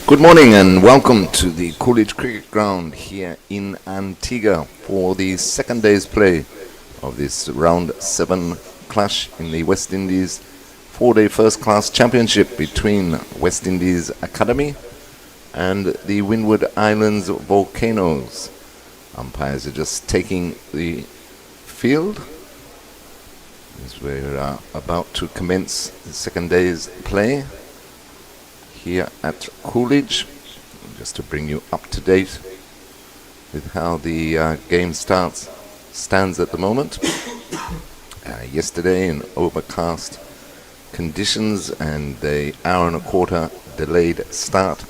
Good morning and welcome to the Coolidge Cricket Ground here in Antigua for the second day's play of this round 7 clash in the West Indies 4-day first class championship between West Indies Academy and the Windward Islands Volcanoes. Umpires are just taking the field as we're about to commence the second day's play here at Coolidge, just to bring you up to date with how the game stands at the moment. Yesterday in overcast conditions and an hour and a quarter delayed start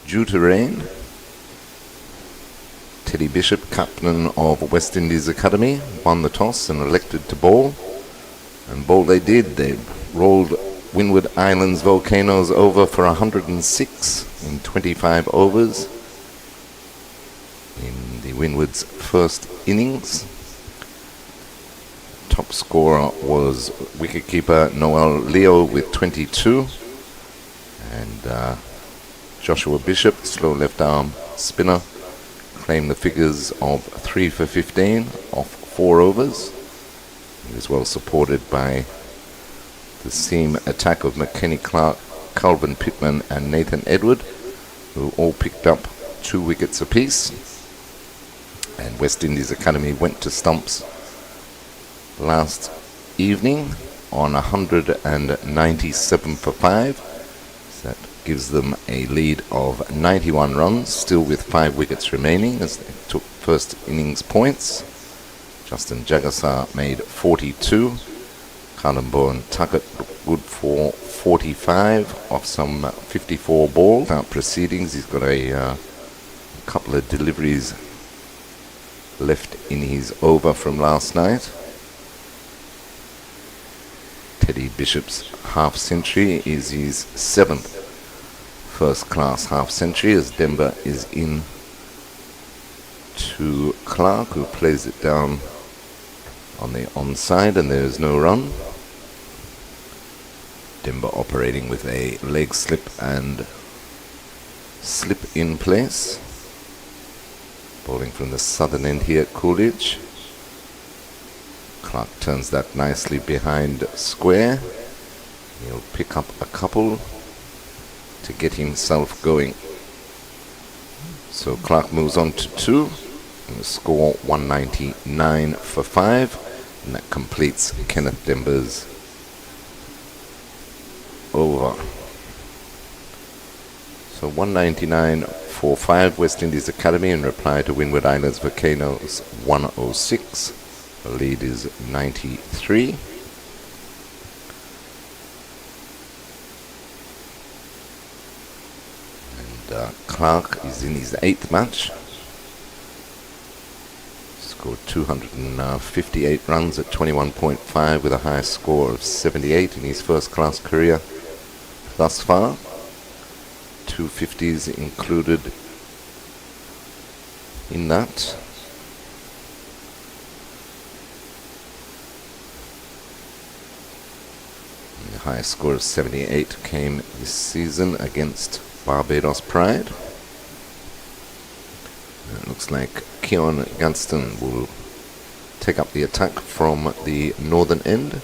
due to rain. Teddy Bishop, captain of West Indies Academy, won the toss and elected to bowl. And bowl they did. They rolled Windward Islands Volcanoes over for 106 in 25 overs in the Windward's first innings. Top scorer was wicketkeeper Noel Leo with 22, and Joshua Bishop, slow left arm spinner, claimed the figures of 3 for 15 off 4 overs. He was well supported by the seam attack of McKenny Clark, Calvin Pittman and Nathan Edward, who all picked up 2 wickets apiece. And West Indies Academy went to stumps last evening on 197 for 5. So that gives them a lead of 91 runs, still with 5 wickets remaining as they took first innings points. Justin Jagassar made 42. Colombo and Tuckett good for 45 off some 54 balls. Without proceedings, he's got a couple of deliveries left in his over from last night. Teddy Bishop's half century is his 7th first class half century as Denver is in to Clark, who plays it down on the onside, and there is no run. Denver operating with a leg slip and slip in place. Bowling from the southern end here at Coolidge. Clark turns that nicely behind square. He'll pick up a couple to get himself going. So Clark moves on to 2. And the score 199 for 5. And that completes Kenneth Denver's over. So 199 for 5 West Indies Academy in reply to Windward Islands Volcanoes 106. The lead is 93. And Clark is in his 8th match. Scored 258 runs at 21.5 with a high score of 78 in his first class career thus far. 250s included in that. And the highest score of 78 came this season against Barbados Pride. It looks like Keon Gunston will take up the attack from the northern end.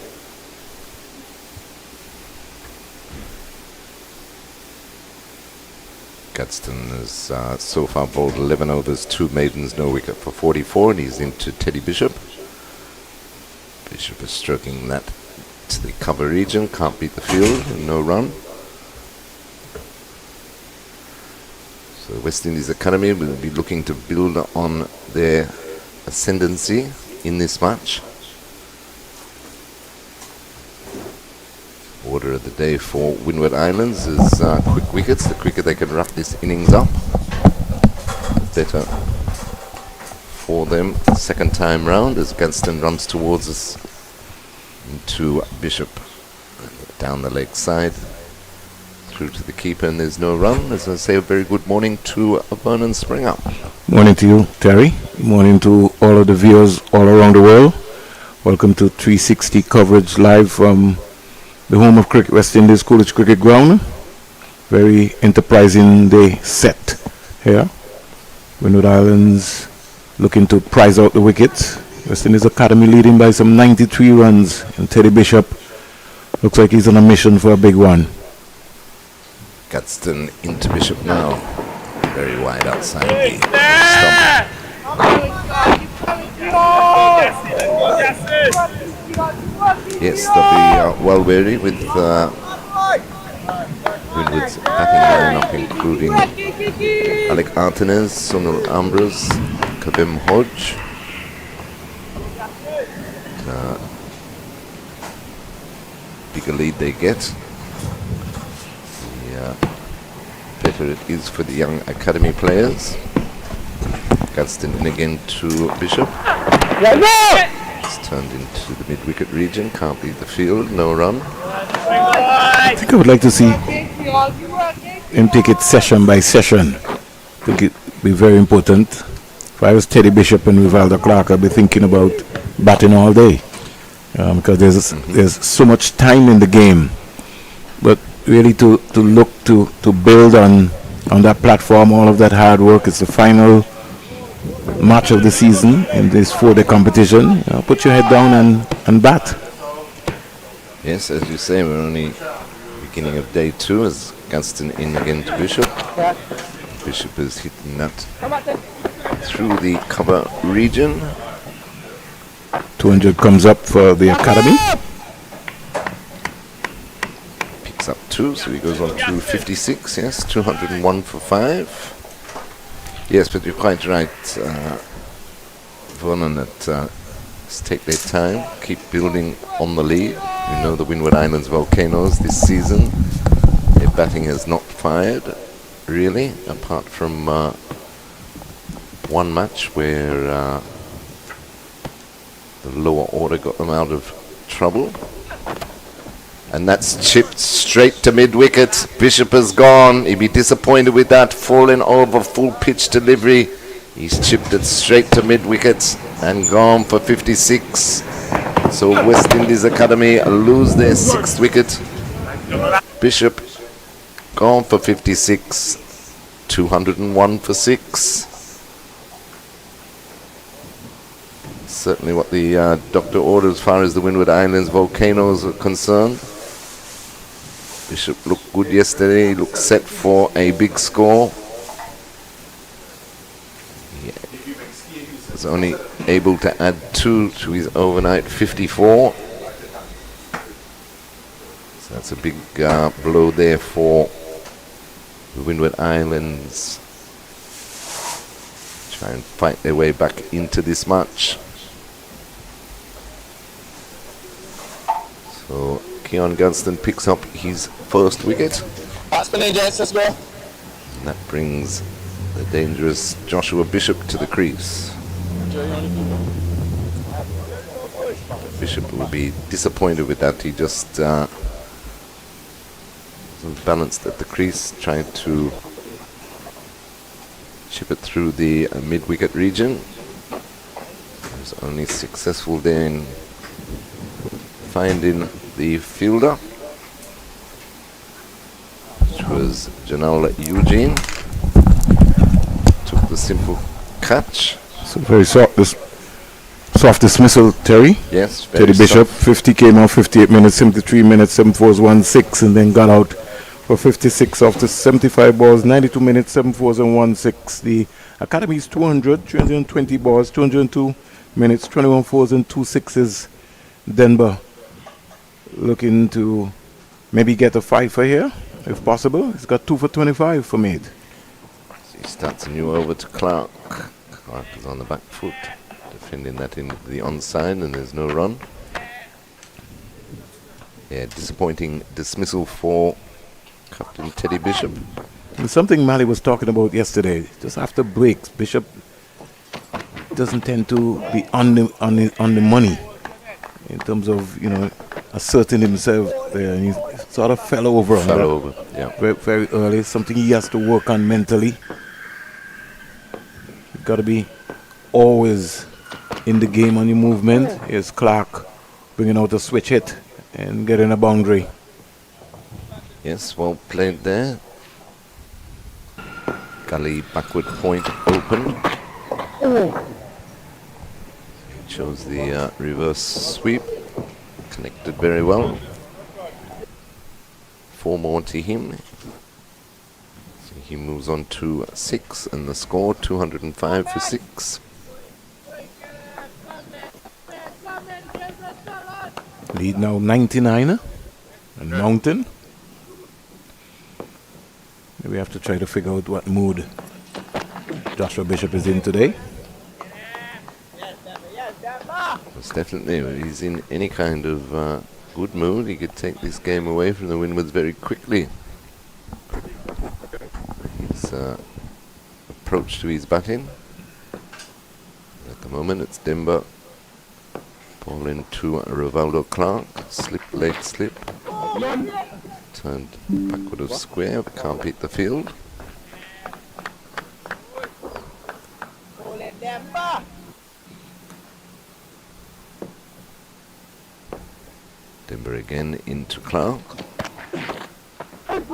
Gunston has so far bowled 11 overs, 2 maidens, no wicket for 44, and he's into Teddy Bishop. Bishop is stroking that to the cover region, can't beat the field, no run. So West Indies Academy will be looking to build on their ascendancy in this match. Order of the day for Windward Islands is quick wickets. The quicker they can wrap this innings up, the better for them. Second time round as Gunston runs towards us into Bishop. Down the leg side, through to the keeper, and there's no run. As I say, a very good morning to Vernon Springer. Morning to you, Terry. Morning to all of the viewers all around the world. Welcome to 360 coverage live from the home of cricket, West Indies Coolidge Cricket Ground. Very enterprising day set here. Windward Islands looking to prize out the wickets. West Indies Academy leading by some 93 runs, and Teddy Bishop looks like he's on a mission for a big one. Gadsden into Bishop now. Very wide outside the stump. Yes, they'll be well wary with Windward's batting lineup, including Alec Artenes, Sunil Ambrose, Kavem Hodge. Bigger lead they get, the better it is for the young academy players. Gadsden in again to Bishop. It's turned into the mid-wicket region, can't leave the field, no run. I think I would like to see him take it session by session. I think it would be very important. If I was Teddy Bishop and Vivaldo Clark, I'd be thinking about batting all day. Because there's so much time in the game. But really to look to build on that platform, all of that hard work. It's the final match of the season in this 4-day competition. Put your head down and bat. Yes, as you say, we're only beginning of day 2 as Gadsden in again to Bishop. Bishop is hitting that through the cover region. 200 comes up for the academy. Picks up 2, so he goes on to 56, yes, 201 for 5. Yes, but you're quite right, Vernon, that let's take their time, keep building on the lead. We know the Windward Islands Volcanoes this season, their batting has not fired, really, apart from one match where the lower order got them out of trouble. And that's chipped straight to mid-wicket. Bishop has gone. He'd be disappointed with that. Falling over full pitch delivery. He's chipped it straight to mid-wicket and gone for 56. So West Indies Academy lose their 6th wicket. Bishop gone for 56. 201 for 6. Certainly what the doctor ordered as far as the Windward Islands Volcanoes are concerned. Bishop looked good yesterday, he looked set for a big score. He was only able to add 2 to his overnight 54. So that's a big blow there for the Windward Islands. Try and fight their way back into this match. So Keon Gadsden picks up his 1st wicket. Let's go. And that brings the dangerous Joshua Bishop to the crease. Bishop will be disappointed with that. He just wasn't balanced at the crease, trying to chip it through the mid-wicket region. He was only successful there in finding the fielder, which was Janelle Eugene. Took the simple catch. So very soft dismissal, Terry. Yes, Teddy Bishop, 50 came out, 58 minutes, 73 minutes, 7 fours, 1 6, and then got out for 56 after 75 balls, 92 minutes, 7 fours and 1 6. The Academy's 320 balls, 202 minutes, 21 fours and 2 6s. Denver looking to maybe get a 5 for here, if possible. He's got 2 for 25 for mid. So he starts a new over to Clark. Clark is on the back foot, defending that in the onside, and there's no run. Yeah, disappointing dismissal for Captain Teddy Bishop. And something Mali was talking about yesterday, just after breaks, Bishop doesn't tend to be on the money in terms of, asserting himself there. And he sort of fell over. Yeah. Very, very early. Something he has to work on mentally. You've got to be always in the game on your movement. Here's Clark bringing out a switch hit and getting a boundary. Yes, well played there. Gully backward point open. Shows the reverse sweep. Connected very well. 4 more to him. So he moves on to 6 and the score 205 for 6. Lead now 99 and Mountain. We have to try to figure out what mood Joshua Bishop is in today. Most definitely, if he's in any kind of good mood, he could take this game away from the Windwards very quickly. His approach to his batting. At the moment it's Denver. Ball into Rivaldo Clark. Slip, leg slip. Turned backward of square, but can't beat the field. Denver again into Clark. And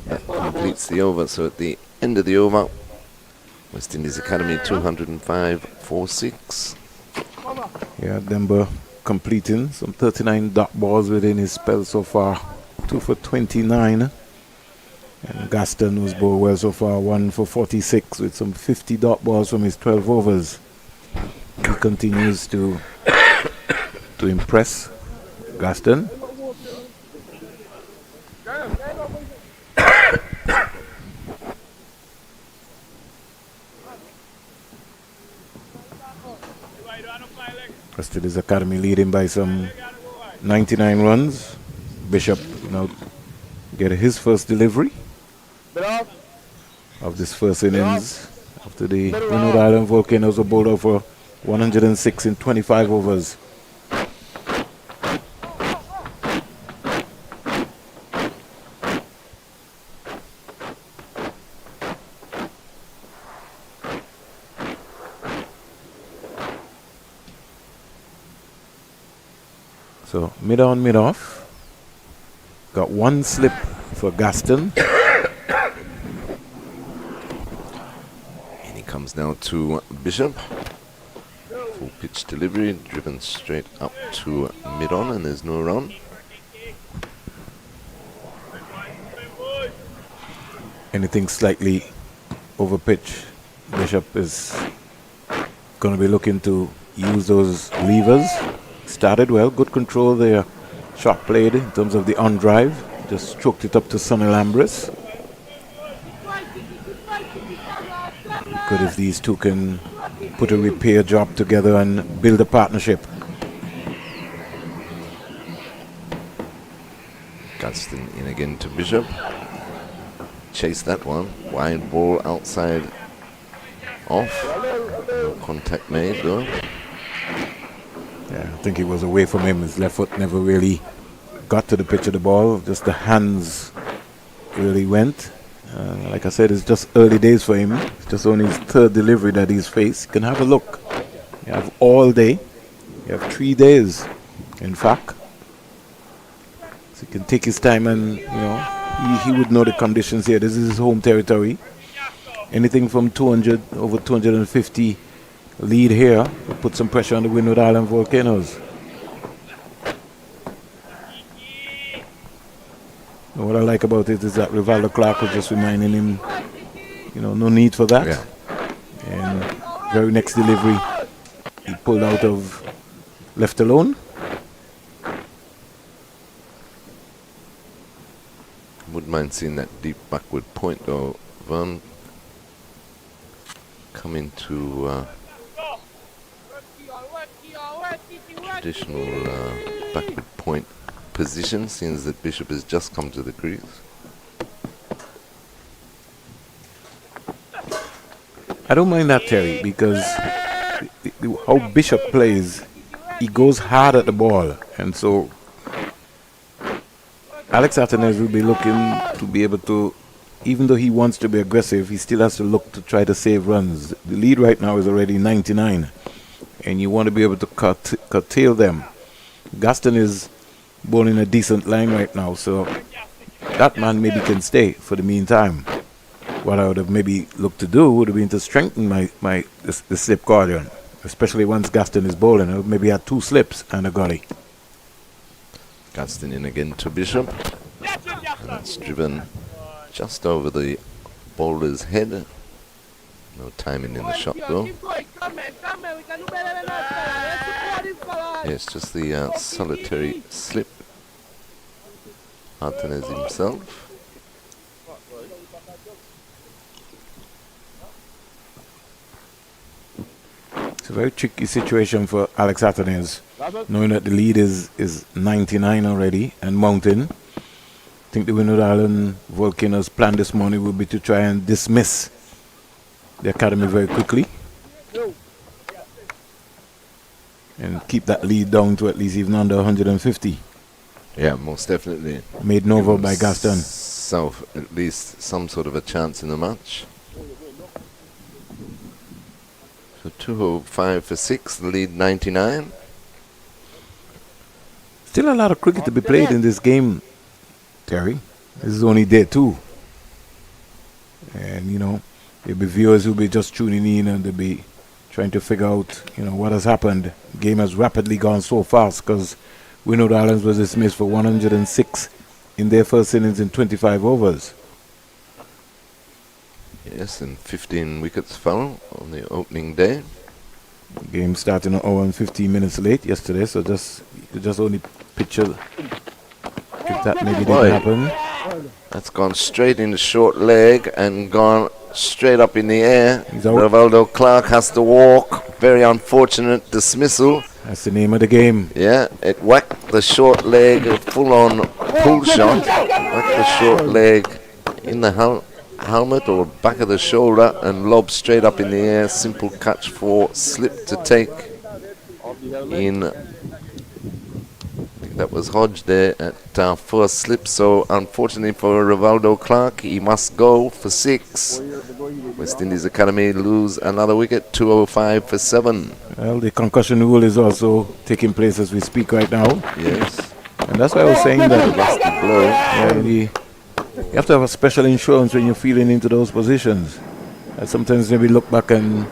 that completes the over. So at the end of the over, West Indies Academy 205 for 6. Yeah, Denver completing some 39 dot balls within his spell so far. 2 for 29. And Gaston was bowled well so far, 1 for 46 with some 50 dot balls from his 12 overs. He continues to impress Gaston. West Indies Academy leading by some 99 runs. Bishop now get his first delivery of this first innings after the Windward Island Volcanoes were bowled out for 106 in 25 overs. So mid on, mid off. Got 1 slip for Gaston. And he comes now to Bishop. Full pitch delivery, driven straight up to mid on, and there's no run. Anything slightly over pitch, Bishop is going to be looking to use those levers. Started well, good control there. Shot played in terms of the on drive. Just stroked it up to Sonny Lambris. Good if these two can put a repair job together and build a partnership. Gaston in again to Bishop. Chase that one. Wide ball outside off. No contact made though. Yeah, I think he was away from him. His left foot never really got to the pitch of the ball. Just the hands really went. Like I said, it's just early days for him. It's just only his 3rd delivery that he's faced. You can have a look. You have all day. You have 3 days, in fact. So he can take his time and, he would know the conditions here. This is his home territory. Anything from 200, over 250 lead here will put some pressure on the Windward Island Volcanoes. And what I like about it is that Rivaldo Clark was just reminding him, no need for that. Yeah. And very next delivery, he pulled out of left alone. Wouldn't mind seeing that deep backward point though, Vern. Coming to traditional backward point position, since that Bishop has just come to the crease. I don't mind that, Terry, because how Bishop plays, he goes hard at the ball, and so Alex Atenez will be looking to be able to, even though he wants to be aggressive, he still has to look to try to save runs. The lead right now is already 99, and you want to be able to curtail them. Gaston is bowling a decent line right now, so that man maybe can stay for the meantime. What I would have maybe looked to do would have been to strengthen the slip guardian, especially once Gaston is bowling. I would maybe had 2 slips and a gully. Gaston in again to Bishop. And that's driven just over the bowler's head. No timing in the shot though. Yes, just the solitary slip. Martinez himself. It's a very tricky situation for Alex Martinez, knowing that the lead is 99 already and mounting. I think the Windward Island Volcanoes' plan this morning will be to try and dismiss the academy very quickly and keep that lead down to at least even under 150. Yeah, most definitely. Made Nova by Gaston. So at least some sort of a chance in the match. So 205 for 6, the lead 99. Still a lot of cricket to be played in this game, Terry. This is only day 2. And, you know, there'll be viewers who'll be just tuning in and they'll be trying to figure out, you know, what has happened. The game has rapidly gone so fast because Windward Islands was dismissed for 106 in their first innings in 25 overs. Yes, and 15 wickets fell on the opening day. The game started an hour and 15 minutes late yesterday, so just only picture if that maybe didn't happen. That's gone straight in the short leg and gone straight up in the air. He's out. Rivaldo Clark has to walk. Very unfortunate dismissal. That's the name of the game. Yeah, it whacked the short leg, a full-on pull shot. Whacked the short leg in the helmet or back of the shoulder and lobbed straight up in the air. Simple catch for slip to take in. I think that was Hodge there at first slip. So unfortunately for Rivaldo Clark, he must go for 6. West Indies Academy lose another wicket, 205 for 7. Well, the concussion rule is also taking place as we speak right now. Yes. And that's why I was saying that Rusty blow. yeah, you have to have a special insurance when you're feeling into those positions. And sometimes maybe look back and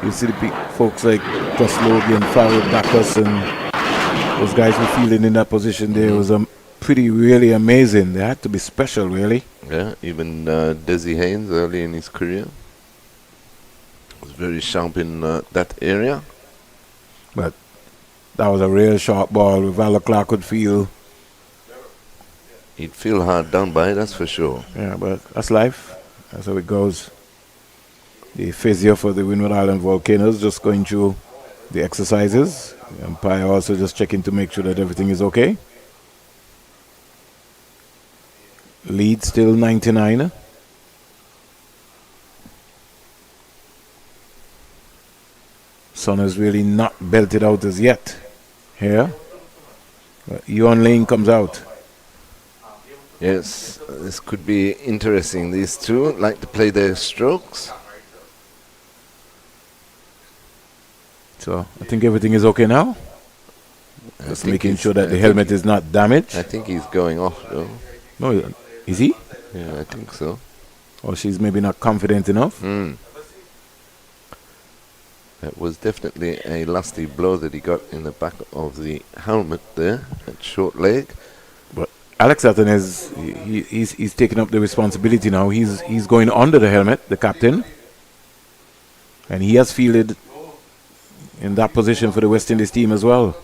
you see the folks like Gus Logie and Farrell Backus and those guys who were feeling in that position there was pretty really amazing. They had to be special, really. Yeah, even Desi Haynes early in his career was very sharp in that area. But that was a real sharp ball. Rivaldo Clark could feel. He'd feel hard done by, that's for sure. Yeah, but that's life. That's how it goes. The physio for the Windward Island Volcanoes just going through the exercises. The umpire also just checking to make sure that everything is okay. Lead still 99. Sun has really not belted out as yet here. Ewan Lane comes out. Yes, this could be interesting. These two like to play their strokes. So I think everything is okay now. Just making sure that the helmet is not damaged. I think he's going off though. No, is he? Yeah, I think so. Or she's maybe not confident enough. That was definitely a lusty blow that he got in the back of the helmet there, at short leg. But Alex Sutton is he's taking up the responsibility now. He's going under the helmet, the captain, and he has fielded in that position for the West Indies team as well.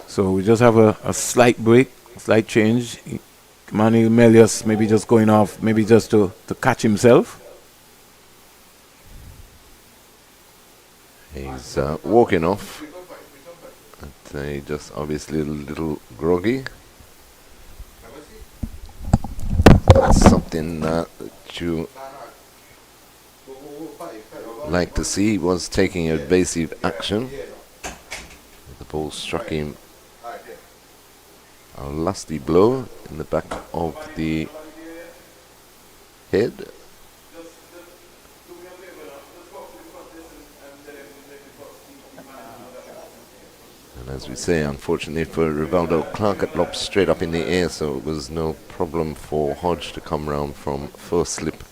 So we just have a slight break, slight change. Manuel Melius maybe just going off, maybe just to catch himself. He's walking off. But, he just obviously a little groggy. That's something that you like to see. He was taking evasive action. The ball struck him a lusty blow in the back of the head. And as we say, unfortunately for Rivaldo Clark, it lopped straight up in the air, so it was no problem for Hodge to come round from first slip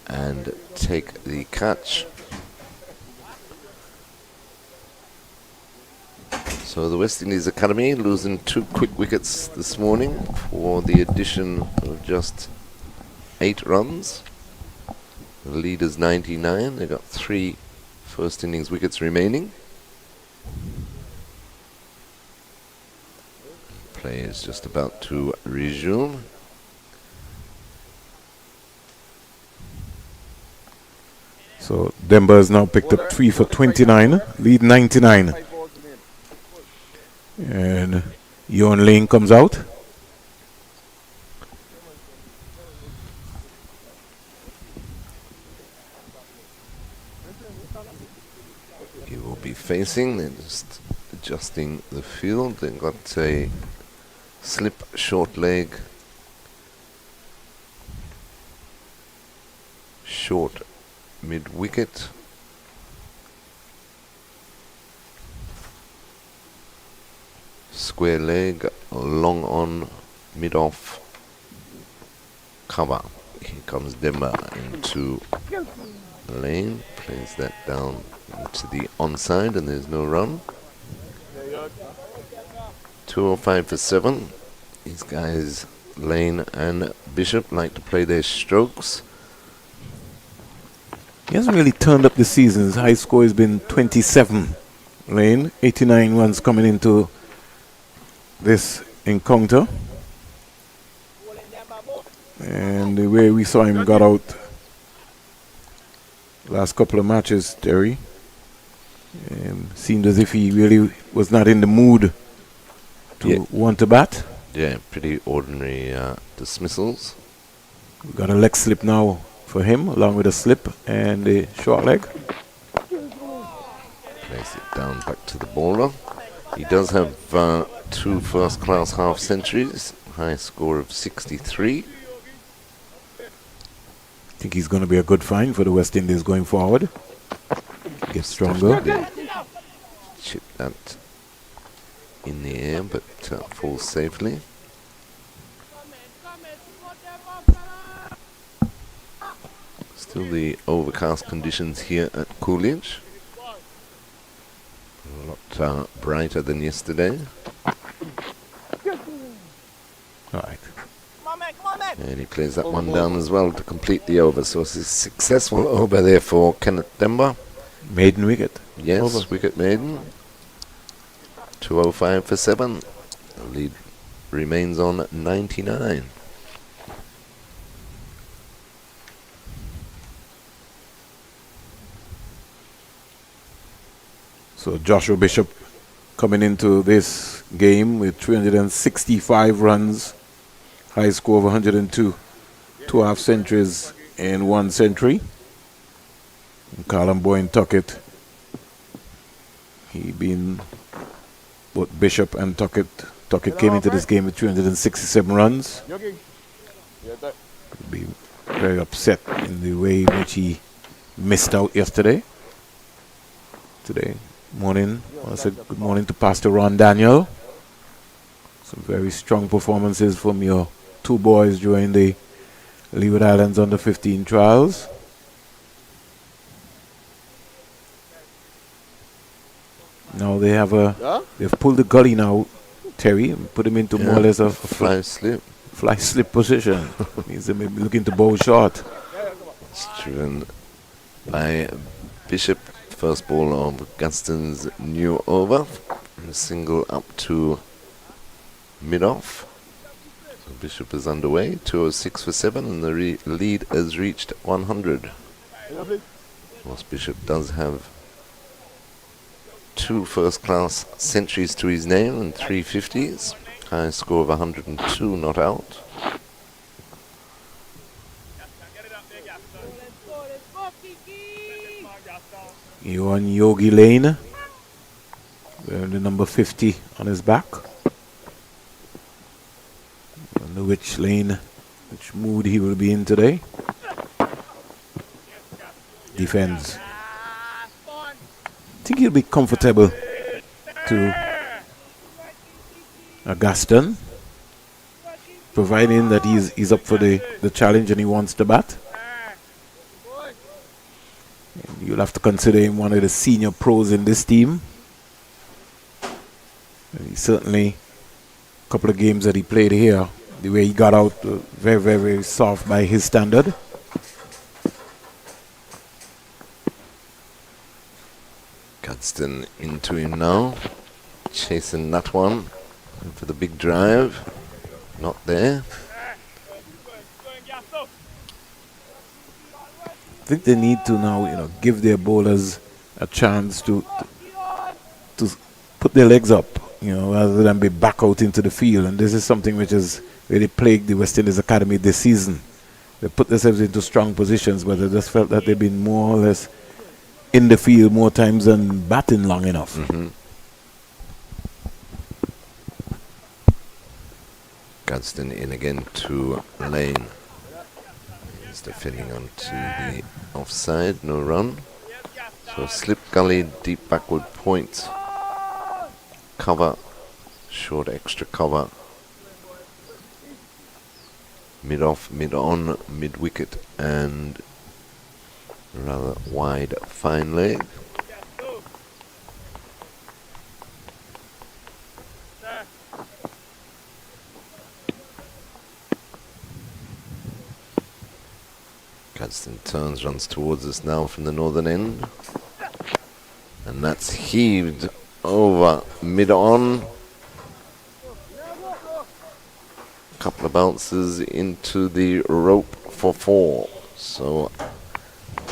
and take the catch. So the West Indies Academy losing 2 quick wickets this morning for the addition of just 8 runs. The lead is 99. They've got 3 first innings wickets remaining. Play is just about to resume. So Denver has now picked up 3 for 29, lead 99. And Yon Lane comes out. He will be facing, they're just adjusting the field. They've got a slip short leg, short mid wicket, square leg, long on, mid off, cover. Here comes Demba into lane, plays that down into the onside, and there's no run. 205 for 7. These guys, Lane and Bishop, like to play their strokes. He hasn't really turned up this season. His high score has been 27. Lane, 89 runs coming into this encounter. And the way we saw him got out last couple of matches, Terry, seemed as if he really was not in the mood to want to bat. Yeah, pretty ordinary dismissals. We got a leg slip now for him, along with a slip and a short leg. Plays it down back to the bowler. He does have 2 first-class half centuries, high score of 63. I think he's going to be a good find for the West Indies going forward. Get stronger. Chip that in the air, but falls safely. Still the overcast conditions here at Coolidge. A lot brighter than yesterday. All right. And he plays that one down as well to complete the over. So it's a successful over there for Kenneth Demba. Maiden wicket. Yes, Over. wicket maiden. 205 for 7. The lead remains on 99. So Joshua Bishop coming into this game with 365 runs, high score of 102, 2 half centuries and 1 century. And Callum Boyne Tuckett, he been both Bishop and Tuckett. Tuckett came into this game with 367 runs. He'll be very upset in the way in which he missed out yesterday. Today morning, I want to say good morning to Pastor Ron Daniel. Some very strong performances from your 2 boys during the Leeward Islands under 15 trials. Now they have they've pulled the gully now, Terry, and put him into more or less a fly slip position. Means they may be looking to bowl short. It's driven by Bishop. First ball of Gaston's new over. A single up to mid-off. So Bishop is underway. 206 for 7, and the lead has reached 100. Of course, Bishop does have 2 first-class centuries to his name and 3 50s. High score of 102 not out. Yuan Yogi Lane, wearing the number 50 on his back. I wonder which lane, which mood he will be in today. Defends. I think he'll be comfortable to Augustin, providing that he's up for the challenge and he wants to bat. And you'll have to consider him one of the senior pros in this team. And he certainly, a couple of games that he played here, the way he got out, very, very, very soft by his standard. Gadsden into him now, chasing that one for the big drive. Not there. I think they need to now, give their bowlers a chance to put their legs up, rather than be back out into the field. And this is something which has really plagued the West Indies Academy this season. They put themselves into strong positions, but I just felt that they've been more or less in the field more times than batting long enough. Gadsden in again to Lane. He's defending onto the offside, no run. So slip gully, deep backward point. Cover, short extra cover. Mid off, mid on, mid wicket, and rather wide fine leg. Gadsden turns, runs towards us now from the northern end. And that's heaved over mid-on. Couple of bounces into the rope for 4. So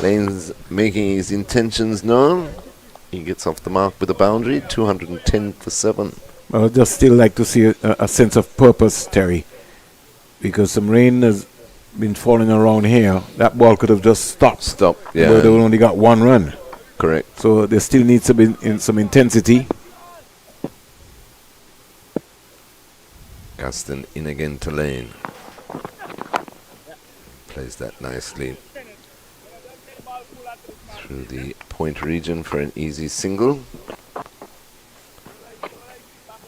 Lane's making his intentions known. He gets off the mark with a boundary, 210 for 7. Well, I'd just still like to see a sense of purpose, Terry, because some rain has been falling around here. That ball could have just stopped. Yeah. Where they only got 1 run. Correct. So there still needs to be some intensity. Gaston in again to Lane. Plays that nicely through the point region for an easy single.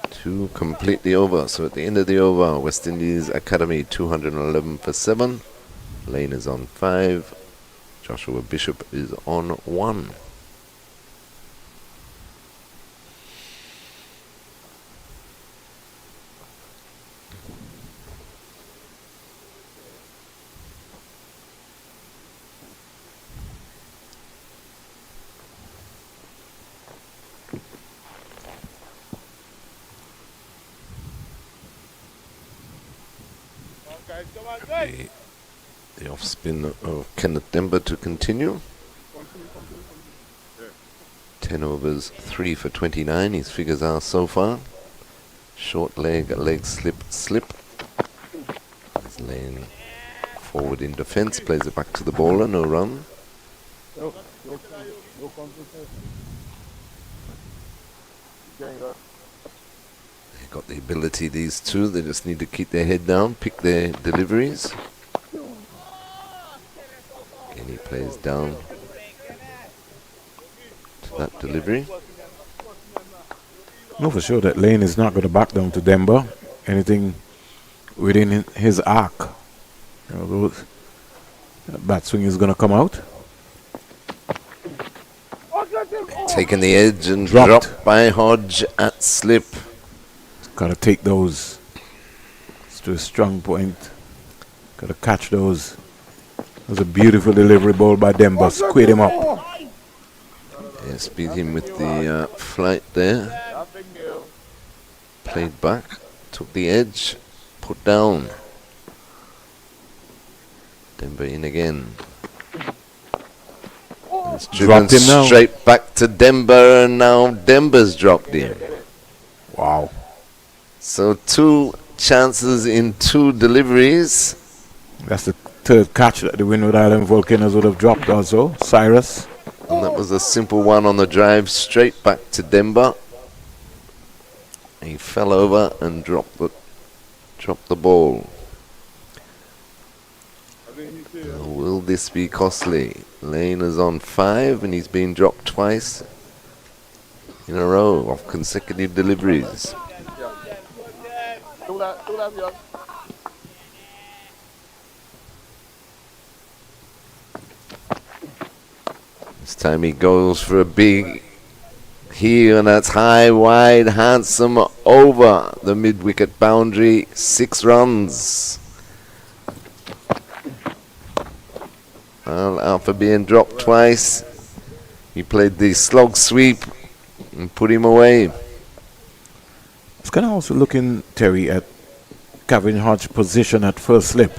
2 completely over. So at the end of the over, West Indies Academy 211 for 7. Lane is on 5. Joshua Bishop is on 1. The off spin of Kenneth Demba to continue. 10 overs, 3 for 29. His figures are so far. Short leg, leg slip, slip. He's laying forward in defence, plays it back to the bowler, no run. They've got the ability, these two. They just need to keep their head down, pick their deliveries. And he plays down to that delivery. No, for sure that Lane is not going to back down to Demba. Anything within his arc, that bat swing is going to come out. Taking the edge and dropped by Hodge at slip. Got to take those. It's to a strong point. Got to catch those. It was a beautiful delivery ball by Demba. Squared him up. Yes, beat him with the flight there. Played back. Took the edge. Put down. Demba in again. It's Dropped him now. Straight back to Demba, and now Demba's dropped him. Wow. So 2 chances in 2 deliveries. That's the 3rd catch that the Windward Island Volcanoes would have dropped also. Cyrus. And that was a simple one on the drive, straight back to Demba. He fell over and dropped the ball. Will this be costly? Lane is on 5 and he's been dropped twice in a row of consecutive deliveries. Do that, Bjorn. This time he goes for a big here, and that's high, wide, handsome over the mid-wicket boundary. 6 runs. Well, after being dropped twice, he played the slog sweep and put him away. It's kind of also looking, Terry, at Kevin Hodge's position at first slip.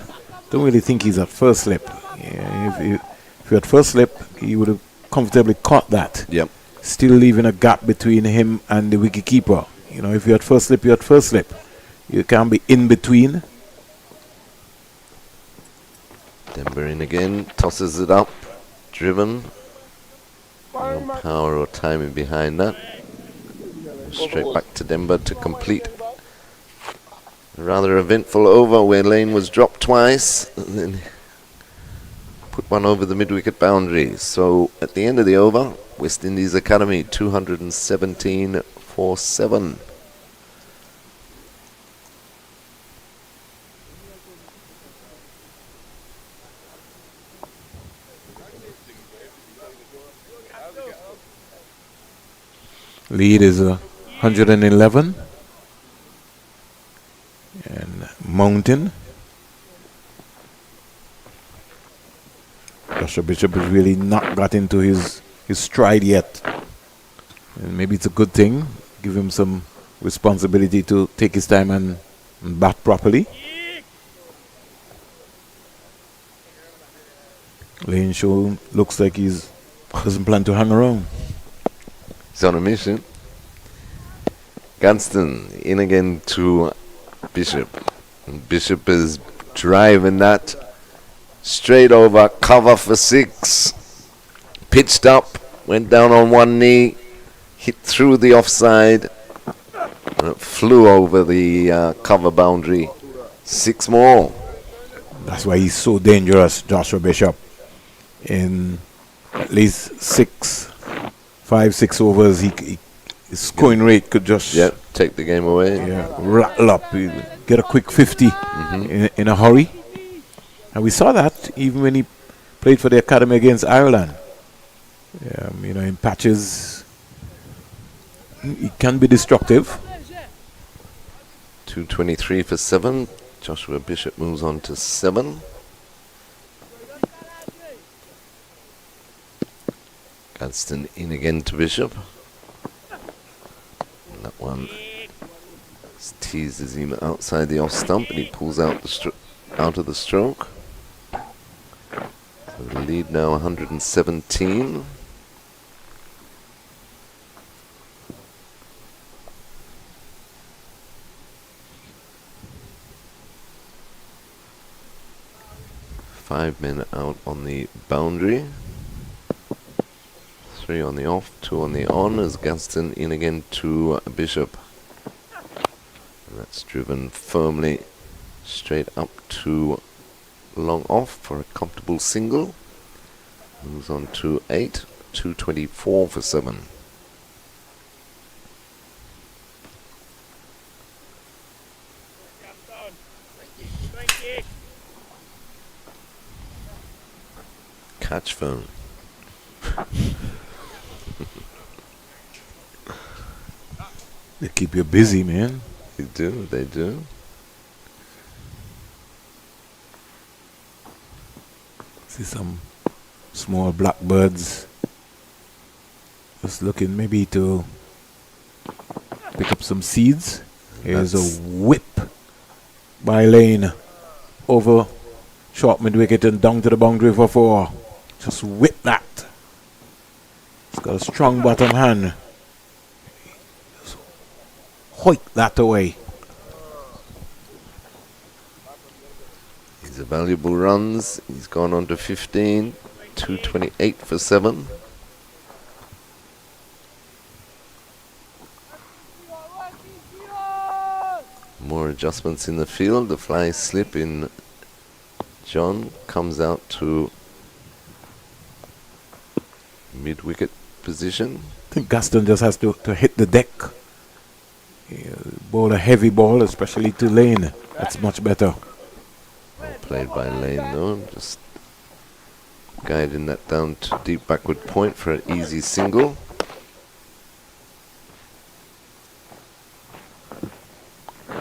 Don't really think he's at first slip. Yeah, if you're at first slip, he would have comfortably caught that. Yep. Still leaving a gap between him and the wicketkeeper. You know, if you're at first slip, you're at first slip. You can't be in between. Denver in again, tosses it up, driven. No power or timing behind that. Straight back to Denver to complete a rather eventful over where Lane was dropped twice and then put one over the mid-wicket boundary. So at the end of the over, West Indies Academy 217 for 7. Lead is 111. And Mountain. Joshua Bishop has really not got into his stride yet. And maybe it's a good thing. Give him some responsibility to take his time and bat properly. Lane Show looks like he's doesn't plan to hang around. He's on a mission. Gunston in again to Bishop. And Bishop is driving that straight over, cover for 6. Pitched up, went down on one knee, hit through the offside, and it flew over the cover boundary. 6 more. That's why he's so dangerous, Joshua Bishop. In at least 5-6 overs, his scoring rate could just take the game away. Rattle up, get a quick 50 in a hurry. And we saw that even when he played for the academy against Ireland. You know, in patches, he can be destructive. 223 for 7. Joshua Bishop moves on to 7. Gunston in again to Bishop. And that one teases him outside the off stump, and he pulls out out of the stroke. So the lead now 117. Five men out on the boundary. 3 on the off, 2 on the on, as Gunston in again to Bishop. And that's driven firmly straight up to long off for a comfortable single. Moves on to 8, 224 for 7. Catch phone. They keep you busy, man. They do, they do. See some small blackbirds just looking maybe to pick up some seeds. Here's a whip by Lane over short mid-wicket and down to the boundary for 4. Just whip that. It's got a strong bottom hand. Just hoik that away. These are valuable runs. He's gone on to 15, 228 for 7. More adjustments in the field. The fly slip in John comes out to mid-wicket position. think Gaston just has to hit the deck. Bowl a heavy ball, especially to Lane. That's much better. Well played by Lane though, just guiding that down to deep backward point for an easy single.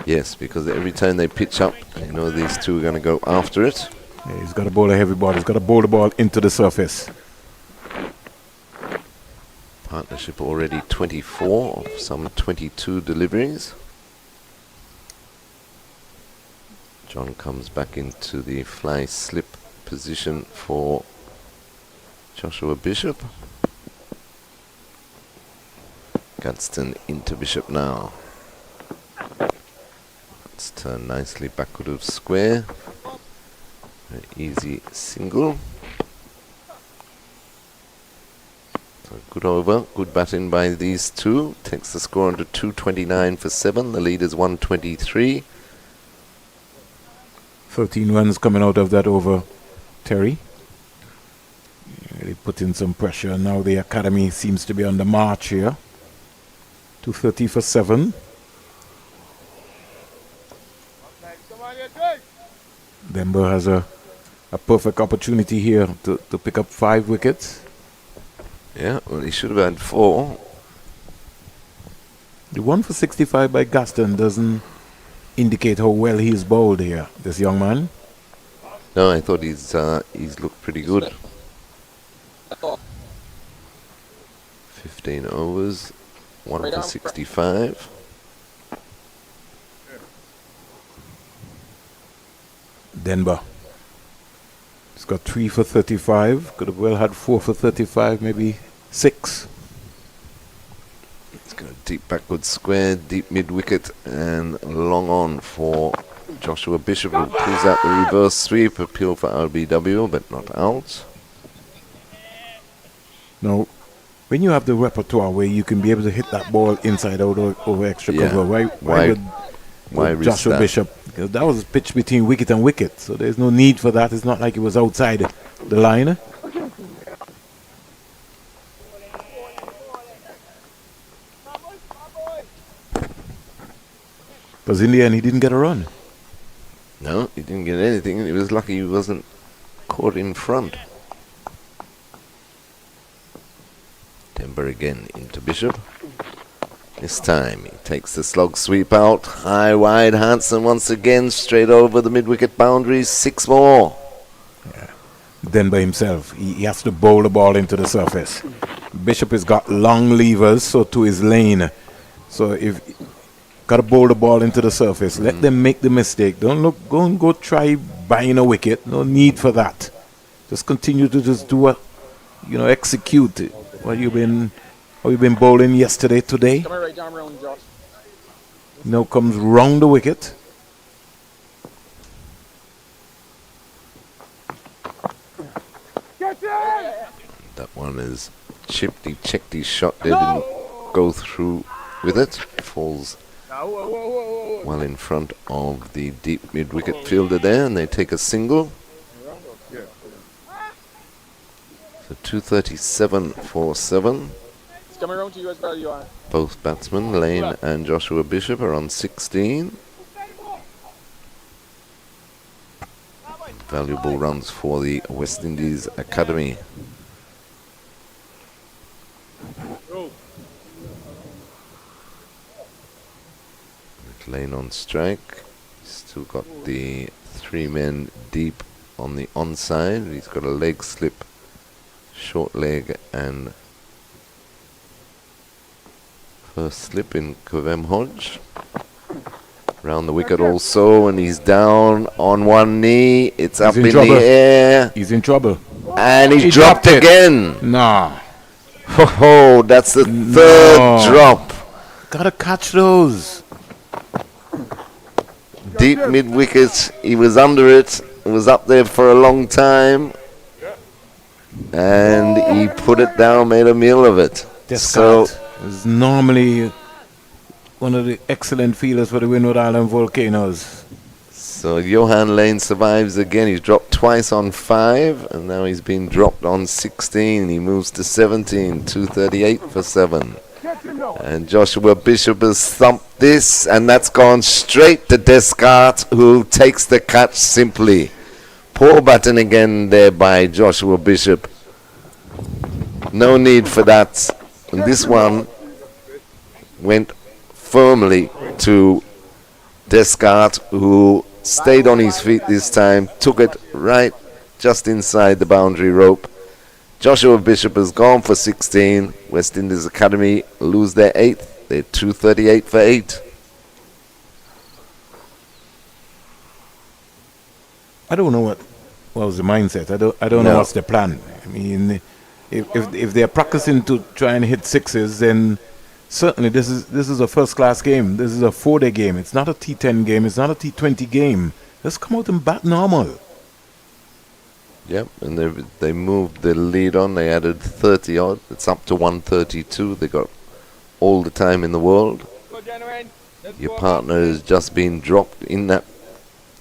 Yes, because every time they pitch up, you know these two are going to go after it. Yeah, he's got to bowl a heavy ball. He's got to bowl the ball into the surface. Partnership already 24 of some 22 deliveries. John comes back into the fly slip position for Joshua Bishop. Gadsden into Bishop now. It's turned nicely backward of square. An easy single. So good over, good batting by these two. Takes the score under 229 for 7. The lead is 123. 13 runs coming out of that over, Terry. They put in some pressure. Now the academy seems to be on the march here. 230 for 7. Denver has a perfect opportunity here to pick up 5 wickets. Yeah, well, he should have had 4. The 1 for 65 by Gaston doesn't indicate how well he's bowled here, this young man. No, I thought he's looked pretty good. 15 overs, 1 for 65. Denver. He's got 3 for 35. Could have well had 4 for 35, maybe 6. It's got a deep backward square, deep mid wicket, and long on for Joshua Bishop, who pulls out the reverse sweep. Appeal for RBW, but not out. Now, when you have the repertoire where you can be able to hit that ball inside out or over extra cover, why would Joshua Bishop? Because that was a pitch between wicket and wicket, so there's no need for that. It's not like it was outside the line. Because in the end, he didn't get a run. No, he didn't get anything. He was lucky he wasn't caught in front. Denver again into Bishop. This time he takes the slog sweep out. High, wide, Hansen once again straight over the mid-wicket boundaries. 6 more. Yeah. Denver himself, he has to bowl the ball into the surface. Bishop has got long levers, so to his Lane. So if got to bowl the ball into the surface, let them make the mistake. Don't go try buying a wicket. No need for that. Just continue to just do what, execute it. What you've been bowling yesterday, today. Come right down round, Josh. Now comes round the wicket. That one is chipped. He checked his shot. They didn't go through with it. Falls well in front of the deep mid-wicket fielder there, and they take a single. So 237 for 7. Coming around to you as well, you are. Both batsmen, Lane and Joshua Bishop, are on 16. Valuable runs for the West Indies Academy. With Lane on strike. Still got the 3 men deep on the onside. He's got a leg slip, short leg, and first slip in Kovem Hodge. Round the wicket also, and he's down on one knee. It's up in the air. He's in trouble. And he dropped again. Nah. Oh, that's the third drop. Gotta catch those. Deep mid-wicket. He was under it. It was up there for a long time. And he put it down, made a meal of it. So is normally one of the excellent fielders for the Windward Island Volcanoes. So Johan Lane survives again. He's dropped twice on 5, and now he's been dropped on 16. He moves to 17, 238 for 7. And Joshua Bishop has thumped this, and that's gone straight to Descartes, who takes the catch simply. Poor button again there by Joshua Bishop. No need for that. And this one went firmly to Descartes, who stayed on his feet this time, took it right just inside the boundary rope. Joshua Bishop has gone for 16. West Indies Academy lose their 8th. They're 238 for 8. I don't know what was the mindset. I don't know what's the plan. I mean, if they're practicing to try and hit sixes, then certainly this is a first-class game. This is a 4-day game. It's not a T10 game. It's not a T20 game. Let's come out and bat normal. Yep, and they moved the lead on. They added 30 odd. It's up to 132. They got all the time in the world. Your partner has just been dropped in that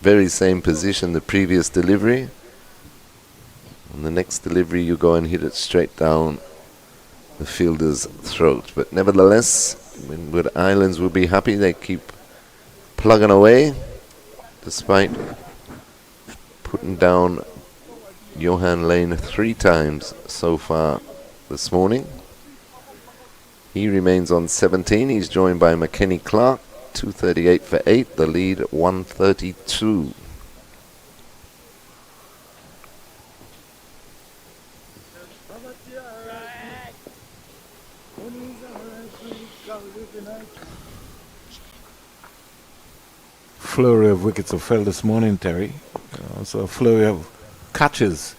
very same position the previous delivery. On the next delivery, you go and hit it straight down the fielder's throat. But nevertheless, Windward Islands will be happy. They keep plugging away, despite putting down Johan Lane 3 times so far this morning. He remains on 17. He's joined by McKenny Clark, 238 for 8. The lead 132. Flurry of wickets have fell this morning, Terry. So a flurry of catches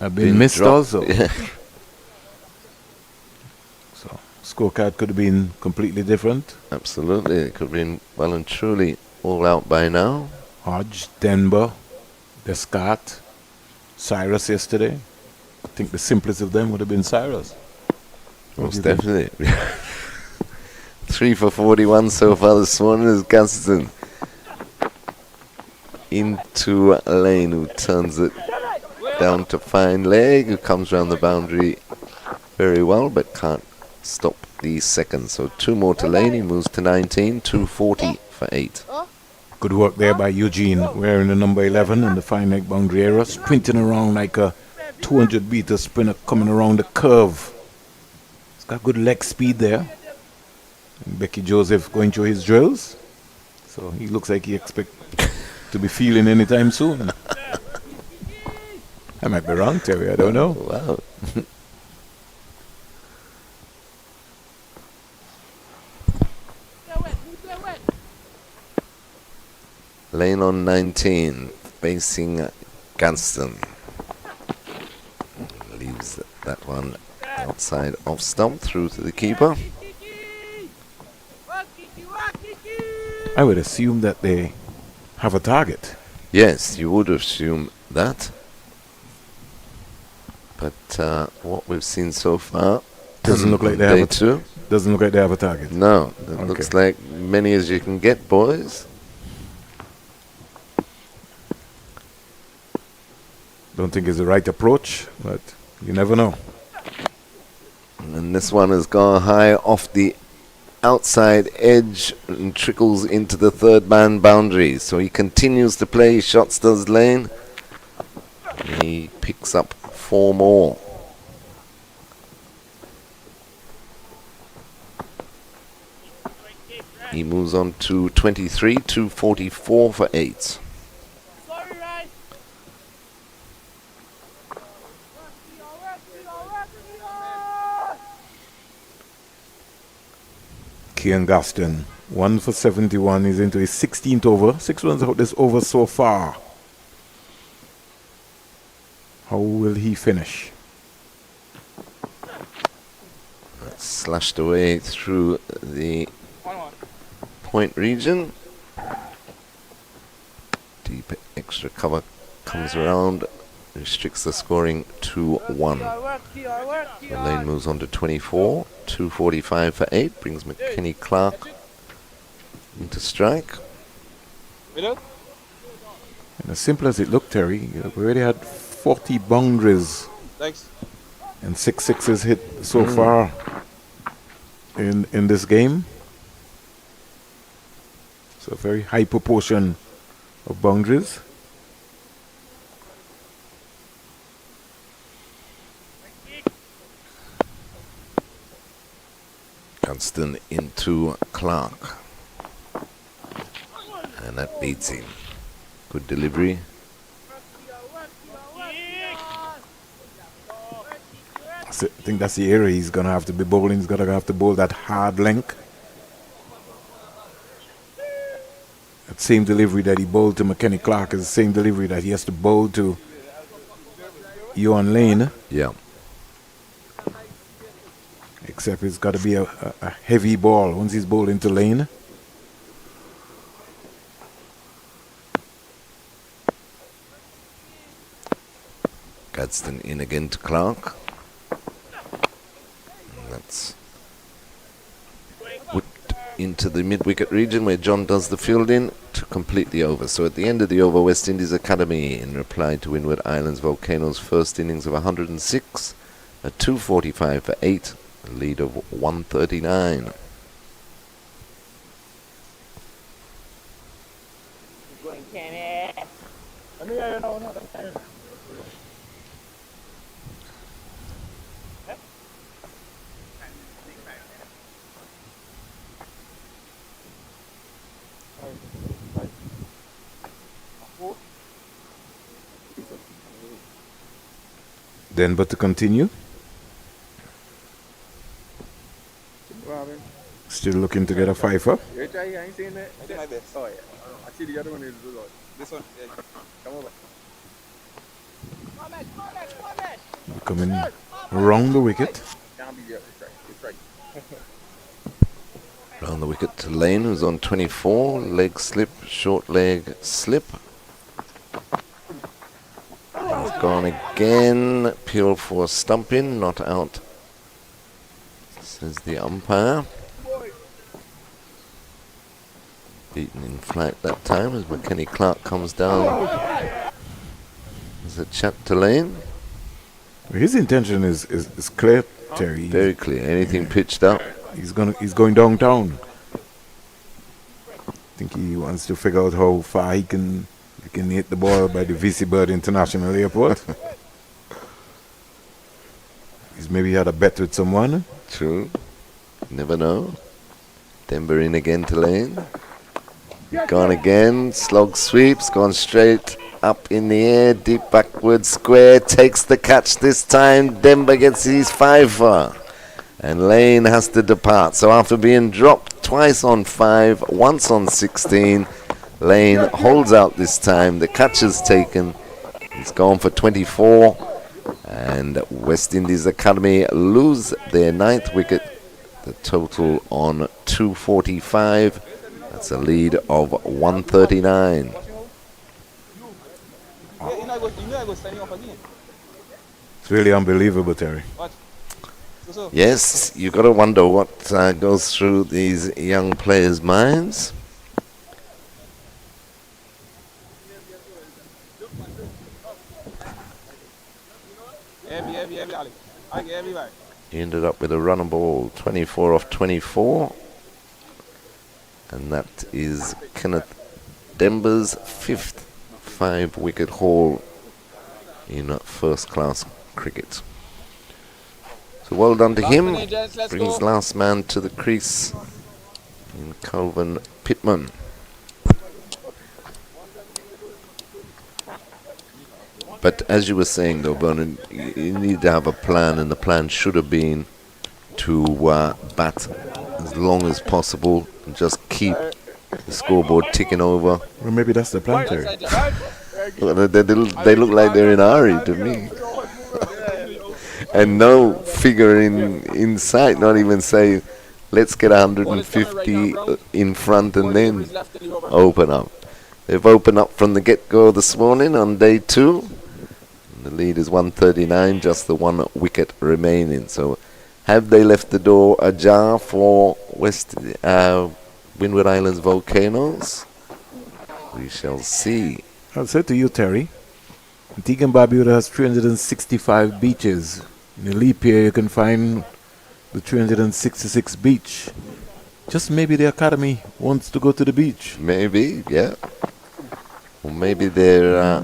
have been missed dropped. also. Yeah. So scorecard could have been completely different. Absolutely. It could have been well and truly all out by now. Hodge, Denver, Descartes, Cyrus yesterday. I think the simplest of them would have been Cyrus. Most definitely. 3 for 41 so far this morning is Gaston. Into Lane, who turns it down to fine leg, who comes round the boundary very well, but can't stop the second. So 2 more to Lane. He moves to 19, 240 for 8. Good work there by Eugene, wearing the number 11 in the fine leg boundary area, sprinting around like a 200-meter sprinter coming around the curve. He's got good leg speed there. And Becky Joseph going through his drills, so he looks like he expects to be feeling anytime soon. I might be wrong, Terry. I don't know. Wow. Lane on 19, facing Ganston. Leaves that one outside off stump through to the keeper. I would assume that they have a target. Yes, you would assume that. But what we've seen so far Doesn't look like they day have two. Doesn't look like they have a target. No, it Okay. looks like many as you can get, boys. Don't think it's the right approach, but you never know. And this one has gone high off the outside edge and trickles into the third man boundary. So he continues to play shots, does Lane. He picks up 4 more. He moves on to 23, 244 for 8. Kian Gaston, 1 for 71. He's into his 16th over. 6 runs out this over so far. How will he finish? That's slashed away through the point region. Deep extra cover comes around, restricts the scoring to 1. The Lane moves on to 24, 245 for 8, brings McKenny Clark into strike. And as simple as it looked, Terry, you've already had 40 boundaries Thanks. and 6 sixes hit so far in this game. So a very high proportion of boundaries. Gunston into Clark. And that beats him. Good delivery. I think that's the area he's going to have to be bowling. He's going to have to bowl that hard length. That same delivery that he bowled to McKenny Clark is the same delivery that he has to bowl to Ewan Lane. Yeah. Except it's got to be a heavy ball once he's bowled into Lane. Gadsden in again to Clark. And that's whipped into the mid-wicket region where John does the fielding to complete the over. So at the end of the over, West Indies Academy, in reply to Windward Islands Volcanoes' first innings of 106, a 245 for 8, a lead of 139. Then, but to continue. Still looking to get a fifer. I ain't seen that. I did my best. Oh, yeah. I see the other one is good. This one? Yeah. Come over. Coming round the wicket. Can't be there. It's right. Round the wicket to Lane, who's on 24. Leg slip, short leg slip. He's gone again. Pure for stumping, not out, says the umpire. Beaten in flight that time as McKenny Clark comes down. There's a chat to Lane. His intention is clear, Terry. Very clear. Anything pitched up. He's going downtown. I think he wants to figure out how far he can hit the ball by the VC Bird International Airport. He's maybe had a bet with someone. True. Never know. Denver in again to Lane. Gone again. Slog sweeps. Gone straight up in the air. Deep backward square. Takes the catch this time. Denver gets his fiver. And Lane has to depart. So after being dropped twice on 5, once on 16, Lane holds out this time. The catch is taken. He's gone for 24. And West Indies Academy lose their 9th wicket. The total on 245. That's a lead of 139. It's really unbelievable, Terry. Yes, you've got to wonder what goes through these young players' minds. He ended up with a run ball, 24 off 24. And that is Kenneth Denver's 5th 5-wicket haul in first-class cricket. So well done to him. Brings last man to the crease in Calvin Pittman. But as you were saying, though, Vernon, you need to have a plan, and the plan should have been to bat as long as possible and just keep the scoreboard ticking over. Well, maybe that's the plan, Terry. They look like they're in a hurry to me. And no figure in sight, not even say, let's get 150 in front and then open up. They've opened up from the get-go this morning on day 2. The lead is 139, just the 1 wicket remaining. So have they left the door ajar for Windward Islands Volcanoes? We shall see. I'll say to you, Terry, Antigua and Barbuda has 365 beaches. In a leap year, you can find the 366 beach. Just maybe the academy wants to go to the beach. Maybe, yeah. Or maybe they're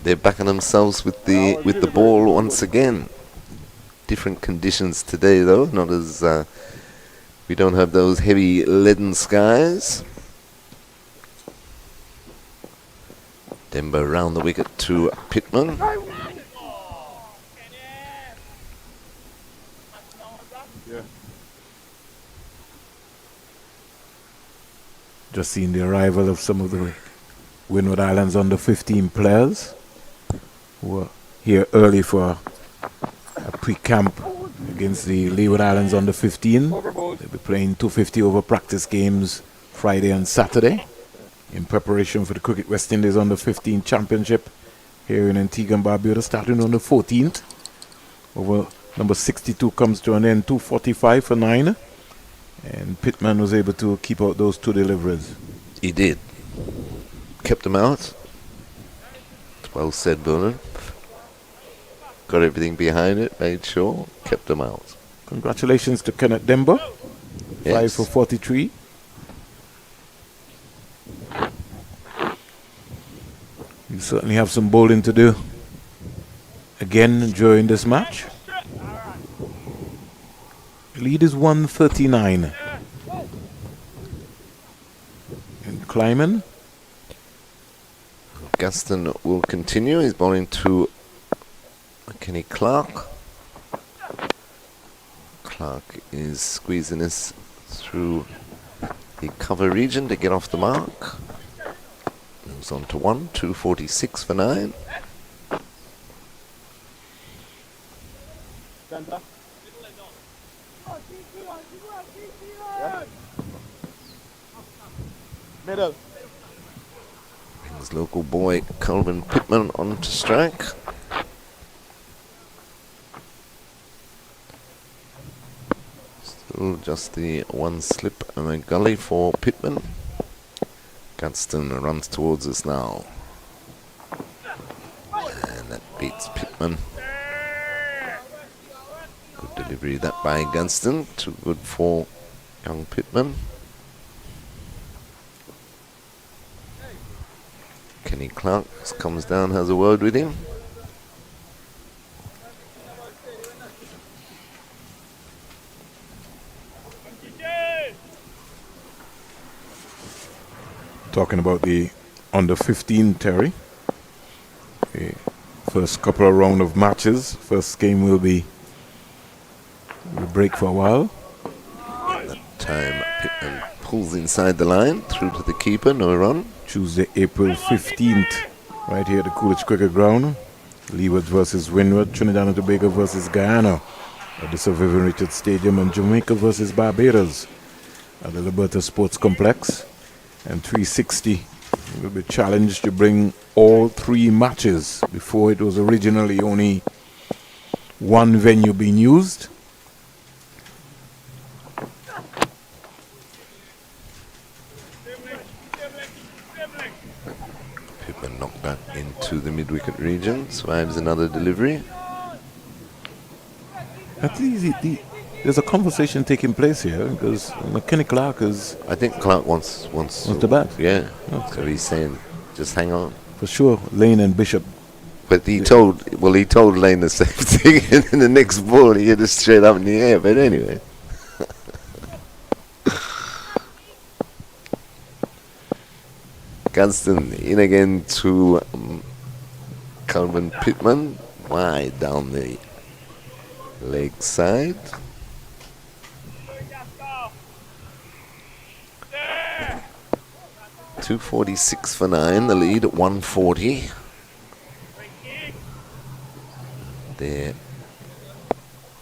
backing themselves with the ball once again. Different conditions today, though. Not as we don't have those heavy leaden skies. Dembo round the wicket to Pittman. Just seen the arrival of some of the Windward Islands under 15 players who were here early for a pre-camp against the Leeward Islands under 15. They'll be playing 250 over practice games Friday and Saturday in preparation for the Cricket West Indies under 15 championship here in Antigua and Barbuda starting on the 14th. Over number 62 comes to an end, 245 for 9. And Pittman was able to keep out those 2 deliveries. He did. Kept them out. Well said, Bernard. Got everything behind it, made sure, kept them out. Congratulations to Kenneth Dembo. Yes. 5 for 43. You certainly have some bowling to do again during this match. Lead is 139. And Kleiman. Gaston will continue. He's bowling to Kenny Clark. Clark is squeezing this through the cover region to get off the mark. Moves on to 1, 246 for 9. Middle. Brings local boy Calvin Pittman on to strike. Still just the one slip and a gully for Pittman. Gunston runs towards us now. And that beats Pittman. Good delivery that by Gunston. Too good for young Pittman. Kenny Clark comes down, has a word with him. Talking about the under 15, Terry. The first couple of round of matches. First game will break for a while. That time Pittman pulls inside the line, through to the keeper, no run. Tuesday, April 15th, right here at the Coolidge Cricket Ground. Leeward versus Windward, Trinidad and Tobago versus Guyana at the Sir Vivian Richards Stadium, and Jamaica versus Barbados at the Liberta Sports Complex. And 360 will be challenged to bring all 3 matches. Before, it was originally only one venue being used. Pittman knocked that into the mid-wicket region. Survives another delivery. At least there's a conversation taking place here because Kenny Clark is... I think Clark wants the bat. Yeah. Okay. So he's saying, just hang on. For sure, Lane and Bishop. But he told Lane the same thing, and then the next ball he hit it straight up in the air. But anyway. Gunston in again to Calvin Pittman, wide down the leg side. .246 for 9, the lead at 140. Their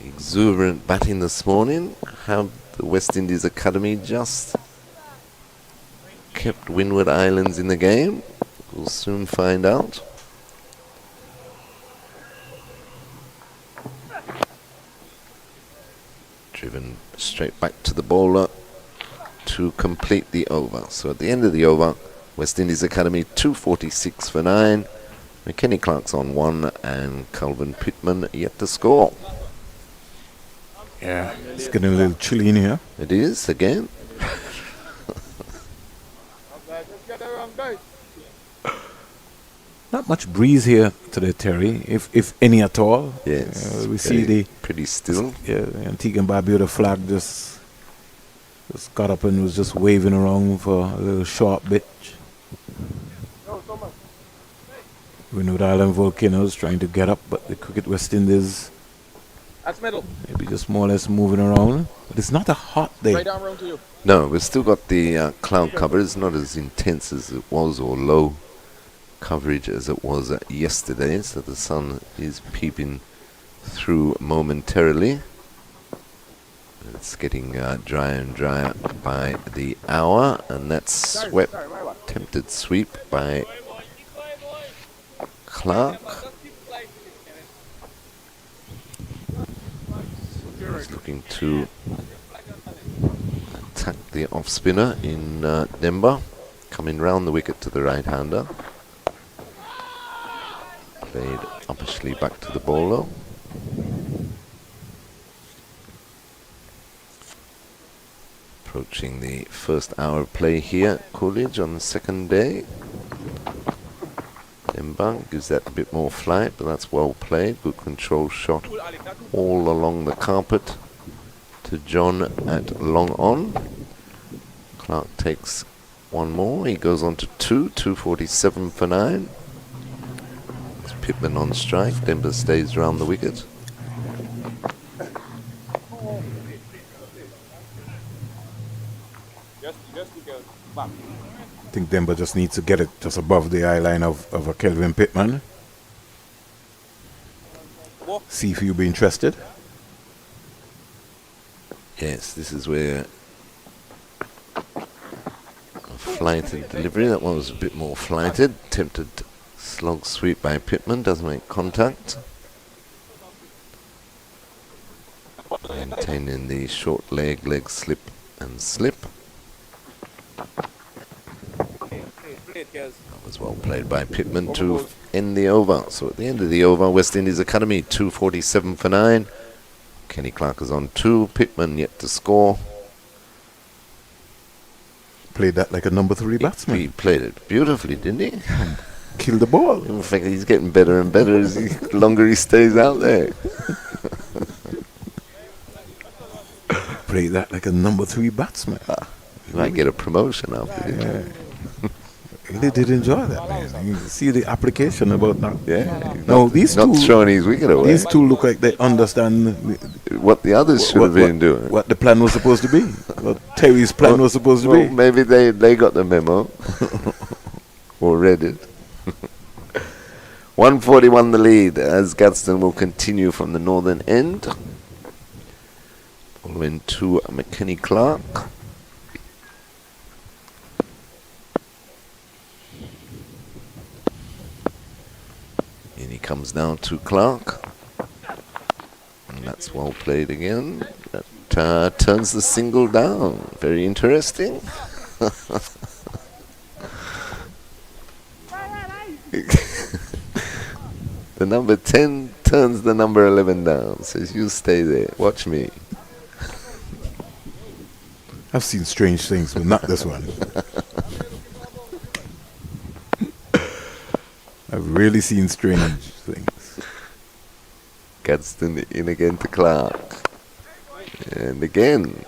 exuberant batting this morning. Have the West Indies Academy just kept Windward Islands in the game? We'll soon find out. Driven straight back to the bowler to complete the over. So at the end of the over, West Indies Academy 246 for 9. McKenny Clark's on 1 and Calvin Pittman yet to score. Yeah, it's getting a little chilly in here. It is again. Not much breeze here today, Terry, if any at all. Yes, We see the pretty still. Antigua and Barbuda flag just got up and was just waving around for a little short bit. Windward Island Volcanoes trying to get up, but the Cricket West Indies That's middle. maybe just more or less moving around. But it's not a hot day. Right arm round to you. No, we've still got the cloud cover. It's not as intense as it was, or low coverage as it was yesterday, so the sun is peeping through momentarily. It's getting drier and drier by the hour, and that's swept, attempted sweep by Clark. He's looking to attack the off spinner in Denver, coming round the wicket to the right hander. Played uppishly back to the bowler. Approaching the first hour of play here at Coolidge on the second day. Denver gives that a bit more flight, but that's well played. Good control shot all along the carpet to John at long on. Clark takes one more. He goes on to 247 for 9. It's Pittman on strike. Denver stays round the wicket. I think Denver just needs to get it just above the eye line of a Kelvin Pittman. See if you'll be interested. Yes, this is where a flighted delivery. That one was a bit more flighted. Attempted slog sweep by Pittman. Doesn't make contact. Maintaining the short leg slip and slip. That was well played by Pittman to end the over. So at the end of the over, West Indies Academy 247 for 9. Kenny Clark is on 2. Pittman yet to score. Played that like a number 3 batsman. He played it beautifully, didn't he? Killed the ball. In fact, he's getting better and better as the longer he stays out there. Played that like a number 3 batsman. He might get a promotion after this. Yeah. Really did enjoy that, man. You see the application about that. Yeah. No, these Not two, throwing his wicket away. these two look like they understand What the others should have been doing. what the plan was supposed to be. What Terry's plan was supposed to Well, be. maybe they got the memo. Or read it. 141 the lead as Gadsden will continue from the northern end. Following to McKenny Clark. And he comes down to Clark. And that's well played again. That turns the single down. Very interesting. The number 10 turns the number 11 down. Says, you stay there. Watch me. I've seen strange things, but not this one. I've really seen strange things. Gadsden in again to Clark. And again,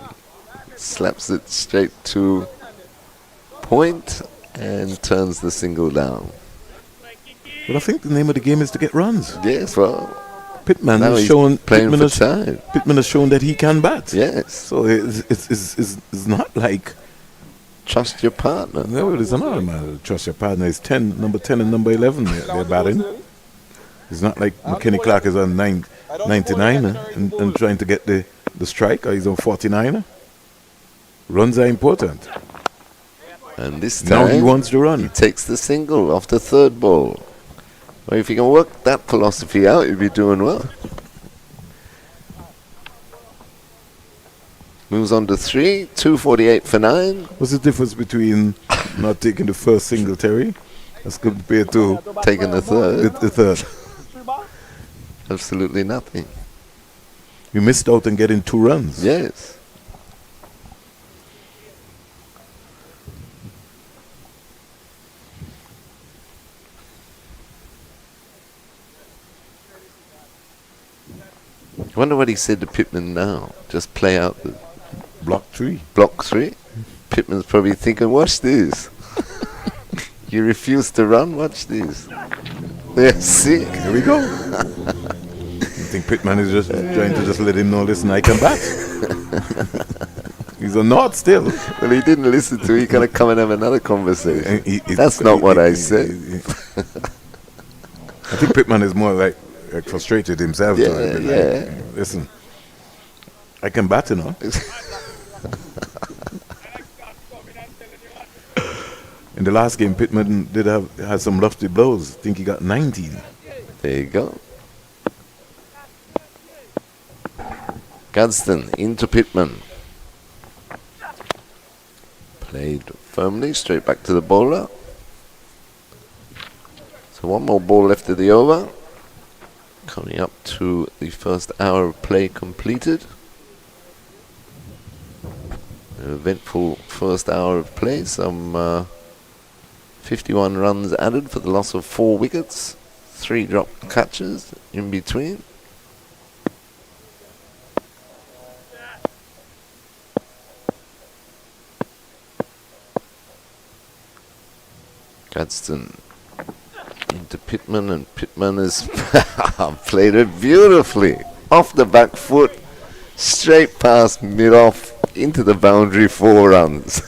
slaps it straight to point and turns the single down. But I think the name of the game is to get runs. Yes, well, Pittman now has he's shown playing Pittman for has, time. Pittman has shown that he can bat. Yes, So it's not like trust your partner. no, it's not a matter of trust your partner. It's number 10 and number 11 they're batting. It's not like McKenny Clark is on 99 and trying to get the strike, or he's on 49. Runs are important. And this Now he time, wants to he run. takes the single off the third ball. Well, if you can work that philosophy out, you'll be doing well. Moves on to 3, 248 for 9. What's the difference between not taking the first single, Terry. As compared to Taking the third. the third. Absolutely nothing. You missed out on getting 2 runs. Yes. I wonder what he said to Pittman now. Just play out the Block 3. block 3. Pittman's probably thinking, watch this. You refuse to run, watch this. Yeah, see? Here we go. I think Pittman is just trying to just let him know, listen, I can bat. He's a not still. Well, he didn't listen to it. He gotta come and have another conversation. That's not what I said. I think Pittman is more like frustrated himself. Yeah, though. yeah. Listen, I can bat, you know. In the last game, Pittman did have some lofty blows. I think he got 19. There you go. Gadsden into Pittman. Played firmly, straight back to the bowler. So one more ball left of the over. Coming up to the first hour of play completed. An eventful first hour of play. Some 51 runs added for the loss of 4 wickets. 3 dropped catches in between. Gadsden into Pittman, and Pittman has played it beautifully. Off the back foot, straight past mid-off, into the boundary, 4 runs.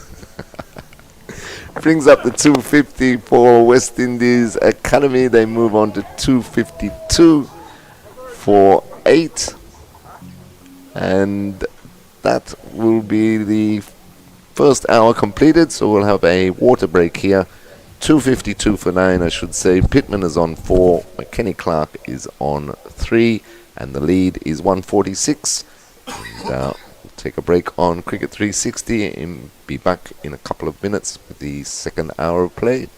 Brings up the 250 for West Indies Academy. They move on to 252 for 8. And that will be the first hour completed, so we'll have a water break here. 252 for 9, I should say. Pittman is on 4, Kenny Clark is on 3, and the lead is 146. And, we'll take a break on Cricket 360 and be back in a couple of minutes with the second hour of play.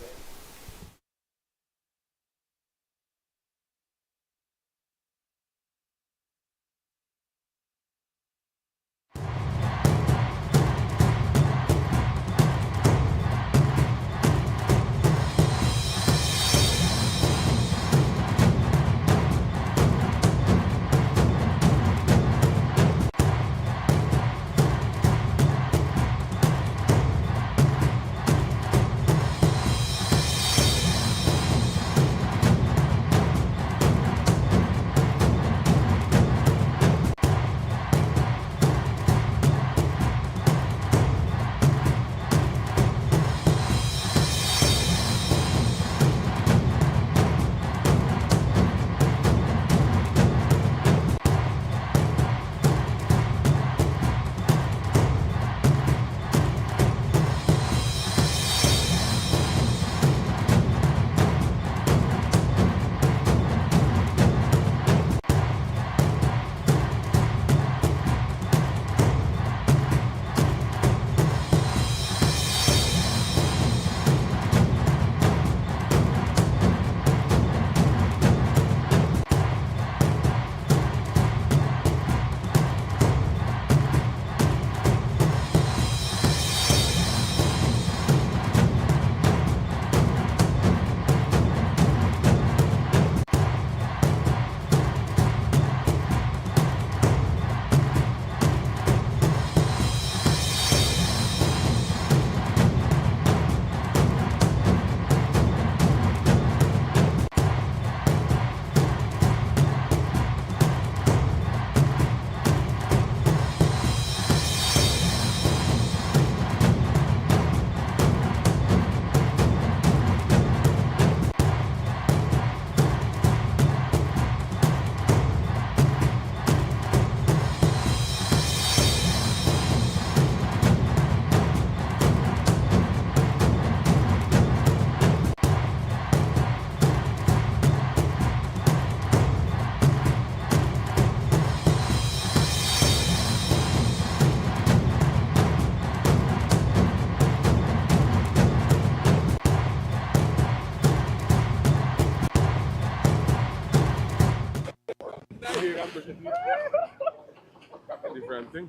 thing.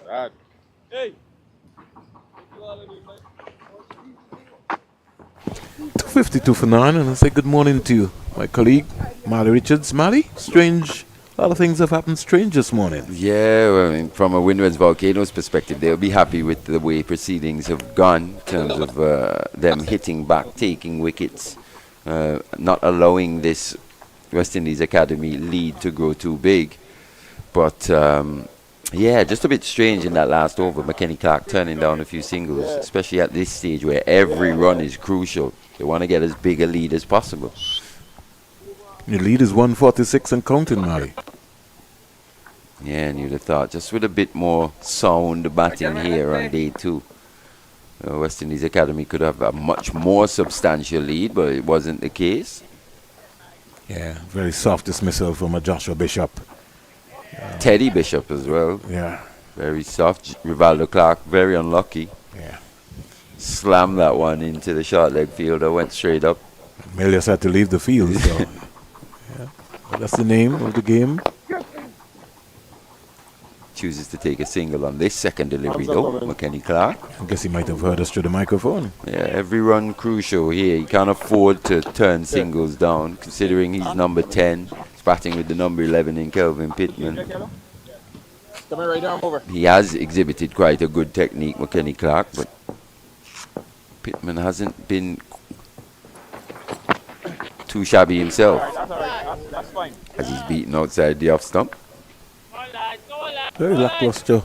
Bad. Hey. 2:52 for 9, and I say good morning to you, my colleague, Mally Richards. Mally, strange. A lot of things have happened strange this morning. Yeah, well, I mean, from a Windward's Volcanoes perspective, they'll be happy with the way proceedings have gone in terms of them hitting back, taking wickets, not allowing this West Indies Academy lead to grow too big. But, yeah, just a bit strange in that last over. McKenny Clark turning down a few singles, especially at this stage where every run is crucial. They want to get as big a lead as possible. Your lead is 146 and counting, Mally. Yeah, and you'd have thought just with a bit more sound batting here on day 2, West Indies Academy could have a much more substantial lead, but it wasn't the case. Yeah, very soft dismissal from a Joshua Bishop. Teddy Bishop as well. Yeah. Very soft. Rivaldo Clark, very unlucky. Yeah. Slammed that one into the short leg fielder, went straight up. Melius had to leave the field, so. Yeah. But that's the name of the game. Chooses to take a single on this second delivery though, McKenny Clark. I guess he might have heard us through the microphone. Yeah, every run crucial here. He can't afford to turn singles down, considering he's number 10. He's batting with the number 11 in Kelvin Pittman. He has exhibited quite a good technique, McKenny Clark, but Pittman hasn't been too shabby himself as he's beaten outside the off stump. Very lackluster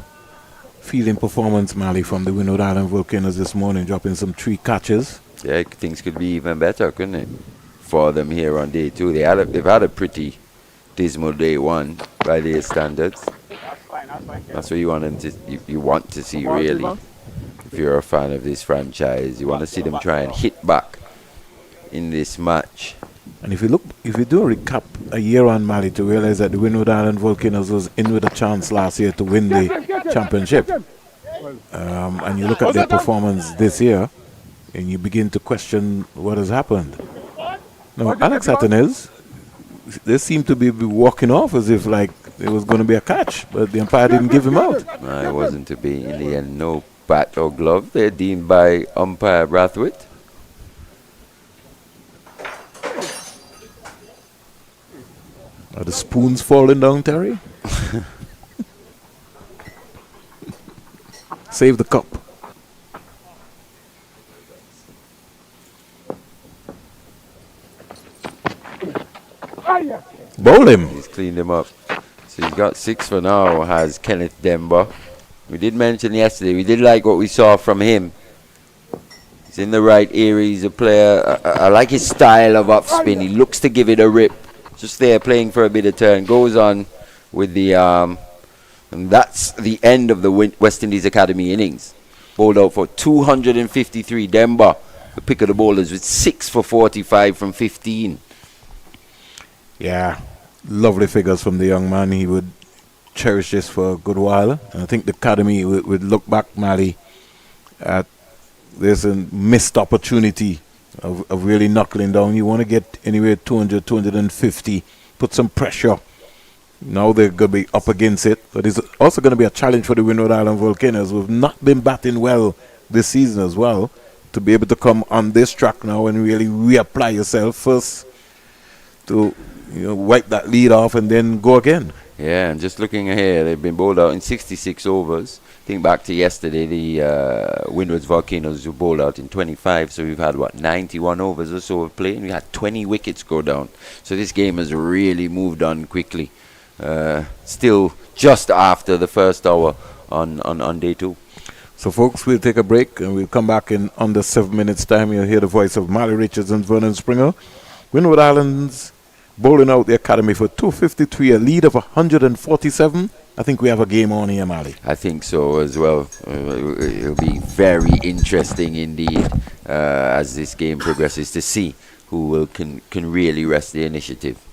fielding performance, Mally, from the Windward Island Volcanoes this morning, dropping some 3 catches. Yeah, things could be even better, couldn't it? For them here on day 2. They've had a pretty dismal day 1 by their standards. That's what you want them to you want to see, really. If you're a fan of this franchise, you want to see them try and hit back in this match. And if you do a recap a year on, Mally, to realize that the Windward Island Volcanoes was in with a chance last year to win the championship. And you look at their performance this year, and you begin to question what has happened. Now, Alex Hattonez, they seem to be walking off as if like it was going to be a catch, but the umpire didn't give him out. It wasn't to be in the end. No bat or glove. They're deemed by umpire Brathwaite. Are the spoons falling down, Terry? Save the cup. Bowl him. He's cleaned him up. So he's got 6 for now, has Kenneth Demba. We did mention yesterday, we did like what we saw from him. He's in the right area. He's a player. I like his style of upspin. He looks to give it a rip. Just there playing for a bit of turn. Goes on with the arm. And that's the end of the West Indies Academy innings. Bowled out for 253. Demba, the pick of the bowlers, with 6 for 45 from 15. Yeah, lovely figures from the young man. He would cherish this for a good while. And I think the Academy would look back, Mally, at this and missed opportunity of really knuckling down. You want to get anywhere 200, 250, put some pressure. Now they're going to be up against it. But it's also going to be a challenge for the Windward Island Volcanoes, who have not been batting well this season as well, to be able to come on this track now and really reapply yourself first to wipe that lead off and then go again. Yeah, and just looking ahead, they've been bowled out in 66 overs. Think back to yesterday, the Windward's Volcanoes were bowled out in 25, so we've had, 91 overs or so of play, and we had 20 wickets go down. So this game has really moved on quickly. Still just after the first hour on day 2. So, folks, we'll take a break, and we'll come back in under 7 minutes' time. You'll hear the voice of Mally Richards and Vernon Springer. Windward Islands bowling out the Academy for 253, a lead of 147. I think we have a game on here, Mally. I think so as well. It'll be very interesting indeed as this game progresses to see who can really wrest the initiative.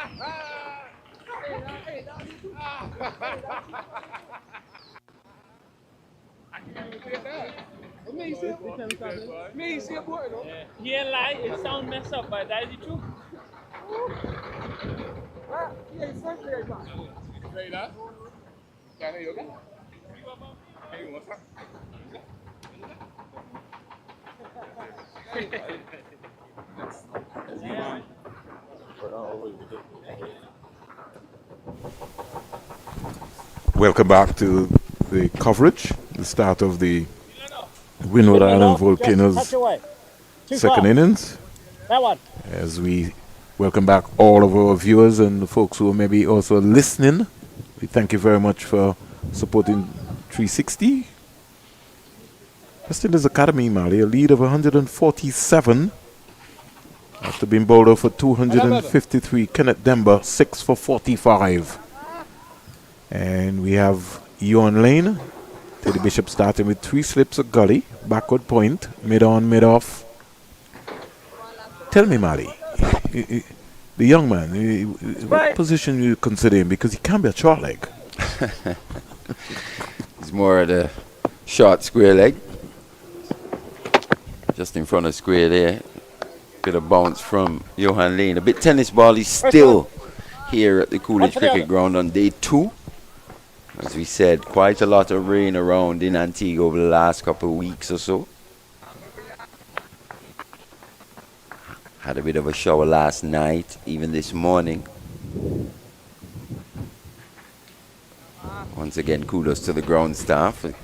He ain't lie, it sound messed up, but that is the truth. Welcome back to the coverage, the start of the Windward Island Volcanoes second innings. That one. As we welcome back all of our viewers and the folks who are maybe also listening, we thank you very much for supporting 360. West Indies Academy, Mali, a lead of 147 after being bowled out for 253. Kenneth Demba, 6 for 45. And we have Ewan Lane, Teddy Bishop starting with 3 slips of gully, backward point, mid on, mid off. Tell me, Mali, the young man, what position you consider him? Because he can be a short leg. He's more of the short square leg. Just in front of square there. Bit of bounce from Johan Lane. A bit tennis ball. He's still here at the Coolidge Cricket Ground on day 2. As we said, quite a lot of rain around in Antigua over the last couple of weeks or so. Had a bit of a shower last night, even this morning. Once again, kudos to the ground staff for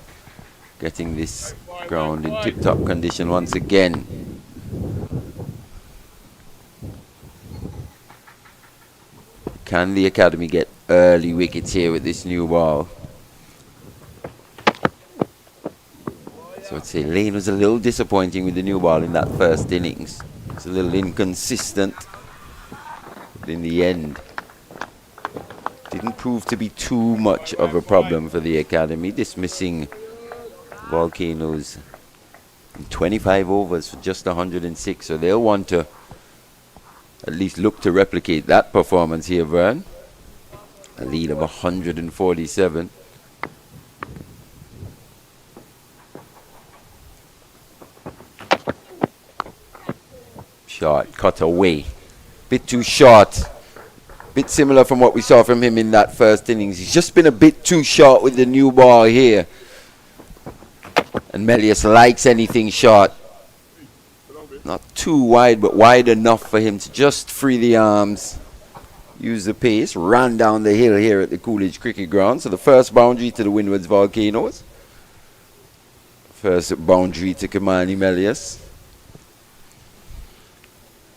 getting this ground in tip-top condition once again. Can the academy get early wickets here with this new ball? So I'd say Lane was a little disappointing with the new ball in that first innings. It's a little inconsistent. But in the end, didn't prove to be too much of a problem for the academy, dismissing Volcanoes in 25 overs for just 106. So they'll want to at least look to replicate that performance here, Vern. A lead of 147. Short, cut away. Bit too short. Bit similar from what we saw from him in that first innings. He's just been a bit too short with the new ball here. And Melius likes anything short. Not too wide, but wide enough for him to just free the arms. Use the pace. Ran down the hill here at the Coolidge Cricket Ground. So the first boundary to the Windward's Volcanoes. First boundary to Kamani Melius.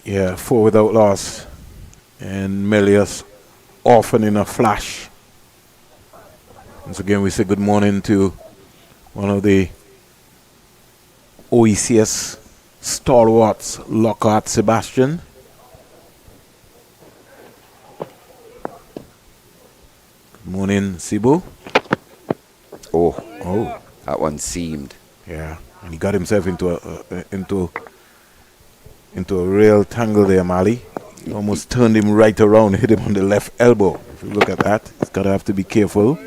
Yeah, 4 without loss. And Melius often in a flash. Once again, we say good morning to one of the OECS stalwarts, Lockhart Sebastian. Good morning, Sibu. Oh, that one seamed. Yeah, and he got himself into a real tangle there, Mali. He almost turned him right around, hit him on the left elbow. If you look at that, he's got to have to be careful.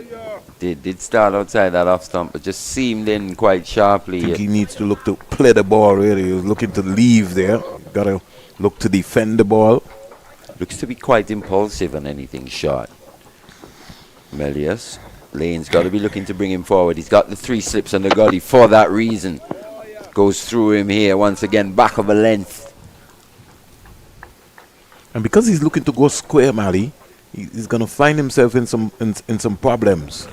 Did start outside that off stump, but just seamed in quite sharply. I think he needs to look to play the ball, really. He was looking to leave there. Got to look to defend the ball. Looks to be quite impulsive on anything short. Melius. Lane's got to be looking to bring him forward. He's got the 3 slips on the gully for that reason. Goes through him here once again, back of a length. And because he's looking to go square, Mali, he's going to find himself in some problems.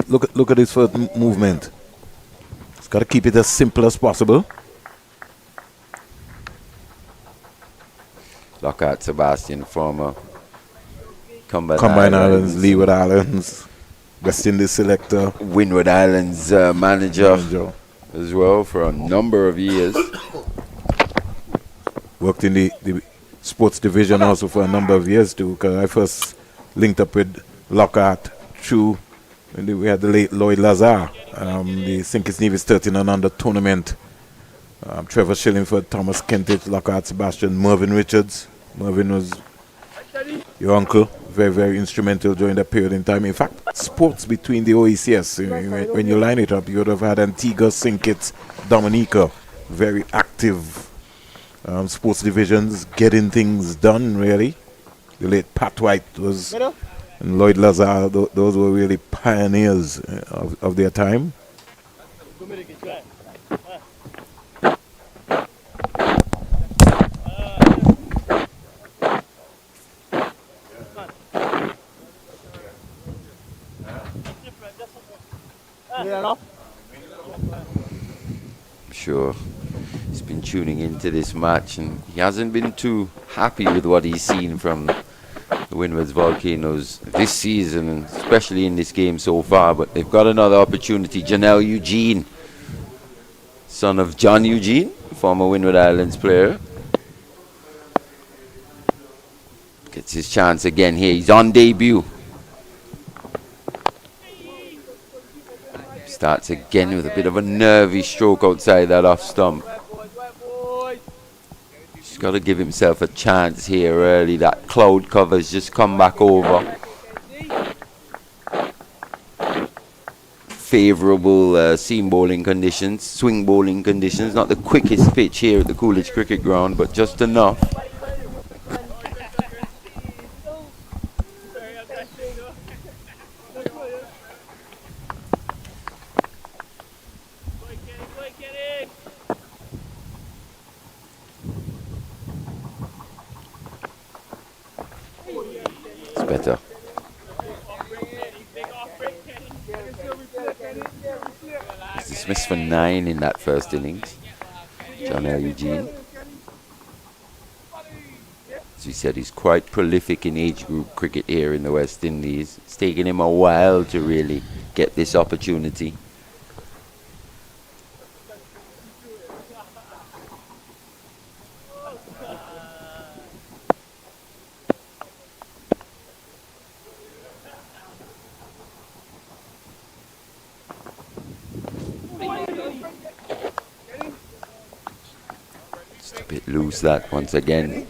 Look at his first movement. He's got to keep it as simple as possible. Lockhart Sebastian, former Combine Islands, Leeward Islands, West Indies selector, Windward Islands manager as well for a number of years. Worked in the sports division also for a number of years too, because I first linked up with Lockhart through when we had the late Lloyd Lazar, the St. Kitts Nevis 13 and under tournament. Trevor Shillingford, Thomas Kentich, Lockhart Sebastian, Mervyn Richards. Mervyn was your uncle, very, very instrumental during that period in time. In fact, sports between the OECS, when you line it up, you would have had Antigua, St. Kitts, Dominica, very active sports divisions, getting things done, really. The late Pat White was, and Lloyd Lazar, those were really pioneers of their time. Sure, he's been tuning into this match and he hasn't been too happy with what he's seen from the Windward's Volcanoes this season, and especially in this game so far. But they've got another opportunity. Janelle Eugene, son of John Eugene, former Windward Islands player, gets his chance again here. He's on debut. Starts again with a bit of a nervy stroke outside that off stump. He's got to give himself a chance here early. That cloud cover's just come back over. Favourable seam bowling conditions, swing bowling conditions. Not the quickest pitch here at the Coolidge Cricket Ground, but just enough. Better. He's dismissed for 9 in that first innings. John L. Eugene. As we said, he's quite prolific in age group cricket here in the West Indies. It's taken him a while to really get this opportunity. Lose that once again.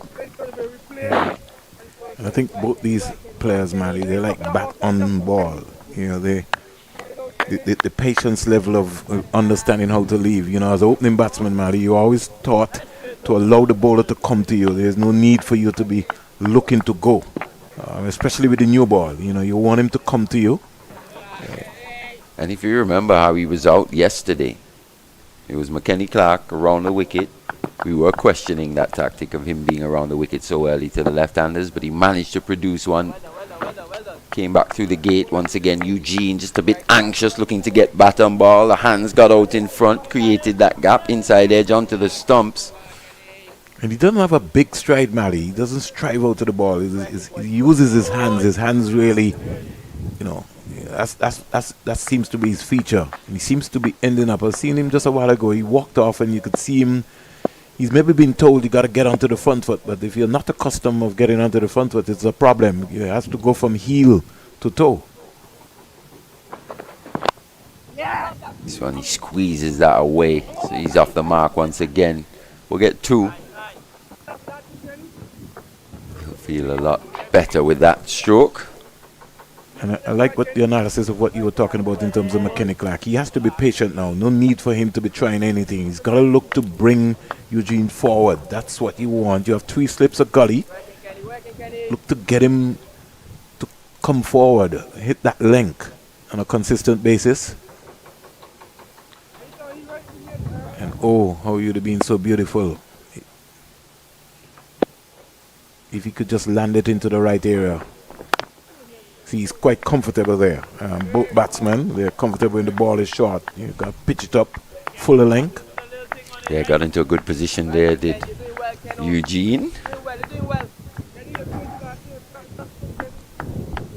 And I think both these players, Mali, they like bat on ball. You know, the patience level of understanding how to leave. You know, as an opening batsman, Mali, you always taught to allow the bowler to come to you. There's no need for you to be looking to go, especially with the new ball. You know, you want him to come to you. And if you remember how he was out yesterday, it was McKenny Clark around the wicket. We were questioning that tactic of him being around the wicket so early to the left-handers, but he managed to produce one. Came back through the gate once again. Eugene just a bit anxious, looking to get bat on ball. The hands got out in front, created that gap inside edge onto the stumps. And he doesn't have a big stride, Mali. He doesn't strive out to the ball. He uses his hands. His hands really, you know, that seems to be his feature. And he seems to be ending up. I was seeing him just a while ago. He walked off and you could see him. He's maybe been told you got to get onto the front foot, but if you're not accustomed of getting onto the front foot, it's a problem. You have to go from heel to toe. This one, he squeezes that away, so he's off the mark once again. We'll get 2. He'll feel a lot better with that stroke. And I like what the analysis of what you were talking about in terms of McKenny Clark. He has to be patient now. No need for him to be trying anything. He's got to look to bring Eugene forward. That's what you want. You have 3 slips of gully. Look to get him to come forward, hit that length on a consistent basis. And oh, how you'd have been so beautiful if he could just land it into the right area. See, he's quite comfortable there. Both batsmen, they're comfortable when the ball is short. You've got to pitch it up full of length. Yeah, got into a good position there, did Eugene.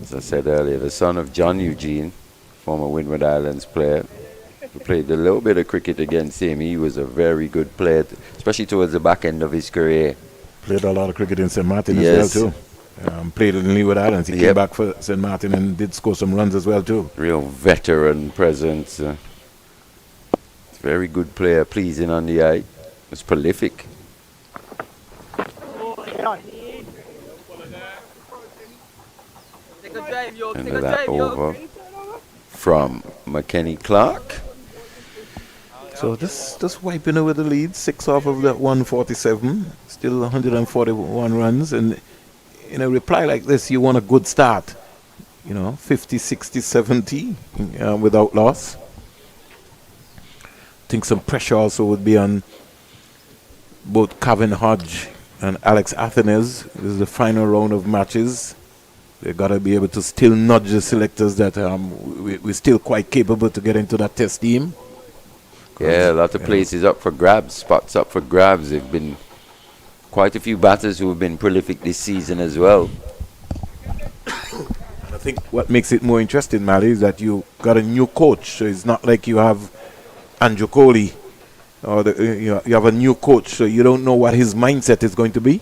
As I said earlier, the son of John Eugene, former Windward Islands player, who played a little bit of cricket against him. He was a very good player, especially towards the back end of his career. Played a lot of cricket in St. Martin as well, too. Played in Leeward Islands. He came back for St. Martin and did score some runs as well too. Real veteran presence. Very good player, pleasing on the eye. Was prolific. Into that over from McKenny Clark. So just wiping away the lead, 6 off of that 147, still 141 runs. And in a reply like this, you want a good start. 50, 60, 70 without loss. I think some pressure also would be on both Kevin Hodge and Alex Athenes. This is the final round of matches. They got to be able to still nudge the selectors that we're still quite capable to get into that test team. Yeah, a lot of places up for grabs, spots up for grabs. There have been quite a few batters who have been prolific this season as well. And I think what makes it more interesting, Mally, is that you got a new coach. So it's not like you have Andrew Coley, or you have a new coach, so you don't know what his mindset is going to be.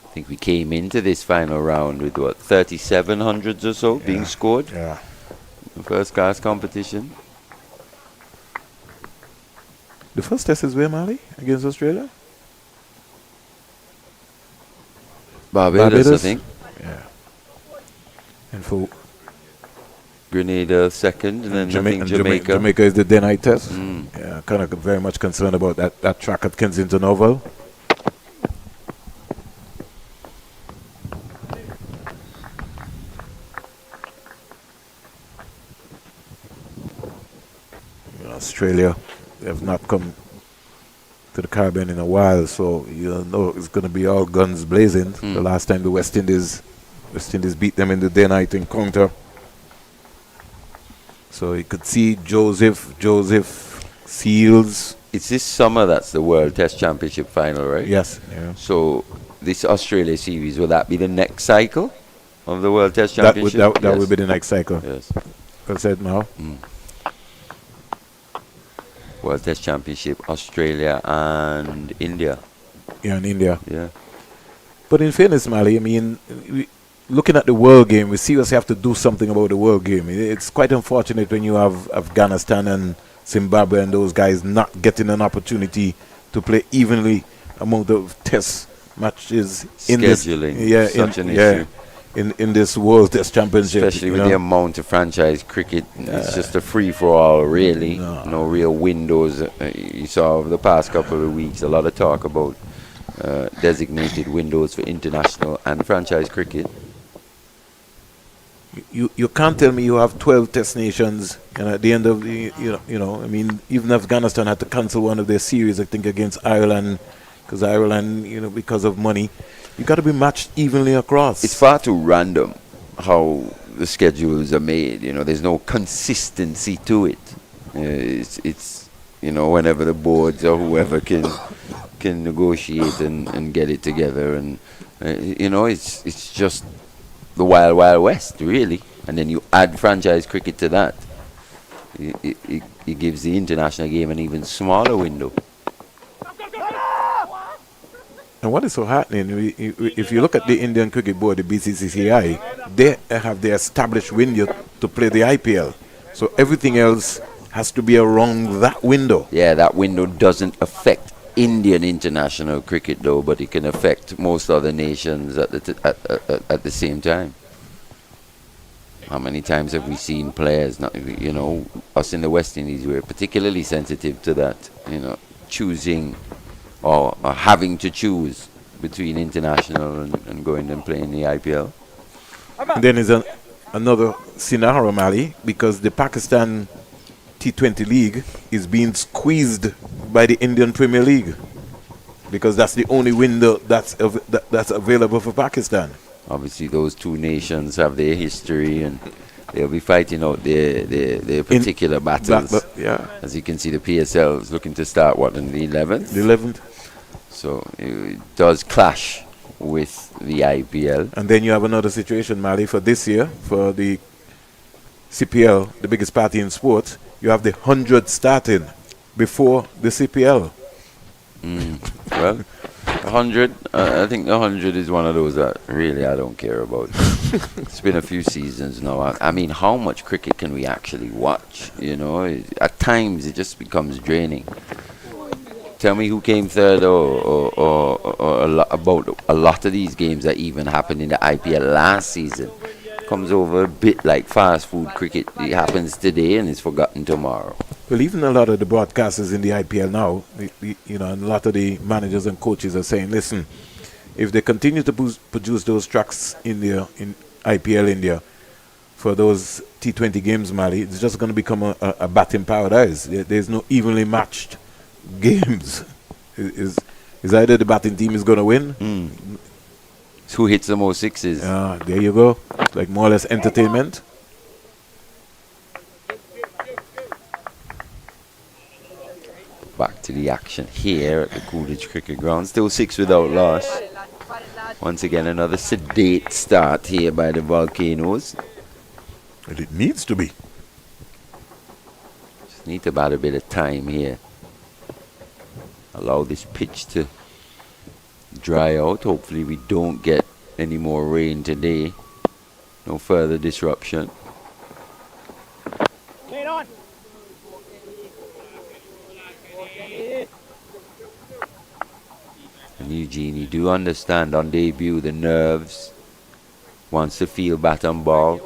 I think we came into this final round with 37 hundreds or so being scored. Yeah. The first class competition. The first test is where, Mali? Against Australia? Barbados, I think. Yeah. And for Grenada second, and then I think Jamaica. Jamaica is the day night test. Yeah, kind of very much concerned about that track at Kensington Oval. Australia, they have not come to the Caribbean in a while, so you know it's going to be all guns blazing. The last time the West Indies beat them in the day-night encounter. So you could see Joseph, Seals. It's this summer that's the World Test Championship final, right? Yes. Yeah. So this Australia series, will that be the next cycle of the World Test Championship? That would be the next cycle. Yes. Well said, Mal. World Test Championship, Australia and India. Yeah, in India. Yeah. But in fairness, Mali, I mean, looking at the world game, we seriously have to do something about the world game. It's quite unfortunate when you have Afghanistan and Zimbabwe and those guys not getting an opportunity to play evenly among the test matches in Scheduling, this, such an issue. In this World Test Championship. Especially with the amount of franchise cricket. It's just a free-for-all, really. No real windows. You saw over the past couple of weeks a lot of talk about designated windows for international and franchise cricket. You can't tell me you have 12 test nations, and at the end of the, I mean, even Afghanistan had to cancel one of their series, I think, against Ireland, because Ireland, because of money. You got to be matched evenly across. It's far too random how the schedules are made. There's no consistency to it. It's whenever the boards or whoever can negotiate and get it together, and it's just the wild west, really. And then you add franchise cricket to that. It gives the international game an even smaller window. And what is so happening, if you look at the Indian Cricket Board, the BCCI, they have the established window to play the IPL. So everything else has to be around that window. Yeah, that window doesn't affect Indian international cricket, though, but it can affect most other nations at the same time. How many times have we seen players, us in the West Indies, we're particularly sensitive to that, choosing or having to choose between international and going and playing the IPL. And then there's another scenario, Mali, because the Pakistan T20 League is being squeezed by the Indian Premier League, because that's the only window that's available for Pakistan. Obviously, those two nations have their history, and they'll be fighting out their particular battles. As you can see, the PSL is looking to start, in the 11th? The 11th. So it does clash with the IPL. And then you have another situation, Mali, for this year, for the CPL, the biggest party in sports. You have the 100 starting before the CPL. Well, 100, I think the 100 is one of those that really I don't care about. It's been a few seasons now. I mean, how much cricket can we actually watch? At times it just becomes draining. Tell me who came third about a lot of these games that even happened in the IPL last season. Comes over a bit like fast food cricket. It happens today and it's forgotten tomorrow. Well, even a lot of the broadcasters in the IPL now, and a lot of the managers and coaches are saying, listen, if they continue to produce those tracks in IPL India for those T20 games, Mali, it's just going to become a batting paradise. There's no evenly matched games. Is either the batting team is going to win? It's who hits the most sixes. There you go. It's like more or less entertainment. Back to the action here at the Coolidge Cricket Ground. Still 6 without loss. Once again, another sedate start here by the Volcanoes. And it needs to be. Just need to bat a bit of time here. Allow this pitch to dry out. Hopefully we don't get any more rain today. No further disruption. And Eugene, you do understand on debut the nerves. Wants to feel bat and ball.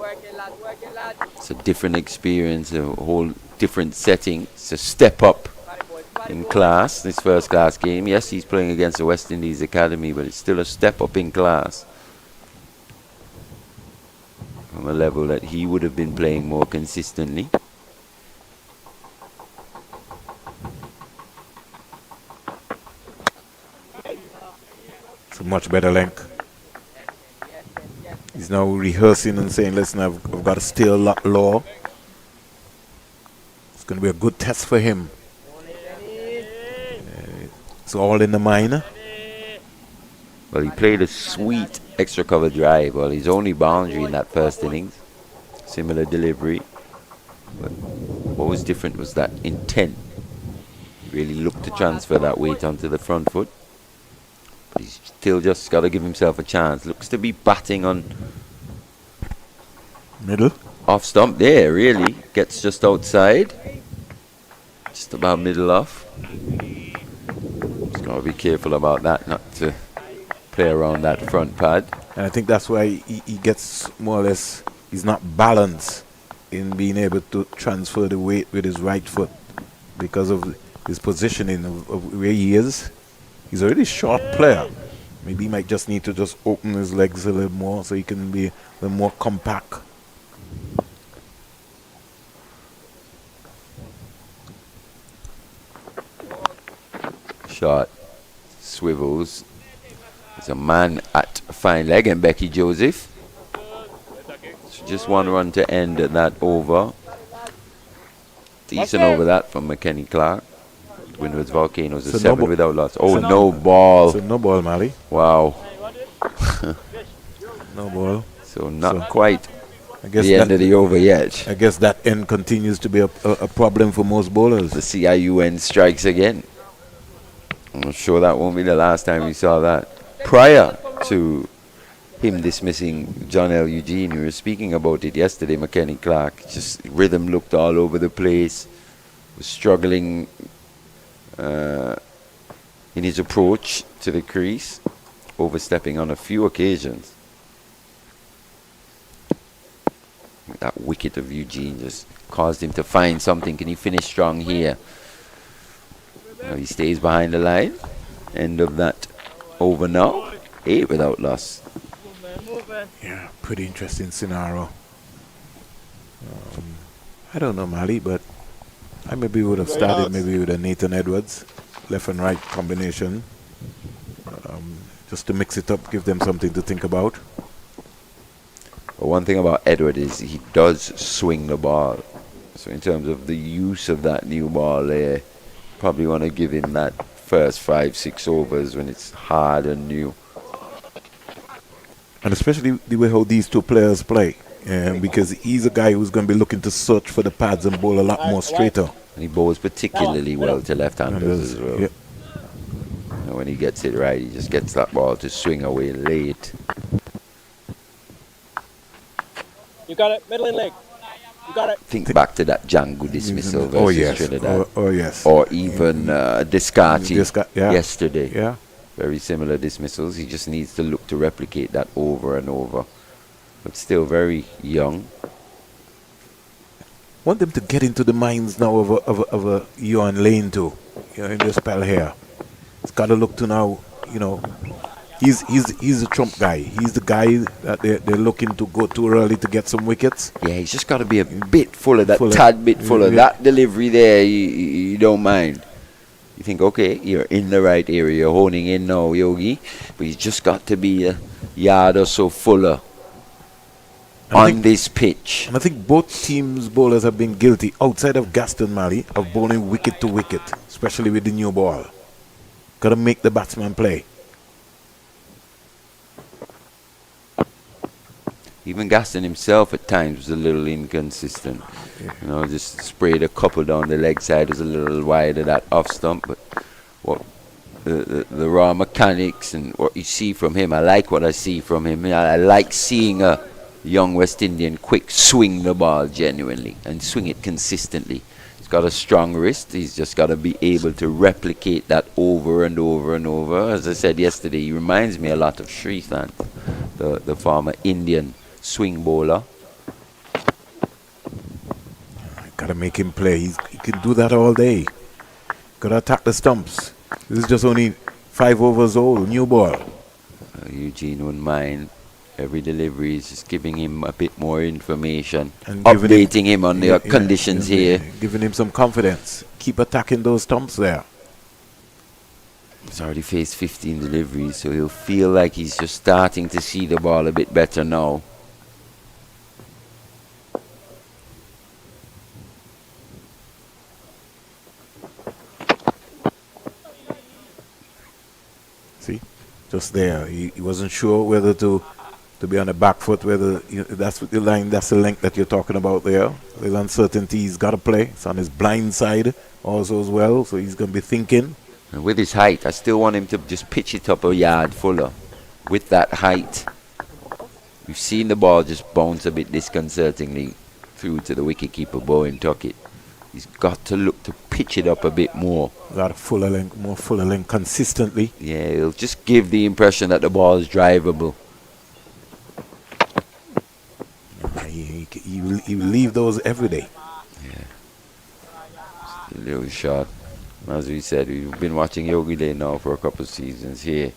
It's a different experience, a whole different setting. It's a step up in class, this first class game. Yes, he's playing against the West Indies Academy, but it's still a step up in class from a level that he would have been playing more consistently. It's a much better length. He's now rehearsing and saying, listen, I've got to stay a lot low. It's going to be a good test for him. It's all in the mind. Well, he played a sweet extra cover drive. Well, his only boundary in that first innings. Similar delivery. But what was different was that intent. He really looked to transfer that weight onto the front foot. But he's still just got to give himself a chance. Looks to be batting on middle. Off stump there, really. Gets just outside. Just about middle off. Just got to be careful about that, not to play around that front pad. And I think that's why he gets more or less, he's not balanced in being able to transfer the weight with his right foot because of his positioning of where he is. He's a really short player. Maybe he might just need to just open his legs a little more so he can be a little more compact. Shot swivels. There's a man at fine leg and Becky Joseph. So just one run to end that over. Decent over that from McKenny Clark. Windward's Volcanoes are 7 without loss. Oh, no ball. So no ball, Mali. Wow. No ball. So not quite I guess the end of the over yet. I guess that end continues to be a problem for most bowlers. The CIUN strikes again. I'm sure that won't be the last time we saw that. Prior to him dismissing John L. Eugene, we were speaking about it yesterday, McKenny Clark. Just rhythm looked all over the place. Was struggling in his approach to the crease, overstepping on a few occasions. That wicket of Eugene just caused him to find something. Can he finish strong here? Well, he stays behind the line. End of that over now. 8 without loss. Yeah, pretty interesting scenario. I don't know, Mali, but I maybe would have started maybe with a Nathan Edwards, left and right combination, just to mix it up, give them something to think about. But one thing about Edward is he does swing the ball. So in terms of the use of that new ball there, probably want to give him that first 5-6 overs when it's hard and new. And especially the way how these two players play. Because he's a guy who's going to be looking to search for the pads and bowl a lot more straighter. And he bowls particularly well to left-handers as well. Yep. And when he gets it right, he just gets that ball to swing away late. You got it, middle and leg. Think back to that Django dismissal versus Oh yes. Trinidad. Oh yes. Or even Descartes Yeah. yesterday. Yeah. Very similar dismissals. He just needs to look to replicate that over and over. But still very young. Want them to get into the minds now of a Ewan Lane too. In this spell here. It's got to look to now, he's the trump guy. He's the guy that they're looking to go too early to get some wickets. Yeah, he's just got to be a bit fuller, that Fuller. tad bit fuller. Yeah. That delivery there, you don't mind. You think, okay, you're in the right area, you're honing in now, Yogi. But he's just got to be a yard or so fuller on this pitch. And I think both teams' bowlers have been guilty, outside of Gaston Malley, of bowling wicket to wicket, especially with the new ball. Got to make the batsman play. Even Gaston himself at times was a little inconsistent. Yeah. Just sprayed a couple down the leg side, was a little wide of that off stump. But what the raw mechanics and what you see from him, I like what I see from him. I like seeing a young West Indian quick swing the ball genuinely and swing it consistently. He's got a strong wrist. He's just got to be able to replicate that over and over and over. As I said yesterday, he reminds me a lot of Shrikant, the former Indian swing bowler. Got to make him play. He can do that all day. Got to attack the stumps. This is just only 5 overs old, new ball. Eugene wouldn't mind. Every delivery is just giving him a bit more information, And updating him on the conditions here. Giving him some confidence. Keep attacking those stumps there. He's already faced 15 deliveries, so he'll feel like he's just starting to see the ball a bit better now. See? Just there. He wasn't sure whether to be on the back foot, whether that's the line, that's the length that you're talking about there. With uncertainty, he's got to play. It's on his blind side also as well, so he's going to be thinking. And with his height, I still want him to just pitch it up a yard fuller. With that height, we've seen the ball just bounce a bit disconcertingly through to the wicketkeeper, Bowen Tuckett. He's got to look to pitch it up a bit more. Got a fuller length, more fuller length consistently. Yeah, it'll just give the impression that the ball is drivable. He will leave those every day. Yeah. Just a little shot. As we said, we've been watching Yogi Lane now for a couple of seasons here.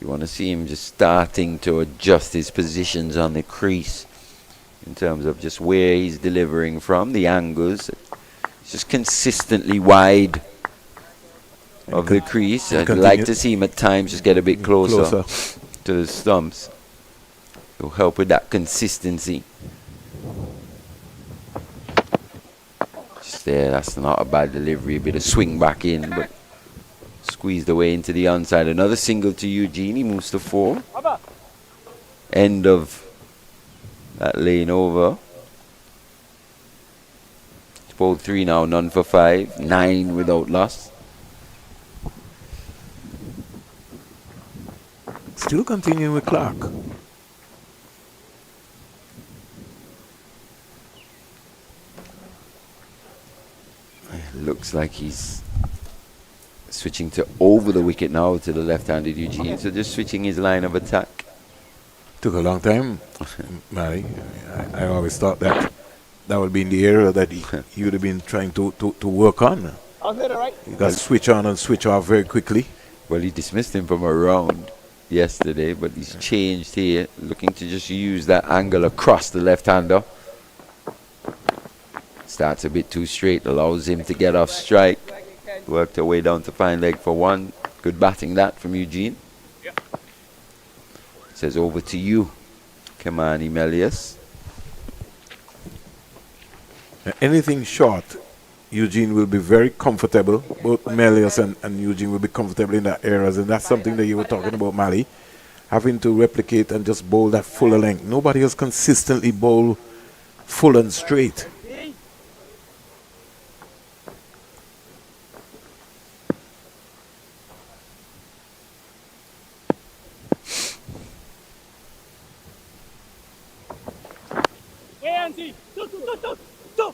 You want to see him just starting to adjust his positions on the crease in terms of just where he's delivering from, the angles. It's just consistently wide of the crease. I'd like to see him at times just get a bit closer to the stumps. It'll help with that consistency. Just there, that's not a bad delivery. A bit of swing back in, but squeezed away into the onside. Another single to Eugene. He moves to 4. End of that lane over. It's bowled 3 now, none for 5. 9 without loss. Still continuing with Clark. Looks like he's switching to over the wicket now to the left-handed Eugene. So just switching his line of attack. Took a long time, Mary. I always thought that would be in the area that he would have been trying to work on. He got to switch on and switch off very quickly. Well, he dismissed him from a round yesterday, but he's changed here, looking to just use that angle across the left-hander. Starts a bit too straight, allows him to get off strike. Worked her way down to fine leg for 1. Good batting that from Eugene. Says over to you, Kamani Melius. Anything short, Eugene will be very comfortable. Both Melius and Eugene will be comfortable in that areas, and that's something that you were talking about, Mali. Having to replicate and just bowl that fuller length. Nobody else consistently bowl full and straight. ANC. Two.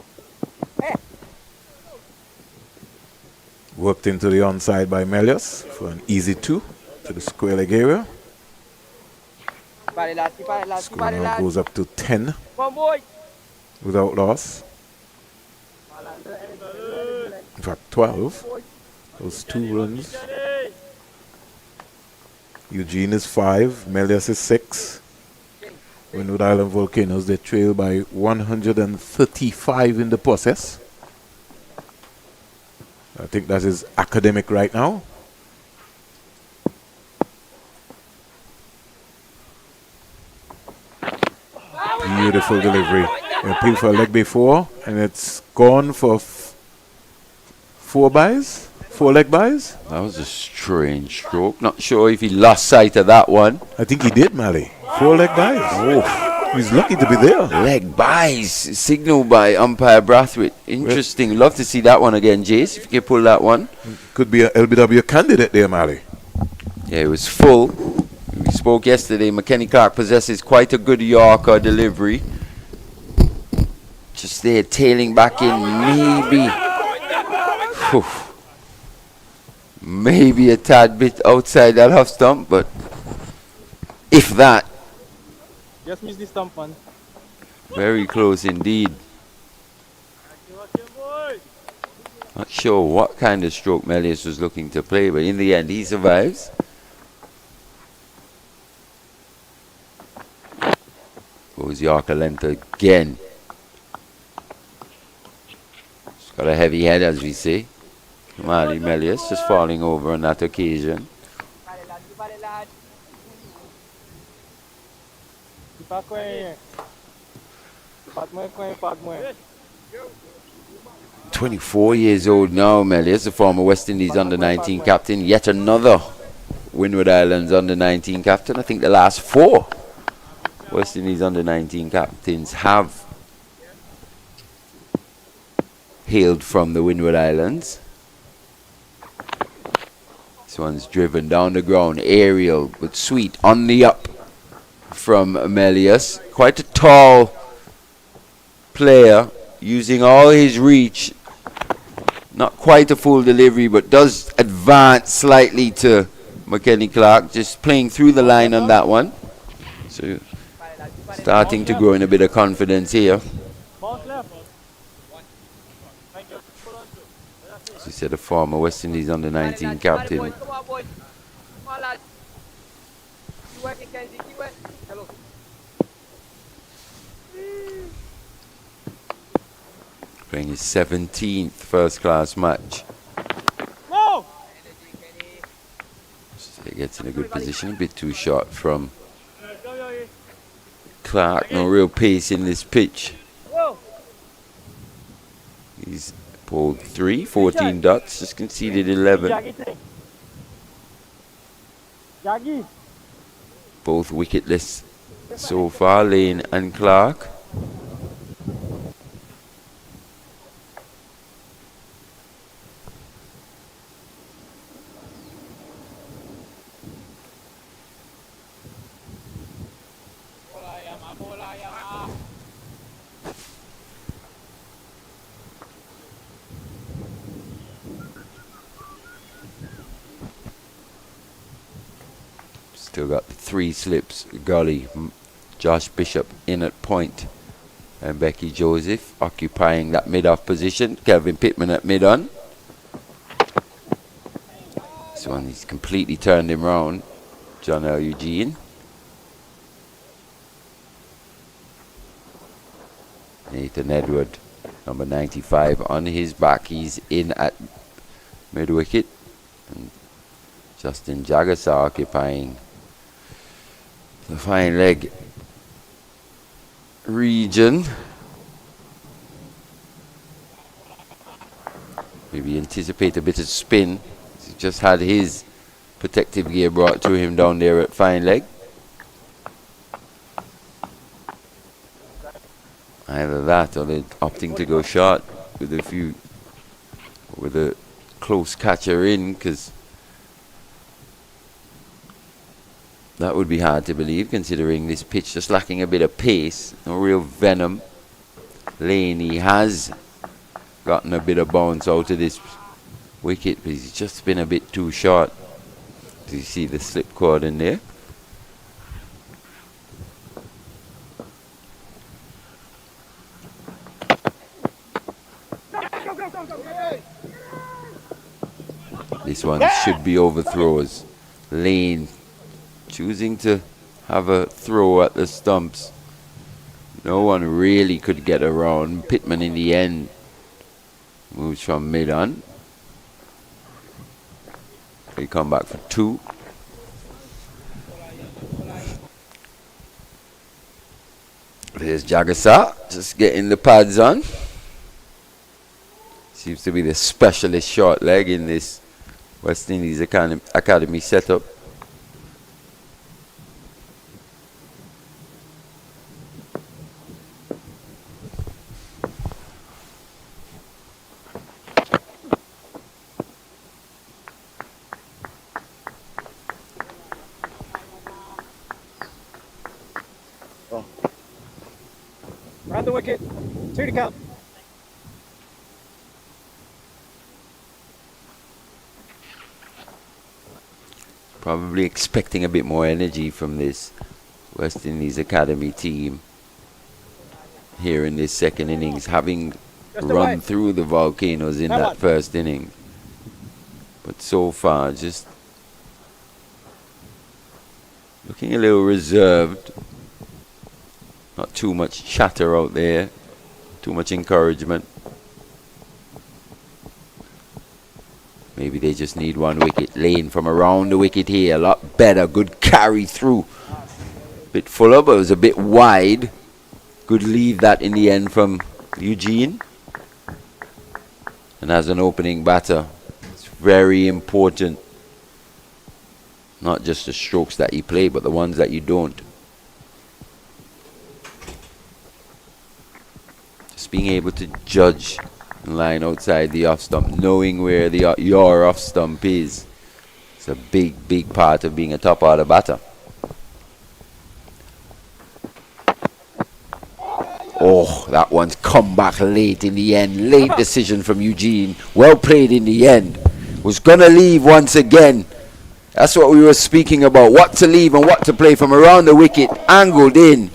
Worked into the onside by Melius for an easy 2 to the square leg area. Score now goes up to 10 without loss. In fact, 12. Those 2 runs. Eugene is 5, Melius is 6. Windward Island Volcanoes, they trail by 135 in the process. I think that is academic right now. Beautiful delivery. Appeal for a leg before, and it's gone for 4 byes, 4 leg byes. That was a strange stroke. Not sure if he lost sight of that one. I think he did, Mally. 4 leg byes. Oh, he's lucky to be there. Leg byes, signaled by umpire Brathwaite. Interesting. Love to see that one again, Jace, if you can pull that one. Could be a LBW candidate there, Mally. Yeah, it was full. We spoke yesterday. McKenny Clark possesses quite a good Yorker delivery. Just there, tailing back in, maybe. Whew. Maybe a tad bit outside that half stump, but if that. Just miss the stump, man. Very close indeed. Not sure what kind of stroke Melius was looking to play, but in the end he survives. Goes Yorker length again. He's got a heavy head, as we say. Mali Melius just falling over on that occasion. 24 years old now, Melius, the former West Indies under-19 captain. Yet another Windward Islands under-19 captain. I think the last 4 West Indies under-19 captains have hailed from the Windward Islands. This one's driven down the ground, aerial, but sweet, on the up from Melius. Quite a tall player, using all his reach. Not quite a full delivery, but does advance slightly to McKenny Clark, just playing through the line on that one. So starting to grow in a bit of confidence here. As you said, a former West Indies under-19 captain. Playing his 17th first-class match. So he gets in a good position, a bit too short from Clark. No real pace in this pitch. He's pulled 3, 14 dots, just conceded 11. Both wicketless so far, Lane and Clark. Still got the 3 slips. Gully, Josh Bishop in at point, and Becky Joseph occupying that mid-off position. Kelvin Pittman at mid-on. This one, he's completely turned him round. John L. Eugene. Nathan Edward, number 95, on his back. He's in at mid-wicket. And Justin Jagasa occupying the fine leg region. Maybe anticipate a bit of spin. He just had his protective gear brought to him down there at fine leg. Either that or they're opting to go short with a close catcher in, because that would be hard to believe, considering this pitch just lacking a bit of pace, no real venom. Lane, he has gotten a bit of bounce out of this wicket, but he's just been a bit too short. Do you see the slip cord in there? This one should be overthrows. Lane choosing to have a throw at the stumps. No one really could get around. Pittman in the end moves from mid-on. They come back for 2. There's Jagasa just getting the pads on. Seems to be the specialist short leg in this West Indies Academy setup. Round the wicket. 2 to count. Probably expecting a bit more energy from this West Indies Academy team here in this second innings, having run through the Volcanoes in that first inning. But so far, just looking a little reserved. Not too much chatter out there, too much encouragement. Maybe they just need 1 wicket. Lane from around the wicket here, a lot better. Good carry through. Bit fuller, but it was a bit wide. Good leave that in the end from Eugene. And as an opening batter, it's very important. Not just the strokes that you play, but the ones that you don't. Just being able to judge line outside the off stump, knowing where your off stump is. It's a big part of being a top order batter. Oh, that one's come back late in the end. Late decision from Eugene. Well played in the end. Was gonna leave once again. That's what we were speaking about. What to leave and what to play from around the wicket. Angled in.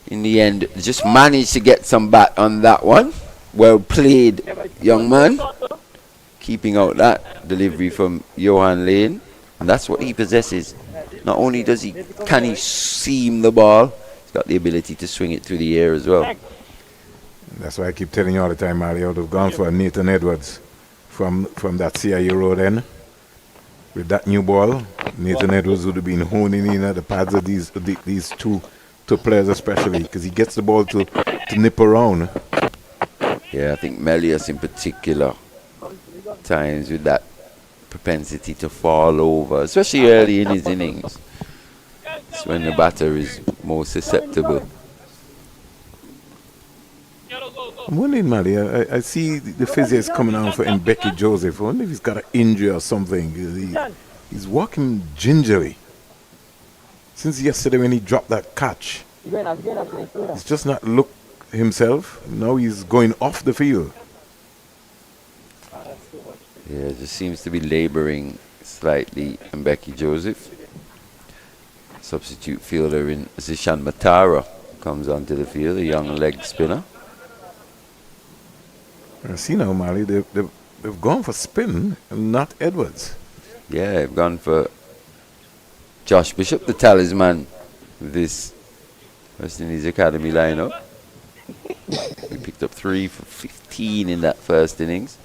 In the end, just managed to get some bat on that one. Well played, young man. Keeping out that delivery from Johan Lane. And that's what he possesses. Not only can he seam the ball, he's got the ability to swing it through the air as well. That's why I keep telling you all the time, Ali, I would have gone for Nathan Edwards from that CIA road end. With that new ball, Nathan Edwards would have been honing in at the pads of these two players especially, because he gets the ball to nip around. Yeah, I think Melius in particular, times with that propensity to fall over, especially early in his innings. It's when the batter is most susceptible. I'm wondering, Mali, I see the physio is coming on for Mbeki Joseph. I wonder if he's got an injury or something. He's walking gingerly. Since yesterday when he dropped that catch, he's just not looked himself. Now he's going off the field. Yeah, just seems to be labouring slightly. Mbeki Joseph, substitute fielder in Zishan Matara, comes onto the field, a young leg spinner. I see now, Mali, they've gone for spin and not Edwards. Yeah, they've gone for Josh Bishop, the talisman of this West Indies Academy lineup. He picked up 3 for 15 in that first innings.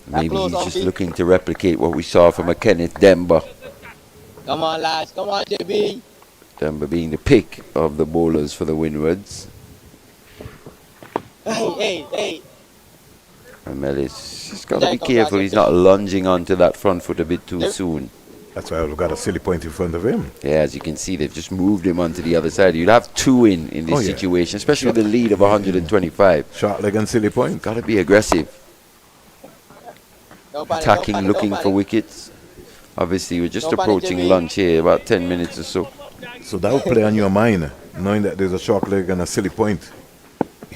Maybe he's just looking to replicate what we saw from a Kenneth Demba. Come on, lads. Come on, JB. Demba being the pick of the bowlers for the Windwards. Hey. And Melis just got to be careful he's not lunging onto that front foot a bit too soon. That's why we've got a silly point in front of him. Yeah, as you can see, they've just moved him onto the other side. You'd have two in this Oh, yeah. situation, especially with the lead of 125. Short leg and silly point. Got to be aggressive. Attacking, looking for wickets. Obviously, we're just approaching lunch here, about 10 minutes or so. So that will play on your mind, knowing that there's a short leg and a silly point.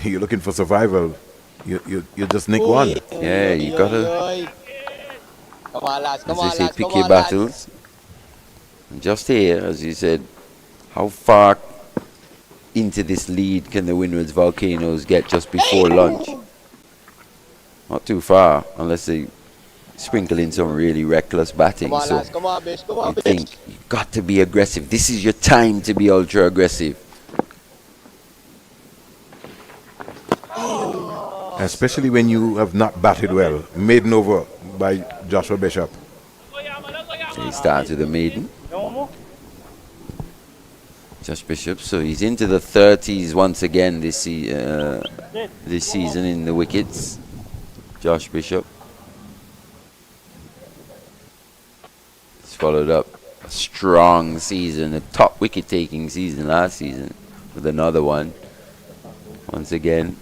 You're looking for survival. You just nick one. Yeah, you got to, Come on, lads. Come as on, they say, lads. pick Come your on, lads. battles. And just here, as you said, how far into this lead can the Windward's Volcanoes get just before lunch? Not too far, unless they sprinkle in some really reckless batting. Come on, So lads. Come on, bitch. Come on, I bitch. think you've got to be aggressive. This is your time to be ultra aggressive. Especially when you have not batted well. Maiden over by Joshua Bishop. He starts with a maiden. Josh Bishop, so he's into the 30s once again this season in the wickets. Josh Bishop. He's followed up a strong season, a top wicket-taking season last season with another one. Once again,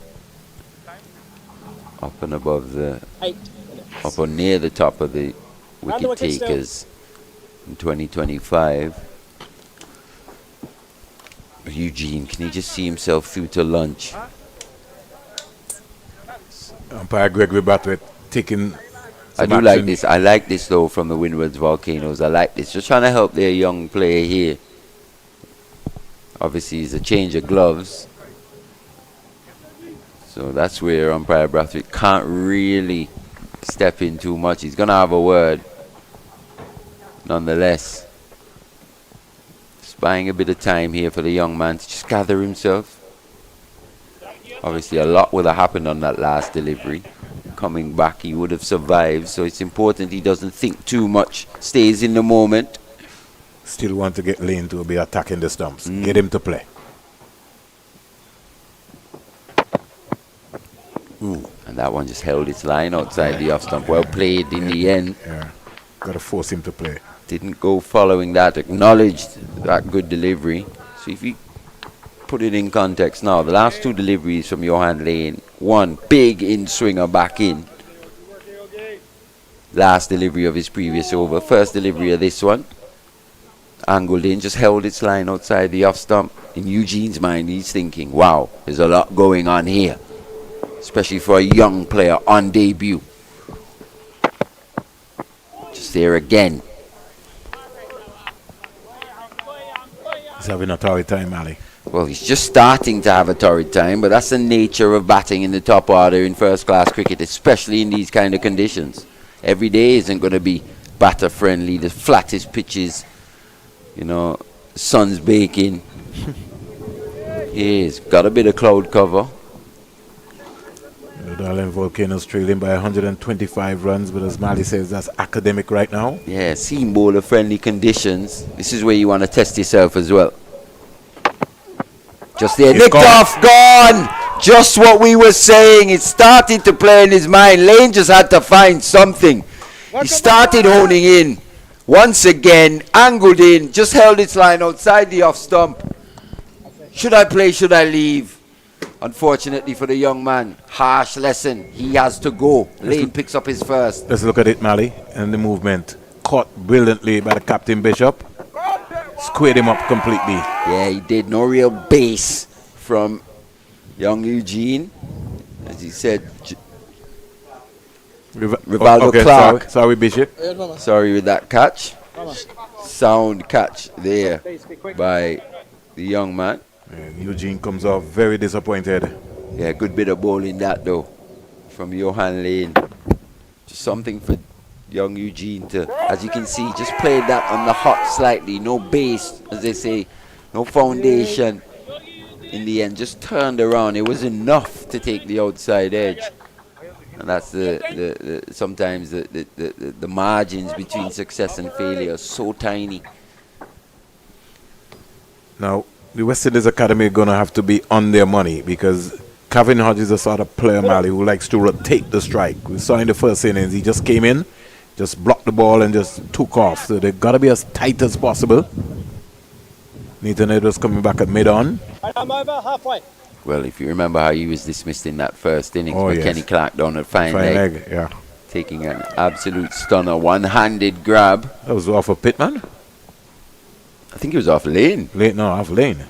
up and above the, up or near the top of the wicket takers in 2025. Eugene, can he just see himself through to lunch? Umpire Gregory Batwet taking I do like this. I like this though from the Windward's Volcanoes. I like this. Just trying to help their young player here. Obviously, it's a change of gloves. So that's where umpire Brathwaite can't really step in too much. He's going to have a word. Nonetheless, just buying a bit of time here for the young man to just gather himself. Obviously, a lot would have happened on that last delivery. Coming back, he would have survived. So it's important he doesn't think too much, stays in the moment. Still want to get Lane to be attacking the stumps. Get him to play. And that one just held its line outside the off stump. Well played in the end. Yeah. Got to force him to play. Didn't go following that. Acknowledged that good delivery. So if you put it in context now, the last two deliveries from Johan Lane, one big in swinger back in. Last delivery of his previous over. First delivery of this one. Angled in, just held its line outside the off stump. In Eugene's mind, he's thinking, wow, there's a lot going on here. Especially for a young player on debut. Just there again. He's having a torrid time, Ali. Well, he's just starting to have a torrid time, but that's the nature of batting in the top order in first-class cricket, especially in these kind of conditions. Every day isn't going to be batter-friendly. The flattest pitches, you know, the sun's baking. He's got a bit of cloud cover. The Darling Volcanoes trailing by 125 runs, but as Mali says, that's academic right now. Yeah, seam bowler-friendly conditions. This is where you want to test yourself as well. Just there, nicked off, gone! Just what we were saying. It started to play in his mind. Lane just had to find something. He started honing in. Once again, angled in, just held its line outside the off stump. Should I play, should I leave? Unfortunately for the young man, harsh lesson. He has to go. Lane picks up his first. Let's look at it, Mali, and the movement. Caught brilliantly by the captain Bishop. Squared him up completely. Yeah, he did. No real base from young Eugene. As he said, Rivaldo okay, Clark. Sorry, Bishop. Sorry with that catch. Sound catch there by the young man. And Eugene comes off very disappointed. Yeah, good bit of bowling that though from Johan Lane. Just something for young Eugene to, as you can see, just played that on the hot slightly. No base, as they say, no foundation. In the end, just turned around. It was enough to take the outside edge. And that's the sometimes the margins between success and failure are so tiny. Now, the West Indies Academy are going to have to be on their money because Kevin Hodges is the sort of player, Mali, who likes to rotate the strike. We saw in the first innings, he just came in, just blocked the ball and just took off. So they got to be as tight as possible. Nathan Edwards coming back at mid-on. I'm over halfway. Well, if you remember how he was dismissed in that first innings, Oh, but yes. Kenny Clark down at fine Fine leg, leg, yeah. taking an absolute stunner, one-handed grab. That was off of Pittman. I think he was off lane. Off lane.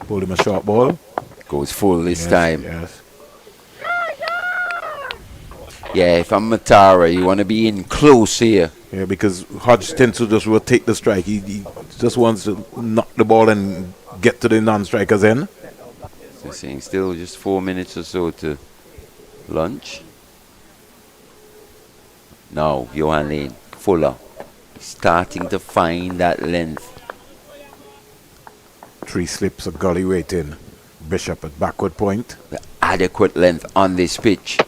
Pulled him a short ball. Goes full this Yes, time. Yes. Yeah, if I'm Matara, you want to be in close here. Yeah, because Hodge tends to just rotate the strike. He just wants to knock the ball and get to the non-strikers end. So saying still just 4 minutes or so to lunch. Now, Johan Lane, Fuller, starting to find that length. 3 slips of gully waiting. Bishop at backward point. The adequate length on this pitch.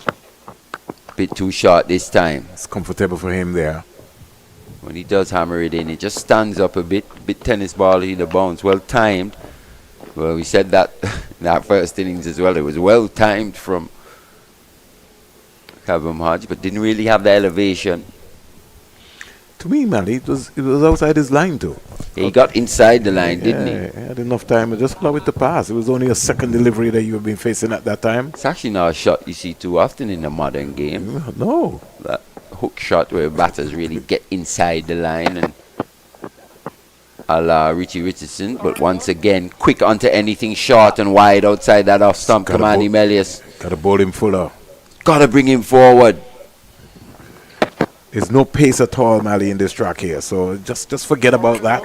Bit too short this time. It's comfortable for him there. When he does hammer it in, it just stands up a bit tennis ball in the bounce. Well timed. Well, we said that in that first innings as well. It was well timed from Kavem Hodge, but didn't really have the elevation. To me, man, it was outside his line too. He got inside the line, didn't he? He had enough time to just allow it to pass. It was only a second delivery that you have been facing at that time. It's actually not a shot you see too often in the modern game. No. That hook shot where batters really get inside the line and a la Richie Richardson, but once again, quick onto anything short and wide outside that off stump. Kamani Melius. Got to bowl him fuller. Got to bring him forward. There's no pace at all, Mali, in this track here, so just forget about that.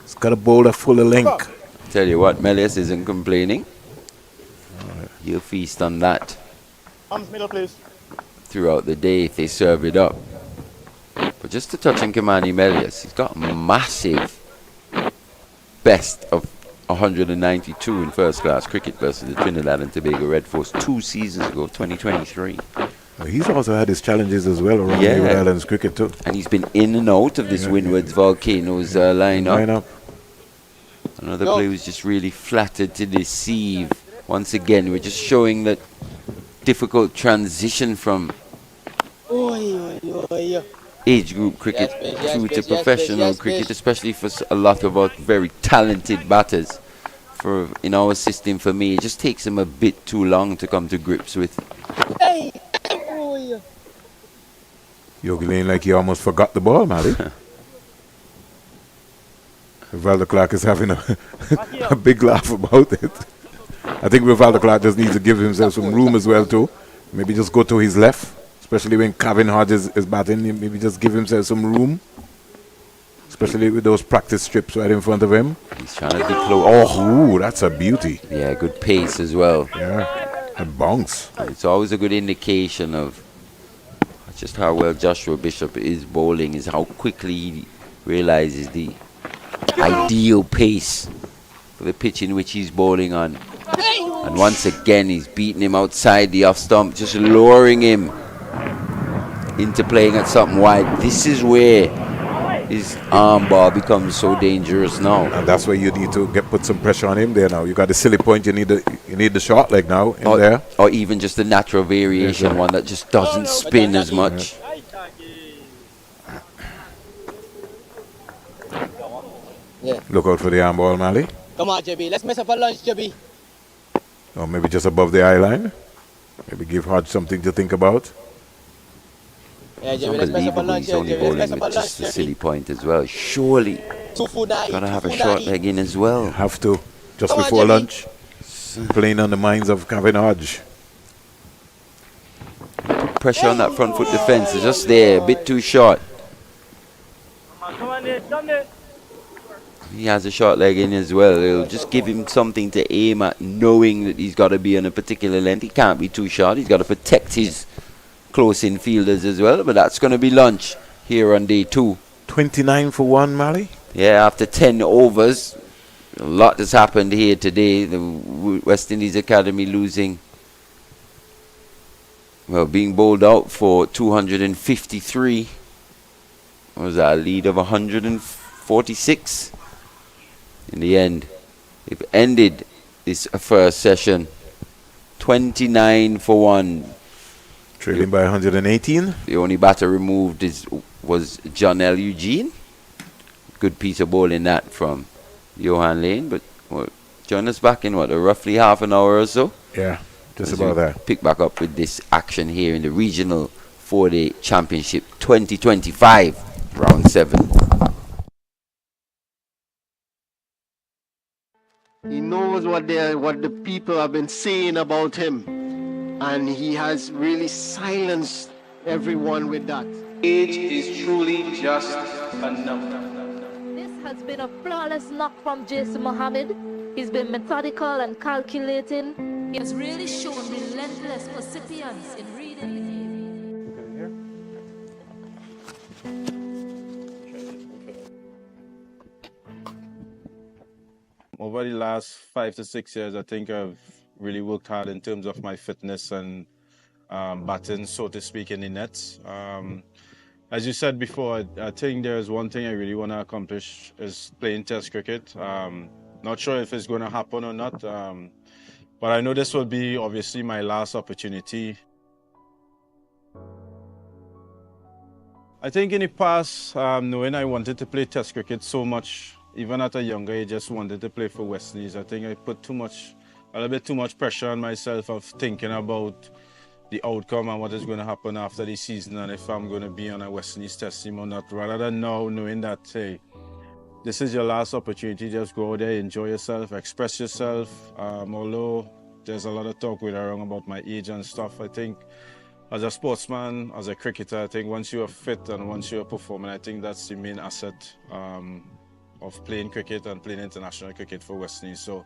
It's got to bowl a fuller link. Tell you what, Melius isn't complaining. He'll feast on that Arms middle, please. throughout the day if they serve it up. But just to touch on Kamani Melius, he's got a massive best of 192 in first class cricket versus the Trinidad and Tobago Red Force 2 seasons ago, 2023. He's also had his challenges as well around the Rhode Islands cricket too. And he's been in and out of this Windward's Volcanoes lineup. Another player who's just really flattered to deceive. Once again, we're just showing that difficult transition from age group cricket through to professional cricket, especially for a lot of our very talented batters. In our system, for me, it just takes them a bit too long to come to grips with. Yogi Lane like he almost forgot the ball, Mali. Rivaldo Clark is having a big laugh about it. I think Rivaldo Clark just needs to give himself some room as well too. Maybe just go to his left, especially when Kavin Hodge is batting. Maybe just give himself some room, especially with those practice strips right in front of him. He's trying to be close. Oh, that's a beauty. Yeah, good pace as well. Yeah, a bounce. It's always a good indication of just how well Joshua Bishop is bowling, is how quickly he realizes the ideal pace for the pitch in which he's bowling on. And once again, he's beating him outside the off stump, just luring him into playing at something wide. This is where his arm bar becomes so dangerous now. And that's where you need to put some pressure on him there now. You got the silly point, you need the short leg now in there. Or even just the natural variation, one that just doesn't spin as much. Yeah. Look out for the arm ball, Mali. Come on, JB. Let's mess up a lunch, JB. Or maybe just above the eye line. Maybe give Hodge something to think about. Yeah, It's JB. Let's mess up a unbelievable lunch, he's only JB. Let's bowling mess up a with lunch, just a JB. silly point as well. Surely gotta have a short leg in as well. Have to, just Come on, before Jimmy. lunch. Playing on the minds of Kavin Hodge. Put pressure on that front foot defense. It's just there, a bit too short. Come on, Nate. Come, Nate. He has a short leg in as well. It'll just give him something to aim at, knowing that he's got to be on a particular length. He can't be too short. He's got to protect his close in fielders as well. But that's going to be lunch here on day 2. 29 for 1, Mali. Yeah, after 10 overs, a lot has happened here today. The West Indies Academy losing, well, being bowled out for 253. What was that, a lead of 146? In the end, they've ended this first session 29 for 1. Trailing by 118. The only batter removed was John L. Eugene. Good piece of bowling that from Johan Lane, but join us back in roughly half an hour or so. Yeah, just about that. Pick back up with this action here in the regional 4-day championship 2025 round 7. He knows what the people have been saying about him, and he has really silenced everyone with that. Age is truly just a number. This has been a flawless knock from Jason Mohammed. He's been methodical and calculating. He has really shown relentless perseverance in reading the game. Over the last 5 to 6 years, I think I've really worked hard in terms of my fitness and batting, so to speak, in the nets. As you said before, I think there's one thing I really want to accomplish is playing Test cricket. Not sure if it's going to happen or not, but I know this will be obviously my last opportunity. I think in the past, knowing I wanted to play Test cricket so much, even at a younger age, just wanted to play for West Indies. I think I put a little bit too much pressure on myself of thinking about the outcome and what is going to happen after the season and if I'm going to be on a West Indies Test team or not, rather than now knowing that, hey, this is your last opportunity, just go out there, enjoy yourself, express yourself. Although there's a lot of talk with around about my age and stuff, I think as a sportsman, as a cricketer, I think once you are fit and once you are performing, I think that's the main asset of playing cricket and playing international cricket for West Indies. So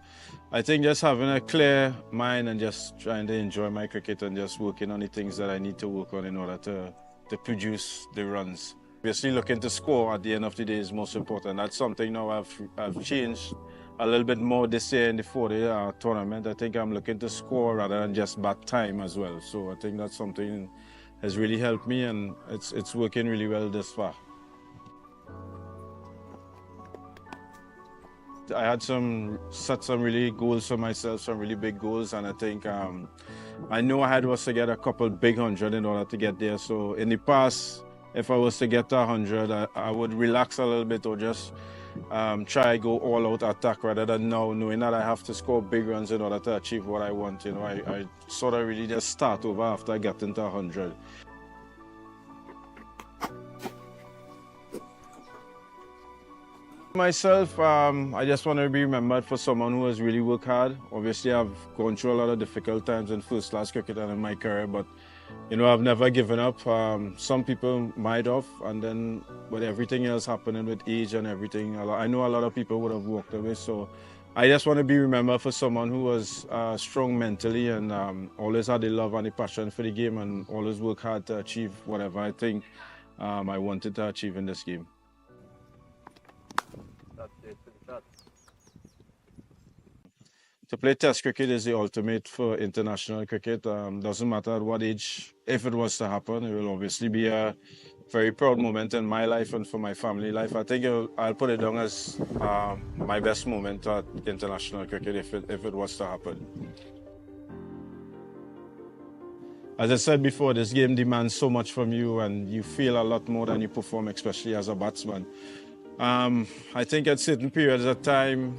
I think just having a clear mind and just trying to enjoy my cricket and just working on the things that I need to work on in order to produce the runs. Obviously looking to score at the end of the day is most important. That's something now I've changed a little bit more this year in the 4-day tournament. I think I'm looking to score rather than just bat time as well. So I think that's something has really helped me and it's working really well this far. I had set some really goals for myself, some really big goals, and I think I know I had was to get a couple big 100 in order to get there. So in the past, if I was to get to 100, I would relax a little bit or just try go all out attack rather than now knowing that I have to score big runs in order to achieve what I want. You know, I sort of really just start over after I get into 100. Myself, I just want to be remembered for someone who has really worked hard. Obviously, I've gone through a lot of difficult times in first-class cricket and in my career, but you know, I've never given up. Some people might have, and then with everything else happening with age and everything, I know a lot of people would have walked away. So I just want to be remembered for someone who was strong mentally and always had the love and the passion for the game and always worked hard to achieve whatever I think I wanted to achieve in this game. To play Test cricket is the ultimate for international cricket. Doesn't matter at what age, if it was to happen, it will obviously be a very proud moment in my life and for my family life. I think I'll put it down as my best moment at international cricket if it was to happen. As I said before, this game demands so much from you and you feel a lot more than you perform, especially as a batsman. I think at certain periods of time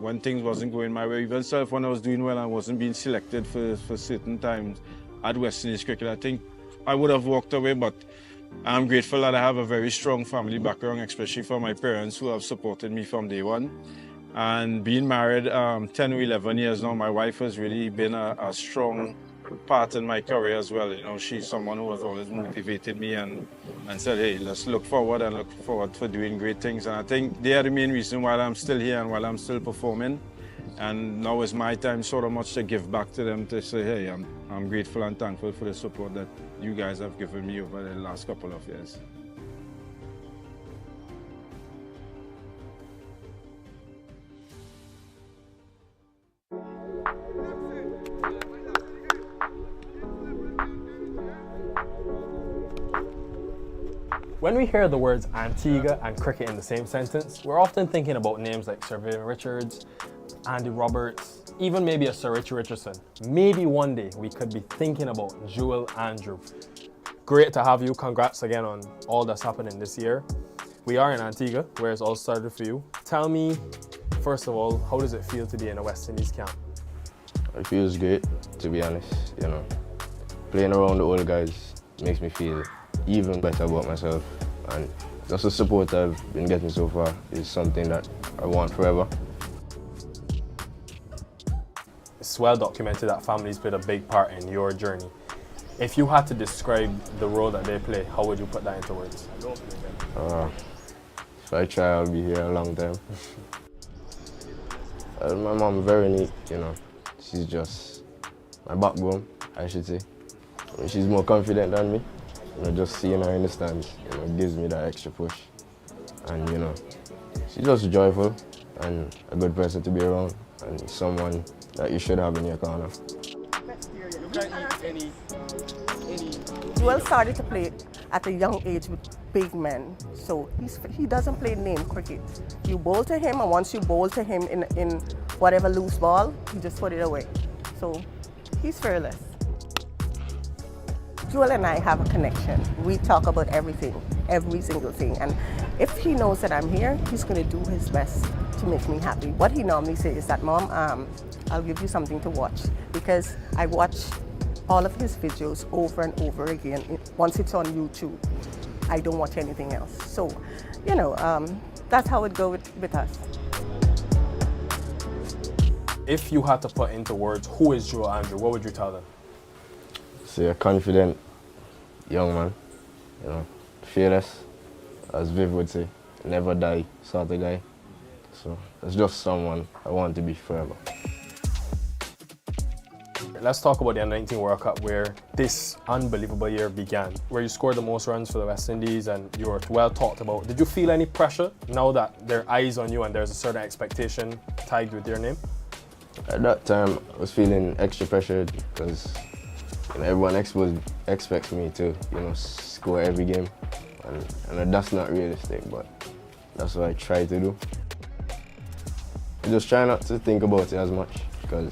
when things wasn't going my way, even self when I was doing well and wasn't being selected for certain times at West Indies cricket, I think I would have walked away, but I'm grateful that I have a very strong family background, especially for my parents who have supported me from day one. And being married 10 or 11 years now, my wife has really been a strong part in my career as well. You know, she's someone who has always motivated me and said, hey, let's look forward and look forward for doing great things. And I think they are the main reason why I'm still here and while I'm still performing. And now is my time sort of much to give back to them, to say, hey, I'm grateful and thankful for the support that you guys have given me over the last couple of years. When we hear the words Antigua and cricket in the same sentence, we're often thinking about names like Sir Vivian Richards, Andy Roberts, even maybe a Sir Richie Richardson. Maybe one day we could be thinking about Joel Andrew. Great to have you. Congrats again on all that's happening this year. We are in Antigua, where it's all started for you. Tell me, first of all, how does it feel to be in a West Indies camp? It feels great, to be honest. You know, playing around the old guys makes me feel even better about myself, and just the support I've been getting so far is something that I want forever. It's well documented that families played a big part in your journey. If you had to describe the role that they play, how would you put that into words? If I try, I'll be here a long time. My mom very neat, you know. She's just my backbone, I should say. I mean, she's more confident than me. You know, just seeing her in the stands, you know, gives me that extra push. And you know, she's just joyful and a good person to be around, and someone that you should have in your corner. Joel started to play at a young age with big men, so he doesn't play name cricket. You bowl to him, and once you bowl to him in whatever loose ball, he just put it away. So he's fearless. Joel and I have a connection. We talk about everything, every single thing, and if he knows that I'm here, he's going to do his best to make me happy. What he normally says is that, Mom, I'll give you something to watch, because I watch all of his videos over and over again. Once it's on YouTube, I don't watch anything else. So, you know, that's how it goes with us. If you had to put into words, who is Joel Andrew, what would you tell them? So a confident young man, you know, fearless, as Viv would say, never die sort of guy. So it's just someone I want to be forever. Let's talk about the Under-19 World Cup, where this unbelievable year began, where you scored the most runs for the West Indies and you were well talked about. Did you feel any pressure now that there are eyes on you and there's a certain expectation tied with your name? At that time, I was feeling extra pressured because you know, everyone expects me to, you know, score every game, and that's not realistic, but that's what I try to do. I just try not to think about it as much, because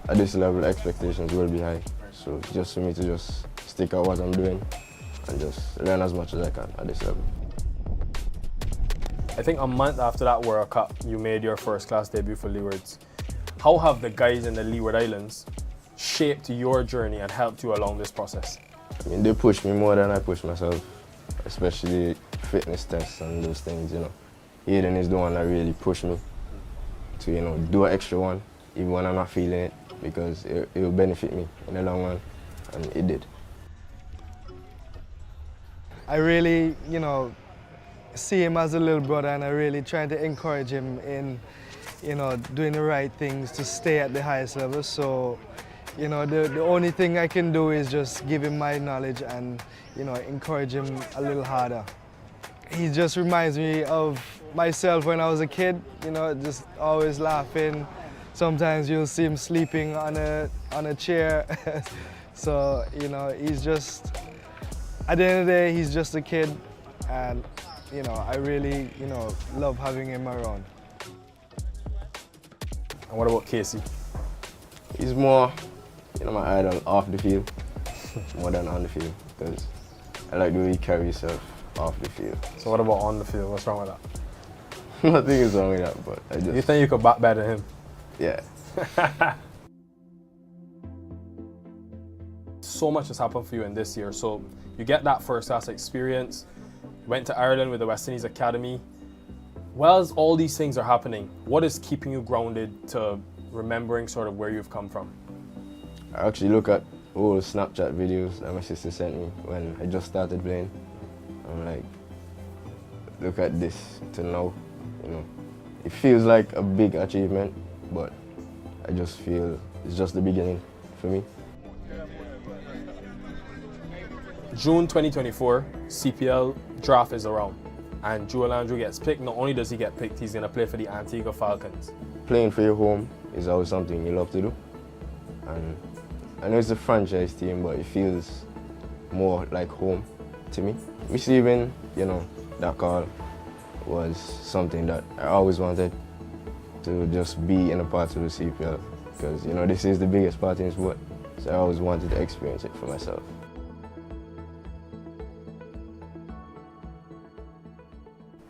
at this level, expectations will be high. So it's just for me to just stick out what I'm doing and just learn as much as I can at this level. I think a month after that World Cup, you made your first-class debut for Leewards. How have the guys in the Leeward Islands shaped your journey and helped you along this process? I mean, they push me more than I push myself, especially fitness tests and those things, you know. Aiden is the one that really pushed me to, you know, do an extra one, even when I'm not feeling it, because it will benefit me in the long run, and it did. I really, you know, see him as a little brother, and I really try to encourage him in, you know, doing the right things to stay at the highest level. So, you know, the only thing I can do is just give him my knowledge and, you know, encourage him a little harder. He just reminds me of myself when I was a kid, you know, just always laughing. Sometimes you'll see him sleeping on a chair. So, you know, he's just, at the end of the day, he's just a kid, and, you know, I really, you know, love having him around. And what about Casey? He's more, you know, my idol off the field, more than on the field, because I like the way he carries himself off the field. So what about on the field? What's wrong with that? Nothing is wrong with that, but I just... You think you could bat better than him? Yeah. So much has happened for you in this year. So you get that first-class experience, went to Ireland with the West Indies Academy. Whilst all these things are happening, what is keeping you grounded to remembering sort of where you've come from? I actually look at old Snapchat videos that my sister sent me when I just started playing. I'm like, look at this to now, you know. It feels like a big achievement, but I just feel it's just the beginning for me. June 2024, CPL draft is around, and Joel Andrew gets picked. Not only does he get picked, he's going to play for the Antigua Falcons. Playing for your home is always something you love to do. And I know it's a franchise team, but it feels more like home to me. Receiving, you know, that call was something that I always wanted. to just be in a part of the CPL because, you know, this is the biggest party in sport. So I always wanted to experience it for myself.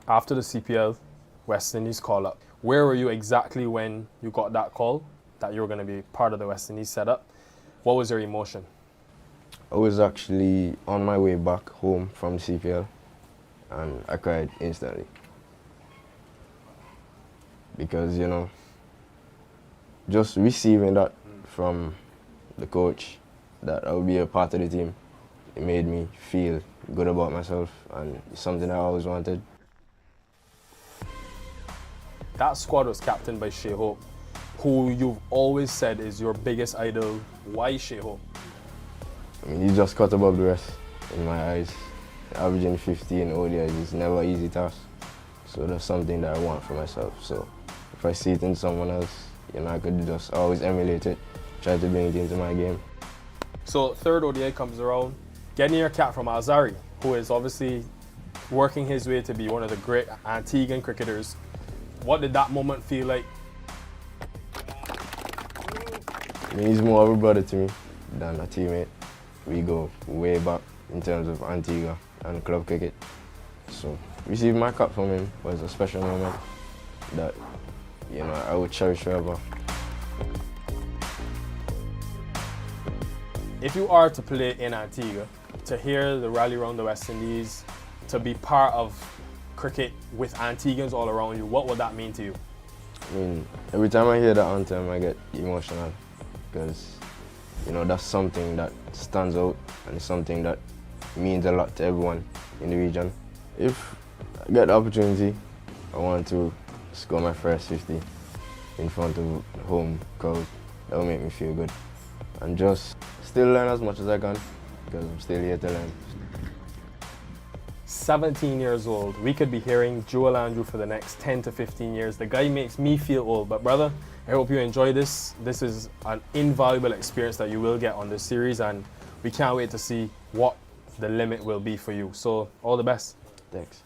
After the CPL, West Indies call up. Where were you exactly when you got that call that you were going to be part of the West Indies setup? What was your emotion? I was actually on my way back home from the CPL and I cried instantly. Because, you know, just receiving that from the coach that I would be a part of the team, it made me feel good about myself and it's something I always wanted. That squad was captained by Shea Hope, who you've always said is your biggest idol. Why Shea Hope? I mean, he's just cut above the rest in my eyes. Averaging 50 in ODIs is never an easy task. So that's something that I want for myself. So if I see it in someone else, you know, I could just always emulate it, try to bring it into my game. So third ODI comes around, getting your cap from Azari, who is obviously working his way to be one of the great Antiguan cricketers. What did that moment feel like? I mean, he's more of a brother to me than a teammate. We go way back in terms of Antigua and club cricket. So receiving my cap from him was a special moment that, you know, I would cherish forever. If you are to play in Antigua, to hear the rally around the West Indies, to be part of cricket with Antiguans all around you, what would that mean to you? I mean, every time I hear that anthem, I get emotional because, you know, that's something that stands out and it's something that means a lot to everyone in the region. If I get the opportunity, I want to score my first 50 in front of the home crowd. That will make me feel good. And just still learn as much as I can because I'm still here to learn. 17 years old. We could be hearing Joel Andrew for the next 10 to 15 years. The guy makes me feel old, but brother, I hope you enjoy this. This is an invaluable experience that you will get on this series and we can't wait to see what the limit will be for you. So all the best. Thanks.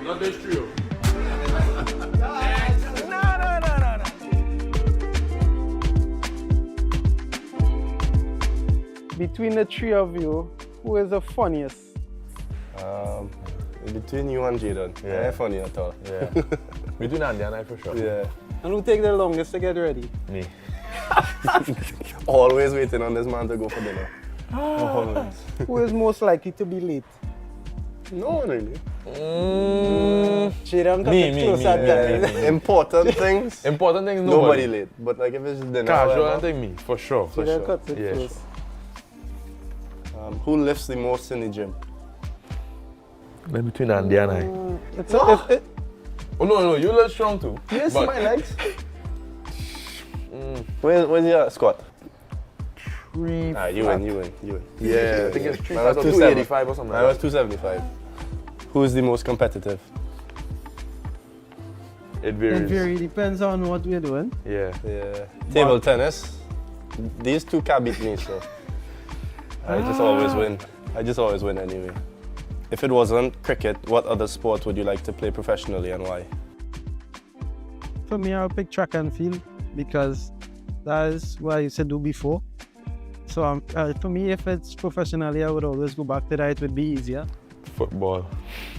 Not this trio. Between the three of you, who is the funniest? Between you and Jaden. Yeah, funny at all. Yeah. Between Andy and I for sure. Yeah. And who take the longest to get ready? Me. Always waiting on this man to go for dinner. Always. Who is most likely to be late? No one really. Me. Important things. Important things, nobody late. But like if it's dinner. Casual, I think me, for sure. For sure. Cuts it close. Who lifts the most in the gym? Then between Andy and I. Oh no, you look strong too. You see my legs? Where's your squat? 3. You win. Yeah, I think it's 3 I was 285 or something. I was 275. Who's the most competitive? It varies. Depends on what we're doing. Yeah. Table tennis. These two can't beat me, so I just always win. I just always win anyway. If it wasn't cricket, what other sport would you like to play professionally and why? For me, I'll pick track and field because that is what I used to do before. So for me, if it's professionally, I would always go back to that. It would be easier. Football.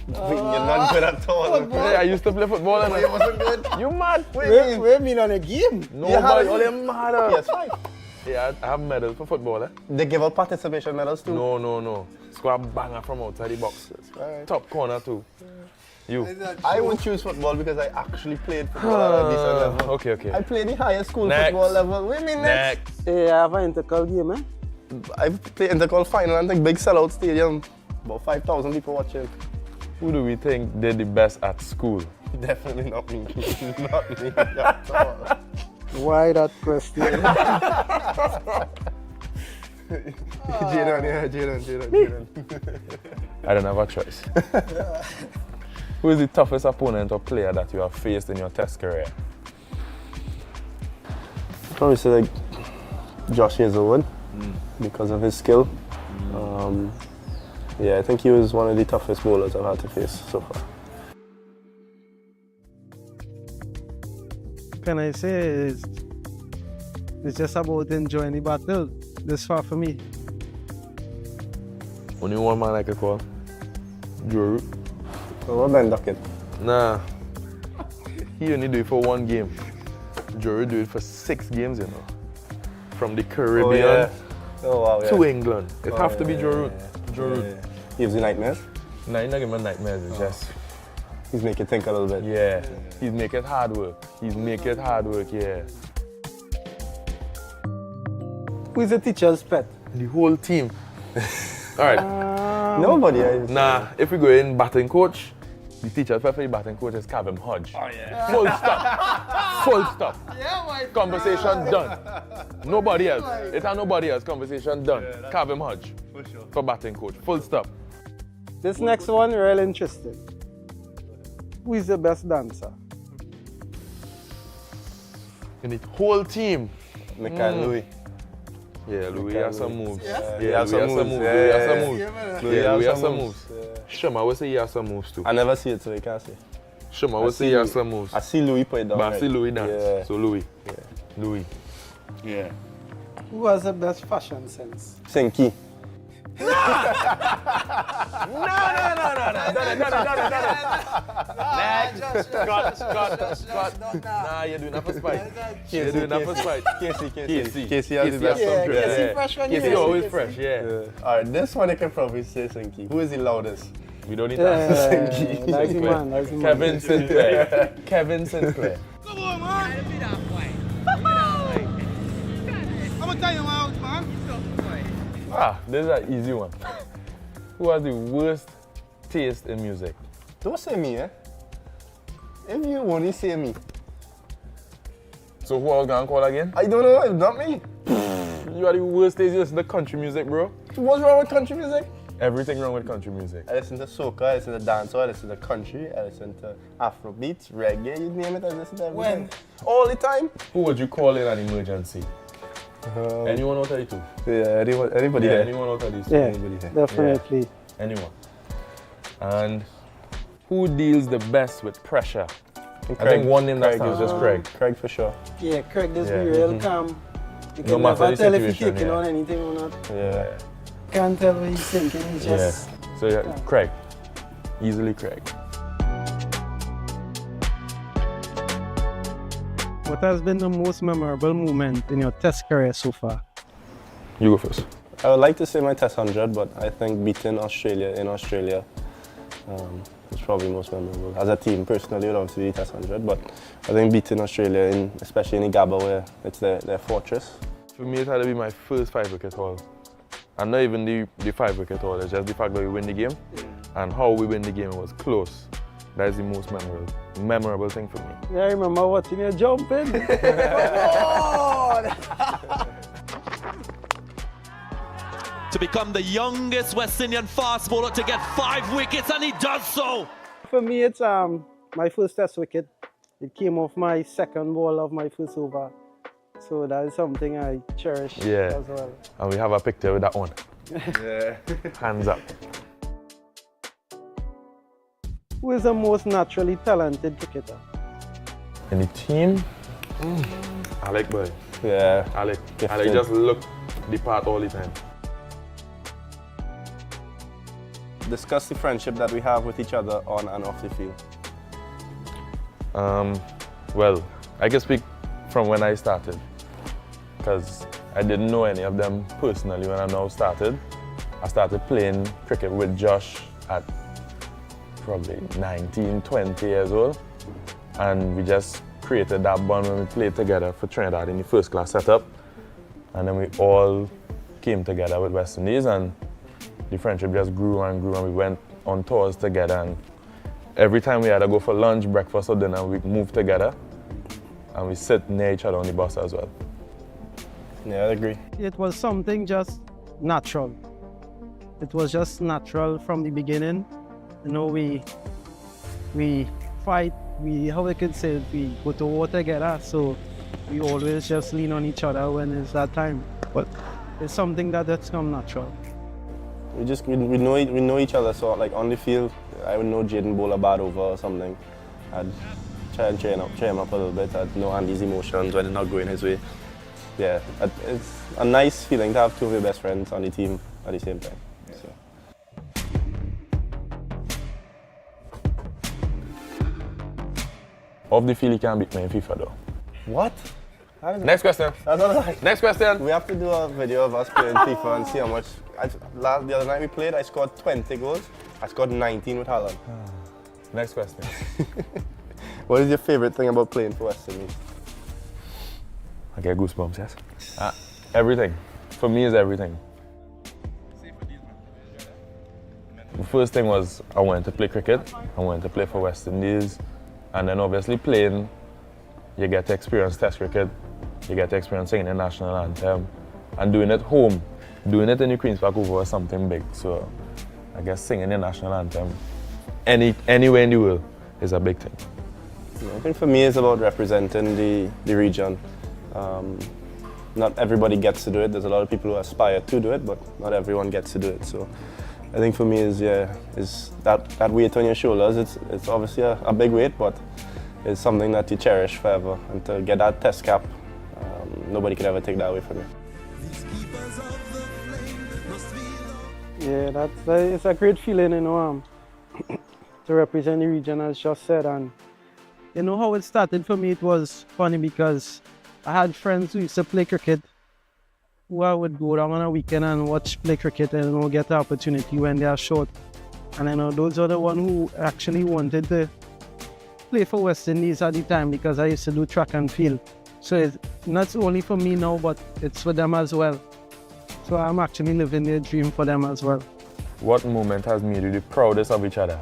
You're not good at all. Yeah, I used to play football and it wasn't good. You mad? Wait, mean on a game? No, but all them mad. Yes, fine. Yeah, I have medals for football. They give out participation medals too? No. Score banger from outside the box. Right. Top corner too. You. I would choose football because I actually played football at a decent level. Okay. I played the highest school Next. football level. Wait a minute. Next. Hey, I have an intercol game, eh? I played intercol final and like big sellout stadium. About 5,000 people watching. Who do we think did the best at school? Definitely not me. Not me at all. Why that question? Jaden. I don't have a choice. Who is the toughest opponent or player that you have faced in your test career? Probably say like Josh Hazelwood. because of his skill. Yeah, I think he was one of the toughest bowlers I've had to face so far. Can I say it's just about enjoying the battle this far for me. Only one man I could call. Joe Root. So what Ben Duckett? Nah. He only do it for one game. Joe Root do it for 6 games, you know. From the Caribbean to England. It have to be Joe Root. Joe Root. Gives you nightmares? Nah, he's not giving me nightmares. It's just... He's making you think a little bit. Yeah. He's making it hard work. He's making it hard work, yeah. Who is the teacher's pet? The whole team. Alright. Nobody. Nah, if we go in batting coach, the teacher's pet for the batting coach is Kevin Hodge. Oh yeah. Full stop. Full stop. Yeah, my Conversation done. Nobody else. It's not nobody else. Conversation done. Kevin Hodge. For sure. For batting coach. Full stop. This next one, real interesting. Who is the best dancer? In the whole team. Louis. Yeah, Louis has some moves. Yeah, Louis has some moves. Louis has some moves. Shema would say he has some moves too. I never see it, so you can't say. Shema would say he has some moves. I see Louis put it down. But I see Louis dance. Yeah. So Louis. Yeah. Louis. Yeah. Who has the best fashion sense? Sinky. No. Next. Cut. Nah, you're doing that for spite. You're doing that for spite. Casey has the best some dress. Casey fresh when Casey always fresh, yeah. Alright, this one I can probably say Sinky. Who is the loudest? We don't need to answer Sinky. Nice man. Kevin Sinclair. Kevin Sinclair. Come on, man. I'm gonna tell you out, man. This is an easy one. Who has the worst taste in music? Don't say me, eh? If you only say me. So who else gonna call again? I don't know, it's not me. You are the worst taste. You listen to country music, bro. What's wrong with country music? Everything wrong with country music. I listen to soca, I listen to dancehall, I listen to country, I listen to Afrobeats, reggae, you name it, I listen to everything. When? All the time. Who would you call in an emergency? Anyone out of you two? Yeah, anybody Yeah, there. anyone out of these two? Yeah, Anybody there? definitely. Yeah. Anyone. And who deals the best with pressure? I think one name that stands is just Craig. Craig for sure. Yeah, Craig does be real calm. You No can matter never the tell if he's situation, taking yeah. on anything or not. Yeah. Can't tell what he's thinking, he's just... So yeah, Craig. Easily Craig. What has been the most memorable moment in your test career so far? You go first. I would like to say my test 100, but I think beating Australia in Australia was probably most memorable. As a team, personally, it would obviously be test 100, but I think beating Australia, especially in the Gabba, where it's their fortress. For me, it had to be my first 5-wicket haul. And not even the 5-wicket haul, it's just the fact that we win the game. And how we win the game was close. That is the most memorable thing for me. Yeah, I remember watching you jumping. To become the youngest West Indian fast bowler to get 5 wickets, and he does so. For me, it's my first test wicket. It came off my second ball of my first over. So that is something I cherish as well. And we have a picture with that one. Yeah. Hands up. Who is the most naturally talented cricketer? In the team, Alec boy. Yeah. Alec just look the part all the time. Discuss the friendship that we have with each other on and off the field. Well, I can speak from when I started, because I didn't know any of them personally when I now started. I started playing cricket with Josh at probably 19, 20 years old, and we just created that bond when we played together for Trinidad in the first class setup, and then we all came together with West Indies, and the friendship just grew and grew, and we went on tours together, and every time we had to go for lunch, breakfast or dinner, we moved together, and we sit near each other on the bus as well. Yeah, I agree. It was something just natural. It was just natural from the beginning. You know, we fight, how we could say it, we go to war together, so we always just lean on each other when it's that time. But it's something that's come natural. We know each other, so like on the field, I would know Jaden bowl a bad over or something. I'd try and cheer him up a little bit. I'd know Andy's emotions when it's not going his way. Yeah, it's a nice feeling to have two of your best friends on the team at the same time. So. Off the field, you can't beat me in FIFA though. What? Next question. Next question. We have to do a video of us playing FIFA and see how much. The other night we played, I scored 20 goals. I scored 19 with Haaland. Next question. What is your favorite thing about playing for West Indies? I get goosebumps, yes. Everything. For me, is everything. The first thing was I wanted to play cricket. I wanted to play for West Indies. And then obviously playing, you get to experience Test cricket. You get to experience singing the national anthem. And doing it home. Doing it in the Queen's Park Oval was something big. So I guess singing the national anthem anywhere in the world is a big thing. I think for me it's about representing the region. Not everybody gets to do it. There's a lot of people who aspire to do it, but not everyone gets to do it. So I think for me is that weight on your shoulders. It's obviously a big weight, but it's something that you cherish forever. And to get that test cap, nobody could ever take that away from you. Yeah, it's a great feeling, you know, to represent the region, as just said. And you know how it started for me? It was funny because I had friends who used to play cricket, who I would go down on a weekend and watch play cricket and, you know, get the opportunity when they are short. And I know those are the ones who actually wanted to play for West Indies at the time, because I used to do track and field. So it's not only for me now, but it's for them as well. So I'm actually living their dream for them as well. What moment has made you the proudest of each other?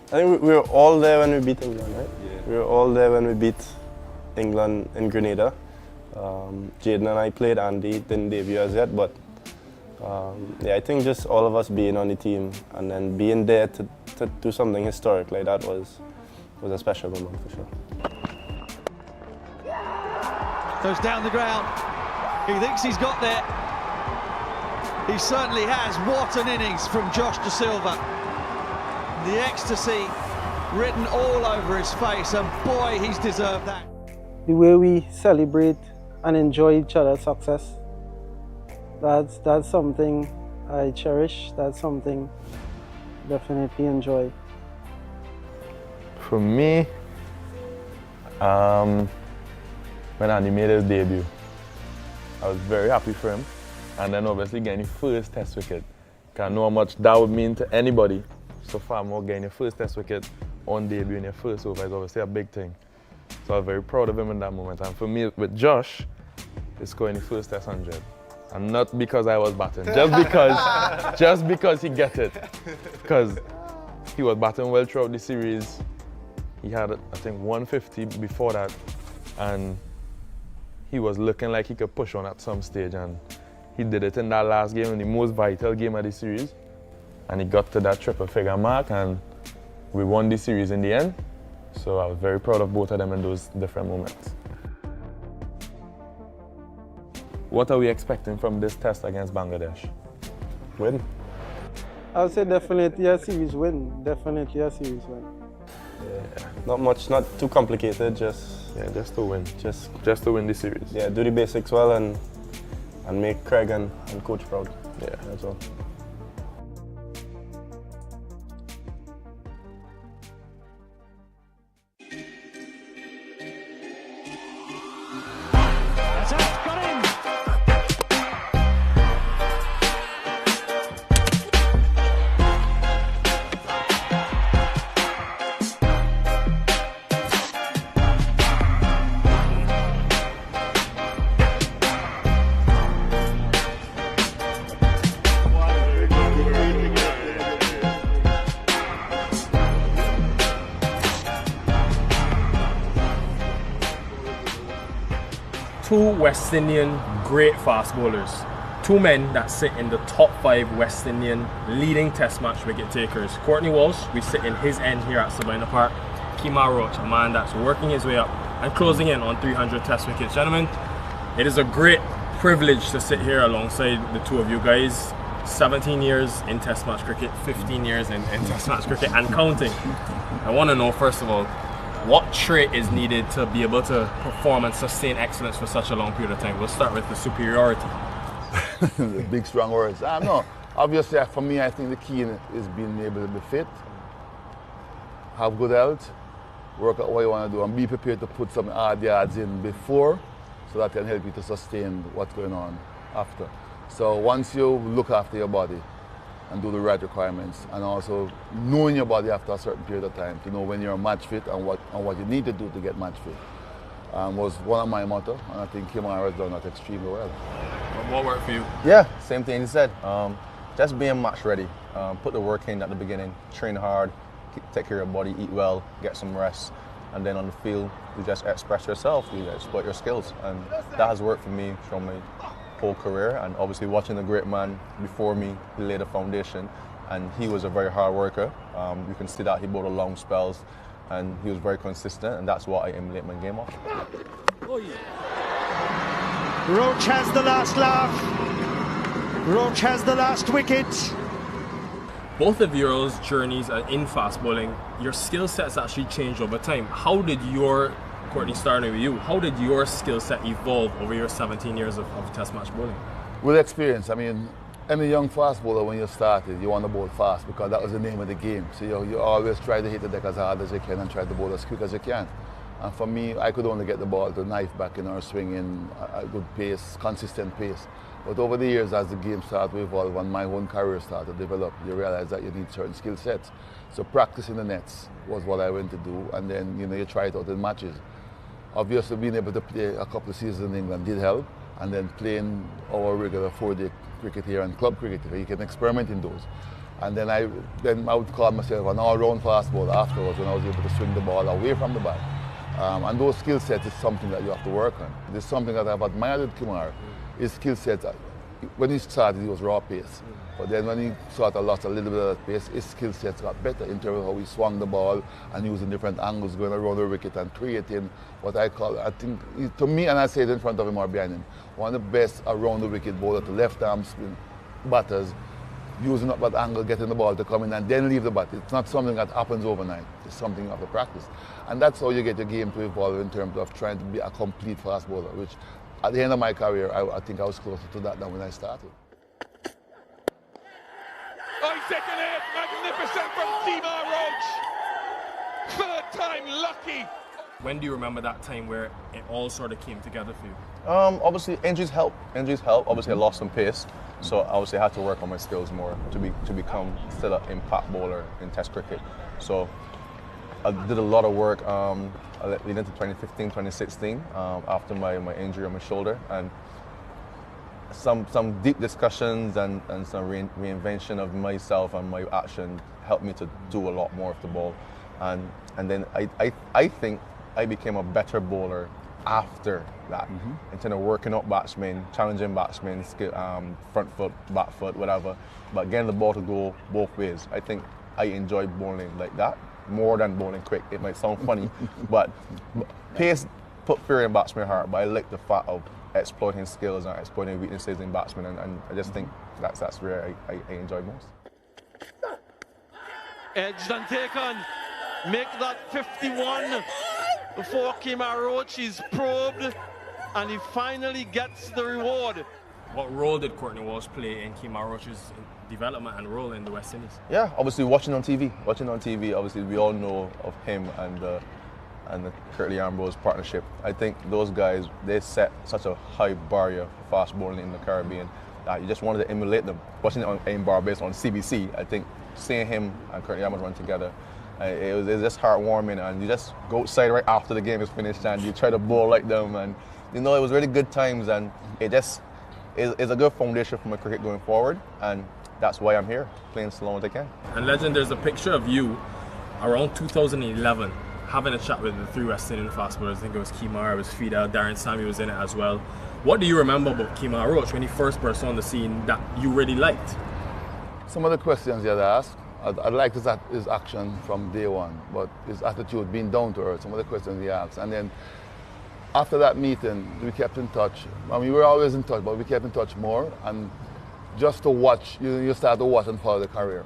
I think we were all there when we beat England, right? Yeah. We were all there when we beat England in Grenada. Jaden and I played, Andy didn't debut as yet, but yeah, I think just all of us being on the team and then being there to do something historic like that was a special moment for sure. Goes down the ground. He thinks he's got there. He certainly has. What an innings from Josh De Silva. The ecstasy written all over his face, and boy, he's deserved that. The way we celebrate and enjoy each other's success, that's something I cherish. That's something I definitely enjoy. For me, when Andy made his debut, I was very happy for him. And then obviously getting the first Test wicket. I know how much that would mean to anybody. So far more getting your first Test wicket on debut in your first over is obviously a big thing. So I was very proud of him in that moment. And for me, with Josh, it's scoring the first Test 100. And not because I was batting, just because he get it. Because he was batting well throughout the series. He had, I think, 150 before that. And he was looking like he could push on at some stage. And he did it in that last game, in the most vital game of the series. And he got to that triple figure mark, and we won the series in the end. So I was very proud of both of them in those different moments. What are we expecting from this test against Bangladesh? Win. I would say definitely a series win. Definitely a series win. Yeah. Not much, not too complicated, just to win. Just to win the series. Yeah, do the basics well and make Craig and coach proud. Yeah, that's all. Two West Indian great fast bowlers. Two men that sit in the top 5 West Indian leading test match wicket takers. Courtney Walsh, we sit in his end here at Sabina Park. Kemar Roach, a man that's working his way up and closing in on 300 test wickets. Gentlemen, It is a great privilege to sit here alongside the two of you guys. 17 years in Test match cricket, 15 years in Test match cricket and counting. I want to know, first of all, what trait is needed to be able to perform and sustain excellence for such a long period of time? We'll start with the superiority. The big strong words. No, obviously for me I think the key is being able to be fit, have good health, work out what you want to do, and be prepared to put some hard yards in before, so that can help you to sustain what's going on after. So once you look after your body and do the right requirements, and also knowing your body after a certain period of time to know when you're match fit and what you need to do to get match fit, was one of my motto, and I think Kimara has done that extremely well. What worked for you? Yeah, same thing you said. Just being match ready. Put the work in at the beginning, train hard, take care of your body, eat well, get some rest, and then on the field, you just express yourself, you exploit your skills, and that has worked for me from my whole career. And obviously watching the great man before me, he laid a foundation, and he was a very hard worker. You can see that he bowled long spells, and he was very consistent, and that's what I emulate my game off. Roach has the last laugh. Roach has the last wicket. Both of your journeys in fast bowling, your skill sets actually changed over time. How did your, Courtney, starting with you, how did your skill set evolve over your 17 years of Test match bowling? With experience, I mean, any young fast bowler when you started, you want to bowl fast because that was the name of the game. So you always try to hit the deck as hard as you can and try to bowl as quick as you can. And for me, I could only get the ball to knife back in or swing in a good pace, consistent pace. But over the years, as the game started to evolve and my own career started to develop, you realize that you need certain skill sets. So practicing the nets was what I went to do, and then you try it out in matches. Obviously, being able to play a couple of seasons in England did help, and then playing our regular 4-day cricket here and club cricket, you can experiment in those. And then I would call myself an all-round fast bowler afterwards when I was able to swing the ball away from the bat. And those skill sets is something that you have to work on. It's something that I've admired with Kumar. His skill sets, when he started, he was raw pace. But then when he sort of lost a little bit of that pace, his skill sets got better in terms of how he swung the ball and using different angles going around the wicket and creating what I call, I think, to me, and I say it in front of him or behind him, one of the best around the wicket bowler to left arm spin batters, using up that angle, getting the ball to come in and then leave the bat. It's not something that happens overnight. It's something you have to practice. And that's how you get your game to evolve in terms of trying to be a complete fast bowler, which at the end of my career, I think I was closer to that than when I started. Second hit, magnificent from Timar Roach. Third time lucky. When do you remember that time where it all sort of came together for you? Obviously injuries help. Obviously I lost some pace, so obviously I had to work on my skills more to become still an impact bowler in Test cricket. So I did a lot of work leading into 2015, 2016 after my injury on my shoulder, and some deep discussions and some reinvention of myself and my action helped me to do a lot more of the ball, and then I think I became a better bowler after that, in terms of working up batsmen, challenging batsmen, front foot, back foot, whatever, but getting the ball to go both ways. I think I enjoy bowling like that more than bowling quick. It might sound funny, but pace put fear in batsmen's heart, but I like the fact of exploiting skills and exploiting weaknesses in batsmen, and I just think that's where I enjoy most. Edged and taken, make that 51 before Kimar Roach is probed, and he finally gets the reward. What role did Courtney Walsh play in Kimar Roach's development and role in the West Indies? Yeah, obviously watching on TV, obviously we all know of him and the Curtly Ambrose partnership. I think those guys, they set such a high barrier for fast bowling in the Caribbean that you just wanted to emulate them. Watching it in Barbados on CBC, I think seeing him and Curtly Ambrose run together, it was just heartwarming, and you just go outside right after the game is finished and you try to bowl like them, and it was really good times, and it just is a good foundation for my cricket going forward, and that's why I'm here, playing so long as I can. And Legend, there's a picture of you around 2011 having a chat with the three West Indian fast bowlers. I think it was Kimar, it was Fidel, Darren Sammy was in it as well. What do you remember about Kimar Roach when he first burst on the scene that you really liked? Some of the questions he had asked, I liked his action from day one, but his attitude, being down to earth, some of the questions he asked. And then after that meeting, we kept in touch. I mean, we were always in touch, but we kept in touch more. And just to watch, you start to watch and follow the career.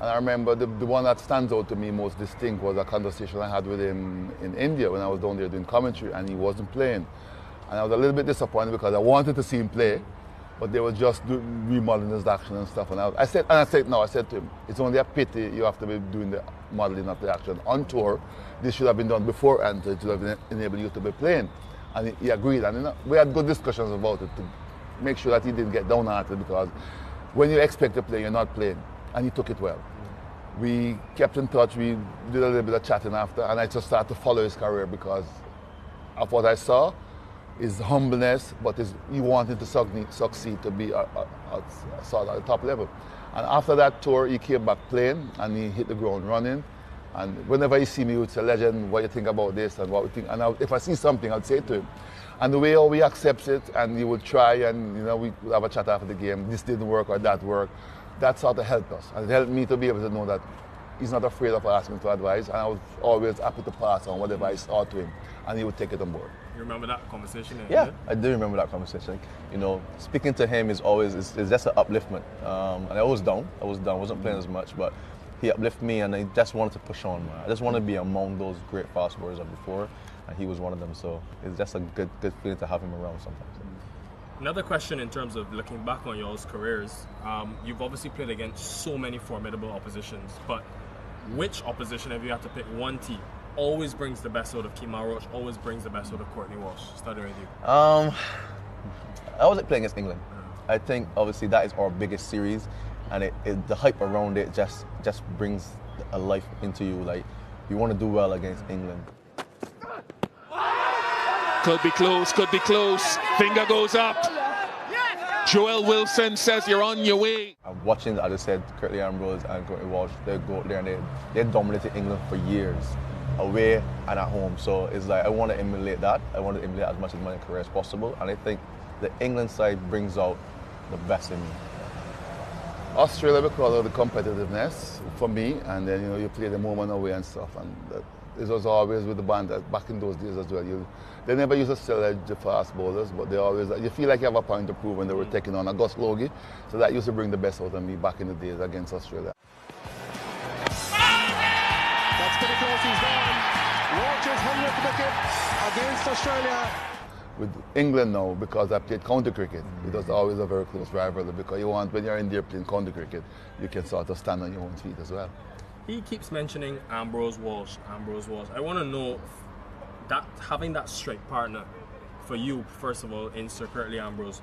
And I remember the one that stands out to me most distinct was a conversation I had with him in India when I was down there doing commentary, and he wasn't playing. And I was a little bit disappointed because I wanted to see him play, but they were just remodeling his action and stuff. And I said to him, it's only a pity you have to be doing the modeling of the action on tour. This should have been done before, and it should have enabled you to be playing. And he agreed, and we had good discussions about it to make sure that he didn't get downhearted, because when you expect to play, you're not playing, and he took it well. We kept in touch, we did a little bit of chatting after, and I just started to follow his career because of what I saw, his humbleness, but he wanted to succeed to be sort of at the top level. And after that tour, he came back playing, and he hit the ground running. And whenever he see me, he would say, "Legend, what do you think about this?" and what we think. And if I see something, I'd say to him. And the way how he accepts it, and he would try, and we would have a chat after the game. This didn't work or that worked. That sort of helped us, and it helped me to be able to know that he's not afraid of asking for advice. And I was always happy to pass on whatever I saw to him, and he would take it on board. You remember that conversation? Yeah, I do remember that conversation. Speaking to him is just an upliftment. And I was down, wasn't playing as much, but he uplifted me, and I just wanted to push on, man. I just wanted to be among those great fast bowlers of before, and he was one of them. So it's just a good feeling to have him around sometimes. Another question in terms of looking back on y'all's careers, you've obviously played against so many formidable oppositions, but which opposition, if you have to pick one team, always brings the best out of Kemar Roach, always brings the best out of Courtney Walsh? Starting with you. I wasn't playing against England. I think obviously that is our biggest series, and the hype around it just brings a life into you. Like, you want to do well against England. Could be close, could be close. Finger goes up. Joel Wilson says you're on your way. I'm watching, as I said, Curtly Ambrose and Courtney Walsh, they go out there and they dominated England for years, away and at home. So it's like, I want to emulate that. I want to emulate as much of my career as possible. And I think the England side brings out the best in me. Australia, because of the competitiveness for me, and then you play the moment away and stuff, and it was always with the band back in those days as well. They never used to sell the fast bowlers, but they always, you feel like you have a point to prove when they were taking on Gus Logie. So that used to bring the best out of me back in the days against Australia. That's pretty close, he's down. Roach's 100th wicket against Australia. With England now, because I played county cricket, it was always a very close rivalry, because when you're in there playing county cricket, you can sort of stand on your own feet as well. He keeps mentioning Ambrose Walsh. I want to know that having that strike partner for you, first of all, in Sir Curtly Ambrose,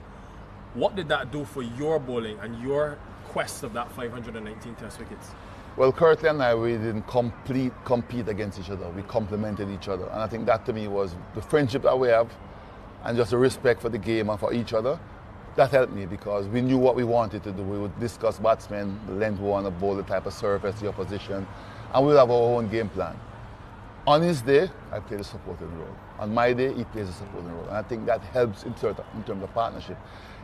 what did that do for your bowling and your quest of that 519 Test wickets? Well, Curtly and I, we didn't compete against each other. We complemented each other, and I think that to me was the friendship that we have, and just the respect for the game and for each other. That helped me, because we knew what we wanted to do. We would discuss batsmen, the length we want to bowl, the type of surface, the opposition, and we would have our own game plan. On his day, I played a supporting role. On my day, he plays a supporting role. And I think that helps in terms of partnership.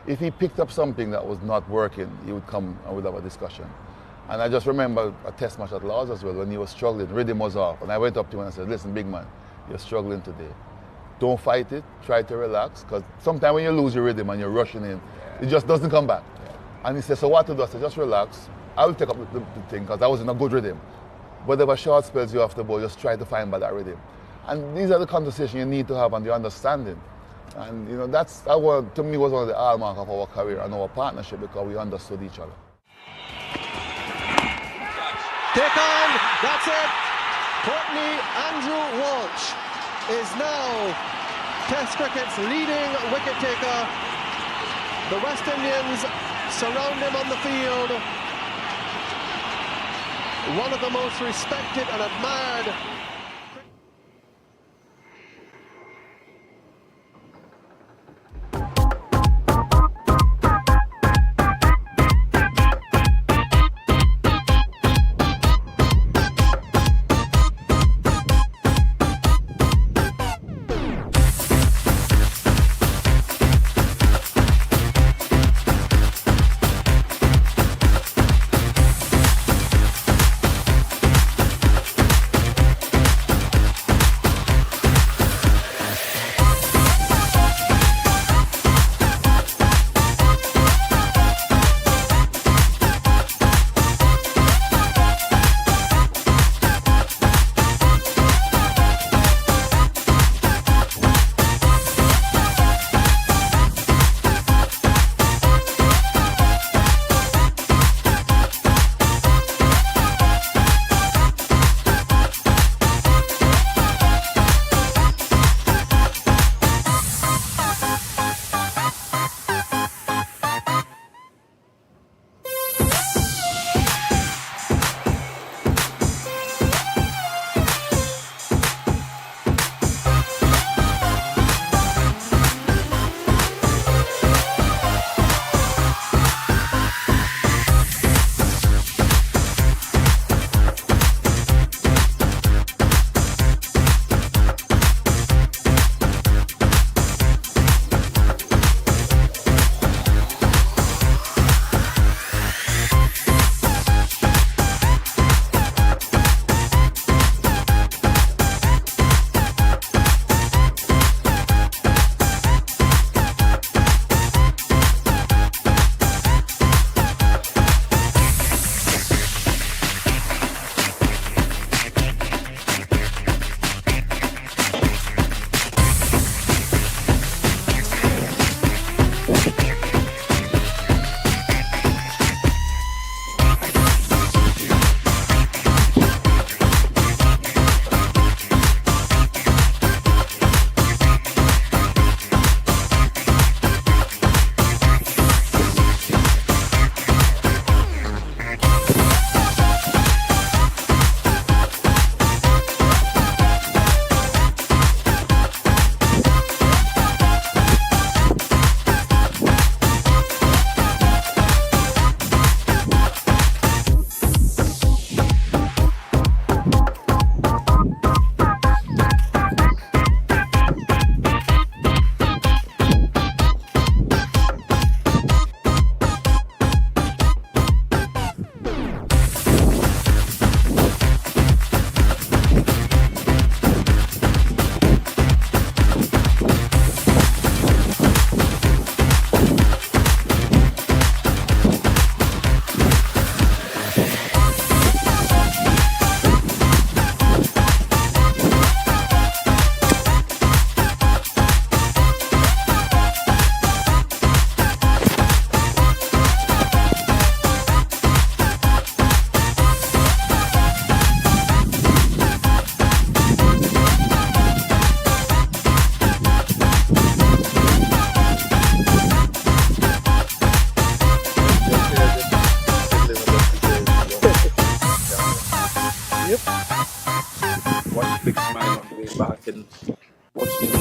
If he picked up something that was not working, he would come and we'd have a discussion. And I just remember a test match at Lords as well, when he was struggling, rhythm was off. And I went up to him and I said, "Listen, big man, you're struggling today. Don't fight it, try to relax, because sometimes when you lose your rhythm and you're rushing in, it just doesn't come back." And he said, "So what to do?" I said, "Just relax. I will take up the thing, because I was in a good rhythm. Whatever short spells you have to bowl, just try to find by that rhythm." And these are the conversations you need to have and the understanding. And that to me was one of the hallmarks of our career and our partnership, because we understood each other. Take on, that's it. Courtney Andrew Walsh is now Test cricket's leading wicket taker. The West Indians surround him on the field. One of the most respected and admired Watch the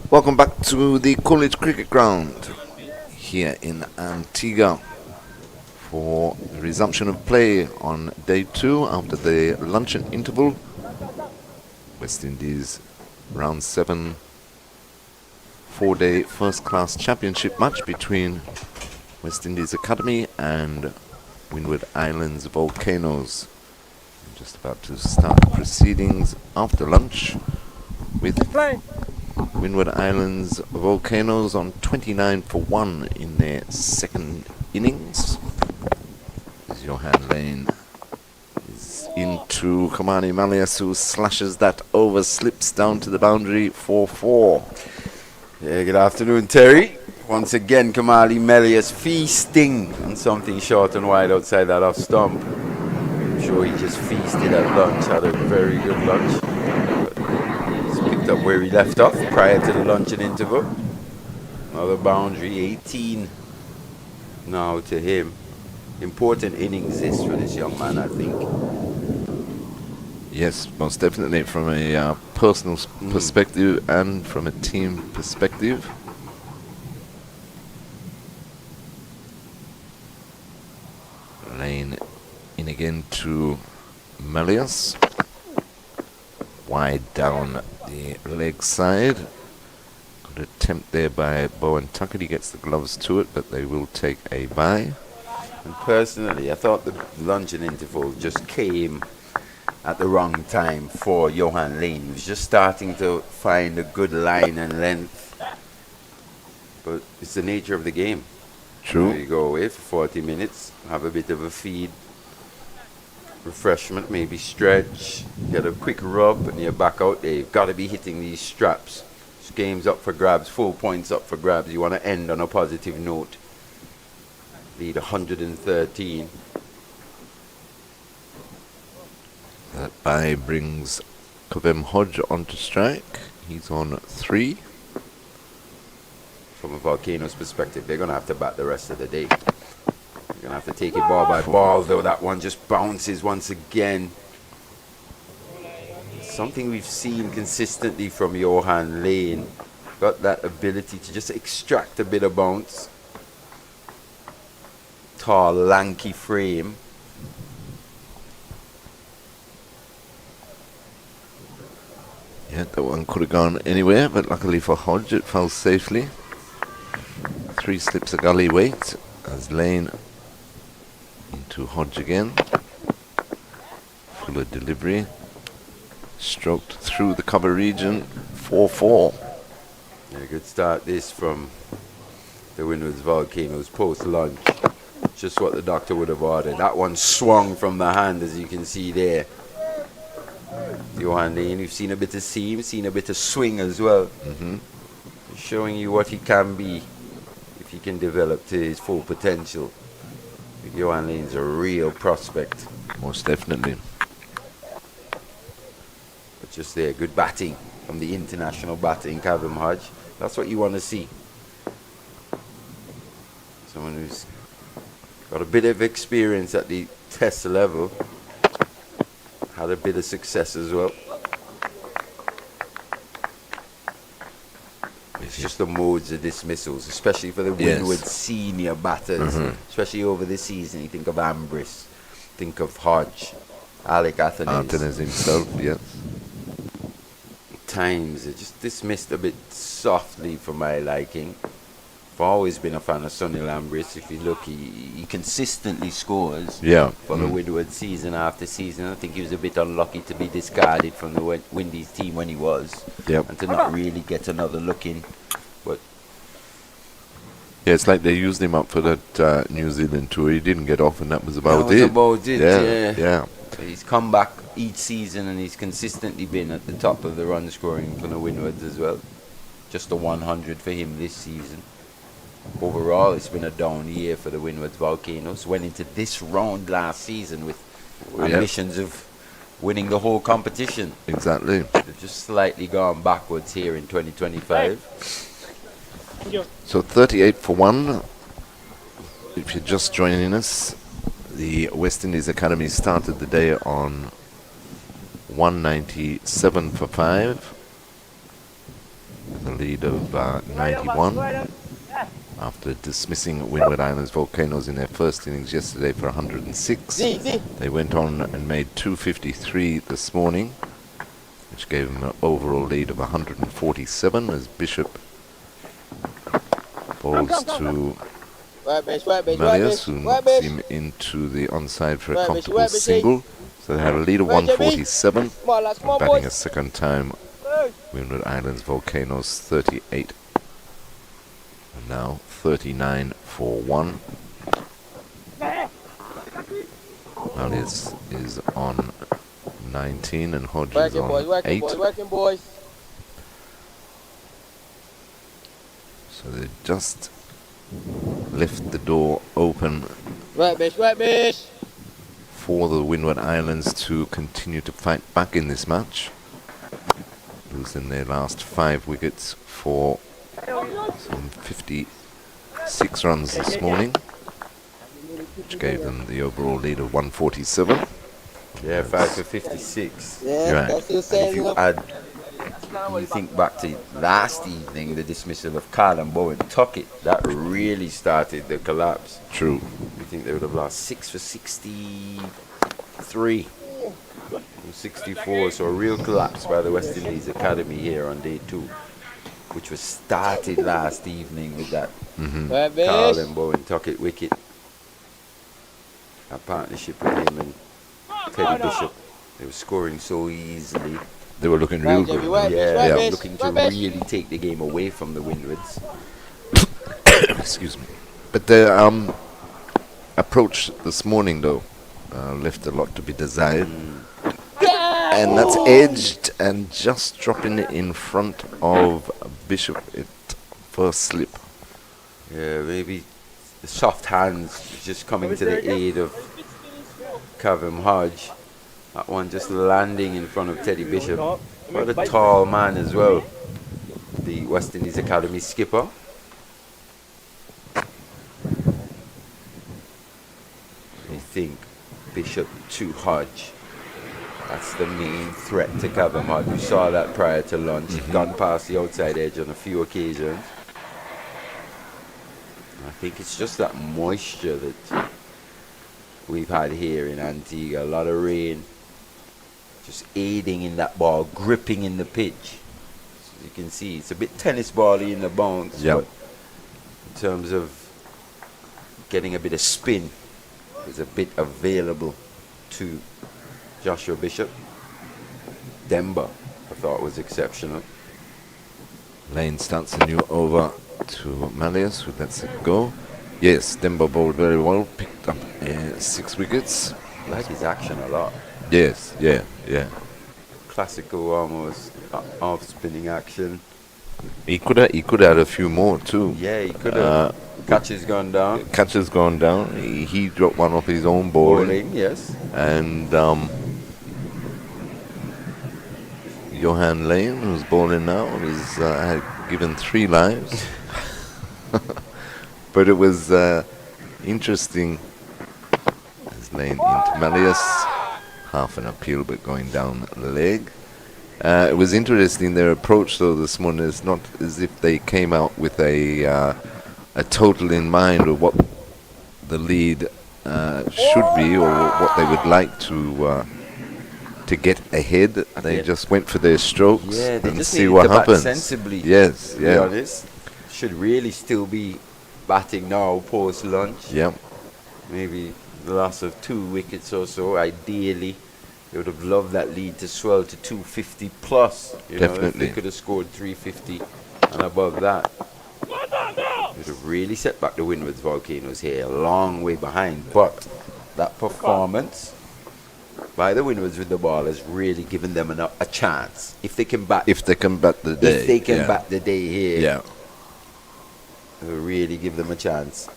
Welcome back to the College Cricket Ground here in Antigua for the resumption of play on day 2 after the luncheon interval. West Indies round 7 4-day first-class championship match between West Indies Academy and Windward Islands Volcanoes. I'm just about to start proceedings after lunch with Windward Islands Volcanoes on 29 for 1 in their second innings. As Johan Lane is into Kamani Malias, who slashes that over, slips down to the boundary for 4. Yeah, good afternoon, Terry. Once again, Kamali Melias feasting on something short and wide outside that off stump. I'm sure he just feasted at lunch, had a very good lunch. Picked up where he left off prior to the luncheon interval. Another boundary, 18 now to him. Important innings this for this young man, I think. Yes, most definitely from a personal perspective and from a team perspective. Lane in again to Melius. Wide down the leg side. Good attempt there by Bowen Tuckett. He gets the gloves to it, but they will take a bye. And personally, I thought the luncheon interval just came at the wrong time for Johan Lane. He was just starting to find a good line and length. But it's the nature of the game. True. You go away for 40 minutes, have a bit of a feed, refreshment, maybe stretch, get a quick rub, and you're back out there. You've got to be hitting these straps. This game's up for grabs, full points up for grabs. You want to end on a positive note. Lead 113. That bye brings Kavem Hodge onto strike. He's on 3. From a Volcanoes perspective, they're going to have to bat the rest of the day. They're going to have to take it ball by ball, though that one just bounces once again. Something we've seen consistently from Johan Lane. Got that ability to just extract a bit of bounce. Tall, lanky frame. Yeah, that one could have gone anywhere, but luckily for Hodge, it fell safely. 3 slips of gully weight as Lane into Hodge again. Fuller delivery. Stroked through the cover region. 4-4. Yeah, good start this from the Windward's Volcanoes post-lunch. Just what the doctor would have ordered. That one swung from the hand, as you can see there. Johan Lane, you've seen a bit of seam, seen a bit of swing as well. Showing you what he can be if he can develop to his full potential. Johan Lane's a real prospect. Most definitely. But just there, good batting from the international batter in Kavem Hodge. That's what you want to see. Someone who's got a bit of experience at the test level. Had a bit of success as well. It's just the modes of dismissals, especially for the Windward senior batters, especially over the season. You think of Ambrose, think of Hodge, Alec Athenaeus himself, yes. At times, they're just dismissed a bit softly for my liking. I've always been a fan of Sonny Ambrose. If you look, he consistently scores for the Windward season after season. I think he was a bit unlucky to be discarded from the Windies team when he was, and to not really get another look in. But yeah, it's like they used him up for that New Zealand tour. He didn't get off, and that was about it. Yeah. He's come back each season, and he's consistently been at the top of the run scoring for the Windwards as well. Just a 100 for him this season. Overall, it's been a down year for the Windward Volcanoes. Went into this round last season with ambitions of winning the whole competition. Exactly. They've just slightly gone backwards here in 2025. So 38 for 1. If you're just joining us, the West Indies Academy started the day on 197 for 5. With a lead of 91. After dismissing Windward Islands Volcanoes in their first innings yesterday for 106. They went on and made 253 this morning, which gave them an overall lead of 147 as Bishop bowls to Malleus, who knocks him into the onside for a comfortable single. So they had a lead of 147, batting a second time. Windward Islands Volcanoes 38. And now 39 for 1. Malleus is on 19 and Hodge is on 8. So they just left the door open for the Windward Islands to continue to fight back in this match, losing their last 5 wickets for some 56 runs this morning, which gave them the overall lead of 147. Yeah, 5 for 56. Right. And if you think back to last evening, the dismissal of Carl Bowen Tuckett, that really started the collapse. True. You think they would have lost 6 for 63. 64, so a real collapse by the West Indies Academy here on day 2, which was started last evening with that Carl and Bowen Tuckett wicket. That partnership with him and Teddy Bishop, they were scoring so easily. They were looking real good. Looking to really take the game away from the Windwards. Excuse me. But their approach this morning, though, left a lot to be desired. And that's edged and just dropping it in front of Bishop at first slip. Yeah, maybe the soft hands just coming to the aid of Kavem Hodge. That one just landing in front of Teddy Bishop. What a tall man as well. The West Indies Academy skipper. I think Bishop to Hodge. That's the main threat to Kavem Hodge. We saw that prior to lunch. Gone past the outside edge on a few occasions. I think it's just that moisture that we've had here in Antigua. A lot of rain. Just aiding in that ball, gripping in the pitch. As you can see, it's a bit tennis ball-y in the bounce. Yep. But in terms of getting a bit of spin, there's a bit available to Joshua Bishop. Demba, I thought, was exceptional. Lane starts a new over to Malleus, who lets it go. Yes, Demba bowled very well, picked up 6 wickets. I like his action a lot. Yes, yeah. Classical, almost off-spinning action. He could have had a few more too. Yeah, he could have. Catches gone down. Catches gone down. He dropped one off his own bowling. Yes. And Johan Lane, who's bowling now, had given 3 lives. But it was interesting. As Lane into Malleus, half an appeal, but going down the leg. It was interesting, their approach though this morning is not as if they came out with a total in mind of what the lead should be or what they would like to get ahead. They just went for their strokes and see what happens. Sensibly. Yes, to be honest. Should really still be batting now post lunch. Yeah. Maybe the loss of 2 wickets or so. Ideally, they would have loved that lead to swell to 250 plus. You know, if they could have scored 350 and above that. It would have really set back the Windward's Volcanoes here, a long way behind. But that performance by the Windwards with the ball has really given them a chance. If they can bat, the day. If they can bat the day here, it will really give them a chance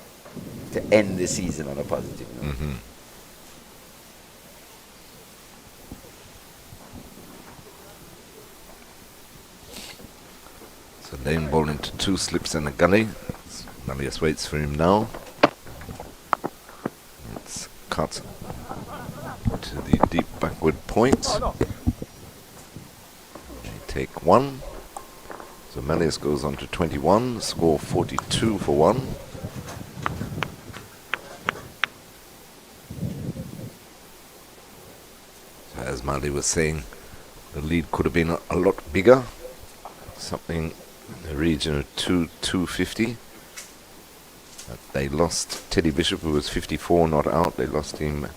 to end the season on a positive note. So Lane ball into 2 slips and a gully. Malleus waits for him now. It's cut to the deep backward point. They take 1. So Malleus goes on to 21, score 42 for 1. So as Marley was saying, the lead could have been a lot bigger. Something in the region of 250. But they lost Teddy Bishop, who was 54, not out. They lost him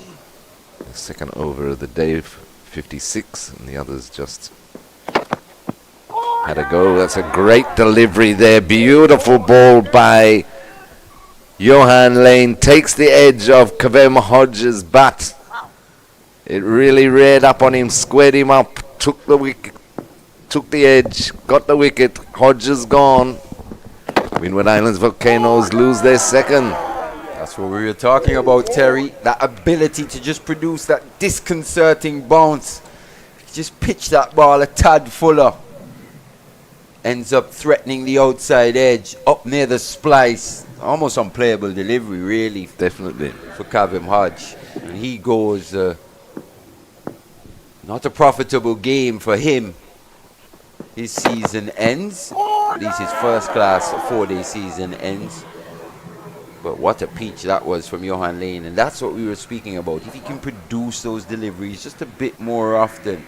the second over of the day, 56, and the others just had a go. That's a great delivery there. Beautiful ball by Johan Lane. Takes the edge of Kavem Hodges' bat. It really reared up on him, squared him up, took the wicket, took the edge, got the wicket. Hodges gone. Windward Islands Volcanoes lose their second. That's what we were talking about, Terry. That ability to just produce that disconcerting bounce. Just pitch that ball a tad fuller. Ends up threatening the outside edge, up near the splice. Almost unplayable delivery, really. Definitely. For Kavem Hodge. And he goes, not a profitable game for him. His season ends. At least his first class 4-day season ends. But what a peach that was from Johan Lane. And that's what we were speaking about. If he can produce those deliveries just a bit more often.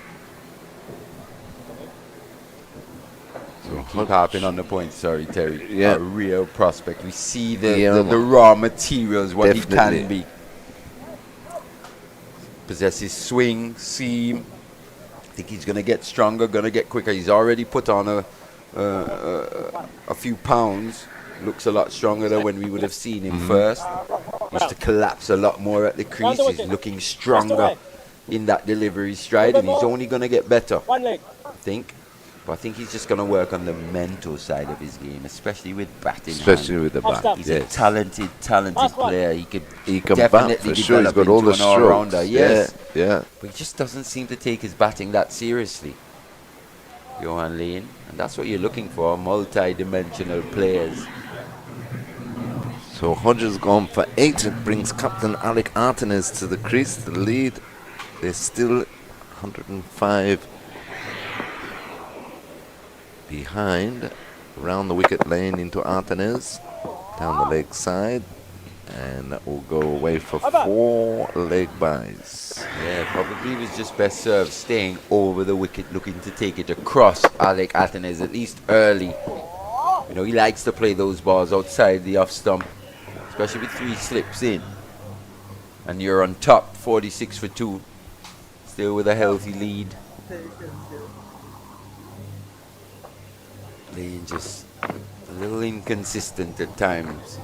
So keep harping on the point, sorry, Terry. Yeah. A real prospect. We see the raw materials, what Definitely. he can be. Possesses swing, seam. I think he's going to get stronger, going to get quicker. He's already put on a few pounds. Looks a lot stronger than when we would have seen him first. Used to collapse a lot more at the crease. He's looking stronger in that delivery stride, and he's only going to get better, I think. But I think he's just going to work on the mental side of his game, especially with batting. Especially with the bat. He's a talented player. He can bat definitely for sure. He's develop got all into the an all-rounder. strokes. Yes. Yeah. But he just doesn't seem to take his batting that seriously, Johan Lane. And that's what you're looking for, multi-dimensional players. So Hodges gone for 8. It brings captain Alec Artenes to the crease. The lead, they're still 105 behind. Around the wicket lane into Artenes. Down the leg side. And that will go away for 4 leg byes. Yeah, probably was just best served staying over the wicket, looking to take it across Alec Artenes, at least early. You know, he likes to play those balls outside the off stump, especially with 3 slips in. And you're on top, 46 for 2. Still with a healthy lead. Lane just a little inconsistent at times.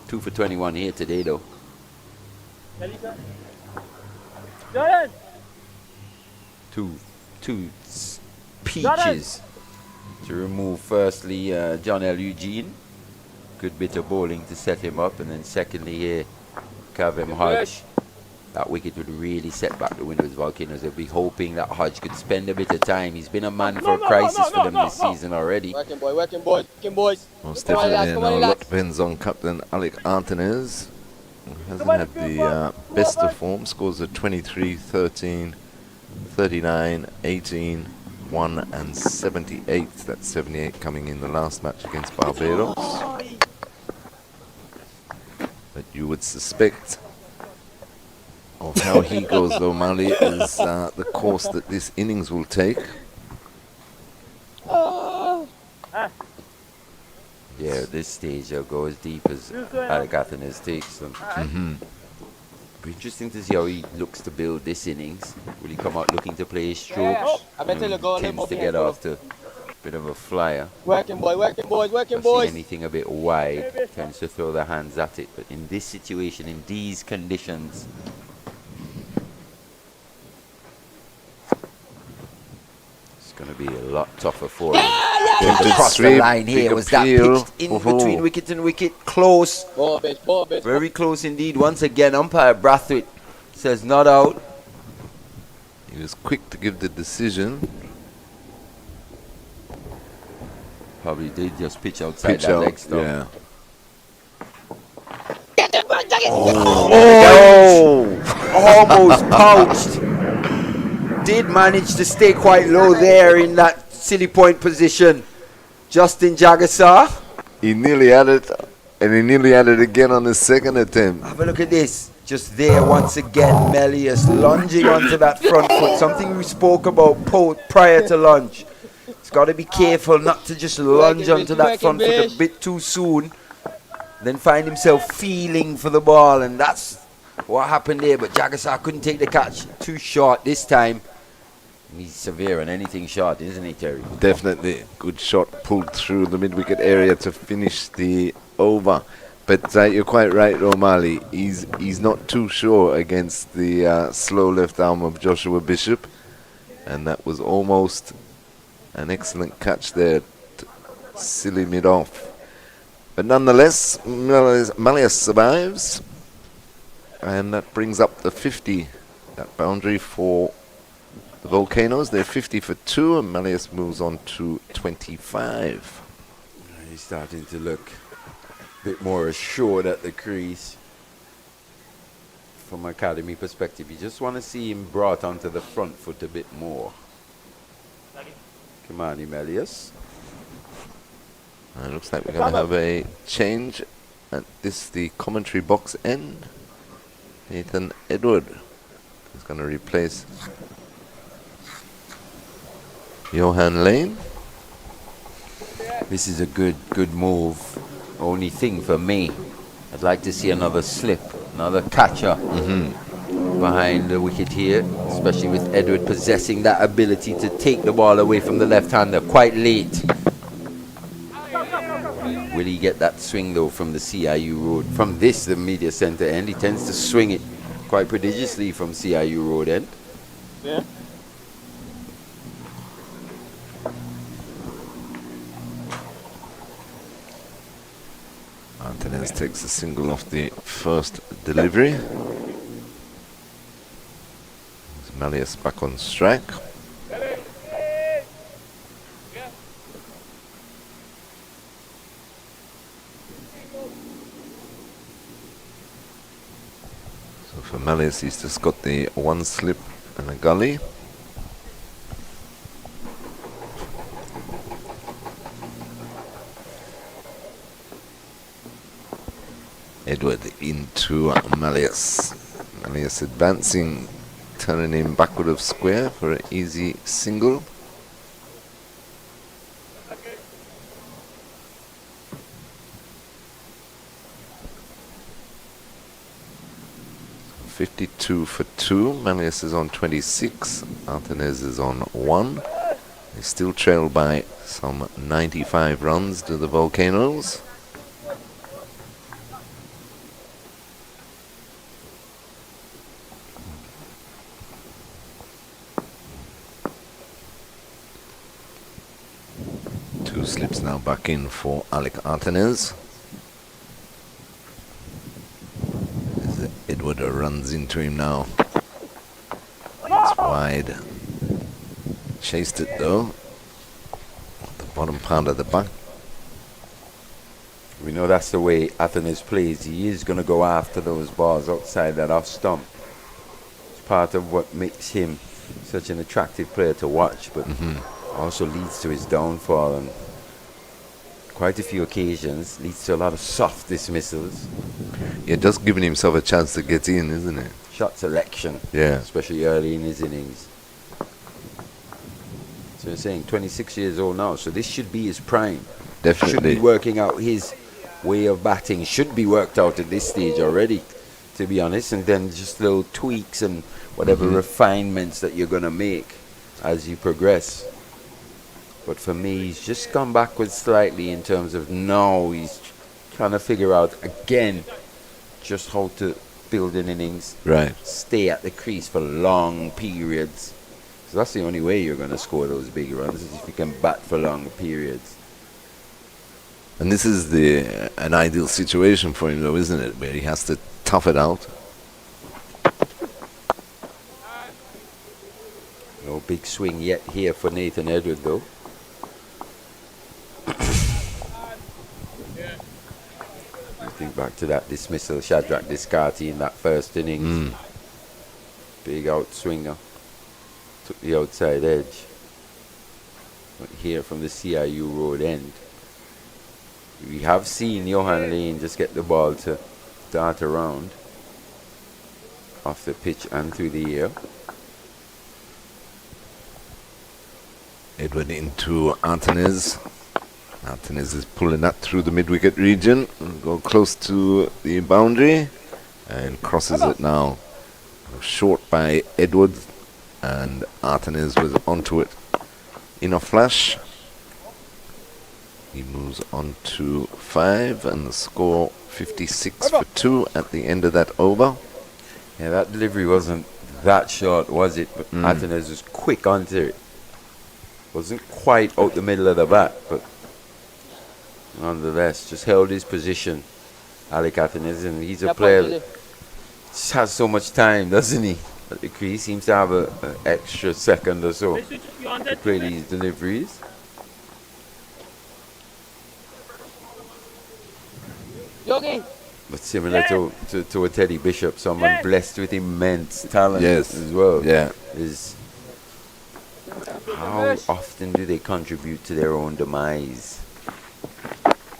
2 for 21 here today, though. Jordan! Two peaches to remove. Firstly, John L. Eugene. Good bit of bowling to set him up. And then secondly here, Kavem Hodge. That wicket would really set back the Windward Volcanoes. They'll be hoping that Hodge could spend a bit of time. He's been a man for a crisis for them this season already. Working boys. Most definitely, and a lot depends on Captain Alec Artenez, who hasn't had the best of form. Scores of 23, 13, 39, 18, 1 and 78. That's 78 coming in the last match against Barbados. But you would suspect of how he goes, though, Mali, is the course that this innings will take. Yeah, at this stage they'll go as deep as Alec Artenez takes them. Be interesting to see how he looks to build this innings. Will he come out looking to play his strokes? Tends to get off to a bit of a flyer. Working boys. Anything a bit wide, tends to throw their hands at it. But in this situation, in these conditions, it's going to be a lot tougher for him. Across the line here, was that pitched in between wicket and wicket, close, very close indeed. Once again, umpire Brathwaite says not out. He was quick to give the decision. Probably did just pitch outside that leg stump. Yeah. Almost pouched. Did manage to stay quite low there in that silly point position. Justin Jagassar. He nearly had it, and he nearly had it again on his second attempt. Have a look at this. Just there once again, Melius lunging onto that front foot. Something we spoke about prior to lunge. He's got to be careful not to just lunge onto that front foot a bit too soon. Then find himself feeling for the ball, and that's what happened there. But Jagassar couldn't take the catch. Too short this time. He's severe on anything short, isn't he, Terry? Definitely. Good shot pulled through the mid-wicket area to finish the over. But you're quite right, O'Malley. He's not too sure against the slow left arm of Joshua Bishop. And that was almost an excellent catch there. Silly mid-off. But nonetheless, Malleus survives. And that brings up the 50. That boundary for the Volcanoes. They're 50 for 2, and Malleus moves on to 25. He's starting to look a bit more assured at the crease. From an academy perspective, you just want to see him brought onto the front foot a bit more. Come on, Malleus. It looks like we're going to have a change at the commentary box end. Nathan Edward is going to replace Johan Lane. This is a good move. Only thing for me, I'd like to see another slip, another catcher behind the wicket here, especially with Edward possessing that ability to take the ball away from the left-hander quite late. Will he get that swing though from the CIU road? From the media center end, he tends to swing it quite prodigiously from CIU road end. Yeah. Antonez takes a single off the first delivery. Malleus back on strike. So for Malleus, he's just got the one slip and a gully. Edward into Malleus. Malleus advancing, turning him backward of square for an easy single. So 52 for 2. Malleus is on 26. Artenez is on 1. They still trail by some 95 runs to the Volcanoes. Two slips now back in for Alec Artenes. As Edward runs into him now. It's wide. Chased it though. The bottom part of the back. We know that's the way Artenes plays. He is going to go after those balls outside that off stump. It's part of what makes him such an attractive player to watch, but also leads to his downfall on quite a few occasions, leads to a lot of soft dismissals. Yeah, just giving himself a chance to get in, isn't it? Shot selection, yeah, especially early in his innings. So you're saying 26 years old now, so this should be his prime. Definitely. Should be working out his way of batting, should be worked out at this stage already, to be honest, and then just little tweaks and whatever refinements that you're going to make as you progress. But for me, he's just gone backwards slightly in terms of now he's trying to figure out again just how to build an innings, right? Stay at the crease for long periods. So that's the only way you're going to score those big runs, is if you can bat for long periods. And this is an ideal situation for him, though, isn't it? Where he has to tough it out. No big swing yet here for Nathan Edward, though. Think back to that dismissal, Shadrach Discarty in that first innings. Big out swinger. Took the outside edge. But here from the CIU road end, we have seen Johan Lane just get the ball to dart around off the pitch and through the air. Edward into Artenes. Artenes is pulling that through the mid-wicket region. Go close to the boundary and crosses it now. Short by Edward, and Artenes was onto it in a flash. He moves on to 5, and the score 56 for 2 at the end of that over. Yeah, that delivery wasn't that short, was it? But Artenes was quick onto it. Wasn't quite out the middle of the bat, but nonetheless, just held his position. Alec Artenes, and he's a player that just has so much time, doesn't he? At the crease, seems to have an extra second or so to play these deliveries. But similar to a Teddy Bishop, someone blessed with immense talent as well. Yeah. Is how often do they contribute to their own demise?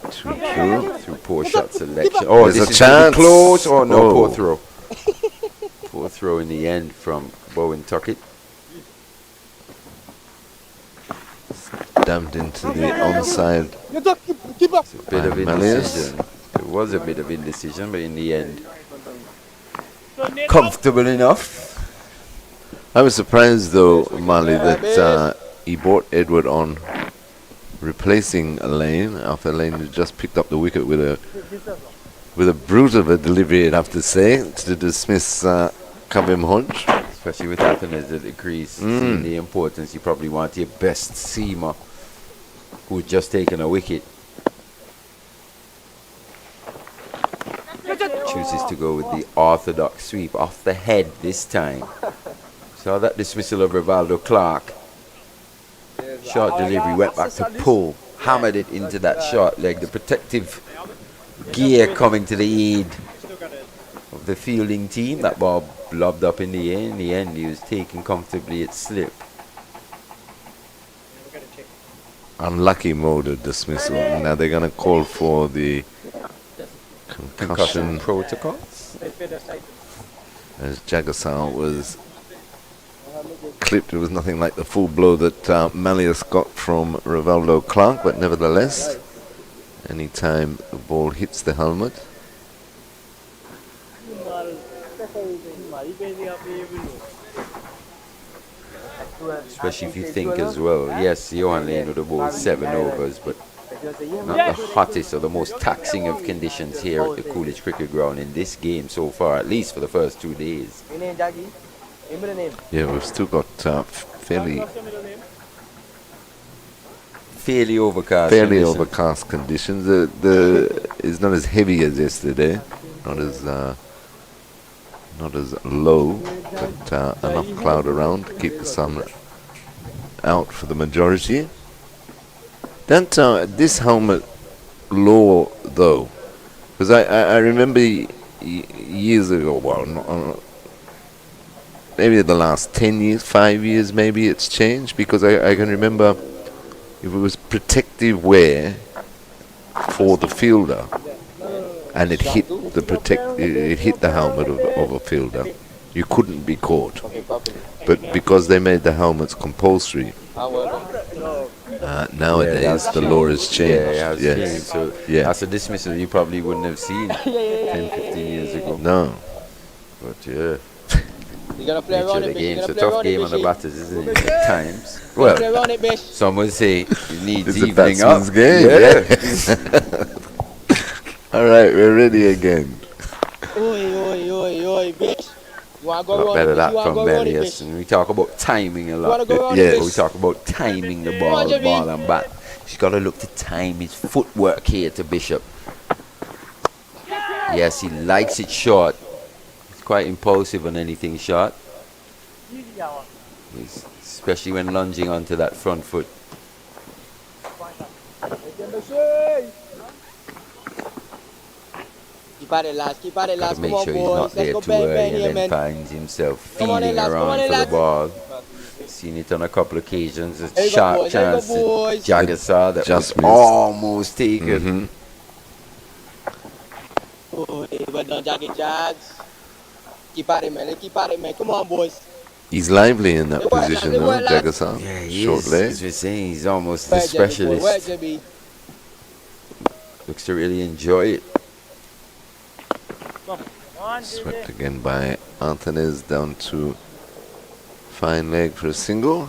Through poor shot selection. Oh, there's this a is chance. Close. Oh no, poor throw. Poor throw in the end from Bowen Tuckett. Stamped into the onside. It's a bit of Malleus. indecision. It was a bit of indecision, but in the end, comfortable enough. I was surprised, though, Marley, that he brought Edward on, replacing Lane after Lane had just picked up the wicket with a brute of a delivery, I'd have to say, to dismiss Kavim Hodge. Especially with Artenes at the crease, seeing the importance. You probably want your best seamer who had just taken a wicket. Chooses to go with the orthodox sweep off the head this time. Saw that dismissal of Rivaldo Clark. Short delivery, went back to pull, hammered it into that short leg. The protective gear coming to the aid of the fielding team. That ball lobbed up in the air. In the end, he was taken comfortably at slip. Unlucky mode of dismissal. Now they're going to call for the concussion protocols. As Jagasal was clipped, it was nothing like the full blow that Malleus got from Rivaldo Clark, but nevertheless, anytime the ball hits the helmet, especially if you think as well, yes, Johan Lane would have bowled 7 overs, but not the hottest or the most taxing of conditions here at the Coolidge Cricket Ground in this game so far, at least for the first 2 days. yeah, we've still got fairly overcast. Fairly conditions. overcast conditions. It's not as heavy as yesterday, not as low, but enough cloud around to keep the sun out for the majority. Don't this helmet law though, because I remember years ago, maybe the last 10 years, 5 years maybe it's changed, because I can remember if it was protective wear for the fielder and it hit the helmet of a fielder, you couldn't be caught. But because they made the helmets compulsory, nowadays the law has changed. Yeah, it has yes. changed. So Yeah. that's a dismissal you probably wouldn't have seen 10, 15 years ago. No. But yeah. You gotta play Nature around of the it, bitch. game. You It's a gotta play tough around game it, on the bitch. batters, isn't it? At times. You gotta play around it, bitch. Some would say it needs It's a evening batsman's up. game. Yeah. All right, we're ready again. Oi, bitch. You wanna A go lot around better it, bitch? that You wanna from go around it, Melius. bitch? And we talk about timing a You lot. wanna go around it, Yes. bitch? We talk about timing the Come ball, on, Jimmy. and bat. She's got to look to time his footwork here to Bishop. Yes, he likes it short. He's quite impulsive on anything short. Especially when lunging onto that front foot. Keep at it, lads. Keep at it, Got lads. to make Come on, sure he's boys. not Let's there go too bang, early bang and here, then man. finds himself Come on, feeling lads. Come around on, for the lads. ball. Seen it on a couple of occasions. A There you go, sharp boys. There you go, chance to boys. Jagger saw that Just was missed. almost taken. Oi, well done, Jaggy Jags. Keep at it, man. Keep at it, man. Come on, boys. He's lively in that Good work, position, good though, work, lads. Jagasan. Yeah, he Short is. leg. As we're saying, he's almost Where, the Jimmy, boy? specialist. Where, Jimmy? Looks to really enjoy it. Swept again by Anthony's down to fine leg for a single.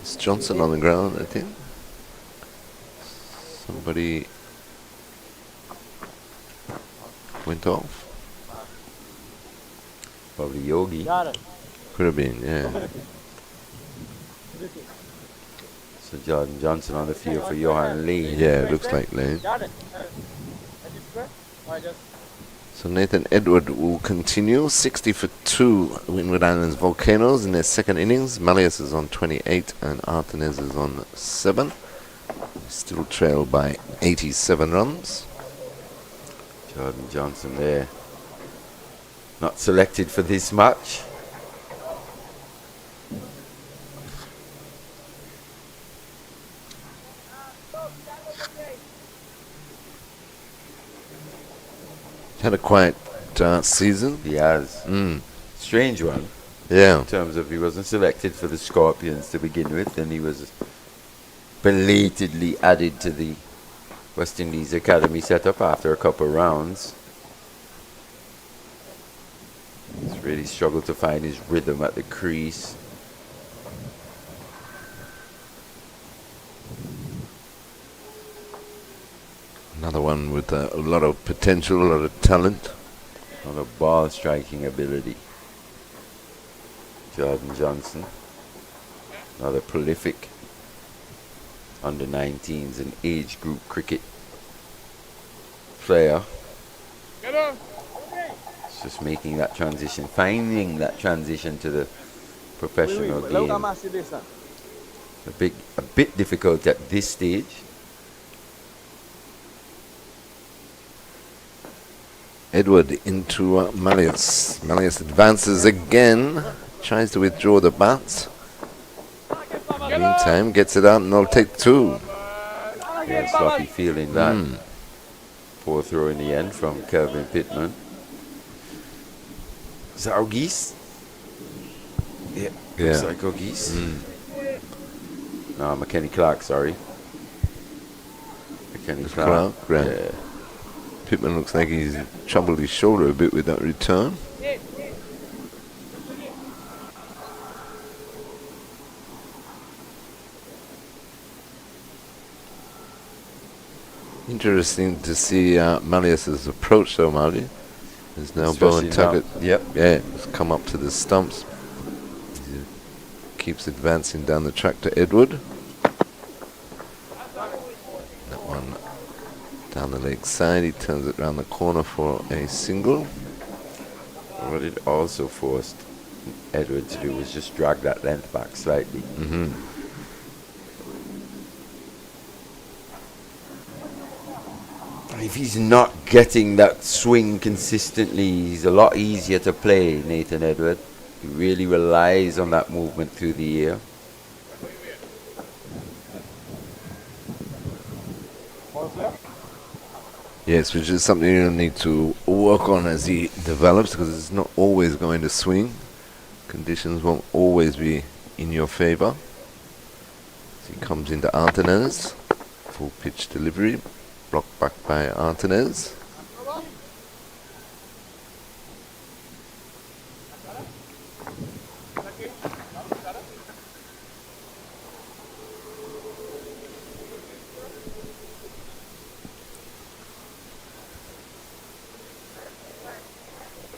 It's Johnson on the ground, I think. Somebody went off. Probably Yogi. Could have been, yeah. So Jordan Johnson on the field for Johan Lee. Yeah, it looks like Lane. So Nathan Edward will continue. 60 for 2 Windward Islands Volcanoes in their second innings. Malleus is on 28 and Artenes is on 7. Still trailed by 87 runs. Jordan Johnson there. Not selected for this match. Had a quiet season. He has. Strange one. Yeah. In terms of he wasn't selected for the Scorpions to begin with, and he was belatedly added to the West Indies Academy setup after a couple of rounds. He's really struggled to find his rhythm at the crease. Another one with a lot of potential, a lot of talent. A lot of ball striking ability. Jordan Johnson. Another prolific under 19s and age group cricket player. It's just making that transition, finding that transition to the professional game. A bit difficult at this stage. Edward into Malleus. Malleus advances again. Tries to withdraw the bat. Meantime, gets it out and they'll take 2. Yeah, sloppy feeling that. Poor throw in the end from Kelvin Pittman. Is that Ogis? Yeah, looks like Ogis. No, McKenny Clark, sorry. McKenny Clark. Right. Yeah. Pittman looks like he's troubled his shoulder a bit with that return. Interesting to see Malleus's approach, though, Marty. There's now Especially Bowen Tuggett. now. Yep. Yeah, it's come up to the stumps. He keeps advancing down the track to Edward. That one down the leg side. He turns it round the corner for a single. What it also forced Edward to do was just drag that length back slightly. Mm-hmm. If he's not getting that swing consistently, he's a lot easier to play, Nathan Edward. He really relies on that movement through the air. Yes, which is something you'll need to work on as he develops, because it's not always going to swing. Conditions won't always be in your favor. As he comes into Artenez, full pitch delivery, blocked back by Artenez.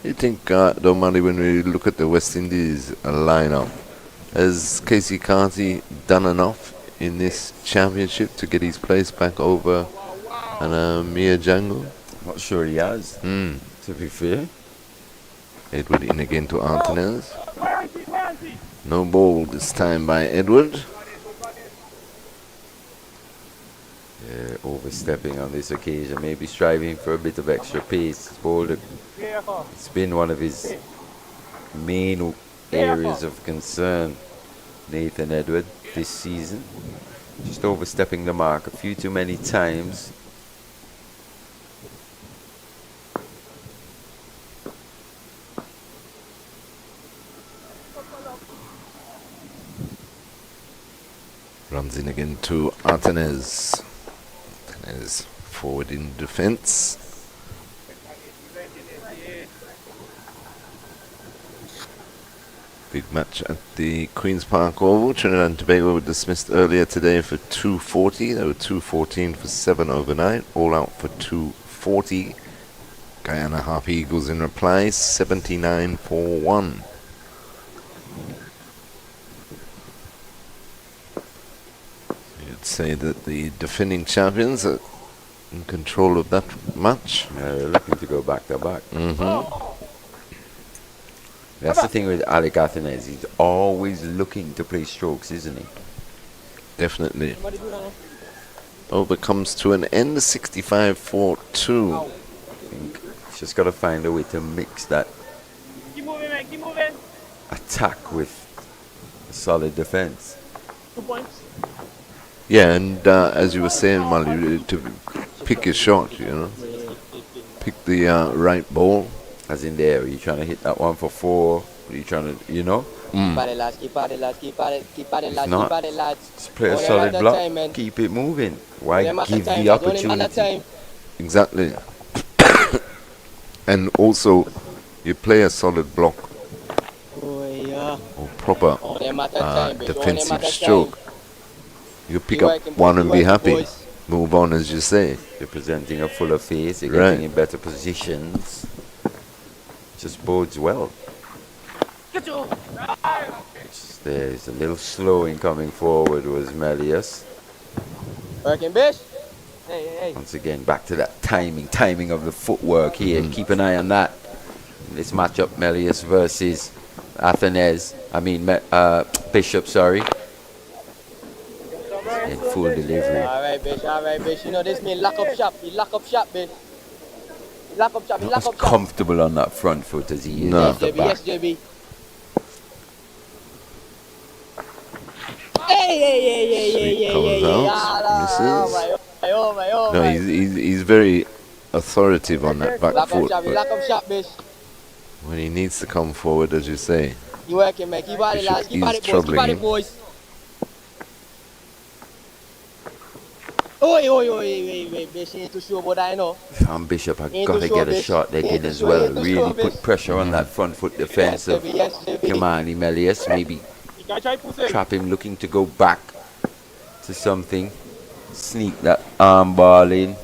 You think, Domani, when we look at the West Indies lineup, has Casey Carty done enough in this championship to get his place back over Mia Django? Not sure he has, to be fair. Edward in again to Artenez. No ball this time by Edward. Yeah, overstepping on this occasion, maybe striving for a bit of extra pace. It's been one of his main areas of concern, Nathan Edward, this season. Just overstepping the mark a few too many times. Runs in again to Artenez. Artenez forward in defence. Big match at the Queen's Park Oval. Trinidad and Tobago were dismissed earlier today for 240. They were 214 for 7 overnight. All out for 240. Guyana Harpy Eagles in reply, 79 for 1. You'd say that the defending champions are in control of that match. Yeah, they're looking to go back to back. Mm-hmm. That's the thing with Alec Artenez. He's always looking to play strokes, isn't he? Definitely. Over comes to an end, 65 for 2. I think he's just got to find a way to mix that Keep moving, man. Keep moving. attack with a solid defense. 2 points. Yeah, and as you were saying, Molly, to pick your shot, you know. Pick the right ball. As in there, are you trying to hit that one for 4? Are you trying to, you know? Keep at it, lads. Keep at it, lads. Keep at it. Keep at it, lads. Not. Keep at it, lads. Just play a Don't solid let block. that time, man. Keep it moving. Why Don't let give that time, the man. Don't let that opportunity? time. Exactly. And also, you play a solid block Oh, yeah. or proper Oh, them at that time, bitch. Oh, them defensive at that stroke. You pick You up working, one boys. and You be working, happy. boys. Move on, as you say. You're presenting a fuller face. You're Right. getting in better positions. Just bodes well. Just there's a little slow in coming forward was Melius. Working, bitch. Hey, hey, hey. Once again, back to that timing of the footwork here. Keep an eye on that. This matchup, Melius versus Bishop, sorry. In full delivery. Alright, bitch. You know this mean lock up shop. You lock up shop, bitch. You lock up shop. You Not lock as up shop. comfortable on that front foot as he is No. off the JB, back. yes, JB. Hey. Comes out, misses. No, he's very authoritative on that back Lock up foot. shop. You But lock up shop, bitch. when he needs to come forward, as you say, You working, man. Keep at it, lads. Keep at it, boys. Keep troubling at him. it, boys. Wait, bitch. You ain't too sure about that, you know. Sam Bishop had Ain't got too to sure, get a bitch. shot again Ain't too as sure, well. ain't too Really sure, put bitch. pressure on that front foot defense of Yes, JB. Kimani Melius. Maybe You can try push it. trap him looking to go back to something. Sneak that arm ball in.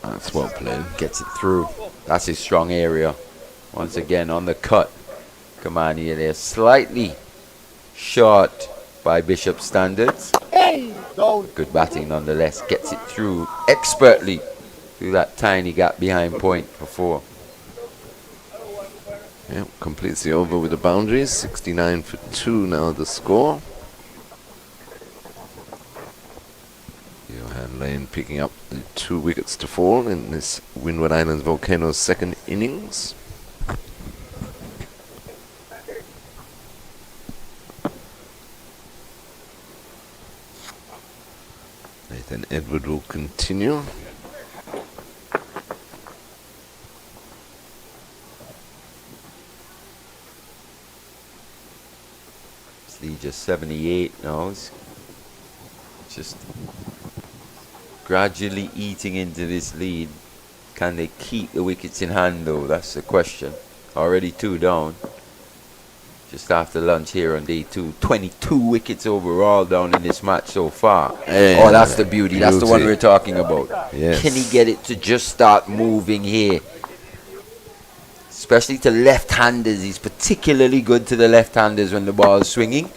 That's well played. Gets it through. That's his strong area. Once again on the cut. Kamani there slightly short by Bishop standards. Good batting nonetheless. Gets it through expertly through that tiny gap behind point for 4. Yep, completes the over with the boundaries. 69 for 2 now the score. Johan Lane picking up the 2 wickets to fall in this Windward Islands Volcanoes second innings. Nathan Edward will continue. Lead just 78 now. It's just gradually eating into this lead. Can they keep the wickets in hand though? That's the question. Already 2 down. Just after lunch here on day 2. 22 wickets overall down in this match so far. Oh, that's the beauty. That's the one we're talking about. Yes. Can he get it to just start moving here? Especially to left-handers. He's particularly good to the left-handers when the ball is swinging.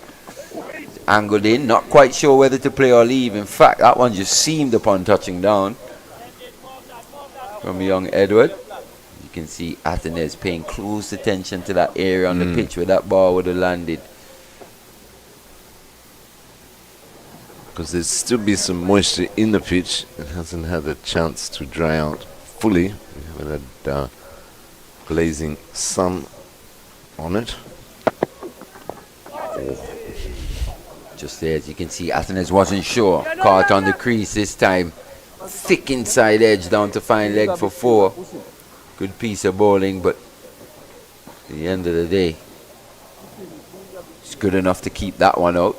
Angled in, not quite sure whether to play or leave. In fact, that one just seemed upon touching down from young Edward. You can see Athenes paying close attention to that area on the pitch where that ball would have landed. Because there's still be some moisture in the pitch. It hasn't had a chance to dry out fully. We haven't had blazing sun on it. Just there, as you can see, Athenes wasn't sure. Caught on the crease this time. Thick inside edge down to fine leg for 4. Good piece of bowling, but at the end of the day, it's good enough to keep that one out.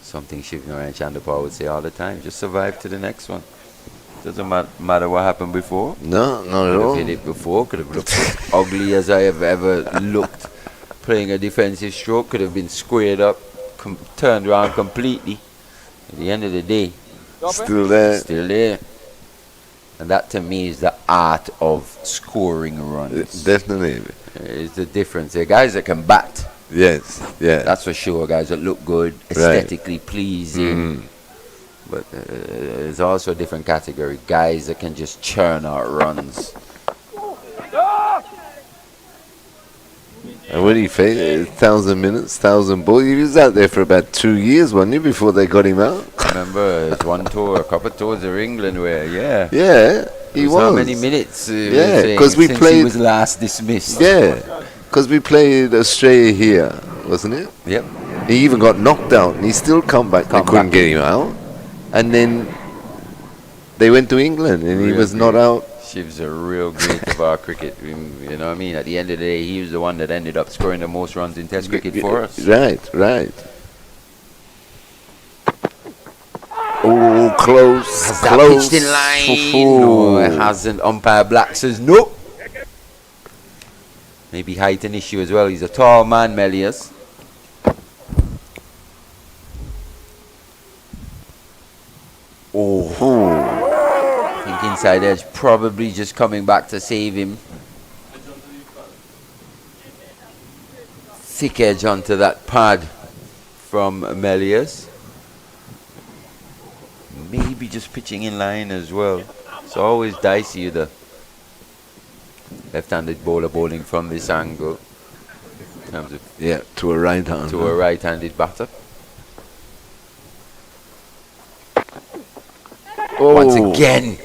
Something Shivnor and Chandapal would say all the time. Just survive to the next one. Doesn't matter what happened before. No, not at all. Could have hit it before. Could have looked as ugly as I have ever looked. Playing a defensive stroke. Could have been squared up. Turned around completely. At the end of the day. Still there. Still there. And that to me is the art of scoring runs. Definitely. It's the difference. There are guys that can bat. Yes, yeah. That's for sure. Guys that look good. Aesthetically pleasing. But there's also a different category. Guys that can just churn out runs. And when he faced 1,000 minutes, 1,000 balls, he was out there for about 2 years, wasn't he, before they got him out? Remember, there's one tour, a couple of tours of England where, Yeah, he was. How many minutes? Yeah, because we played. He was last dismissed. Yeah, because we played Australia here, wasn't it? Yep. He even got knocked out, and he still come back. They couldn't get him out. And then they went to England, and he was not out. Shiv's a real great of our cricket. You know what I mean? At the end of the day, he was the one that ended up scoring the most runs in Test cricket for us. Right. Oh, close. Has that pitched in line? No, it hasn't. Umpire Black says no. Maybe height an issue as well. He's a tall man, Melius. I think inside edge probably just coming back to save him. Thick edge onto that pad from Melius. Maybe just pitching in line as well. It's always dicey, the left-handed bowler bowling from this angle. In terms of to a right-hander. To a right-handed batter. Once again,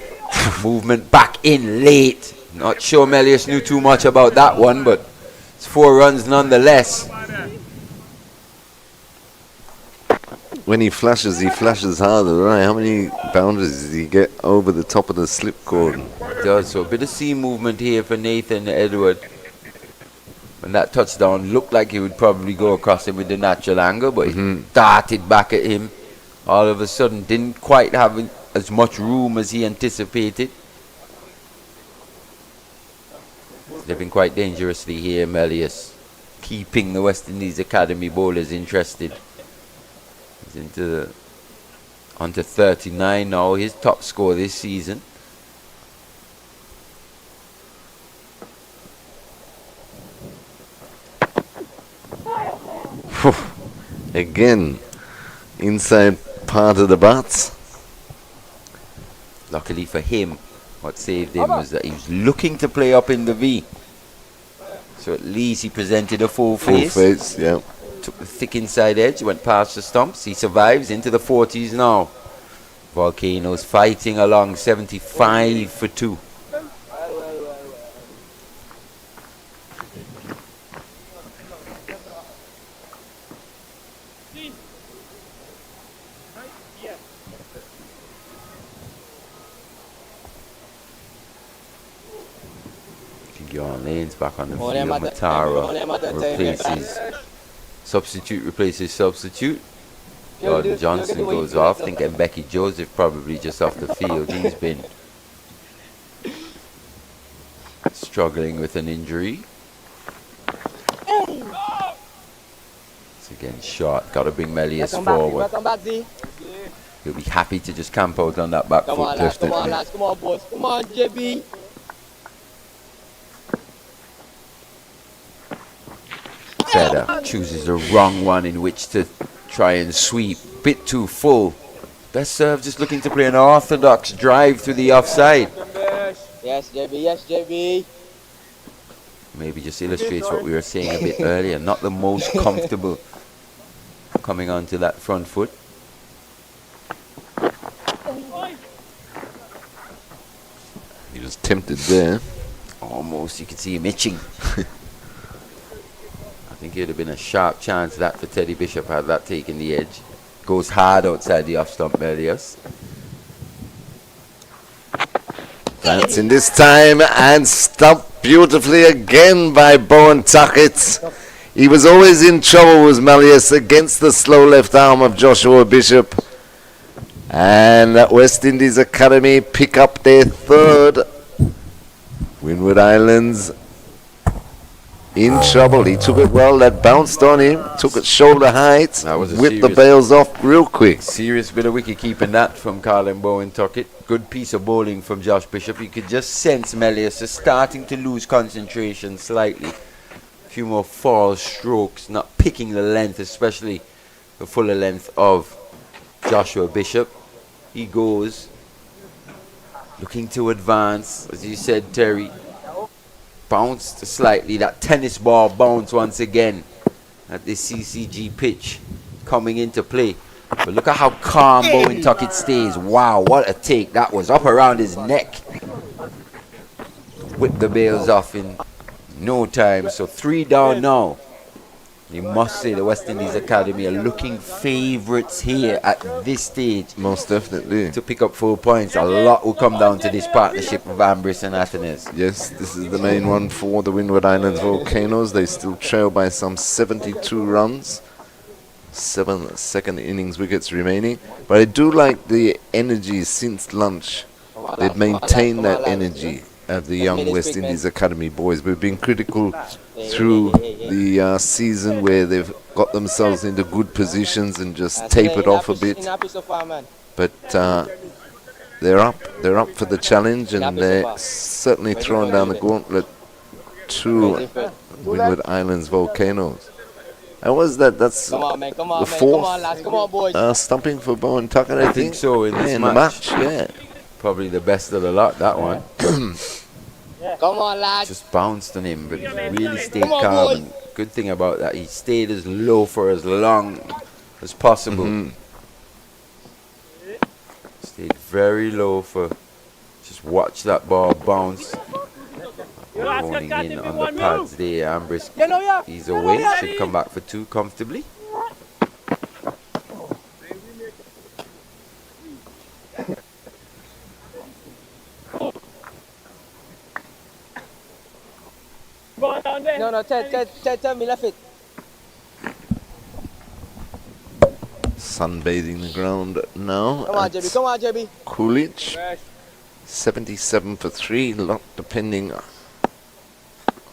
movement back in late. Not sure Melius knew too much about that one, but it's 4 runs nonetheless. When he flashes harder, right? How many boundaries does he get over the top of the slip cord? It does, so a bit of seam movement here for Nathan Edward. When that touchdown looked like he would probably go across him with the natural angle, but he darted back at him. All of a sudden, didn't quite have as much room as he anticipated. Slipping quite dangerously here, Melius. Keeping the West Indies Academy bowlers interested. He's into the On to 39 now, his top score this season. Again, inside part of the bats. Luckily for him, what saved him was that he was looking to play up in the V. So at least he presented a full face. Full face, yeah. Took the thick inside edge, went past the stumps. He survives into the 40s now. Volcanoes fighting along, 75 for 2. John Lane's back on the field. Matara replaces substitute. Jordan Johnson goes off. I think Becky Joseph probably just off the field. He's been struggling with an injury. It's again shot. Got to bring Melius forward. He'll be happy to just camp out on that back foot. Come on, lads. Come on, boys. Come on, JB. Better chooses the wrong one in which to try and sweep. Bit too full. Best serve just looking to play an orthodox drive through the offside. Yes, JB. Yes, JB. Maybe just illustrates what we were saying a bit earlier. Not the most comfortable coming onto that front foot. He was tempted there. Almost, you could see him itching. I think it would have been a sharp chance that for Teddy Bishop had that taken the edge. Goes hard outside the off stump, Melius. Bouncing this time and stopped beautifully again by Bowen Tuckett. He was always in trouble, was Melius, against the slow left arm of Joshua Bishop. And West Indies Academy pick up their third. Windward Islands in trouble. He took it well. That bounced on him. Took it shoulder height. Whipped the bails off real quick. Serious bit of wicket keeping that from Carlin Bowen Tuckett. Good piece of bowling from Josh Bishop. You could just sense Melius is starting to lose concentration slightly. A few more false strokes, not picking the length, especially the fuller length of Joshua Bishop. He goes looking to advance, as you said, Terry. Bounced slightly. That tennis ball bounced once again at the CCG pitch coming into play. But look at how calm Bowen Tuckett stays. Wow, what a take that was. Up around his neck. Whipped the bails off in no time. So 3 down now. You must say the West Indies Academy are looking favourites here at this stage. Most definitely. To pick up 4 points. A lot will come down to this partnership of Ambrose and Athenes. Yes, this is the main one for the Windward Islands Volcanoes. They still trail by some 72 runs. 7 second innings wickets remaining. But I do like the energy since lunch. They've maintained that energy at the young West Indies Academy boys. We've been critical through the season where they've got themselves into good positions and just tapered off a bit. But they're up for the challenge, and they're certainly throwing down the gauntlet to Windward Islands Volcanoes. And was that's the fourth stumping for Bowen Tuckett, I think so in this match. Yeah. Probably the best of the lot, that one. Come on, lads. Just bounced on him, but really stayed calm. And good thing about that, he stayed as low for as long as possible. Stayed very low for, just watch that ball bounce. Honing in on the pads there. Ambrose, he's away, should come back for 2 comfortably. No, tell me left it. Sunbathing the ground now. Come on, JB. Come on, JB. Coolidge. 77 for 3. Lot depending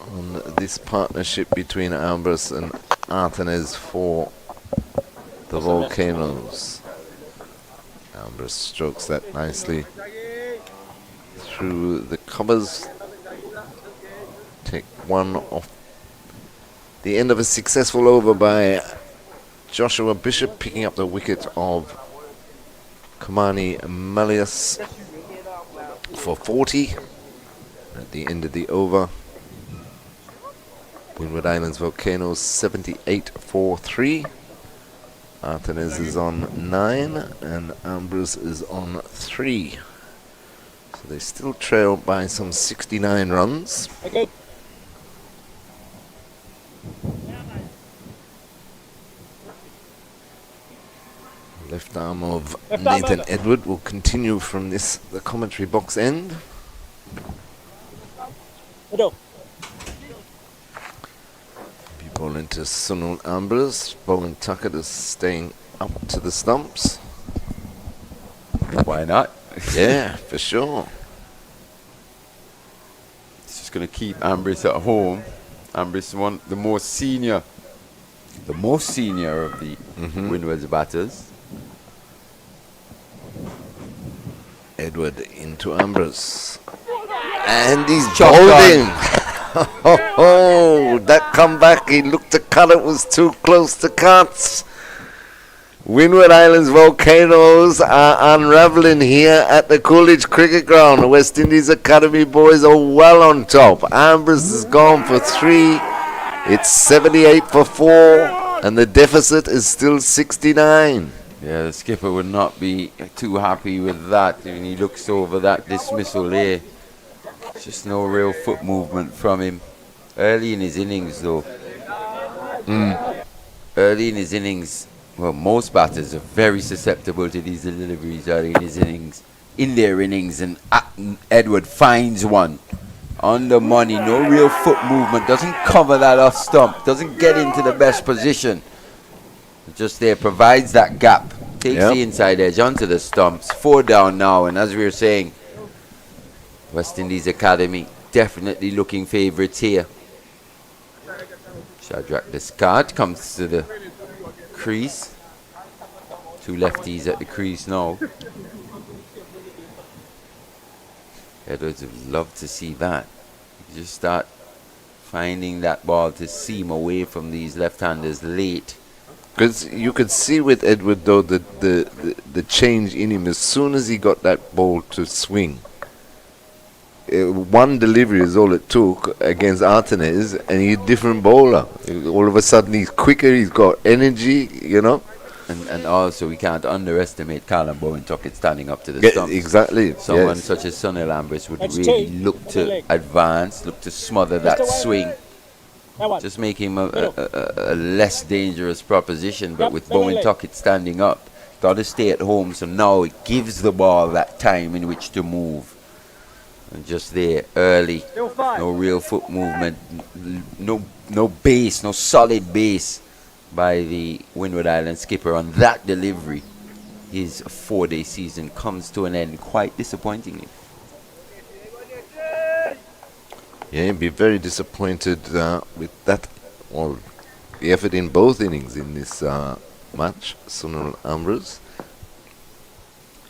on this partnership between Ambrose and Athenes for the Volcanoes. Ambrose strokes that nicely through the covers. Take one off the end of a successful over by Joshua Bishop, picking up the wicket of Kamani Malius for 40 at the end of the over. Windward Islands Volcanoes 78 for 3. Artenes is on 9 and Ambrose is on 3. So they still trail by some 69 runs. Okay. Left arm of Nathan Edward will continue from the commentary box end. Ball into Sunil Ambrose. Bowen Tuckett is staying up to the stumps. Why not? Yeah, for sure. It's just going to keep Ambrose at home. Ambrose is the most senior of the Windward's batters. Edward into Ambrose. And he's Chopped bowled him. Oh, that comeback, he looked to cut it, was too close to cut. Windward Islands Volcanoes are unravelling here at the Coolidge Cricket Ground. The West Indies Academy boys are well on top. Ambrose has gone for 3. It's 78 for 4, and the deficit is still 69. Yeah, the skipper would not be too happy with that when he looks over that dismissal there. Just no real foot movement from him. Early in his innings, though. Early in his innings, well, most batters are very susceptible to these deliveries early in their innings, and Edward finds one on the money. No real foot movement. Doesn't cover that off stump. Doesn't get into the best position. Just there, provides that gap. Takes the inside edge onto the stumps. 4 down now, and as we were saying, West Indies Academy definitely looking favourites here. Shadrach Descart comes to the crease. 2 lefties at the crease now. Edwards would love to see that. You just start finding that ball to seam away from these left-handers late. Because you could see with Edward, though, the change in him as soon as he got that ball to swing. One delivery is all it took against Artenes, and he's a different bowler. All of a sudden, he's quicker, he's got energy, you know. And also, we can't underestimate Callum Bowen-Tuckett standing up to the stumps. Exactly. Someone such as Sunil Ambrose would really look to advance, look to smother that swing. Just make him a less dangerous proposition. But with Bowen-Tuckett standing up, got to stay at home, so now it gives the ball that time in which to move. And just there, early, no real foot movement, no base, no solid base by the Windward Island skipper on that delivery. His 4-day season comes to an end quite disappointingly. Yeah, he'd be very disappointed with that. Well, the effort in both innings in this match, Sunil Ambrose.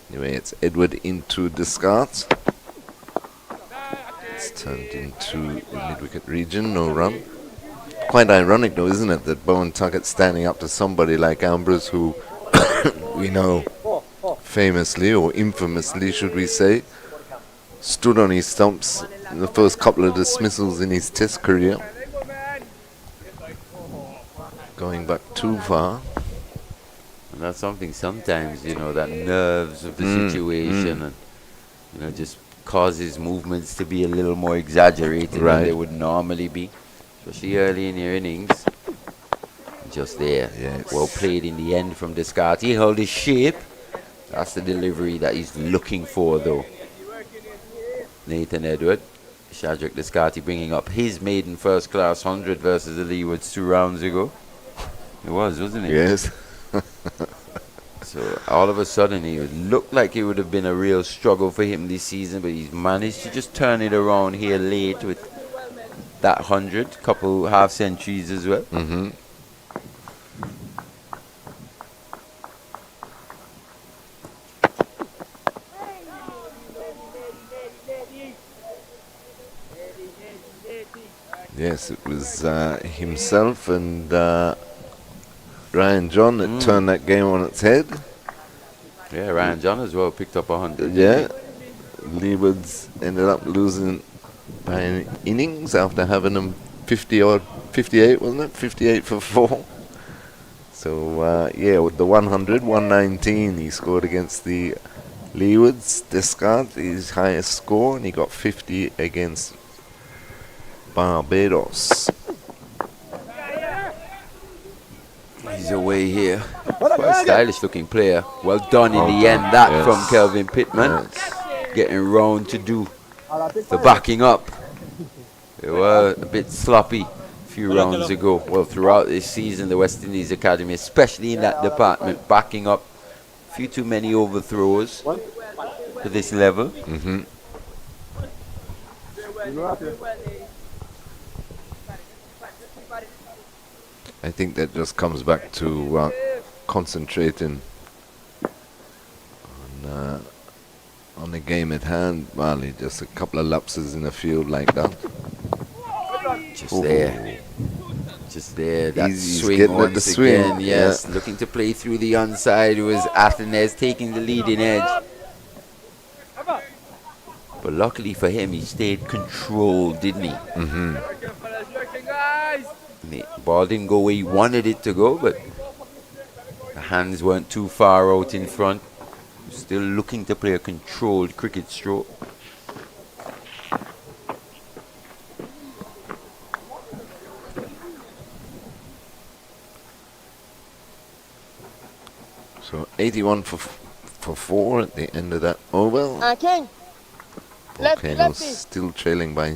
Anyway, it's Edward into Descartes. It's turned into the mid-wicket region, no run. Quite ironic, though, isn't it, that Bowen Tuckett standing up to somebody like Ambrose, who we know famously, or infamously, should we say, stood on his stumps in the first couple of dismissals in his test career. Going back too far. And that's something sometimes, you know, that nerves of the situation and, you know, just causes movements to be a little more exaggerated than they would normally be, especially early in your innings. Just there, well played in the end from Descartes. He held his shape. That's the delivery that he's looking for, though. Nathan Edward, Shadrach Descartes bringing up his maiden first-class 100 versus the Leewards 2 rounds ago. It was, wasn't it? Yes. So all of a sudden, it looked like it would have been a real struggle for him this season, but he's managed to just turn it around here late with that 100, couple half centuries as well. Yes, it was himself and Ryan John that turned that game on its head. Yeah, Ryan John as well picked up 100. Yeah. Leewards ended up losing by an innings after having them 58, wasn't it? 58 for 4. So, yeah, with the 100, 119 he scored against the Leewards. Descartes, his highest score, and he got 50 against Barbados. He's away here. Quite a stylish looking player. Well done in the end, that from Kelvin Pittman. Getting round to do the backing up. They were a bit sloppy a few rounds ago. Well, throughout this season, the West Indies Academy, especially in that department, backing up a few too many overthrows to this level. I think that just comes back to concentrating on the game at hand, Marley. Just a couple of lapses in the field like that. Just there. Just there. That He's swing getting at once the swing. again. Yes, Yeah. looking to play through the onside. It was Athens taking the leading edge. But luckily for him, he stayed controlled, didn't he? The ball didn't go where he wanted it to go, but the hands weren't too far out in front. Still looking to play a controlled cricket stroke. So 81 for 4 at the end of that over. King. Volcanoes still trailing by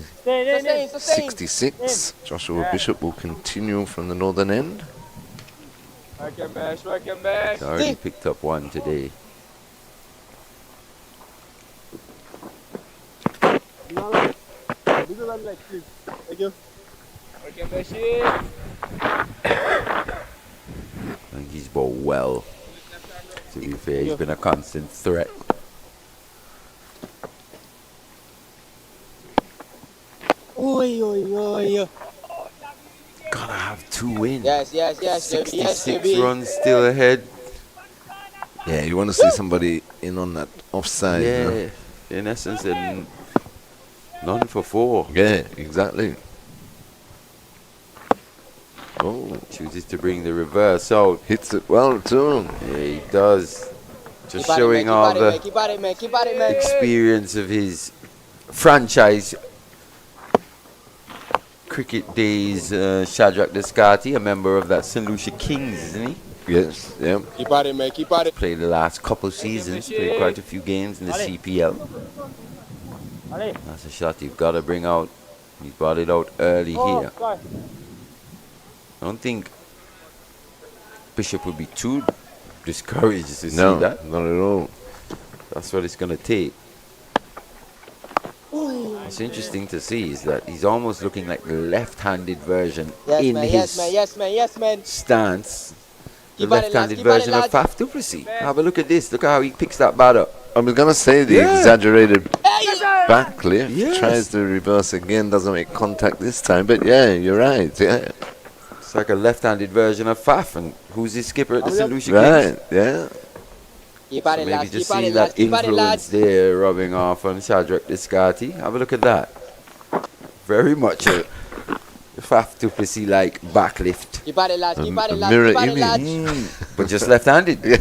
66. Joshua Bishop will continue from the northern end. He's already picked up one today. And he's bowled well. To be fair, he's been a constant threat. Oi, oi, oi. Gotta have 2 wins. Yes, yes, yes. 66 runs still ahead. Yeah, you want to see somebody in on that offside. Yeah, you know? in essence, and none for 4. Yeah, exactly. Oh, chooses to bring the reverse out. Hits it well too. Yeah, he does. Just showing all the experience of his franchise cricket days. Shadrach Descartes, a member of that St. Lucia Kings, isn't he? Yes, yeah. Keep at it, man. Keep at it. Played the last couple seasons. Played quite a few games in the CPL. That's a shot you've got to bring out. He brought it out early here. I don't think Bishop would be too discouraged to see that. Not at all. That's what it's going to take. What's interesting to see is that he's almost looking like the left-handed version in his stance. The left-handed version of Faf du Plessis. Have a look at this. Look at how he picks that bat up. I was going to say the exaggerated back lift. Yes. Tries to reverse again, doesn't make contact this time. But yeah, you're right. Yeah. It's like a left-handed version of Faf. And who's his skipper at the St. Lucia Kings? Kings? Yeah. So maybe just seeing that influence there rubbing off on Shadrach Descartes. Have a look at that. Very much a Faf du Plessis like backlift. Keep at it, lads. Keep at it, lads. Mirror Keep at it, lads. image. But just left-handed. Yeah.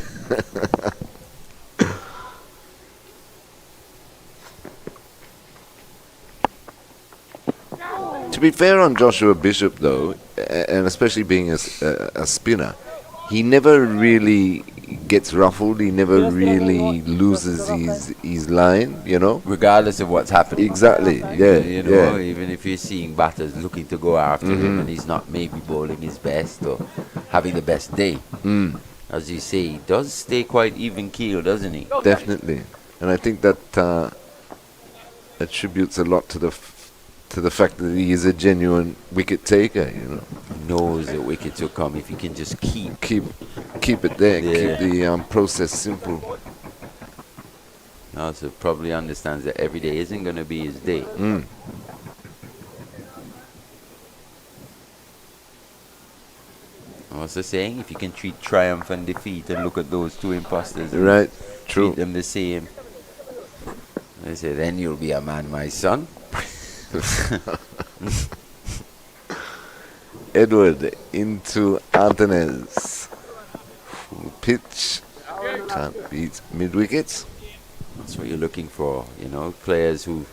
To be fair on Joshua Bishop, though, and especially being a spinner, he never really gets ruffled. He never really loses his line, you know. Regardless of what's happening. Exactly, yeah. You know, yeah. even if you're seeing batters looking to go after him and he's not maybe bowling his best or having the best day. As you say, he does stay quite even keel, doesn't he? Definitely. And I think that attributes a lot to the fact that he is a genuine wicket taker, you know. Knows that wickets will come if he can just keep it there, keep the process simple. Also probably understands that every day isn't going to be his day. What's the saying? If you can treat triumph and defeat and look at those two imposters, and Right, true. treat them the same. They say, then you'll be a man, my son. Edward into Anthony's. Full pitch. Can't beat mid wickets. That's what you're looking for, you know, players who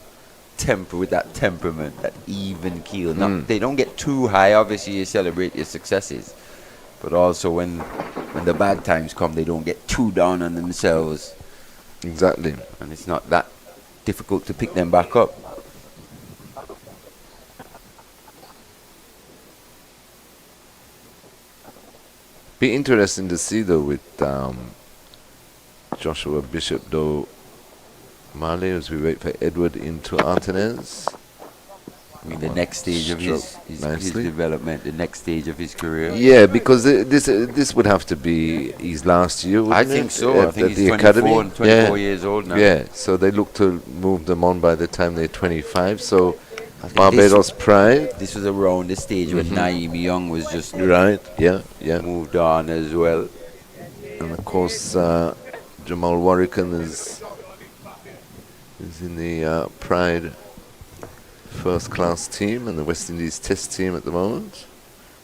temper with that temperament, that even keel. They don't get too high. Obviously, you celebrate your successes, but also when the bad times come, they don't get too down on themselves. Exactly. And it's not that difficult to pick them back up. Be interesting to see though with Joshua Bishop though, Marley, as we wait for Edward into Antonez. I mean, the next stage of his development, the next stage of his career. Yeah, because this would have to be his last year, wouldn't I think it? so. I think At he's the 24 academy. and 24 years old now. Yeah, so they look to move them on by the time they're 25. So Barbados Pride. This was around the stage when Naeem Young was just moved on as well. And of course, Jamal Warrican is in the Pride first class team and the West Indies test team at the moment.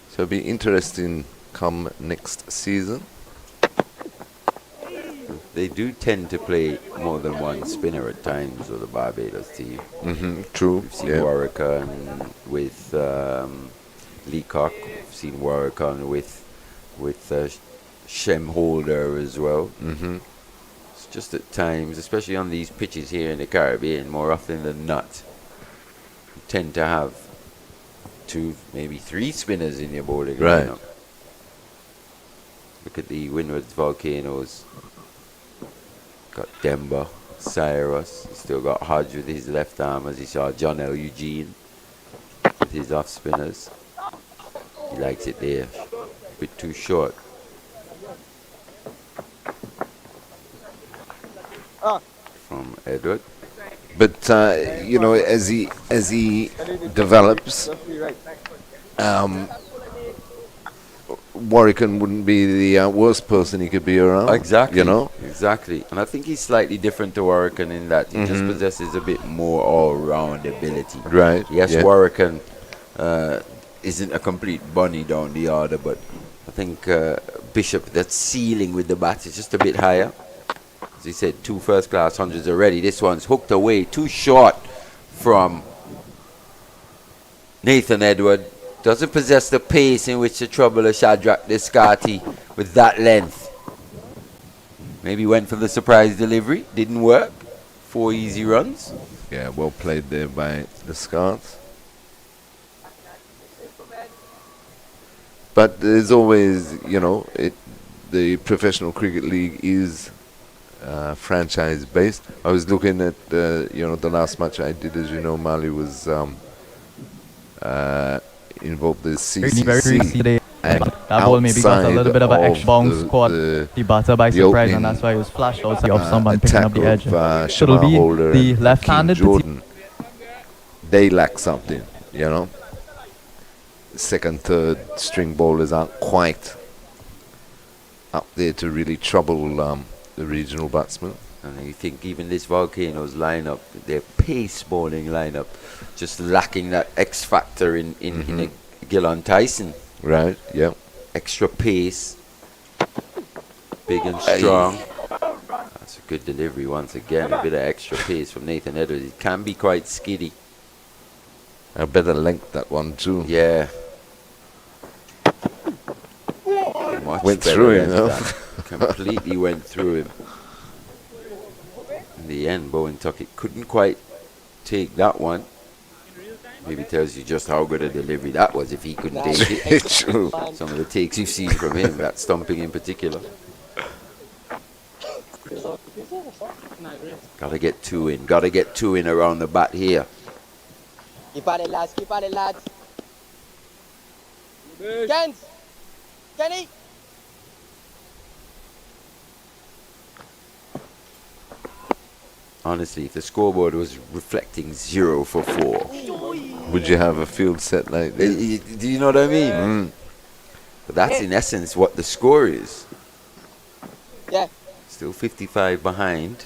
So it'll be interesting come next season. They do tend to play more than one spinner at times, or the Barbados team. True. We've seen Warrican with Leacock. We've seen Warrican with Shem Holder as well. It's just at times, especially on these pitches here in the Caribbean, more often than not, you tend to have 2, maybe 3 spinners in your bowling lineup. Look at the Windward Volcanoes. Got Demba, Cyrus. He's still got Hodge with his left arm, as he saw John L. Eugene with his off spinners. He likes it there, a bit too short. From Edward. But you know, as he develops, Warrican wouldn't be the worst person he could be around. Exactly. You know? Exactly. And I think he's slightly different to Warrican in that he just possesses a bit more all-round ability. Right. Yes, yeah. Warrican isn't a complete bunny down the order, but I think Bishop, that ceiling with the bat is just a bit higher. As he said, 2 first-class hundreds already. This one's hooked away, too short from Nathan Edward. Doesn't possess the pace in which to trouble a Shadrach Descartes with that length. Maybe went for the surprise delivery. Didn't work. 4 easy runs. Yeah, well played there by Descartes. But there's always, you know, the Professional Cricket League is franchise-based. I was looking at, you know, the last match I did, as you know, Mali was involved the CCC. And that ball maybe got a little bit of an X bounce, caught the batter by surprise, and that's why it was flashed out of someone picking up the edge. So it'll be the left-handed Jordan. They lack something, you know. Second, third string bowlers aren't quite up there to really trouble the regional batsmen. And you think even this Volcanoes lineup, their pace bowling lineup, just lacking that X factor in a Gillon Tyson. Right, yeah. Extra pace, big and strong. That's a good delivery once again. A bit of extra pace from Nathan Edwards. It can be quite skiddy. A better length, that one too. Yeah. Much went better through him, than no? that. Completely went through him. In the end, Bowen Tuckett couldn't quite take that one. Maybe tells you just how good a delivery that was if he couldn't take it. True. Some of the takes you've seen from him, that stumping in particular. Gotta get 2 in. Gotta get 2 in around the bat here. Keep at it, lads. Keep at it, lads. Kens! Kenny! Honestly, if the scoreboard was reflecting 0 for 4, would you have a field set like this? Do you know what I mean? But that's in essence what the score is. Yeah. Still 55 behind.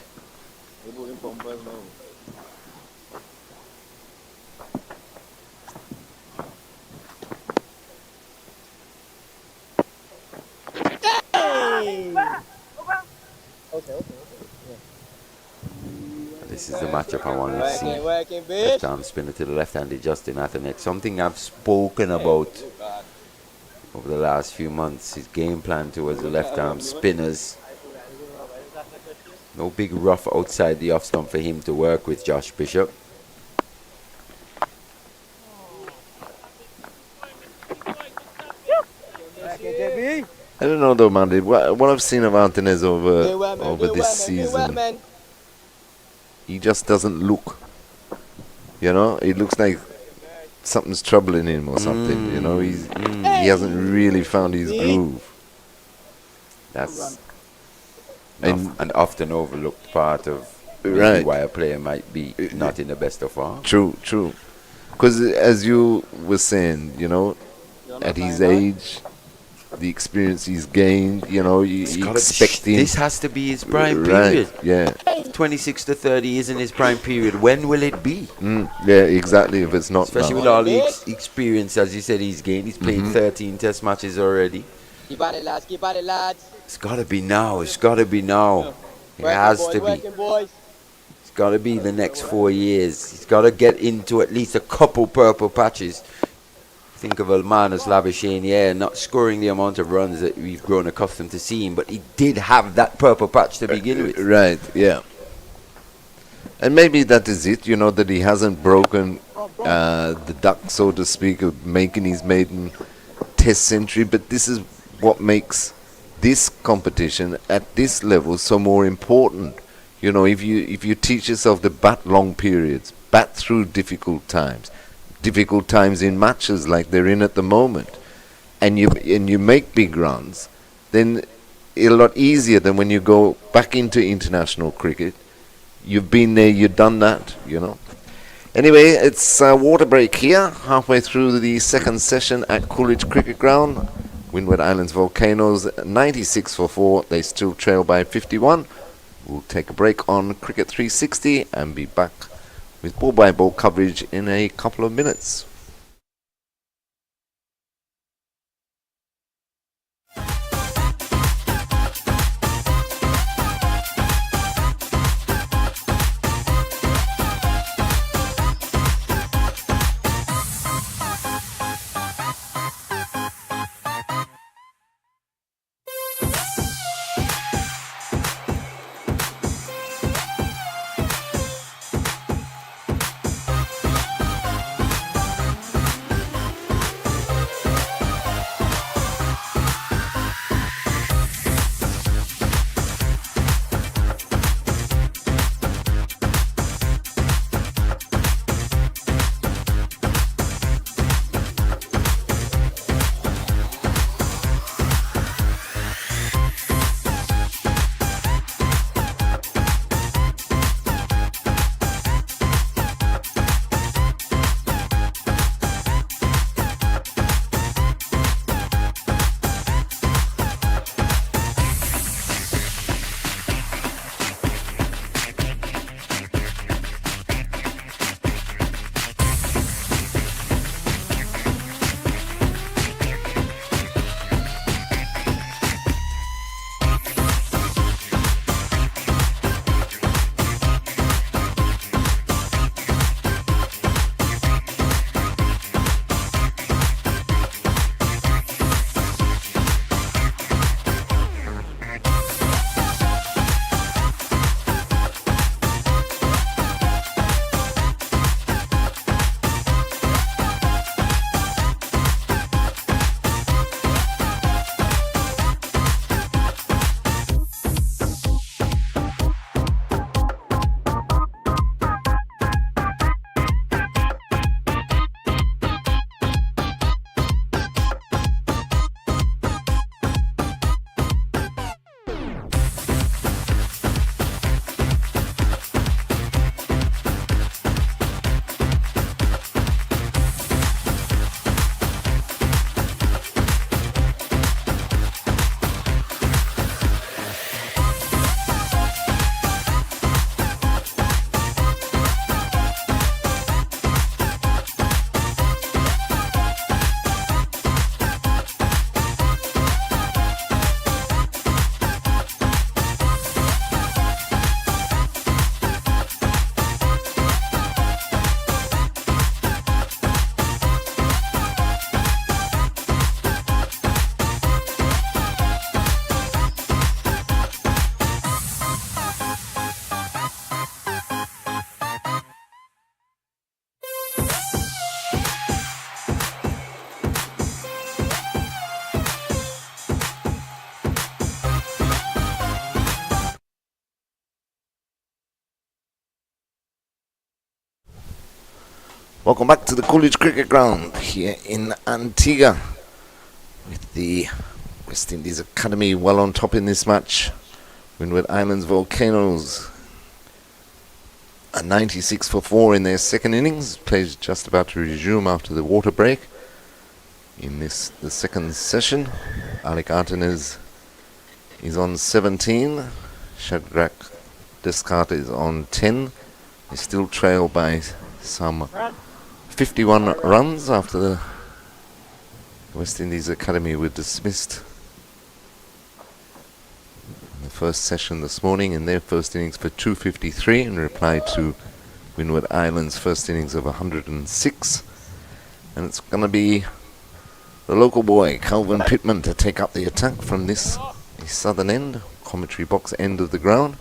This is the matchup I want to see. Left-arm spinner to the left-handed Justin Atherneck. Something I've spoken about over the last few months. His game plan towards the left-arm spinners. No big rough outside the off-stump for him to work with, Josh Bishop. I don't know though, Mandy. What I've seen of Antunes over this season, he just doesn't look. You know, it looks like something's troubling him or something. You know, he hasn't really found his groove. That's an often overlooked part of maybe why a player might be not in the best of form. True. Because as you were saying, you know, at his age, the experience he's gained, you know, you expect him. This has to be his prime period. Yeah. 26 to 30 isn't his prime period. When will it be? Yeah, exactly. If it's not, especially with all the experience, as you said, he's gained. He's played 13 test matches already. Keep at it, lads. Keep at it, lads. It's got to be now. It has to be. It's got to be the next 4 years. He's got to get into at least a couple purple patches. Think of Almanas Labuschagne, not scoring the amount of runs that we've grown accustomed to seeing, but he did have that purple patch to begin with. Right, yeah. And maybe that is it, you know, that he hasn't broken the duck, so to speak, of making his maiden test century, but this is what makes this competition at this level so more important. You know, if you teach yourself to bat long periods, bat through difficult times in matches like they're in at the moment, and you make big runs, then it's a lot easier than when you go back into international cricket. You've been there, you've done that, you know. Anyway, it's a water break here, halfway through the second session at Coolidge Cricket Ground. Windward Islands Volcanoes 96 for 4. They still trail by 51. We'll take a break on Cricket 360 and be back with ball-by-ball coverage in a couple of minutes. Welcome back to the College Cricket Ground here in Antigua with the West Indies Academy well on top in this match. Windward Islands Volcanoes a 96 for 4 in their second innings. Play's just about to resume after the water break. In the second session, Alec Artenes is on 17. Shadrach Descartes is on 10. They still trail by some 51 runs after the West Indies Academy were dismissed in the first session this morning in their first innings for 253 in reply to Windward Islands' first innings of 106. And it's going to be the local boy, Calvin Pittman, to take up the attack from the southern end, commentary box end of the ground.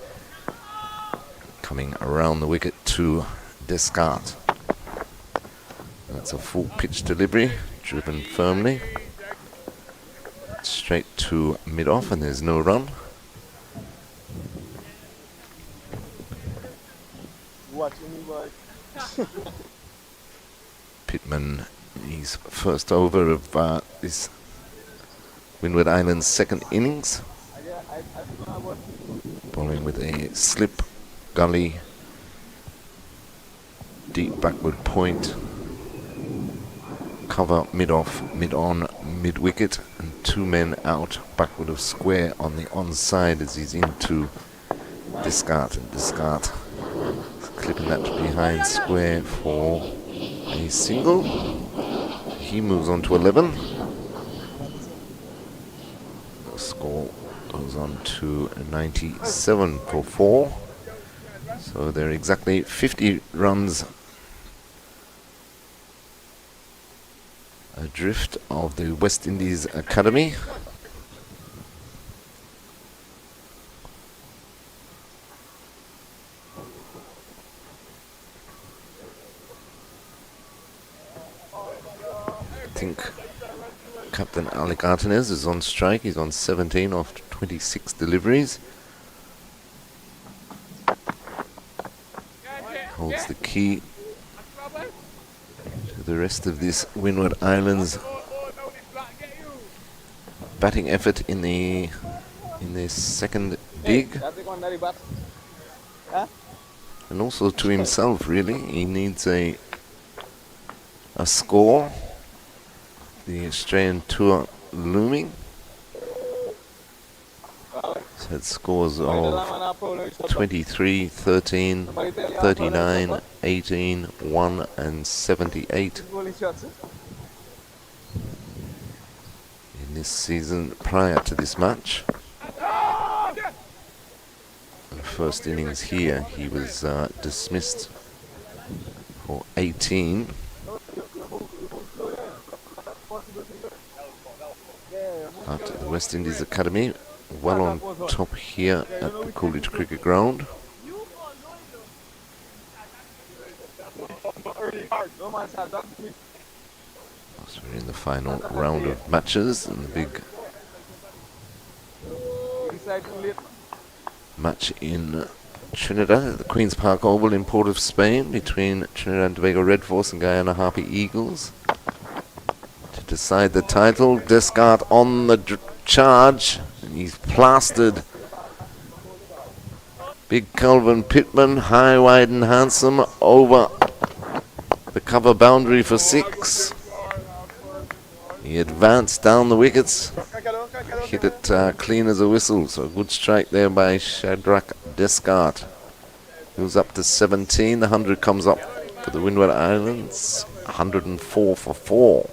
Coming around the wicket to Descartes. That's a full pitch delivery, driven firmly. Straight to mid-off, and there's no run. Pittman, his first over of this Windward Islands' second innings. Bowling with a slip, gully, deep backward point. Cover mid-off, mid-on, mid-wicket, and 2 men out backward of square on the onside as he's into Descartes. And Descartes clipping that behind square for a single. He moves on to 11. The score goes on to 97 for 4. So they're exactly 50 runs adrift of the West Indies Academy. I think Captain Alec Artenes is on strike. He's on 17 after 26 deliveries. Holds the key to the rest of this Windward Islands batting effort in their second dig, and also to himself really. He needs a score. The Australian tour looming. He's had scores of 23, 13, 39, 18, 1 and 78 in this season prior to this match. In the first innings here, he was dismissed for 18. At the West Indies Academy, well on top here at the College Cricket Ground. So we're in the final round of matches, and the big match in Trinidad at the Queen's Park Oval in Port of Spain between Trinidad and Tobago Red Force and Guyana Harpy Eagles. To decide the title, Descartes on the charge, and he's plastered big Calvin Pittman, high, wide and handsome, over the cover boundary for 6. He advanced down the wickets, hit it clean as a whistle, so a good strike there by Shadrach Descartes. He was up to 17, the 100 comes up for the Windward Islands, 104 for 4.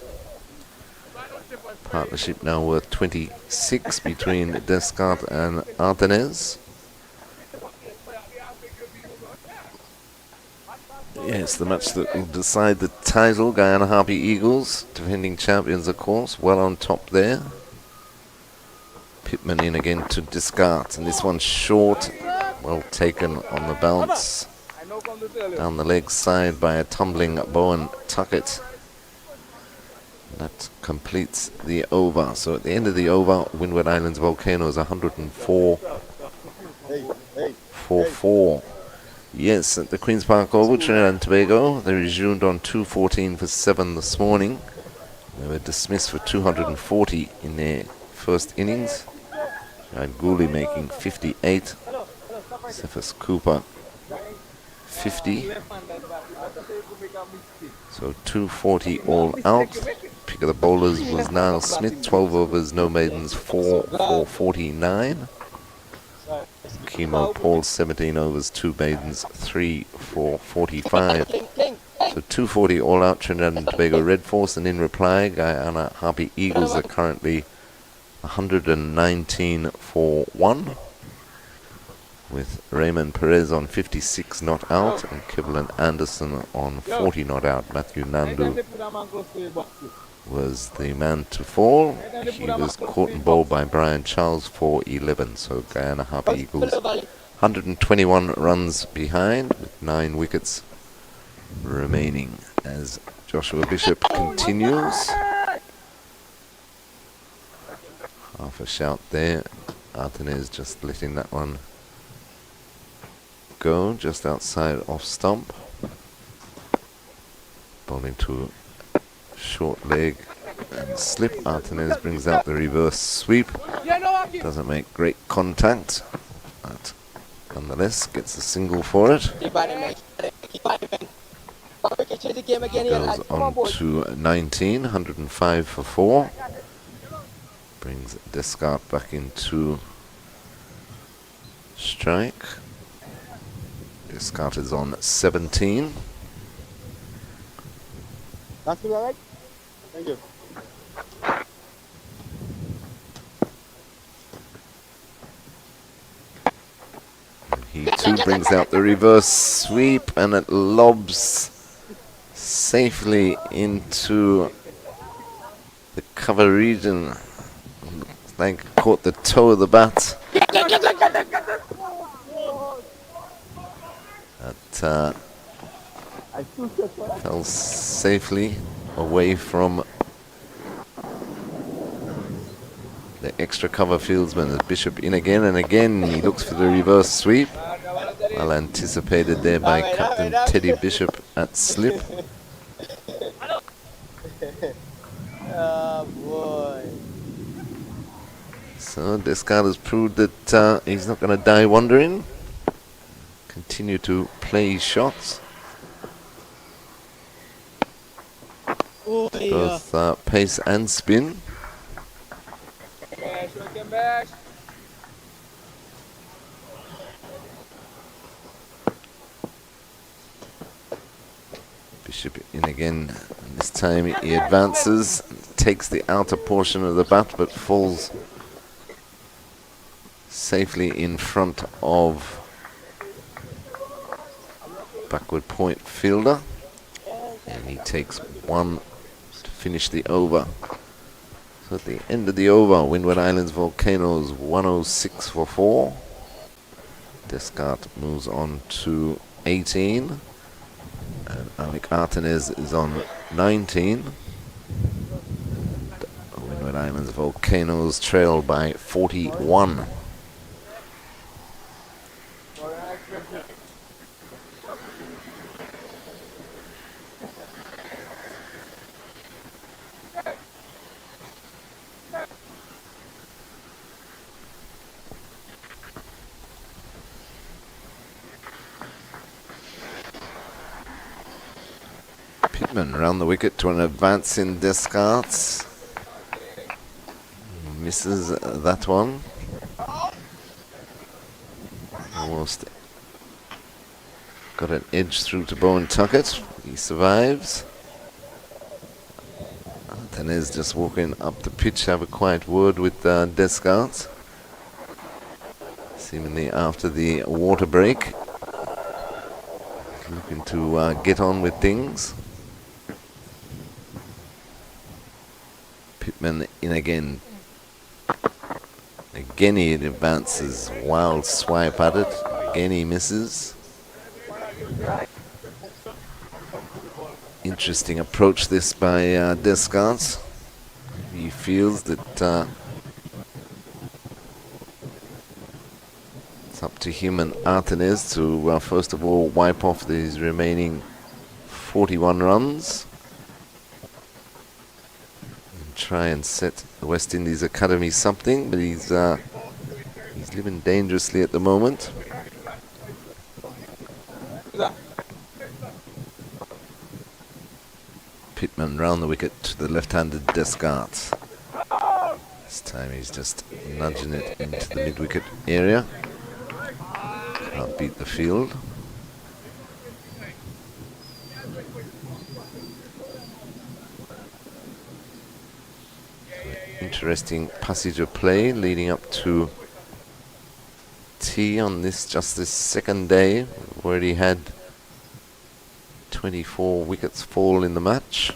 Partnership now worth 26 between Descartes and Artenes. Yes, the match that will decide the title. Guyana Harpy Eagles, defending champions of course, well on top there. Pittman in again to Descartes, and this one's short, well taken on the bounce. Down the leg side by a tumbling Bowen Tuckett. That completes the over. So at the end of the over, Windward Islands Volcanoes 104 for 4. Yes, at the Queen's Park Oval, Trinidad and Tobago. They resumed on 2:14 for 7 this morning. They were dismissed for 240 in their first innings. Ryan Gooley making 58. Cephas Cooper 50. So 240 all out. Pick of the bowlers was Niall Smith, 12 overs, no maidens, 4 for 49. Kemo Paul, 17 overs, 2 maidens, 3 for 45. So 240 all out, Trinidad and Tobago Red Force, and in reply, Guyana Harpy Eagles are currently 119 for 1, with Raymond Perez on 56 not out and Kevlin Anderson on 40 not out. Matthew Nandu was the man to fall. He was caught and bowled by Brian Charles for 11. So Guyana Harpy Eagles 121 runs behind with 9 wickets remaining as Joshua Bishop continues. Half a shout there. Artenez just letting that one go just outside off stump. Bowling to short leg and slip. Artenez brings out the reverse sweep. Doesn't make great contact, but nonetheless gets a single for it. Goes on to 19, 105 for 4. Brings Descartes back into strike. Descartes is on 17. That's all right. Thank you. He too brings out the reverse sweep, and it lobs safely into the cover region. Looks like caught the toe of the bat. That fell safely away from the extra cover fieldsman. As Bishop in again and again, he looks for the reverse sweep. Well anticipated there by Captain Teddy Bishop at slip. Oh boy. So Descartes has proved that he's not going to die wondering. Continue to play his shots. Both pace and spin. Bishop in again. This time he advances, takes the outer portion of the bat, but falls safely in front of backward point fielder. And he takes one to finish the over. So at the end of the over, Windward Islands Volcanoes 106 for 4. Descartes moves on to 18. And Alec Artenez is on 19. Windward Islands Volcanoes trail by 41. Pittman round the wicket to an advance in Descartes. Misses that one. Almost got an edge through to Bowen Tuckett. He survives. Artenez just walking up the pitch, have a quiet word with Descartes. Seemingly after the water break. Looking to get on with things. Pittman in again. Again he advances. Wild swipe at it. Again he misses. Interesting approach this by Descartes. He feels that it's It's up to him and Artenes to first of all wipe off these remaining 41 runs and try and set the West Indies Academy something, but he's living dangerously at the moment. Pittman round the wicket to the left-handed Descartes. This time he's just nudging it into the mid-wicket area. Can't beat the field. Interesting passage of play leading up to tea on this second day. We've already had 24 wickets fall in the match.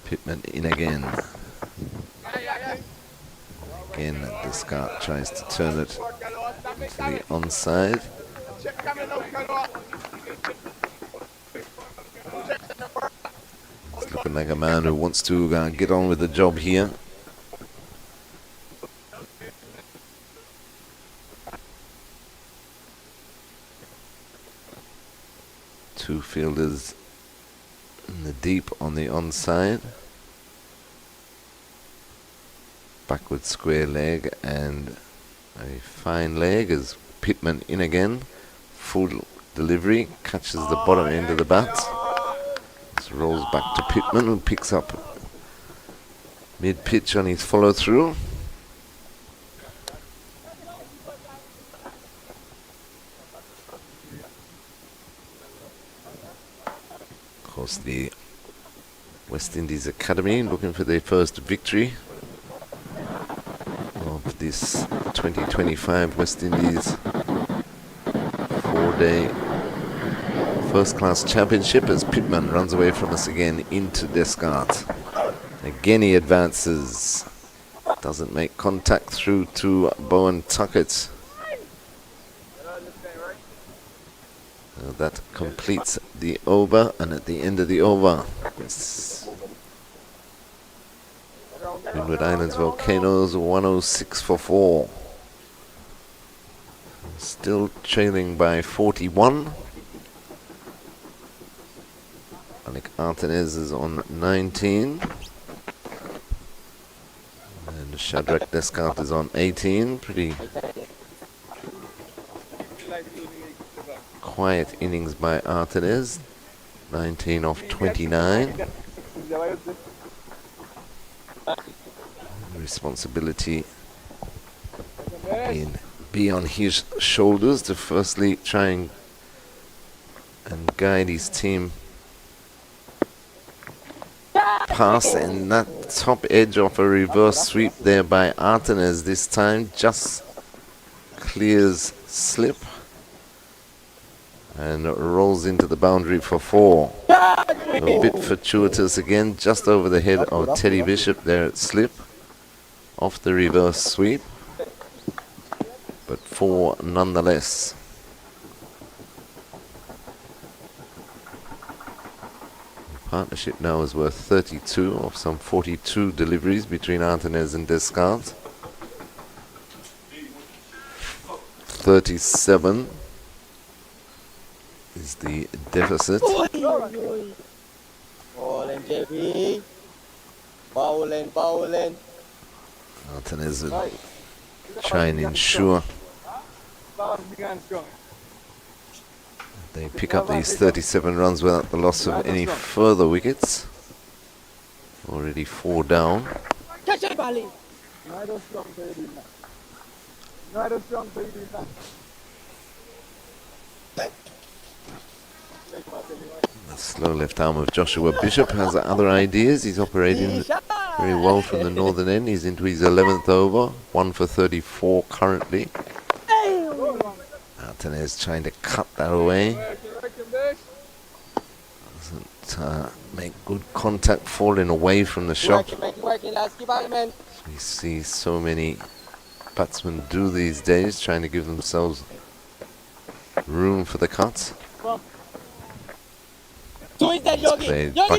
Pittman in again. Again, Descartes tries to turn it into the onside. He's looking like a man who wants to get on with the job here. Two fielders in the deep on the onside. Backward square leg and a fine leg as Pittman in again. Full delivery, catches the bottom end of the bat. This rolls back to Pittman, who picks up mid-pitch on his follow-through. Of course, the West Indies Academy looking for their first victory of this 2025 West Indies 4-day first-class championship as Pittman runs away from us again into Descartes. Again he advances. Doesn't make contact through to Bowen Tuckett. So that completes the over, and at the end of the over, Windward Islands Volcanoes 106 for 4. Still trailing by 41. Alec Artenes is on 19. And Shadrach Descartes is on 18. Pretty quiet innings by Artenes. 19 off 29. Responsibility be on his shoulders to firstly try and guide his team past, and that top edge of a reverse sweep there by Artenes this time just clears slip and rolls into the boundary for 4. A bit fortuitous again, just over the head of Teddy Bishop there at slip off the reverse sweep, but 4 nonetheless. The partnership now is worth 32 of some 42 deliveries between Artenes and Descartes. 37 is the deficit. Bowling, JP. Bowling. Artenes will try and ensure they pick up these 37 runs without the loss of any further wickets. Already 4 down. Catch it, Bali. The slow left arm of Joshua Bishop has other ideas. He's operating very well from the northern end. He's into his 11th over, 1 for 34 currently. Artenes trying to cut that away. Doesn't make good contact, falling away from the shot. We see so many batsmen do these days, trying to give themselves room for the cuts. Played back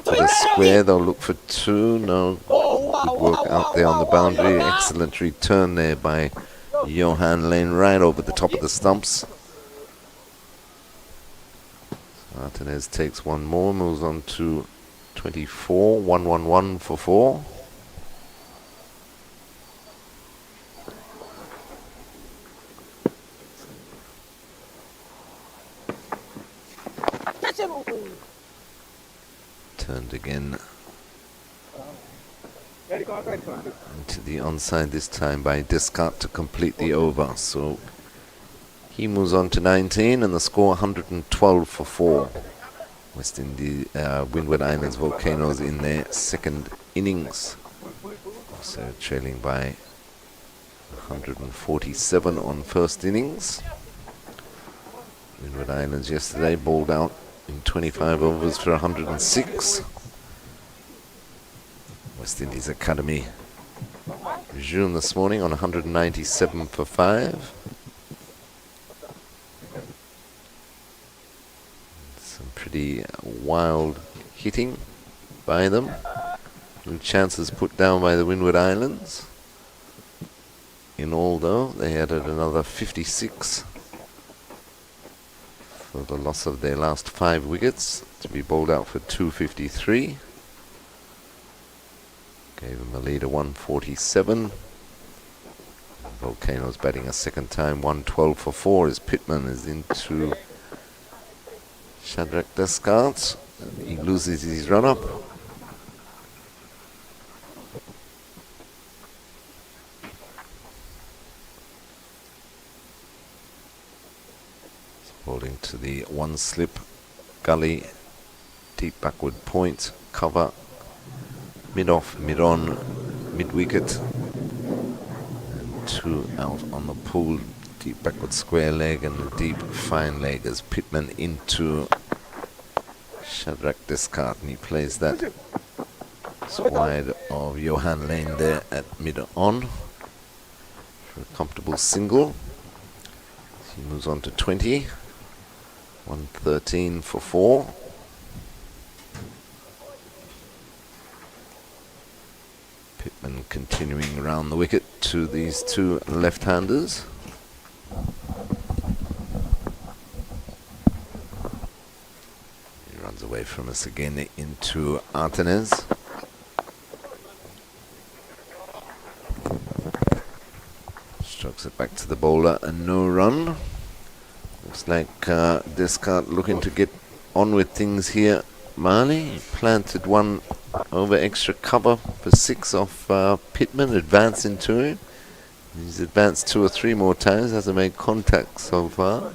to the square, they'll look for 2, no. Good work out there on the boundary. Excellent return there by Johan Lane right over the top of the stumps. Martinez takes one more, moves on to 24, 1-1-1 for 4. Turned again into the onside, this time by Descartes to complete the over. So he moves on to 19 and the score 112 for 4. West Indies, Windward Islands Volcanoes in their second innings. So trailing by 147 on first innings. Windward Islands yesterday bowled out in 25 overs for 106. West Indies Academy resumed this morning on 197 for 5. Some pretty wild hitting by them. Few chances put down by the Windward Islands. In all, though, they added another 56 for the loss of their last 5 wickets to be bowled out for 253. Gave them a lead of 147. Volcanoes batting a second time, 112 for 4 as Pittman is into Shadrach Descartes. He loses his run-up. He's bowling to the one slip, gully, deep backward point, cover, mid-off, mid-on, mid-wicket, and 2 out on the pool, deep backward square leg and the deep fine leg as Pittman into Shadrach Descartes, and he plays that wide of Johan Lane there at mid-on for a comfortable single. He moves on to 20, 113 for 4. Pittman continuing around the wicket to these 2 left-handers. He runs away from us again into Martinez. Strokes it back to the bowler, and no run. Looks like Descartes looking to get on with things here. Marley he planted one over extra cover for 6 off Pittman, advanced into him. He's advanced 2 or 3 more times, hasn't made contact so far.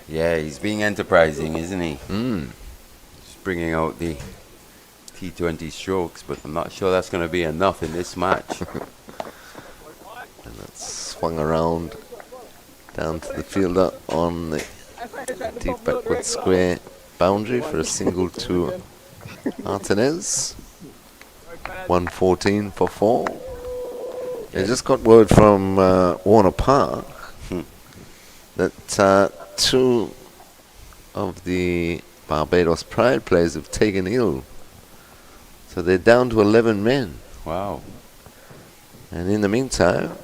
Yeah, he's being enterprising, isn't he? Just bringing out the T20 strokes, but I'm not sure that's going to be enough in this match. And that's swung around down to the fielder on the deep backward square boundary for a single to Martinez. 114 for 4. I just got word from Warner Park that 2 of the Barbados Pride players have taken ill. So they're down to 11 men. Wow. And in the meantime,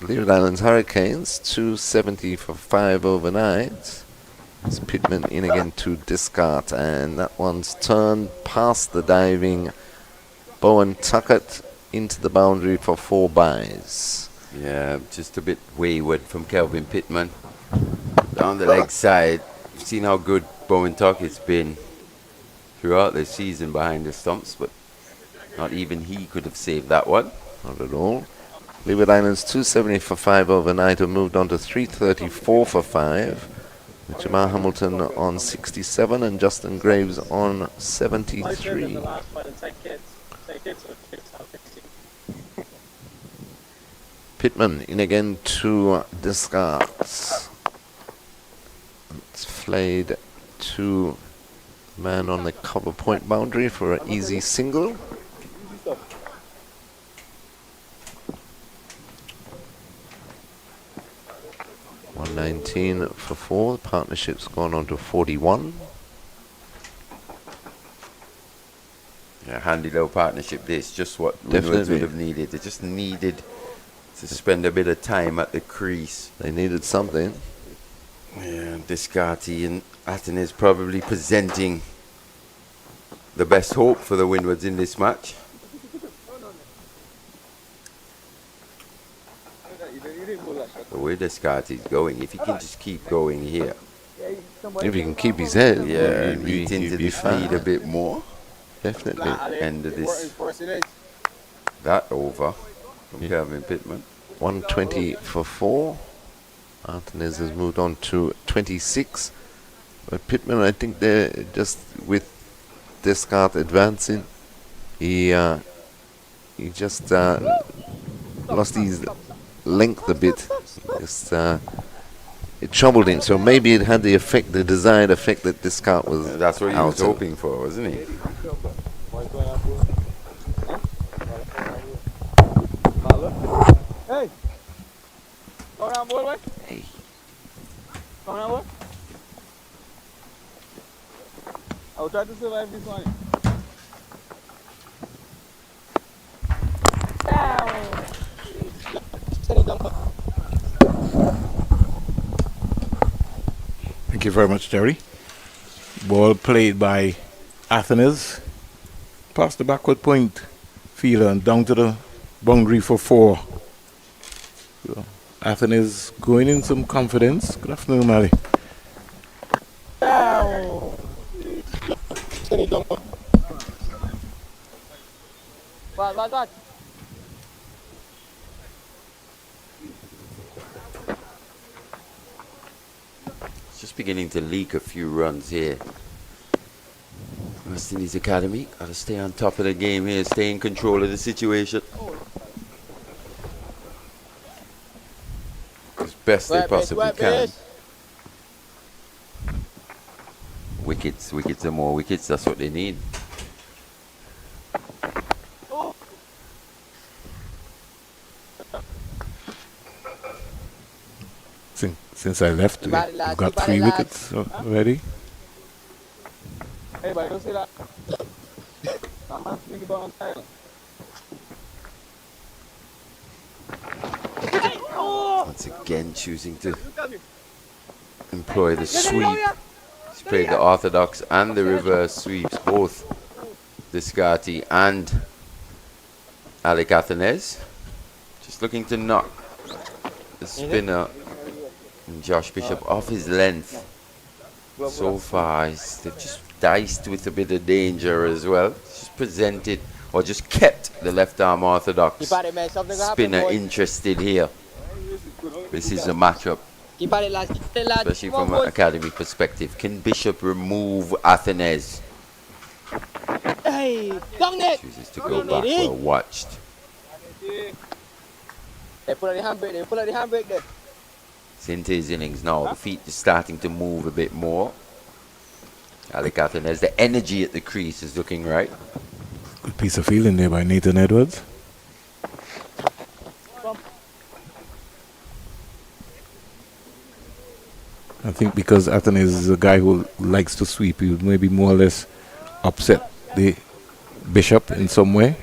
Leeward Islands Hurricanes, 270 for 5 overnight. It's Pittman in again to Descartes, and that one's turned past the diving Bowen Tuckett into the boundary for 4 byes. Yeah, just a bit wayward from Kelvin Pittman. Down the leg side, you've seen how good Bowen Tuckett's been throughout the season behind the stumps, but not even he could have saved that one. Not at all. Leeward Islands 270 for 5 overnight have moved on to 334 for 5. With Jamal Hamilton on 67 and Justin Graves on 73. Pittman in again to Descartes. It's flayed to man on the cover point boundary for an easy single. $119 for 4. The partnership's gone on to 41. handy little partnership. This just what Windward would have needed. They just needed to spend a bit of time at the crease. They needed something. Yeah, Descartes and Athens probably presenting the best hope for the Windwards in this match. The way Descartes is going, if he can just keep going here. If he can keep his head, yeah, eat into the speed a bit more. Definitely. End of this. That over from Kelvin Pittman. 120 for 4. Antunes has moved on to 26. But Pittman, I think they're just with Descartes advancing. He just lost his length a bit. Just, it troubled him. So maybe it had the effect, the desired effect that Descartes was. That's what he was hoping for, wasn't he? Hey! Come on, boy. Hey. Come on, boy. I'll try to survive this one. Thank you very much, Terry. Ball played by Athens. Past the backward point fielder and down to the boundary for 4. So Athens going in some confidence. Good afternoon, Ali. It's just beginning to leak a few runs here. West Indies Academy got to stay on top of the game here, stay in control of the situation as best they possibly can. Wickets and more wickets, that's what they need. Since I left, we've got 3 wickets already. Hey, but don't say that. I'm not thinking about on time. Once again choosing to employ the sweep. He's played the orthodox and the reverse sweeps, both Descartes and Alec Athens. Just looking to knock the spinner and Josh Bishop off his length. So far, they've just diced with a bit of danger as well. Just presented, or just kept the left arm orthodox spinner interested here. This is a matchup, especially from an academy perspective. Can Bishop remove Athens? Chooses to go back, well watched. They pull out the handbrake there. It's into his innings now. The feet is starting to move a bit more. Alec Athens, the energy at the crease is looking right. Good piece of fielding there by Nathan Edwards. I think because Athens is a guy who likes to sweep, he would maybe more or less upset the Bishop in some way.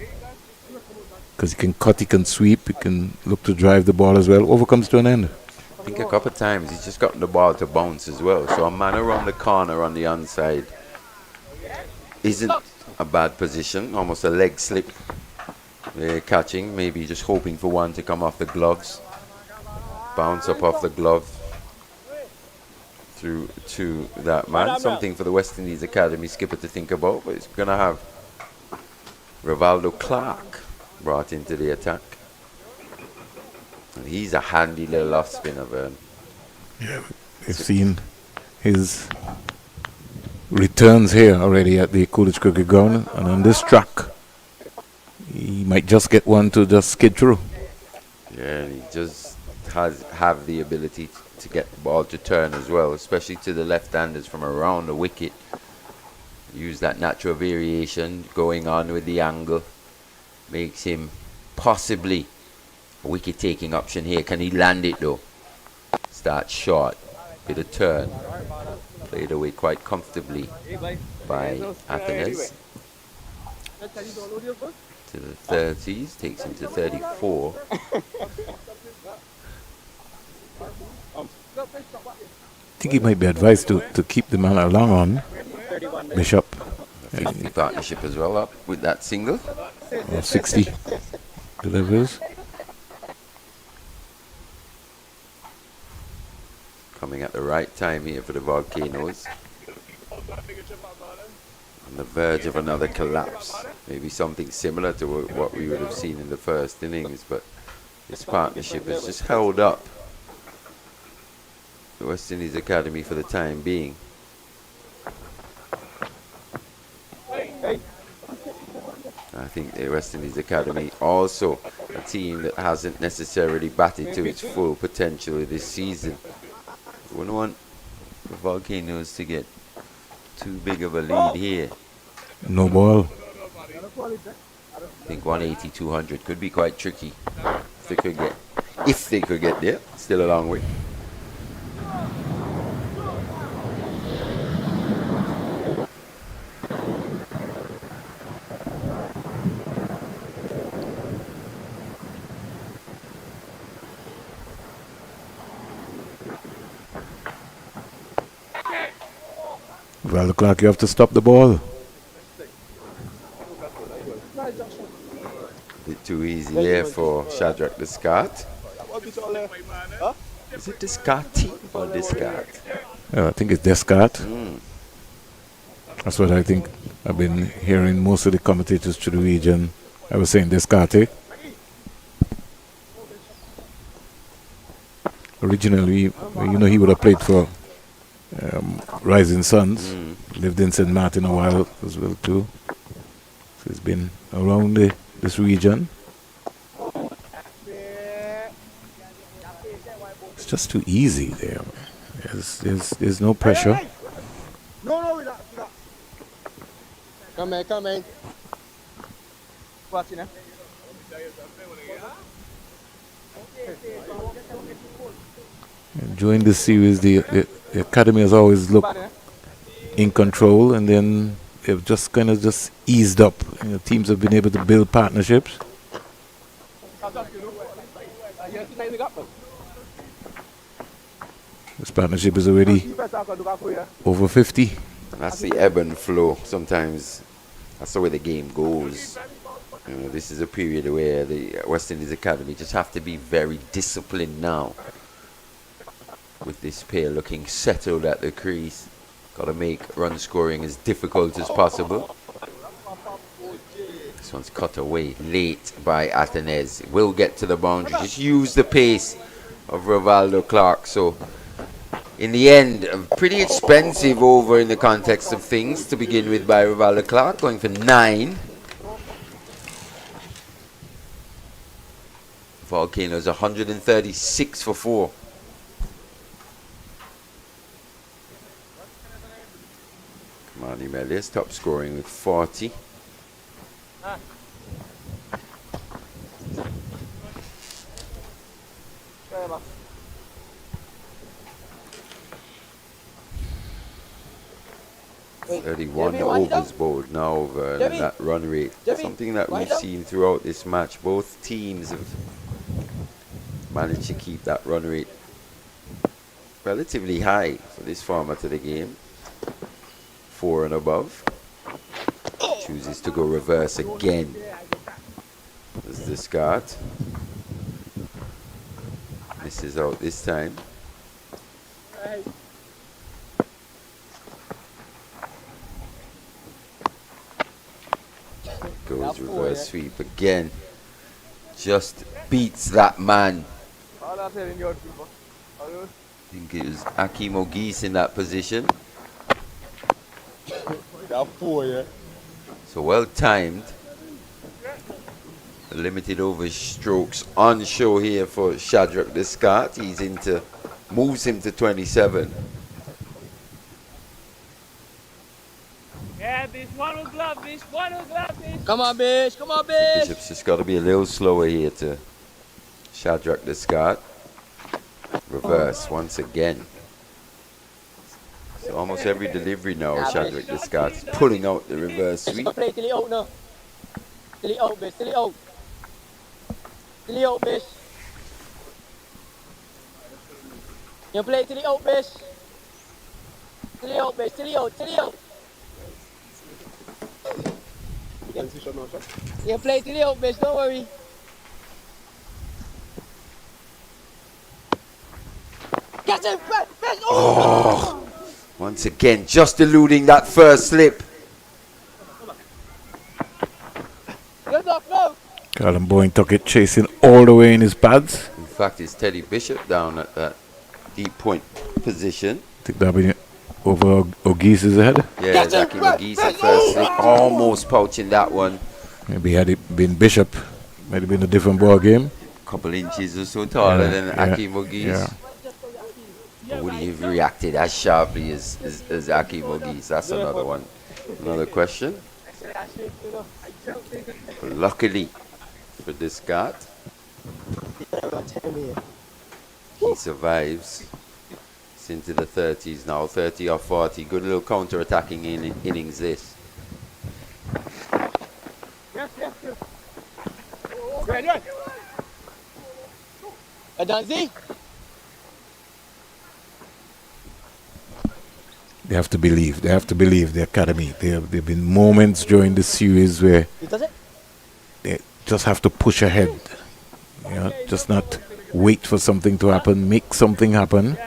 Because he can cut, he can sweep, he can look to drive the ball as well. Over comes to an end. I think a couple of times he's just gotten the ball to bounce as well. So a man around the corner on the onside isn't a bad position. Almost a leg slip. They're catching, maybe just hoping for one to come off the gloves. Bounce up off the glove through to that man. Something for the West Indies Academy skipper to think about. But it's going to have Rivaldo Clark brought into the attack. And he's a handy little off spinner, Vern. Yeah, we've seen his returns here already at the Coolidge Cricket Ground, and on this track, he might just get one to just skid through. Yeah, and he just have the ability to get the ball to turn as well, especially to the left-handers from around the wicket. Use that natural variation going on with the angle. Makes him possibly a wicket-taking option here. Can he land it though? Start short, bit of turn. Played away quite comfortably by Athens. To the 30s, takes him to 34. I think he might be advised to keep the man along on Bishop. 50 partnership as well up with that single. 60 delivers. Coming at the right time here for the Volcanoes. On the verge of another collapse. Maybe something similar to what we would have seen in the first innings, but this partnership has just held up the West Indies Academy for the time being. I think the West Indies Academy also a team that hasn't necessarily batted to its full potential this season. We wouldn't want the Volcanoes to get too big of a lead here. No ball. I think 180, 200 could be quite tricky if they could get there. Still a long way. Well, look like you have to stop the ball. A bit too easy there for Shadrach Descartes. Is it Descartes or Descartes? I think it's Descartes. That's what I think. I've been hearing most of the commentators through the region. I was saying Descartes. Originally, he would have played for Rising Suns. Lived in St. Martin a while as well too. So he's been around this region. It's just too easy there. There's no pressure. Come in. Watching, eh? During this series, the academy has always looked in control, and then they've just kind of eased up. Teams have been able to build partnerships. This partnership is already over 50. That's the ebb and flow. Sometimes that's the way the game goes. This is a period where the West Indies Academy just have to be very disciplined now. With this pair looking settled at the crease. Got to make run scoring as difficult as possible. This one's cut away late by Athenes. Will get to the boundary. Just use the pace of Rivaldo Clark. So in the end, a pretty expensive over in the context of things to begin with by Rivaldo Clark. Going for 9. Volcanoes 136 for 4. Marty Melius top scoring with 40. Wait, 31 overs bowled now over that run rate. Something that we've seen throughout this match. Both teams have managed to keep that run rate relatively high for this format of the game. 4 and above. Chooses to go reverse again. This is Descartes. Misses out this time. Goes reverse sweep again. Just beats that man. I think it was Akim Ogis in that position. So well timed. The limited over strokes on show here for Shadrach Descartes. Moves him to 27. Yeah, Bish, one glove, Bish, one glove, Bish. Come on, Bish, Bishop's just got to be a little slower here to Shadrach Descartes. Reverse once again. So almost every delivery now, Shadrach Descartes is pulling out the reverse sweep. Till it out, bitch. Till it out. Till it out, bitch. You play till it out, bitch. Till it out, bitch. Till it out. Till it out. You play till it out, bitch. Don't worry. Catch him, bitch. Oh! Once again, just eluding that first slip. Good luck, no. Callum Bowen took it, chasing all the way in his pads. In fact, it's Teddy Bishop down at that deep point position. I think that'll be over O'Geese's head. Yeah, Zaki McGee's first slip, almost poaching that one. Maybe had it been Bishop, might have been a different ball game. Couple inches or so taller than Aki Mugees. Yeah. Would he have reacted as sharply as Aki Mugees? That's another one. Another question. Luckily for this guard, he survives. It's into the 30s now, 30 or 40. Good little counter-attacking innings this. Adanzi? They have to believe. They have to believe the academy. There have been moments during the series where they just have to push ahead. You know, just not wait for something to happen. Make something happen.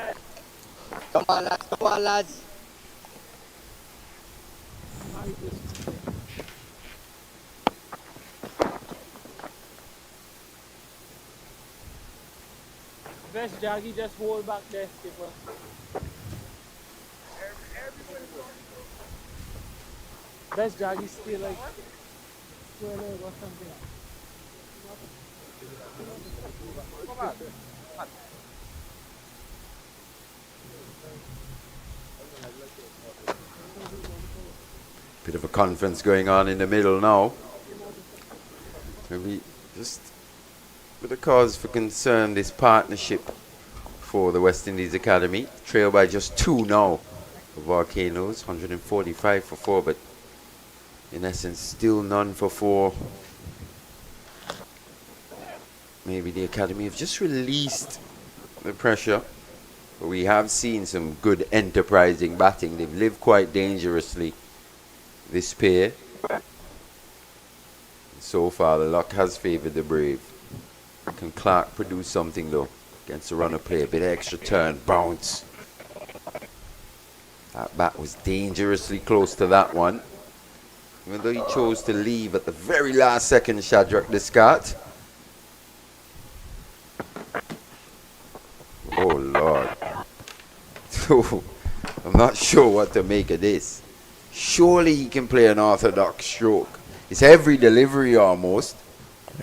Come on, lads. Come on, lads. Best Jaggy, just hold back there, skipper. Best Jaggy still like 12 or something. Bit of a conference going on in the middle now. Maybe just with a cause for concern, this partnership for the West Indies Academy. Trail by just 2 now. The Volcanoes, 145 for 4, but in essence, still none for 4. Maybe the Academy have just released the pressure. But we have seen some good enterprising batting. They've lived quite dangerously, this pair. So far, the luck has favoured the Brave. Can Clark produce something though against the runner play? A bit of extra turn, bounce. That bat was dangerously close to that one. Even though he chose to leave at the very last second, Shadrach Descartes. Oh Lord. I'm not sure what to make of this. Surely he can play an orthodox stroke. It's every delivery almost.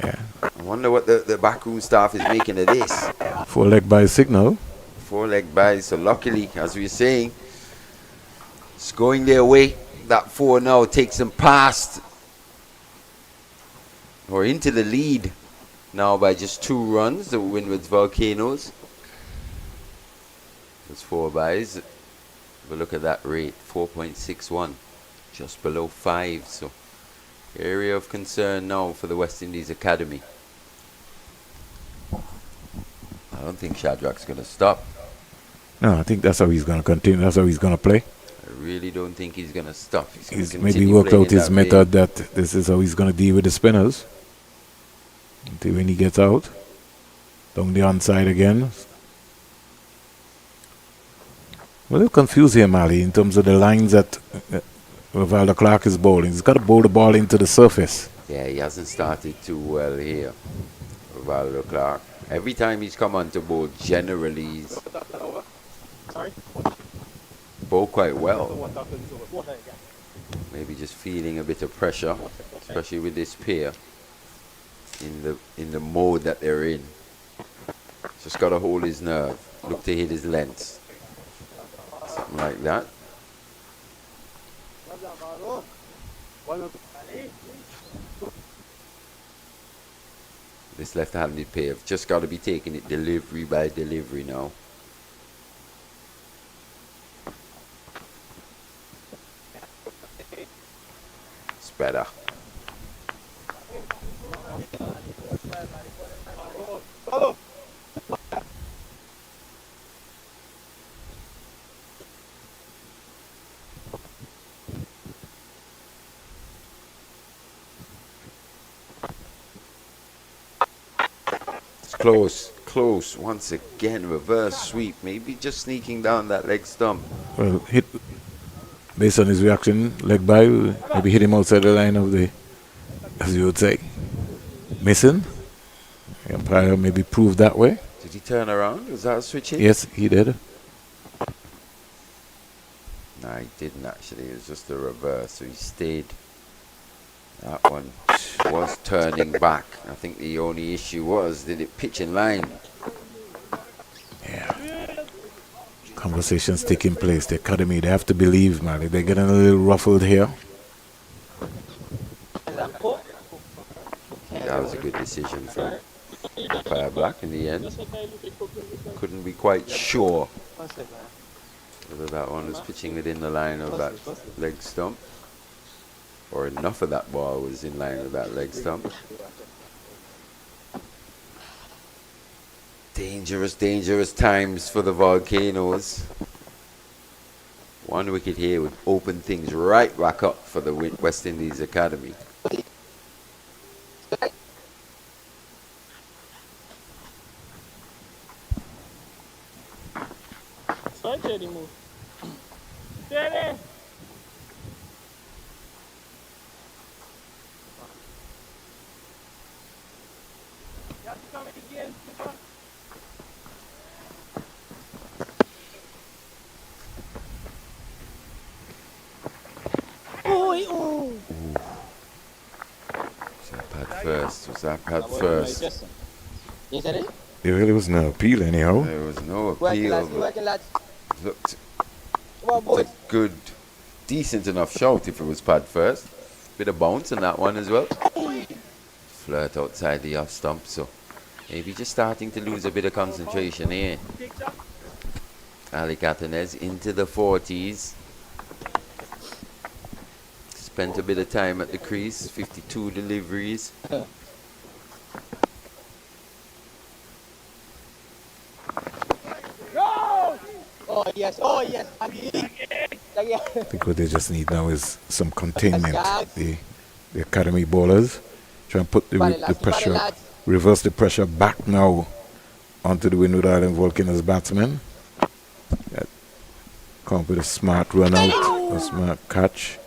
Yeah. I wonder what the backroom staff is making of this. 4-leg by signal. 4-leg by, so luckily, as we were saying, it's going their way. That 4 now takes them past or into the lead now by just 2 runs, the Windward's Volcanoes. Those 4 byes. Have a look at that rate, 4.61, just below 5. So area of concern now for the West Indies Academy. I don't think Shadrach's going to stop. No, I think that's how he's going to continue. That's how he's going to play. I really don't think he's going to stop. He's maybe worked out his method that this is how he's going to deal with the spinners. Until when he gets out. Down the onside again. A little confused here, Mali, in terms of the lines that Rivaldo Clark is bowling. He's got to bowl the ball into the surface. Yeah, he hasn't started too well here, Rivaldo Clark. Every time he's come on to bowl, generally he's bowled quite well. Maybe just feeling a bit of pressure, especially with this pair in the mode that they're in. Just got to hold his nerve, look to hit his lengths. Something like that. This left-handed pair have just got to be taking it delivery by delivery now. It's better. Close. Once again, reverse sweep. Maybe just sneaking down that leg stump. Well, hit based on his reaction, leg by, maybe hit him outside the line of the, as you would say, missing. The umpire maybe proved that way. Did he turn around? Was that a switch hit? Yes, he did. No, he didn't actually. It was just a reverse, so he stayed. That one was turning back. I think the only issue was, did it pitch in line? Yeah. Conversations taking place. The academy, they have to believe, man. They're getting a little ruffled here. That was a good decision from umpire Black in the end. Couldn't be quite sure whether that one was pitching within the line of that leg stump, or enough of that ball was in line with that leg stump. Dangerous times for the Volcanoes. One wicket here would open things right back up for the West Indies Academy. Steady move. Steady. Was that pad first? There really was no appeal anyhow. There was no appeal. Looked a good, decent enough shot if it was pad first. Bit of bounce on that one as well. Flirt outside the off stump, so maybe just starting to lose a bit of concentration here. Alec Athens into the 40s. Spent a bit of time at the crease, 52 deliveries. Oh yes. I think what they just need now is some containment. The academy bowlers try and put the pressure, reverse the pressure back now onto the Windward Island Volcanoes batsmen. Come up with a smart run out, a smart catch.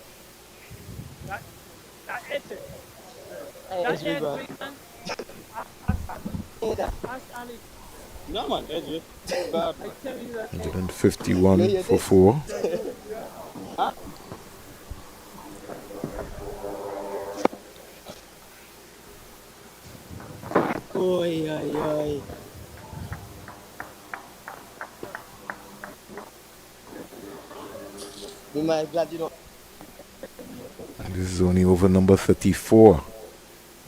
No man, that's it. Bad. 151 for 4. Oi. And this is only over number 34.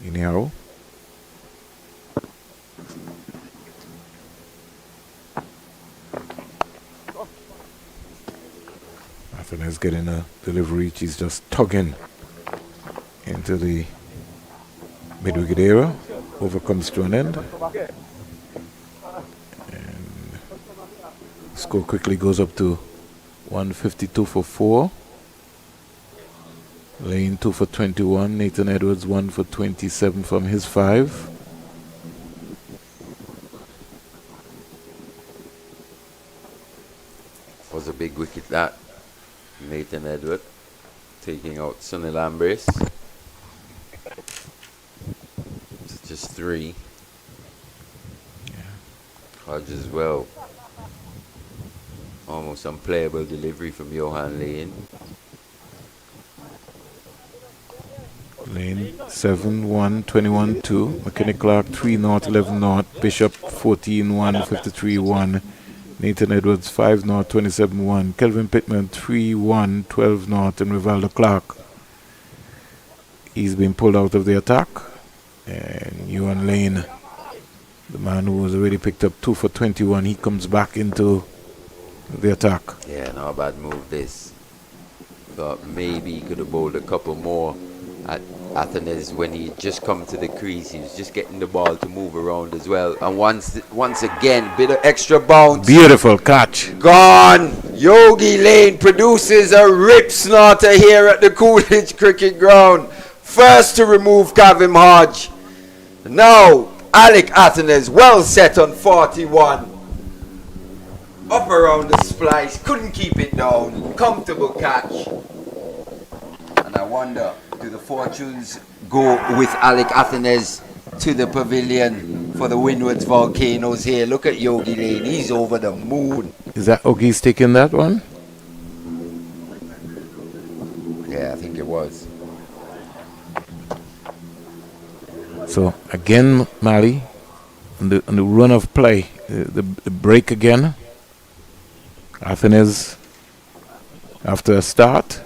Anyhow. Athens getting a delivery. She's just tugging into the mid-wicket area. Over comes to an end. And score quickly goes up to 152 for 4. Lane 2 for 21. Nathan Edwards 1 for 27 from his 5. Was a big wicket that. Nathan Edwards taking out Sunil Ambrace. It's just 3. Hodge as well. Almost unplayable delivery from Johan Lane. Lane 7-1, 21-2. McKinney Clark 3-0, 11-0. Bishop 14-1, 53-1. Nathan Edwards 5-0, 27-1. Kelvin Pittman 3-1, 12-0. And Rivaldo Clark. He's been pulled out of the attack. And Johan Lane, the man who was already picked up 2 for 21, he comes back into the attack. Yeah, not a bad move this. Thought maybe he could have bowled a couple more at Athens when he just come to the crease. He was just getting the ball to move around as well. And once again, bit of extra bounce. Beautiful catch. Gone. Yogi Lane produces a rip snorter here at the Coolidge Cricket Ground. First to remove Kavim Hodge. Now, Alec Athens, well set on 41. Up around the splice, couldn't keep it down. Comfortable catch. And I wonder, do the fortunes go with Alec Athens to the pavilion for the Windward's Volcanoes here? Look at Yogi Lane, he's over the moon. Is that Ogie's taking that one? Yeah, I think it was. So again, Mali, on the run of play, the break again. Athens, after a start,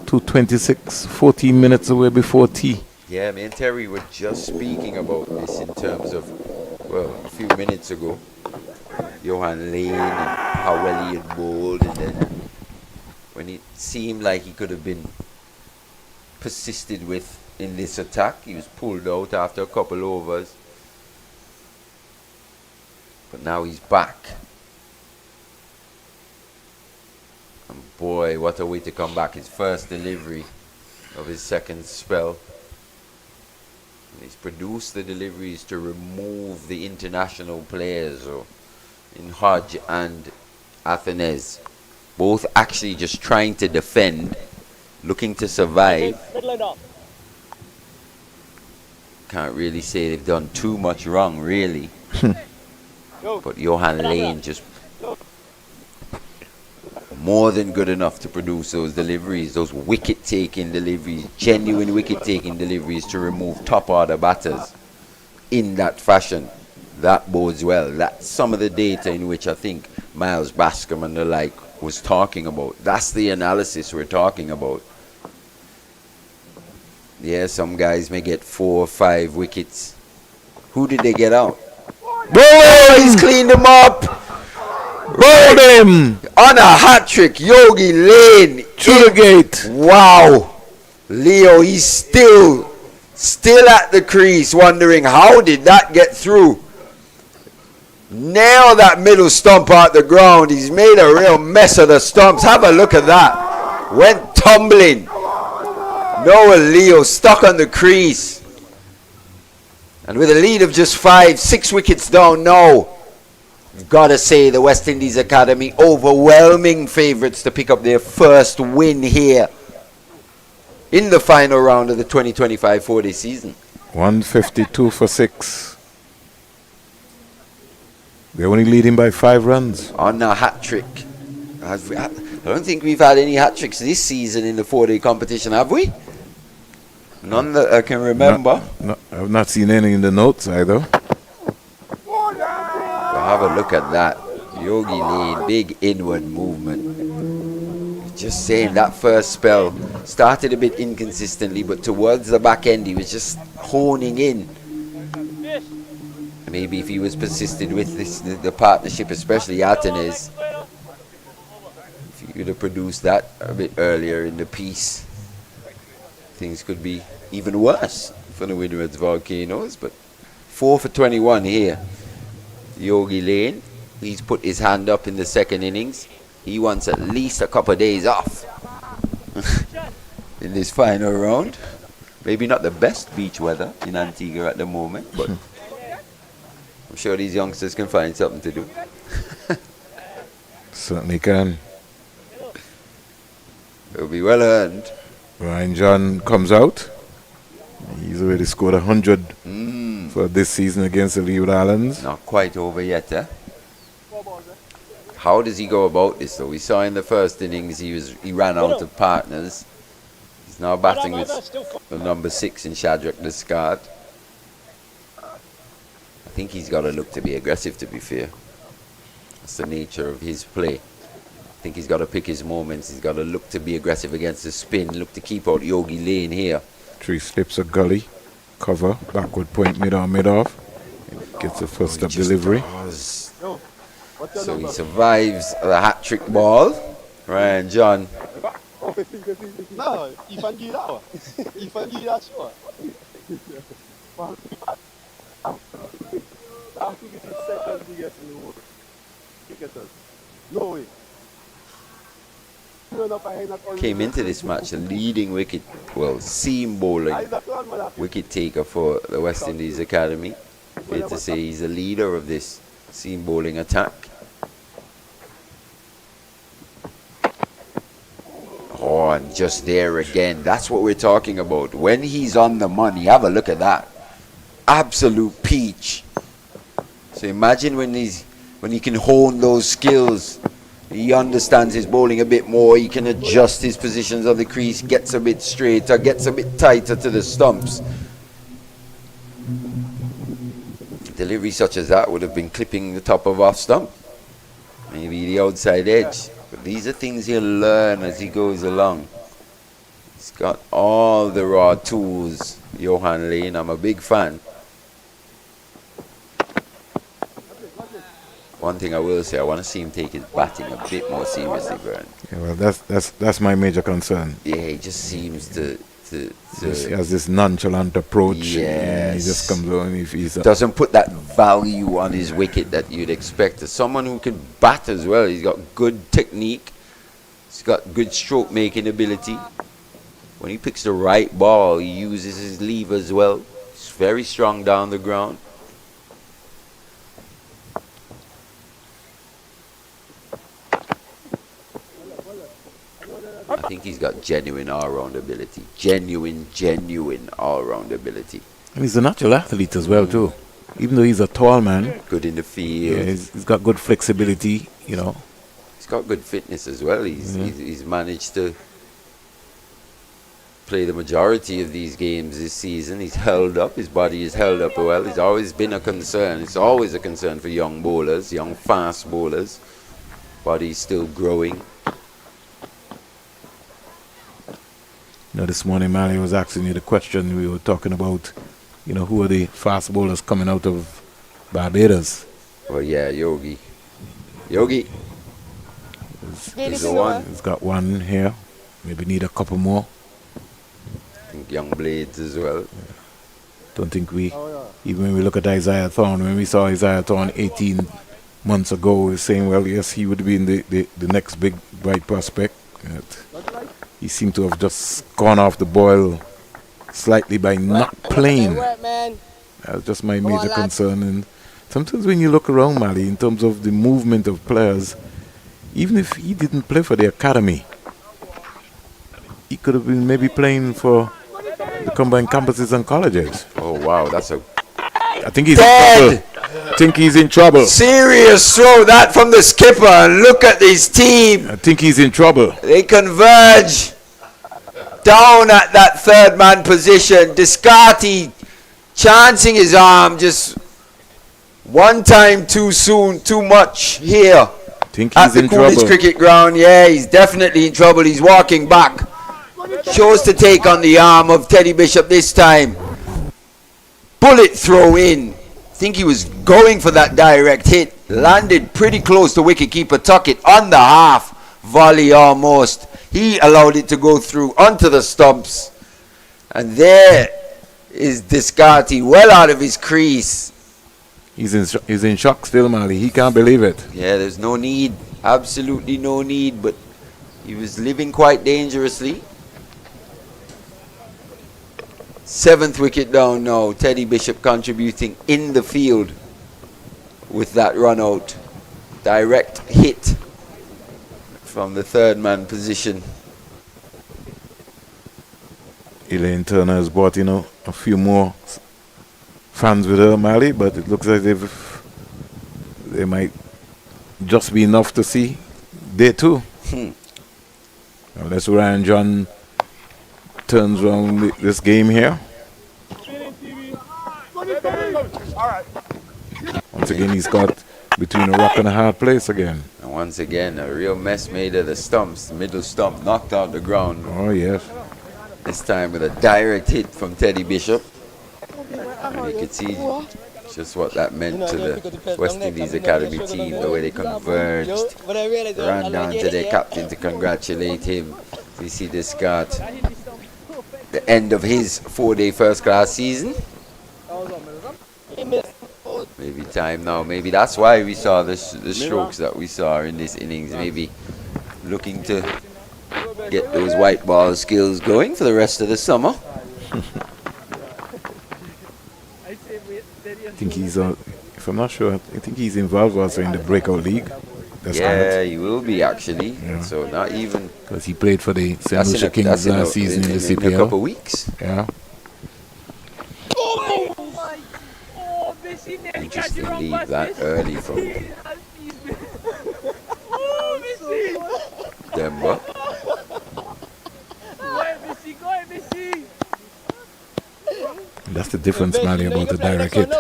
2:26, 14 minutes away before tea. Yeah, me and Terry were just speaking about this in terms of, well, a few minutes ago. Johan Lane and how well he had bowled, and then when it seemed like he could have been persisted with in this attack, he was pulled out after a couple overs. But now he's back. And boy, what a way to come back. His first delivery of his second spell. And he's produced the deliveries to remove the international players, so in Hodge and Athens. Both actually just trying to defend, looking to survive. Can't really say they've done too much wrong, really. But Johan Lane just more than good enough to produce those deliveries, those wicket-taking deliveries, genuine wicket-taking deliveries to remove top-order batters in that fashion. That bodes well. That's some of the data in which I think Miles Bascom and the like was talking about. That's the analysis we're talking about. Yeah, some guys may get 4 or 5 wickets. Who did they get out? Oh, he's cleaned them up. Rolled him on a hat trick. Yogi Lane through the gate. Wow, Leo, he's still at the crease, wondering how did that get through. Nail that middle stump out the ground. He's made a real mess of the stumps. Have a look at that. Went tumbling. Noah Leo stuck on the crease. And with a lead of just 5, 6 wickets down now, you've got to say the West Indies Academy overwhelming favourites to pick up their first win here in the final round of the 2025 4-day season. 152 for 6. They're only leading by 5 runs. On a hat trick. I don't think we've had any hat tricks this season in the 4-day competition, have we? None that I can remember. I've not seen any in the notes either. So have a look at that. Yogi Lane, big inward movement. Just saying, that first spell started a bit inconsistently, but towards the back end he was just honing in. Maybe if he was persisted with this, the partnership, especially Athens, if he would have produced that a bit earlier in the piece, things could be even worse for the Windward's Volcanoes. But 4 for 21 here. Yogi Lane, he's put his hand up in the second innings. He wants at least a couple of days off in this final round. Maybe not the best beach weather in Antigua at the moment, but I'm sure these youngsters can find something to do. Certainly can. It'll be well earned. Ryan John comes out. He's already scored 100 for this season against the Leeward Islands. Not quite over yet, eh? How does he go about this, though? We saw in the first innings he ran out of partners. He's now batting with the number 6 in Shadrach Descard. I think he's got to look to be aggressive, to be fair. That's the nature of his play. I think he's got to pick his moments. He's got to look to be aggressive against the spin, look to keep out Yogi Lane here. 3 slips of gully, cover, backward point, mid-off. Gets the first up delivery. So he survives the hat-trick ball. Ryan John. No, Ifan Girawa. Ifan Girawa. No way. Came into this match a leading wicket, well, seam bowling wicket taker for the West Indies Academy. Fair to say he's the leader of this seam bowling attack. Oh, and just there again. That's what we're talking about. When he's on the money, have a look at that. Absolute peach. So imagine when he can hone those skills. He understands his bowling a bit more. He can adjust his positions on the crease, gets a bit straighter, gets a bit tighter to the stumps. Delivery such as that would have been clipping the top of off stump. Maybe the outside edge. But these are things he'll learn as he goes along. He's got all the raw tools, Johan Lane. I'm a big fan. One thing I will say, I want to see him take his batting a bit more seriously, Vern. Yeah, well, that's my major concern. Yeah, he just seems to he has this nonchalant approach. Yes. He just comes on if he's doesn't put that value on his wicket that you'd expect. As someone who can bat as well, he's got good technique. He's got good stroke making ability. When he picks the right ball, he uses his lever as well. He's very strong down the ground. I think he's got genuine all-round ability. Genuine all-round ability. And he's a natural athlete as well, too. Even though he's a tall man. Good in the field. Yeah, he's got good flexibility, you know. He's got good fitness as well. He's managed to play the majority of these games this season. He's held up. His body is held up well. It's always been a concern. It's always a concern for young bowlers, young fast bowlers. Body's still growing. You know, this morning, Mali was asking you the question. We were talking about, you know, who are the fast bowlers coming out of Barbados? Well, yeah, Yogi. Yogi. He's the one. He's got one here. Maybe need a couple more. I think young Blades as well. Don't think even when we look at Isaiah Thorne, when we saw Isaiah Thorne 18 months ago, we were saying, well, yes, he would be in the next big bright prospect. He seemed to have just gone off the boil slightly by not playing. That's just my major concern. And sometimes when you look around, Mali, in terms of the movement of players, even if he didn't play for the academy, he could have been maybe playing for the combined campuses and colleges. Oh, wow, that's a... I think he's in trouble. I think he's in trouble. Serious throw that from the skipper. And look at this team. I think he's in trouble. They converge down at that third man position. Descartes chancing his arm just one time too soon, too much here. I think he's in trouble. At the Coolidge cricket ground. Yeah, he's definitely in trouble. He's walking back. Chose to take on the arm of Teddy Bishop this time. Bullet throw in. I think he was going for that direct hit. Landed pretty close to wicketkeeper Tuckett on the half volley almost. He allowed it to go through onto the stumps. And there is Descartes well out of his crease. He's in shock still, Mali. He can't believe it. Yeah, there's no need. Absolutely no need. But he was living quite dangerously. 7th wicket down now. Teddy Bishop contributing in the field with that run out. Direct hit from the third man position. Elaine Turner has brought, you know, a few more fans with her, Mali, but it looks as if they might just be enough to see day 2. Unless Ryan John turns around this game here. Once again, he's got between a rock and a hard place again. And once again, a real mess made of the stumps. The middle stump knocked out the ground. Oh, yes. This time with a direct hit from Teddy Bishop. And you could see just what that meant to the West Indies Academy team, the way they converged. Ran down to their captain to congratulate him. We see this guard. The end of his 4-day first-class season. Maybe time now. Maybe that's why we saw the strokes that we saw in this innings. Maybe looking to get those white ball skills going for the rest of the summer. think he's if I'm not sure, I think he's involved also in the breakout league. Yeah, he will be actually. Yeah. So not even because he played for the St. Lucia Kings last season in the CPL. In a couple of weeks. Yeah. Interesting lead that early from Denver. That's the difference, Mali, about the direct hit.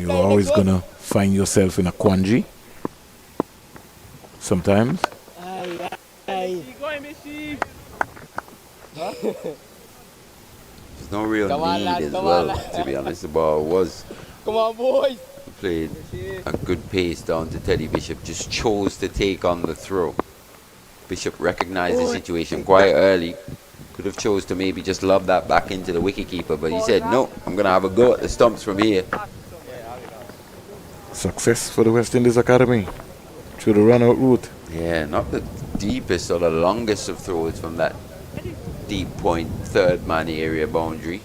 You're always going to find yourself in a quandary. Sometimes. There's no real need as well, to be honest. The ball was. Come on, boys. Played a good pace down to Teddy Bishop. Just chose to take on the throw. Bishop recognized the situation quite early. Could have chose to maybe just lob that back into the wicketkeeper, but he said, no, I'm going to have a go at the stumps from here. Success for the West Indies Academy through the run-out route. Yeah, not the deepest or the longest of throws from that deep point, third man area boundary.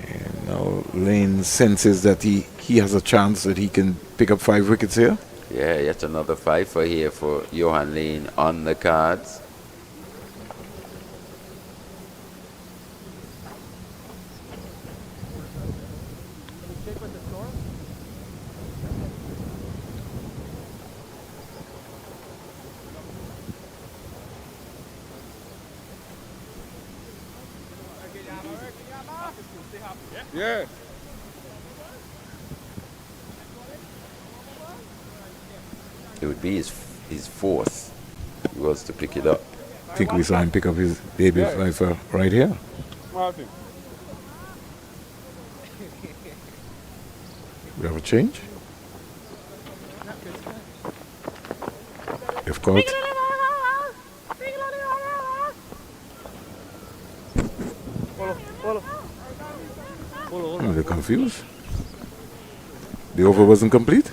And now Lane senses that he has a chance that he can pick up 5 wickets here. Yeah, yet another 5 for here for Johan Lane on the cards. Yeah. It would be his fourth. He was to pick it up. I think we saw him pick up his debut fifer right here. Martin. We have a change. If caught. I'm a little confused. The over wasn't complete?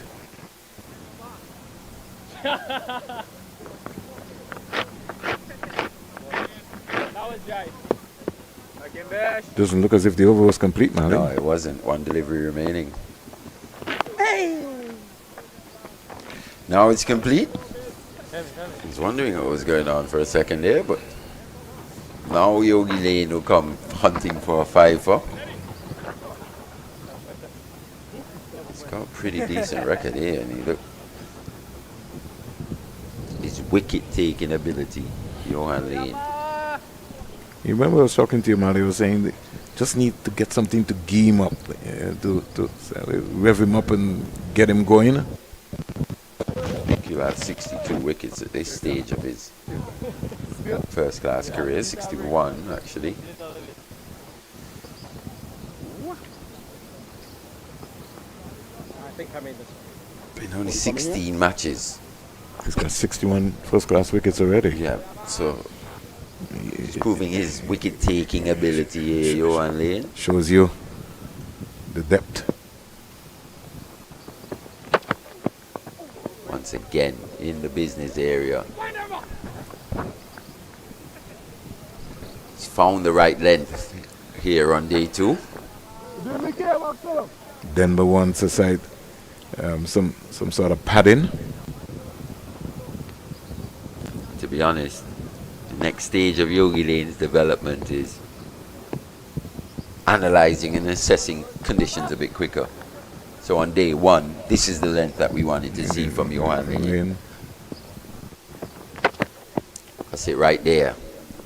Doesn't look as if the over was complete, Mali. No, it wasn't. One delivery remaining. Now it's complete. I was wondering what was going on for a second there, but now Yogi Lane will come hunting for a 5-er. He's got a pretty decent record here, and look, his wicket-taking ability, Johan Lane. You remember I was talking to you, Mali, I was saying that just need to get something to gee him up, to rev him up and get him going. I think he'll have 62 wickets at this stage of his first-class career, 61 actually. I think I made this one. Been only 16 matches. He's got 61 first-class wickets already. Yeah, so he's proving his wicket-taking ability here, Johan Lane. Shows you the depth. Once again, in the business area. He's found the right length here on day 2. Denver wants aside some sort of padding. To be honest, the next stage of Yogi Lane's development is analyzing and assessing conditions a bit quicker. So on day 1, this is the length that we wanted to see from Johan Lane. That's it right there.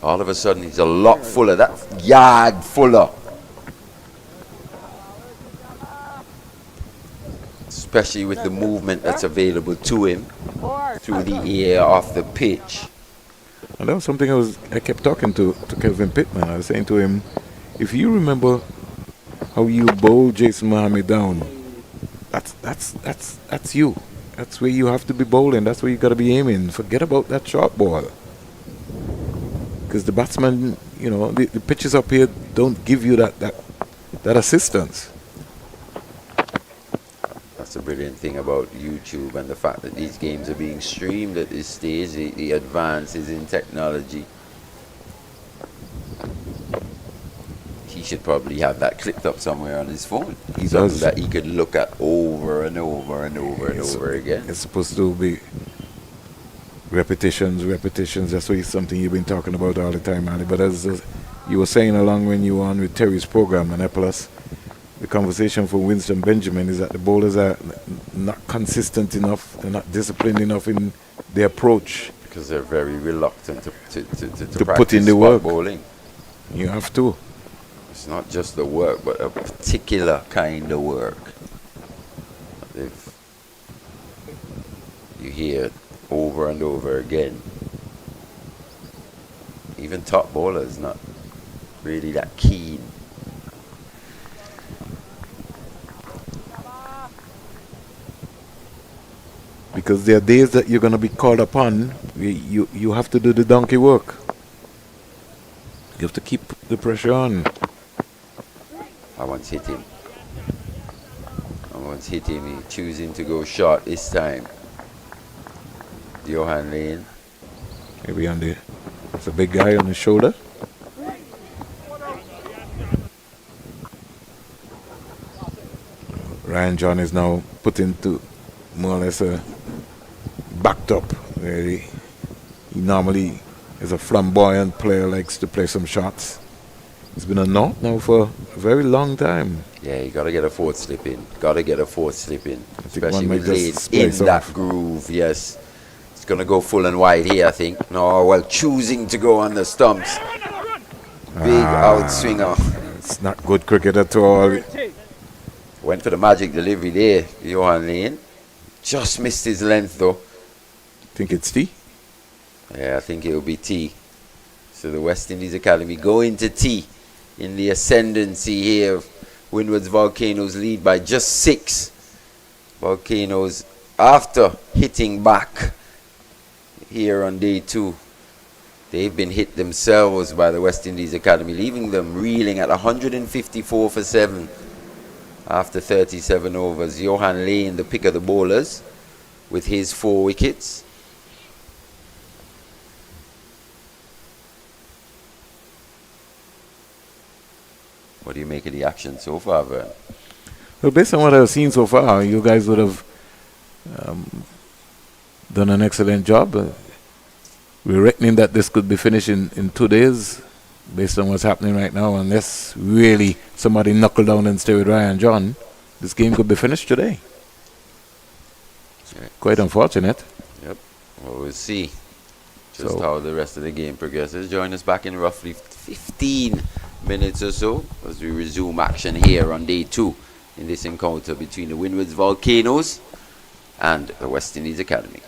All of a sudden, he's a lot fuller. That yard fuller. Especially with the movement that's available to him through the air, off the pitch. And that was something I kept talking to Kelvin Pittman. I was saying to him, if you remember how you bowled Jason Mohammed down, that's you. That's where you have to be bowling. That's where you got to be aiming. Forget about that short ball. Because the batsman, you know, the pitches up here don't give you that assistance. That's the brilliant thing about YouTube and the fact that these games are being streamed at this stage, the advances in technology. should probably have that clipped up somewhere on his phone. He Something does. that he could look at over and over and over and over again. It's supposed to be repetitions. That's something you've been talking about all the time, Ali. But as you were saying along when you were on with Terry's program on Epolis, the conversation for Winston Benjamin is that the bowlers are not consistent enough, they're not disciplined enough in their approach. Because they're very reluctant to put in the spot work. bowling. You have to. It's not just the work, but a particular kind of work. You hear it over and over again. Even top bowlers not really that keen. Because there are days that you're going to be called upon, you have to do the donkey work. You have to keep the pressure on. I once hit him. He choosing to go short this time. Johan Lane. Maybe on the, it's a big guy on his shoulder. Ryan John is now put into more or less a backed up. He normally is a flamboyant player, likes to play some shots. It's been a knot now for a very long time. Yeah, you got to get a fourth slip in. Especially one with might Lane just in splice that off. groove, yes. It's going to go full and wide here, I think. No, well, choosing to go on the stumps. Big outswinger. It's not good cricket at all. Went for the magic delivery there, Johan Lane. Just missed his length, though. Think it's T? Yeah, I think it'll be T. So the West Indies Academy go into T in the ascendancy here. Windward's Volcanoes lead by just 6. Volcanoes, after hitting back here on day 2, they've been hit themselves by the West Indies Academy, leaving them reeling at 154 for 7 after 37 overs. Johan Lane, the pick of the bowlers, with his 4 wickets. What do you make of the action so far, Vern? Well, based on what I've seen so far, you guys would have done an excellent job. We're reckoning that this could be finished in 2 days, based on what's happening right now. Unless really somebody knuckle down and stay with Ryan John, this game could be finished today. Yeah. Quite unfortunate. Yep. Well, we'll see just how the rest of the game progresses. Join us back in roughly 15 minutes or so as we resume action here on day 2 in this encounter between the Windward's Volcanoes and the West Indies Academy.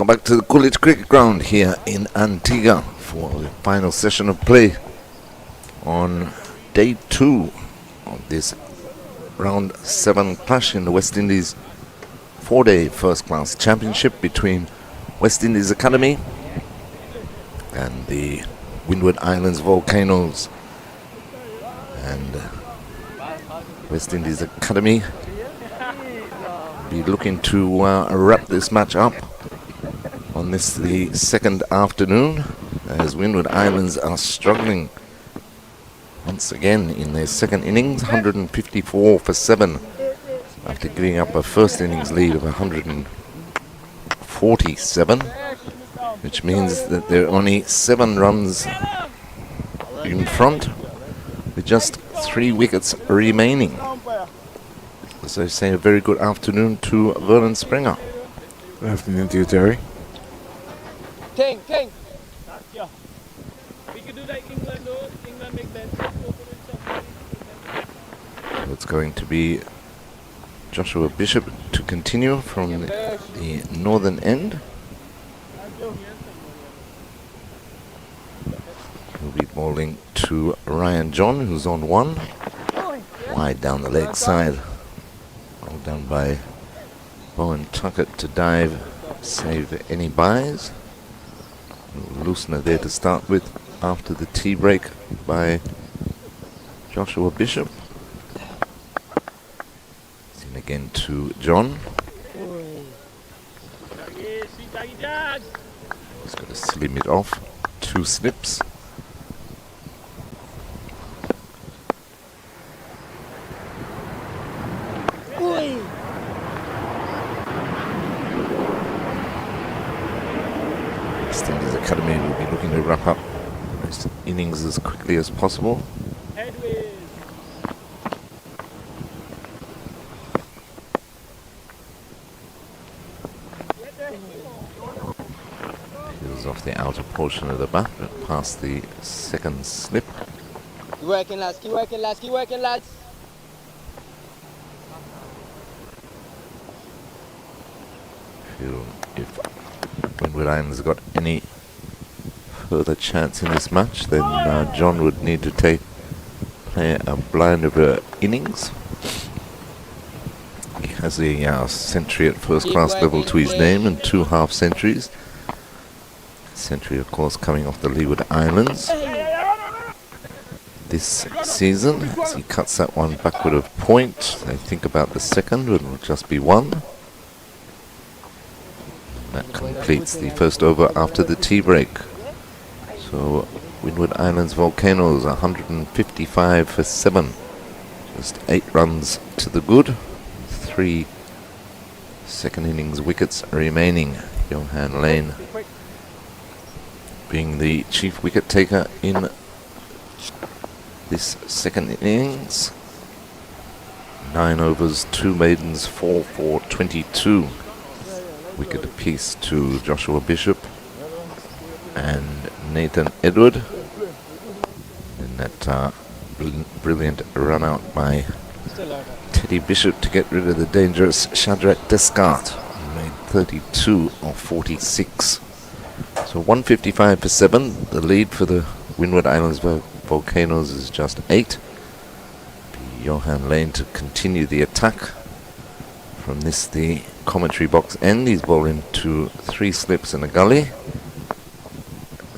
Welcome back to the Coolidge Cricket Ground here in Antigua for the final session of play on day 2 of this round 7 clash in the West Indies 4-day first class championship between West Indies Academy and the Windward Islands Volcanoes. And West Indies Academy be looking to wrap this match up on this the second afternoon, as Windward Islands are struggling once again in their second innings, 154 for 7 after giving up a first innings lead of 147, which means that they're only 7 runs in front with just 3 wickets remaining. As I say, a very good afternoon to Vernon Springer. Good afternoon to you, Terry. King. We could do like England, though. England make bench. It's going to be Joshua Bishop to continue from the northern end. He'll be bowling to Ryan John, who's on 1. Wide down the leg side. All done by Bowen Tuckett to dive, save any buys. Loosener there to start with after the tea break by Joshua Bishop. In again to John. He's got to slim it off. 2 slips. West Indies Academy will be looking to wrap up this innings as quickly as possible. Peels off the outer portion of the bat, but past the second slip. Keep working, lads. Feel if Windward Islands got any further chance in this match, then John would need to play a blind over innings. He has a century at first class level to his name and 2 half centuries. Century, of course, coming off the Leeward Islands this season, as he cuts that one backward of point. I think about the second, it will just be 1. That completes the first over after the tea break. So Windward Islands Volcanoes 155 for 7. Just 8 runs to the good. 3 second innings wickets remaining. Johan Lane being the chief wicket taker in this second innings. 9 overs, 2 maidens, 4 for 22. Wicket apiece to Joshua Bishop and Nathan Edward. And that brilliant run out by Teddy Bishop to get rid of the dangerous Shadrach Descart. He made 32 of 46. So 155 for 7. The lead for the Windward Islands Volcanoes is just 8. Johan Lane to continue the attack. From this, the commentary box end, he's bowling to 3 slips and a gully.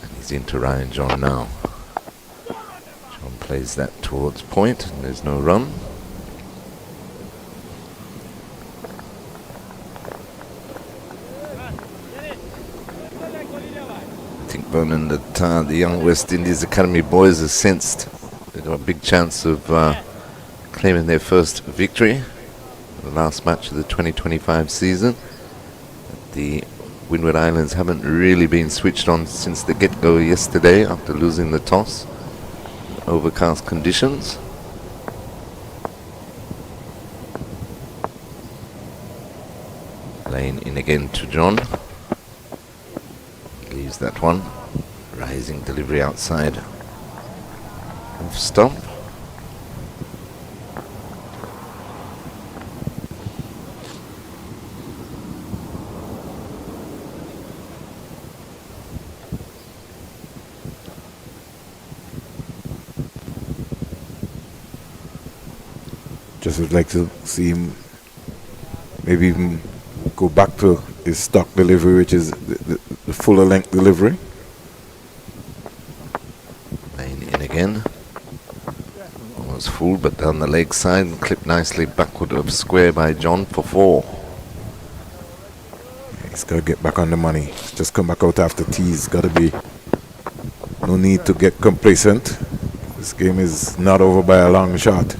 And he's into Ryan John now. John plays that towards point, and there's no run. I think, Vernon, that the young West Indies Academy boys have sensed they've got a big chance of claiming their first victory. The last match of the 2025 season. The Windward Islands haven't really been switched on since the get-go yesterday after losing the toss. Overcast conditions. Lane in again to John. Leaves that one. Rising delivery outside. Off stump. Just would like to see him maybe even go back to his stock delivery, which is the fuller length delivery. Lane in again. Almost full, but down the leg side, clipped nicely backward of square by John for 4. He's got to get back on the money. He's just come back out after tees. Got to be no need to get complacent. This game is not over by a long shot.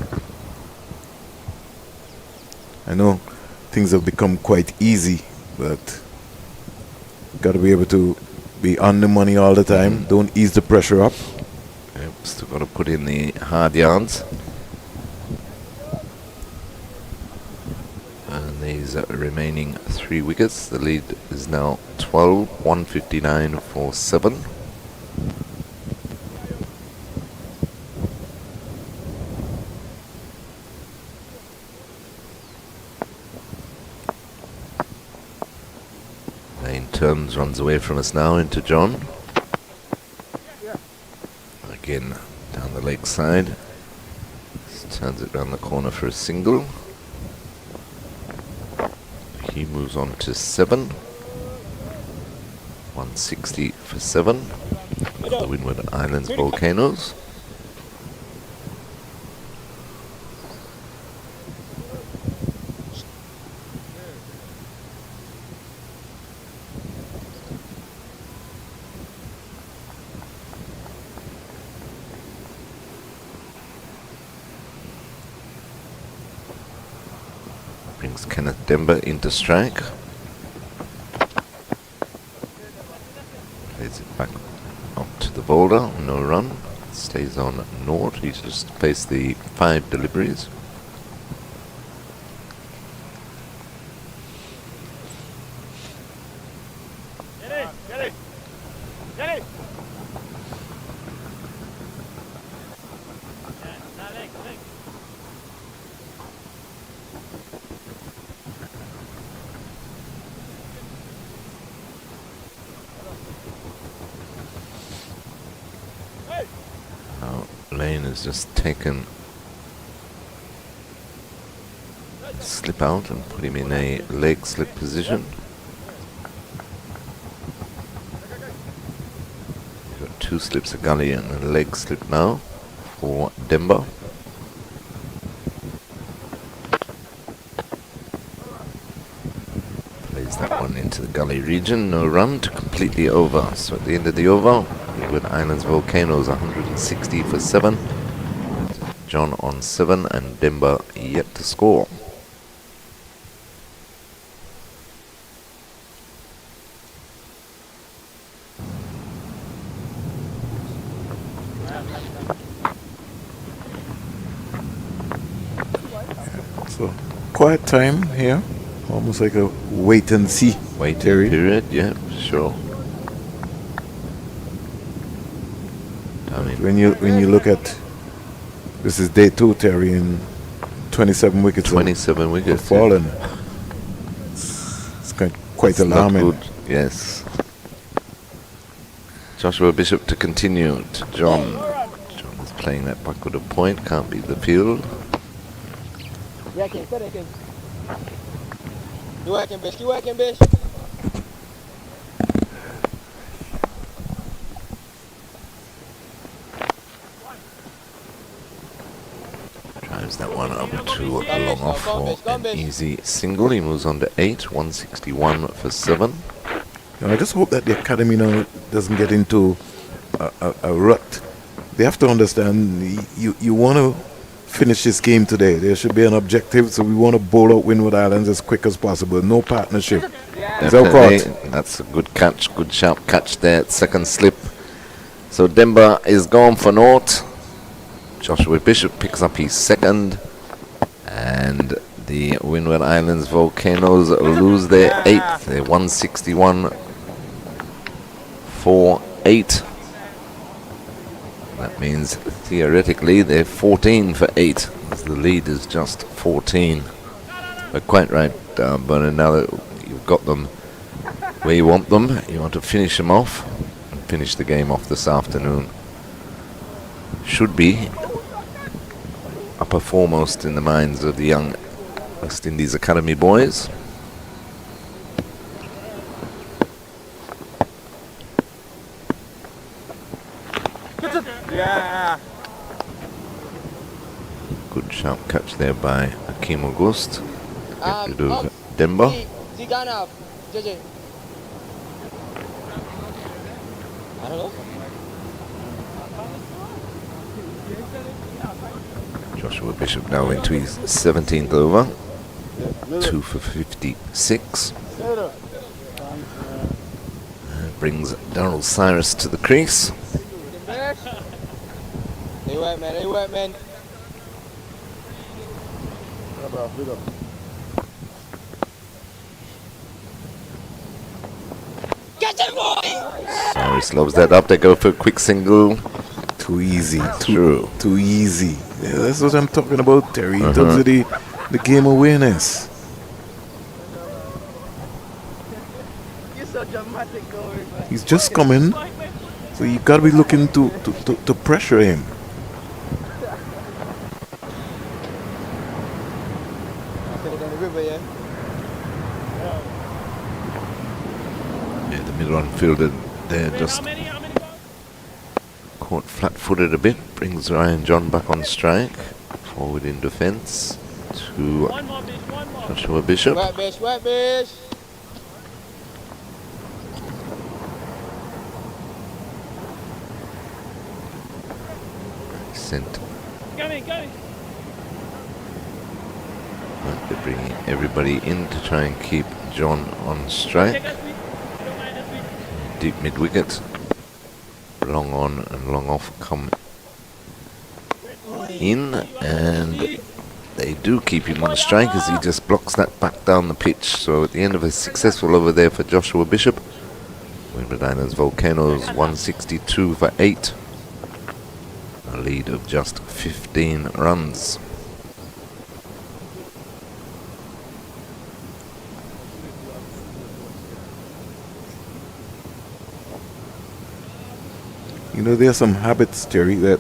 I know things have become quite easy, but got to be able to be on the money all the time. Don't ease the pressure up. Yep, still got to put in the hard yards. And these remaining 3 wickets. The lead is now 12, 159 for 7. Lane turns, runs away from us now into John. Again, down the leg side. Just turns it round the corner for a single. He moves on to 7. 160 for 7. The Windward Islands Volcanoes. Brings Kenneth Demba into strike. Plays it back up to the boulder, no run. Stays on naught. He's just faced the 5 deliveries. Lane has just taken slip out and put him in a leg slip position. We've got 2 slips a gully and a leg slip now for Demba. Plays that one into the gully region, no run to completely over. So at the end of the over, Windward Islands Volcanoes 160 for 7. John on 7 and Demba yet to score. So quiet time here, almost like a wait and see period. Yeah, sure. When you look at this is day 2, Terry, and 27 wickets. 27 wickets have fallen. It's quite alarming. Not good, yes. Joshua Bishop to continue to John. John is playing that backward of point, can't beat the field. You working, bitch? You working, bitch? Drives that one up to a long off for an easy single. He moves on to 8, 161 for 7. I just hope that the academy now doesn't get into a rut. They have to understand you want to finish this game today. There should be an objective, so we want to bowl out Windward Islands as quick as possible. No partnership. That's a good catch, good sharp catch there. Second slip. So Demba is gone for naught. Joshua Bishop picks up his 2nd, and the Windward Islands Volcanoes lose their 8th. They're 161 for 8. That means theoretically they're 14 for 8, as the lead is just 14. But quite right, Bernard, now that you've got them where you want them, you want to finish them off and finish the game off this afternoon. Should be upper foremost in the minds of the young West Indies Academy boys. Yeah. Good sharp catch there by Akeem August. Get rid of Demba. Zigana, JJ. I don't know. Joshua Bishop now into his 17th over. 2 for 56. Brings Darryl Cyrus to the crease. They work, man. They work, man. Catch him, boy! Cyrus loves that up. They go for a quick single. Too easy. True. Too easy. Yeah, that's what I'm talking about, Terry. In terms of the game awareness. You're so dramatic, He's just coming, so you gotta be looking to pressure him. Yeah, the mid-on fielder there just caught flat-footed a bit. Brings Ryan John back on strike. Forward in defence to Joshua Bishop. Work, Bish, work, Bish. Sent. Coming. They're bringing everybody in to try and keep John on strike. Deep mid-wicket. Long on and long off come in, and they do keep him on strike as he just blocks that back down the pitch. So at the end of a successful over there for Joshua Bishop, Windward Islands Volcanoes 162 for 8. A lead of just 15 runs. You know, there are some habits, Terry, that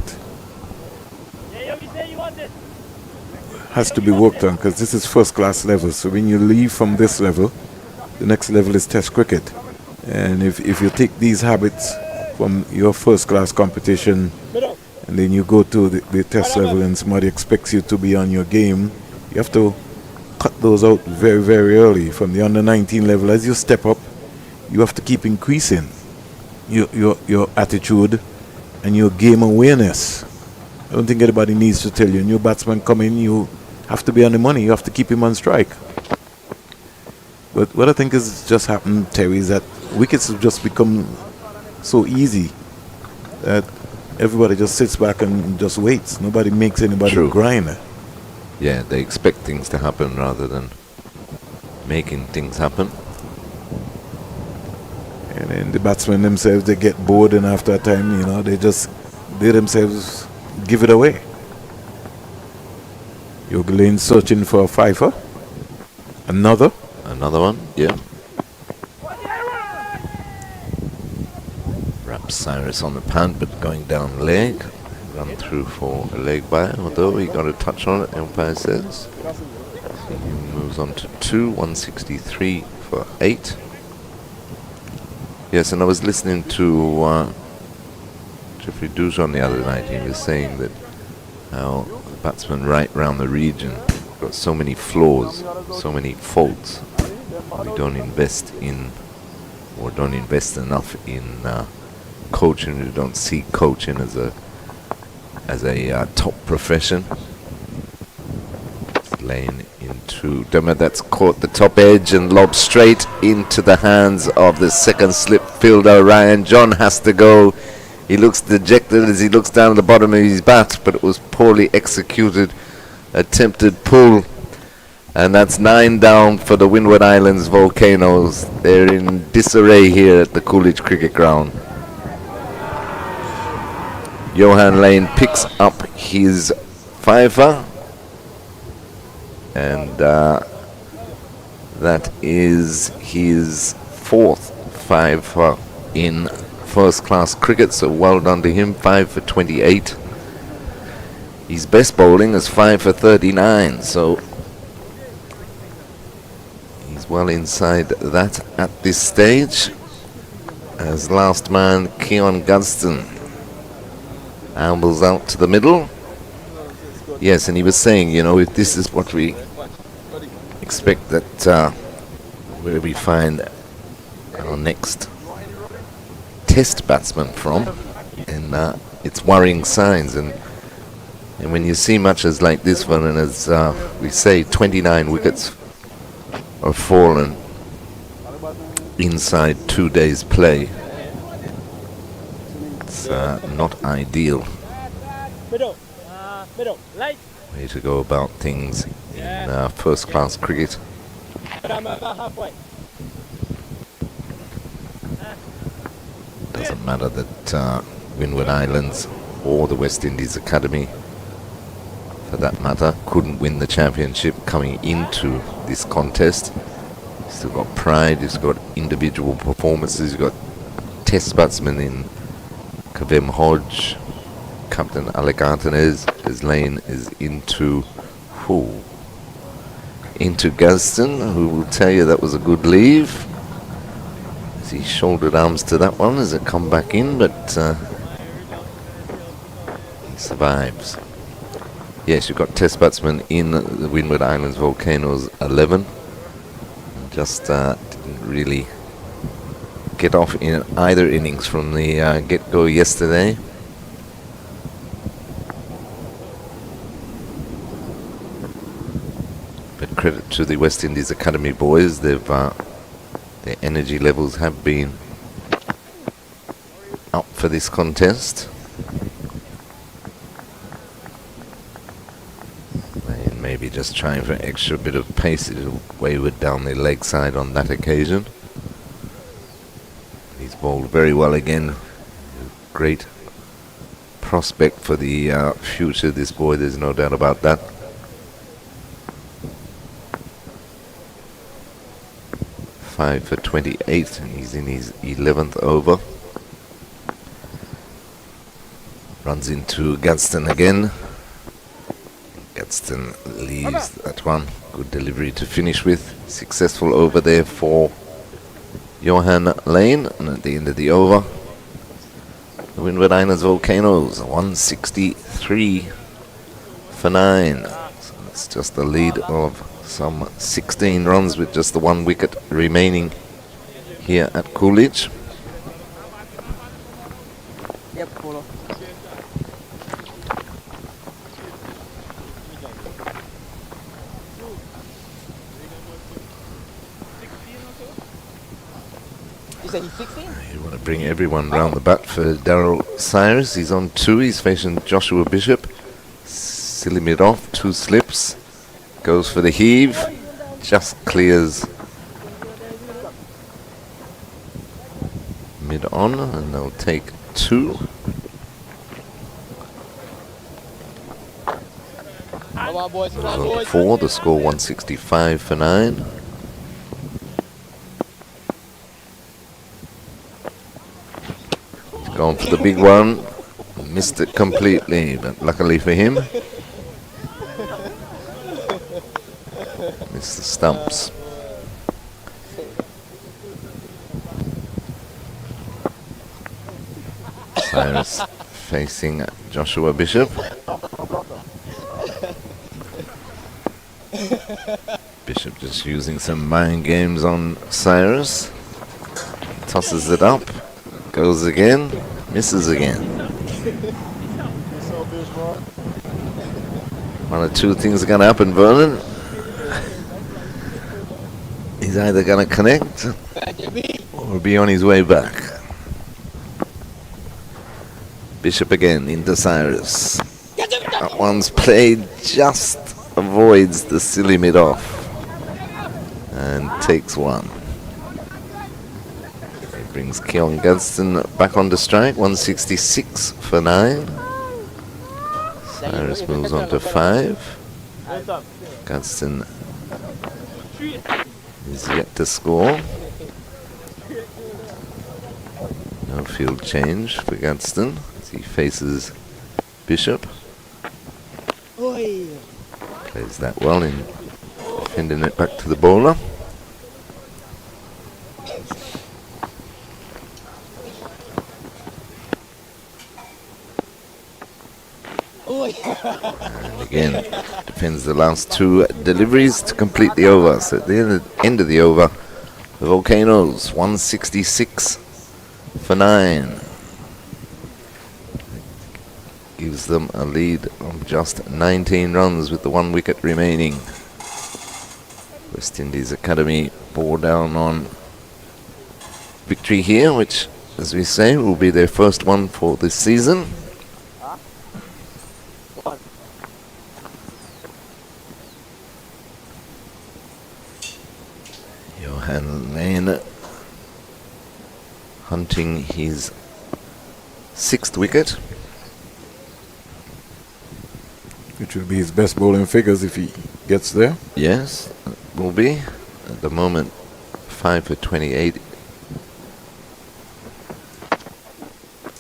has to be worked on, because this is first class level. So when you leave from this level, the next level is test cricket. And if you take these habits from your first class competition and then you go to the test level and somebody expects you to be on your game, you have to cut those out very, very early. From the under 19 level, as you step up, you have to keep increasing your attitude and your game awareness. I don't think anybody needs to tell you. New batsman come in, you have to be on the money. You have to keep him on strike. But what I think has just happened, Terry, is that wickets have just become so easy that everybody just sits back and just waits. Nobody makes anybody grind. Yeah, they expect things to happen rather than making things happen. And then the batsmen themselves, they get bored, and after a time, you know, they themselves give it away. Yogi searching for a fifer. Another one, yeah. Wraps Cyrus on the pant, but going down leg. Run through for a leg by, although he got a touch on it, umpire says. So he moves on to 2, 163 for 8. Yes, and I was listening to Jeffrey Dujon the other night. He was saying that how batsmen right round the region got so many flaws, so many faults. We don't invest in, or don't invest enough in coaching. We don't see coaching as a top profession. Laying into Demba, that's caught the top edge and lobbed straight into the hands of the second slip fielder. Ryan John has to go. He looks dejected as he looks down at the bottom of his bat, but it was poorly executed. Attempted pull, and that's 9 down for the Windward Islands Volcanoes. They're in disarray here at the Coolidge Cricket Ground. Johan Lane picks up his fifer, and that is his 4th fifer in first class cricket, so well done to him. 5 for 28. His best bowling is 5 for 39, so he's well inside that at this stage. As last man, Keon Gunston ambles out to the middle. Yes, and he was saying, you know, if this is what we expect that where we find our next test batsman from, and it's worrying signs. And when you see matches like this one, and as we say, 29 wickets have fallen inside 2 days play, it's not ideal way to go about things in first class cricket. Doesn't matter that Windward Islands or the West Indies Academy, for that matter, couldn't win the championship coming into this contest. You've still got pride, you've got individual performances, you've got test batsmen in Kavem Hodge, Captain Alec Artanez. His lane is into Gaston, who will tell you that was a good leave. As he shouldered arms to that one as it come back in, but he survives. Yes, you've got test batsmen in the Windward Islands Volcanoes 11. Just didn't really get off in either innings from the get-go yesterday. But credit to the West Indies Academy boys, they've their energy levels have been up for this contest. And maybe just trying for an extra bit of pace, it'll wayward down the leg side on that occasion. He's bowled very well again. Great prospect for the future, this boy, there's no doubt about that. Five for 28, and he's in his 11th over. Runs into Gadsden again. Gadsden leaves that one. Good delivery to finish with. Successful over there for Johan Lane, and at the end of the over, the Windward Islands Volcanoes 163 for 9. So it's just a lead of some 16 runs with just the 1 wicket remaining here at Coolidge. Yep, Polo. You said he's 16? You want to bring everyone round the bat for Daryl Cyrus. He's on 2. He's facing Joshua Bishop. Silly mid off, 2 slips. Goes for the heave. Just clears mid on, and they'll take 2. Come on, boys. Come on, On boys. 4, the score 165 for 9. He's gone for the big one. Missed it completely, but luckily for him, missed the stumps. Cyrus facing Joshua Bishop. Bishop just using some mind games on Cyrus. Tosses it up. Goes again. Misses again. One of 2 things are going to happen, Vernon. He's either going to connect or be on his way back. Bishop again into Cyrus. That one's played, just avoids the silly mid off and takes 1. It brings Keon Gadsden back on the strike, 166 for 9. Cyrus moves on to 5. Gadsden is yet to score. No field change for Gadsden as he faces Bishop. Plays that well in defending it back to the bowler. And again, defends the last two deliveries to complete the over. So at the end of the over, the Volcanoes 166 for 9. Gives them a lead of just 19 runs with the 1 wicket remaining. West Indies Academy bore down on victory here, which, as we say, will be their first one for this season. Johan Lane hunting his 6th wicket, which will be his best bowling figures if he gets there. Yes, it will be. At the moment, 5 for 28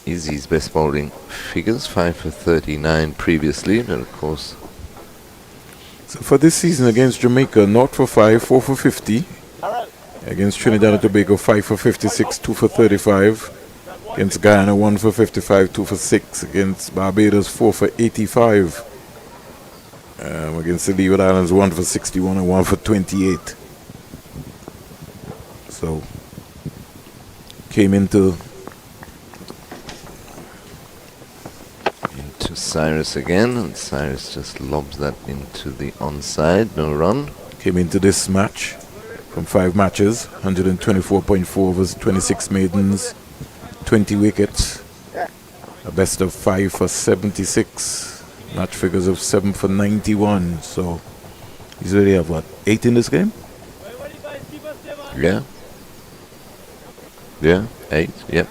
is his best bowling figures. 5 for 39 previously, but of course. So for this season against Jamaica, 0 for 5, 4 for 50. Against Trinidad and Tobago, 5 for 56, 2 for 35. Against Guyana, 1 for 55, 2 for 6. Against Barbados, 4 for 85. Against the Leeward Islands, 1 for 61 and 1 for 28. So, came into Cyrus again, and Cyrus just lobs that into the onside, no run. Came into this match from 5 matches, 124.4 overs, 26 maidens, 20 wickets, a best of 5 for 76, match figures of 7 for 91. So he's already have what, 8 in this game? Yeah. Yeah, 8, yep.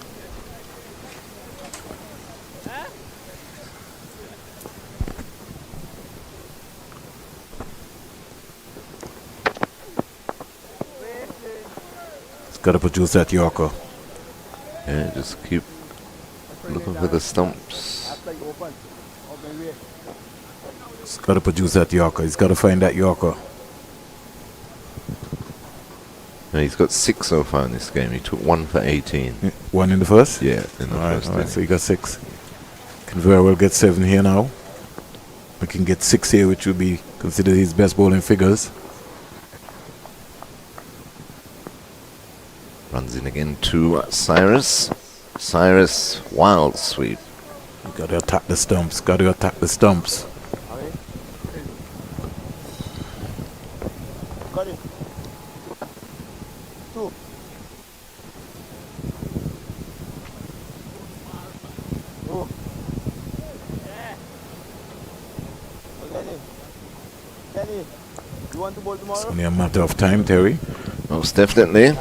Got to produce that Yorker. Yeah, just keep looking for the stumps. He's got to produce that Yorker. He's got to find that Yorker. No, he's got 6 so far in this game. He took 1 for 18. 1 in the first? Yeah, in the first. All right, so he got 6. Can very well get 7 here now. We can get 6 here, which would be considered his best bowling figures. Runs in again to Cyrus. Cyrus, wild sweep. Got to attack the stumps. Got to attack the stumps. It's only a matter of time, Terry. Most definitely.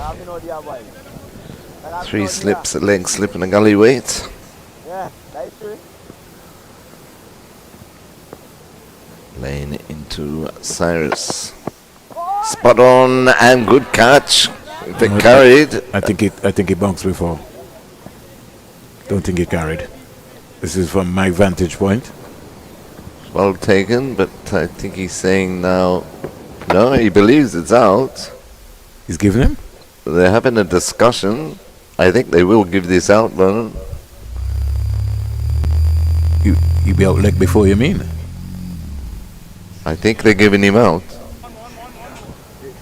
3 slips, a leg slip and a gully weight. Lane into Cyrus. Spot on and good catch. If it carried. I think it bounced before. Don't think it carried. This is from my vantage point. Well taken, but I think he's saying now, no, he believes it's out. He's giving him? They're having a discussion. I think they will give this out, but you be out leg before you mean? I think they're giving him out.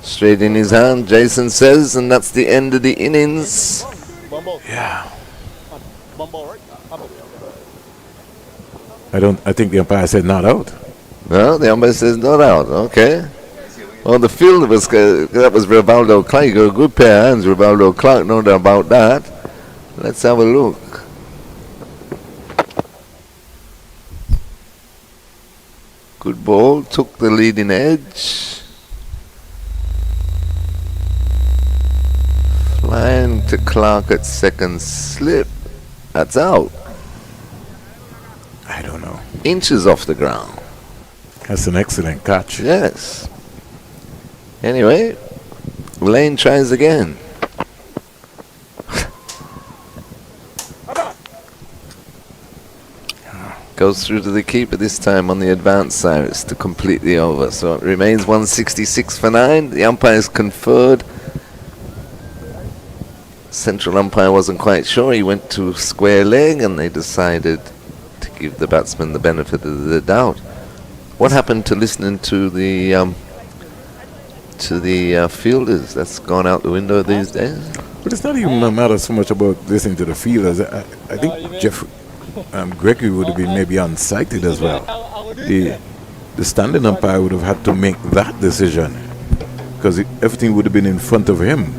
Straight in his hand, Jason says, and that's the end of the innings. Yeah. I think the umpire said not out. No, the umpire says not out. Okay. Well, the field was that was Rivaldo Clark. You got a good pair of hands, Rivaldo Clark. No doubt about that. Let's have a look. Good ball. Took the leading edge. Flying to Clark at second slip. That's out. I don't know. Inches off the ground. That's an excellent catch. Yes. Anyway, Lane tries again. goes through to the keeper this time on the advanced Cyrus to complete the over. So it remains 166 for 9. The umpire's conferred. Central umpire wasn't quite sure. He went to square leg and they decided to give the batsman the benefit of the doubt. What happened to listening to the fielders? That's gone out the window these days. But it's not even a matter so much about listening to the fielders. I think Gregory would have been maybe unsighted as well. The standing umpire would have had to make that decision because everything would have been in front of him.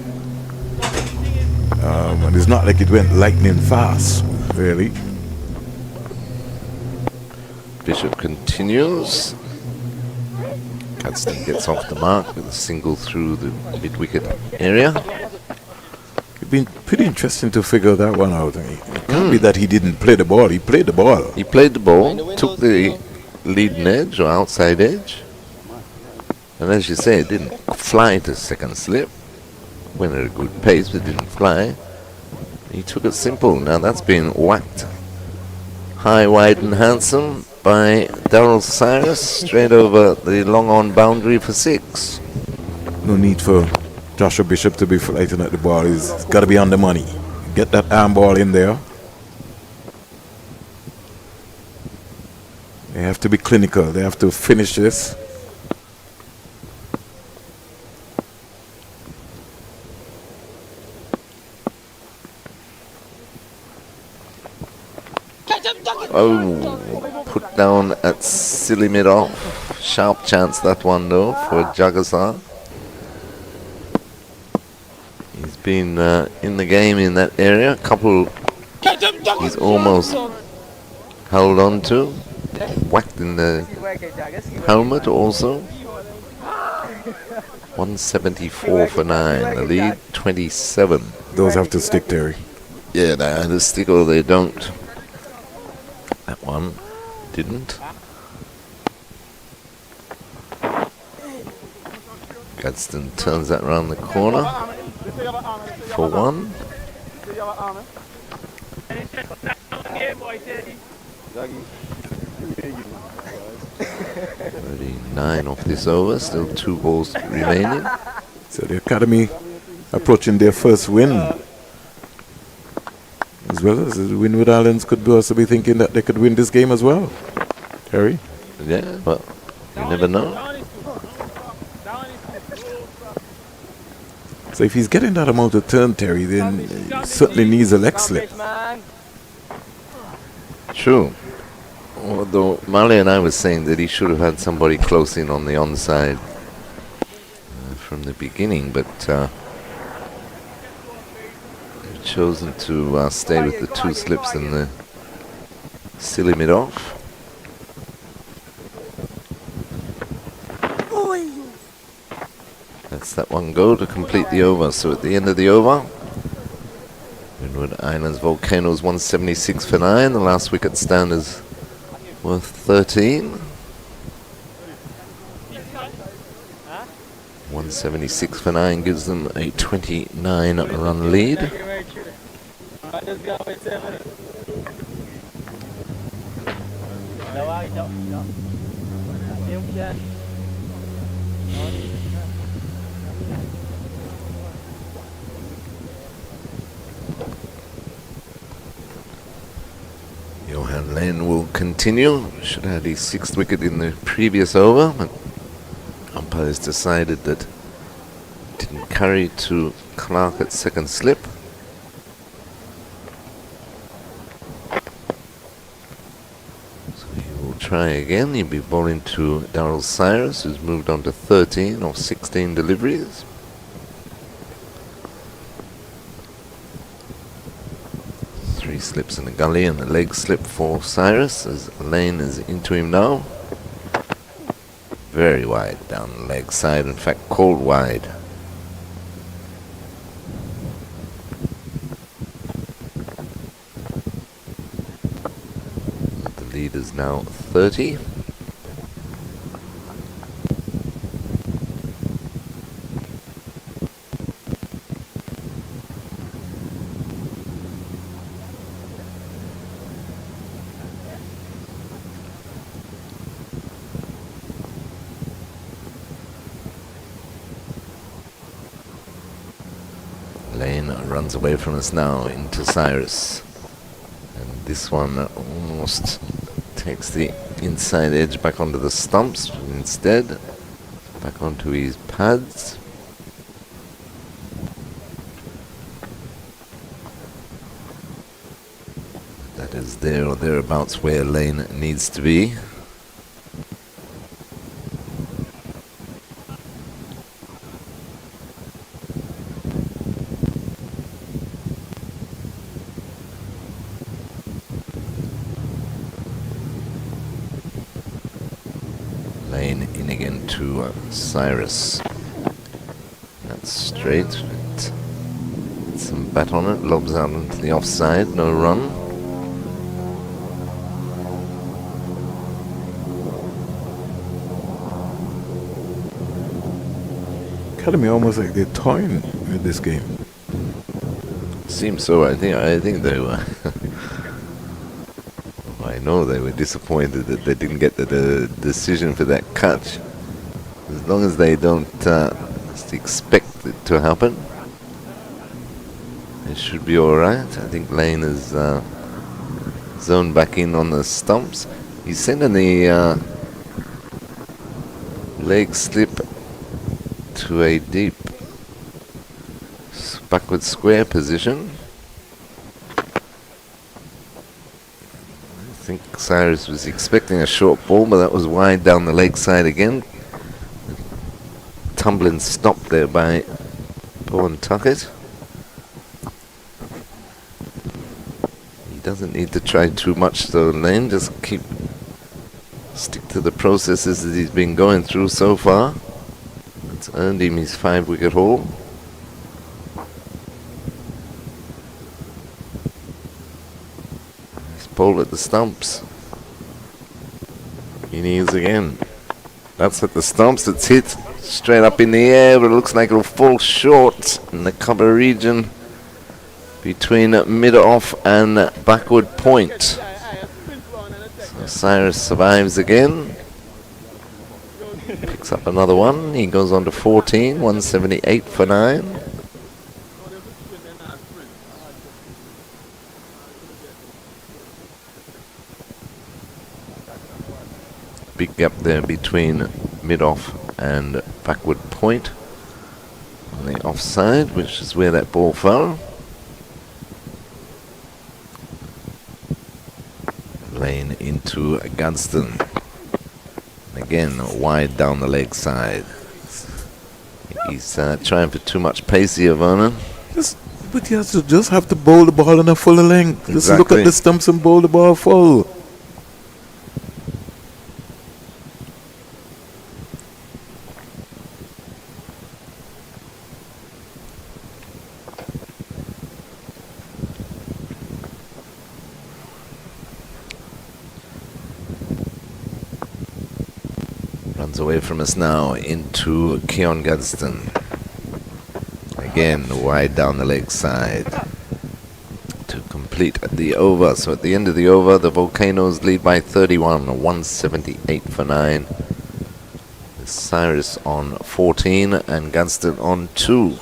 And it's not like it went lightning fast, really. Bishop continues. Gadsden gets off the mark with a single through the mid-wicket area. It's been pretty interesting to figure that one out. It can't be that he didn't play the ball. He played the ball. He played the ball, took the leading edge or outside edge. And as you say, it didn't fly to second slip. Went at a good pace, but didn't fly. He took it simple. Now that's been whacked high, wide and handsome by Darryl Cyrus straight over the long on boundary for 6. No need for Joshua Bishop to be flighting at the ball. He's got to be on the money. Get that arm ball in there. They have to be clinical. They have to finish this. Oh, put down at silly mid-off. Sharp chance that one though for Jagasar. He's been in the game in that area. Couple he's almost held on to. Whacked in the helmet also. 174 for 9. The lead 27. Those have to stick, Terry. Yeah, they either stick or they don't. That one didn't. Gadsden turns that round the corner for 1. 39 off this over, still 2 balls remaining. So the Academy approaching their first win. As well as the Windward Islands could also be thinking that they could win this game as well. Terry? Yeah, but you never know. So if he's getting that amount of turn, Terry, then he certainly needs a leg slip. True. Although Marley and I was saying that he should have had somebody close in on the onside from the beginning, but chosen to stay with the 2 slips and the silly mid-off. That's that one go to complete the over. So at the end of the over, Windward Islands Volcanoes 176 for 9. The last wicket stand is worth 13. 176 for 9 gives them a 29 run lead. Johan Lane will continue. Should have had his 6th wicket in the previous over, but umpires decided that didn't carry to Clark at second slip. So he will try again. He'll be bowling to Darryl Cyrus, who's moved on to 13 or 16 deliveries. Three slips in the gully and the leg slip for Cyrus as Lane is into him now. Very wide down the leg side, in fact called wide. The lead is now 30. Lane runs away from us now into Cyrus. And this one almost takes the inside edge back onto the stumps, but instead back onto his pads. That is there or thereabouts where Lane needs to be. Lane in again to Cyrus. That's straight. Some bat on it, lobs out into the offside, no run. Academy almost like they're toying with this game. Seems so. I think they were. I know they were disappointed that they didn't get the decision for that catch. As long as they don't just expect it to happen, it should be all right. I think Lane is zoned back in on the stumps. He's sending the leg slip to a deep backward square position. I think Cyrus was expecting a short ball, but that was wide down the leg side again. Tumbling stop there by Bowen Tuckett. He doesn't need to try too much though, Lane. Just stick to the processes that he's been going through so far. It's earned him his 5-wicket haul. He's bowled at the stumps. In he is again. That's at the stumps. It's hit straight up in the air, but it looks like it'll fall short in the cover region between mid-off and backward point. So Cyrus survives again. Picks up another one. He goes on to 14, 178 for 9. Big gap there between mid-off and backward point on the offside, which is where that ball fell. Lane into Gunston. Again, wide down the leg side. He's trying for too much pace here, Vernon. But he has to just have to bowl the ball in a full length. Just look at the stumps and bowl the ball full. Runs away from us now into Keon Gunston. Again, wide down the leg side to complete the over. So at the end of the over, the Volcanoes lead by 31, 178 for 9. Cyrus on 14 and Gunston on 2.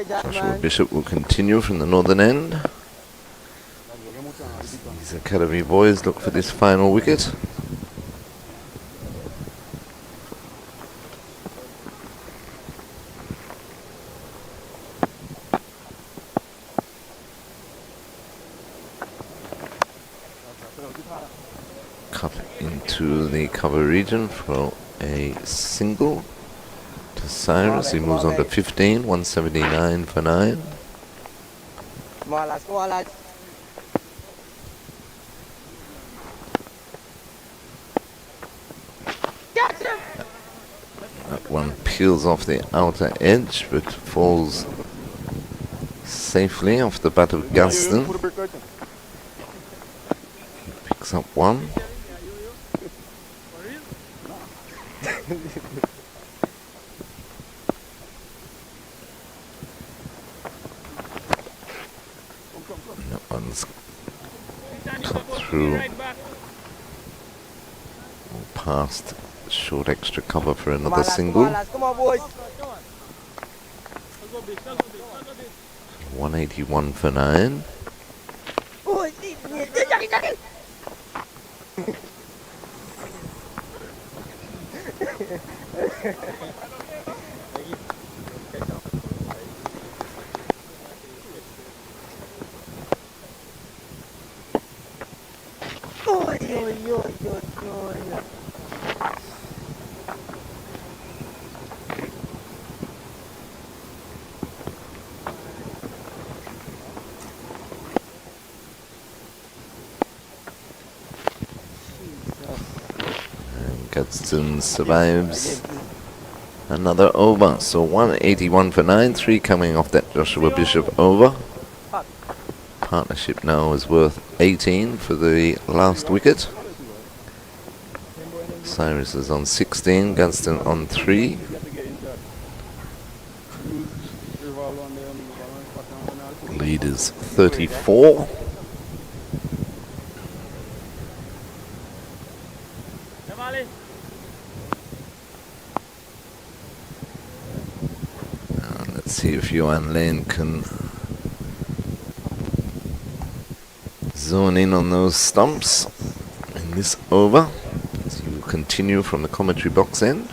Joshua Bishop will continue from the northern end. These Academy boys look for this final wicket. Cut into the cover region for a single. Cyrus, he moves on to 15, 179 for 9. Come on, lads, come on, lads. That one peels off the outer edge, but falls safely off the bat of Gunston. He picks up one. through past short extra cover for another single. 181 for 9. Gadsden survives another over, so 181 for 9, 3 coming off that Joshua Bishop over. Partnership now is worth 18 for the last wicket. Cyrus is on 16, Gadsden on 3. Lead is 34. Let's see if Johan Lane can zone in on those stumps in this over as you continue from the commentary box end.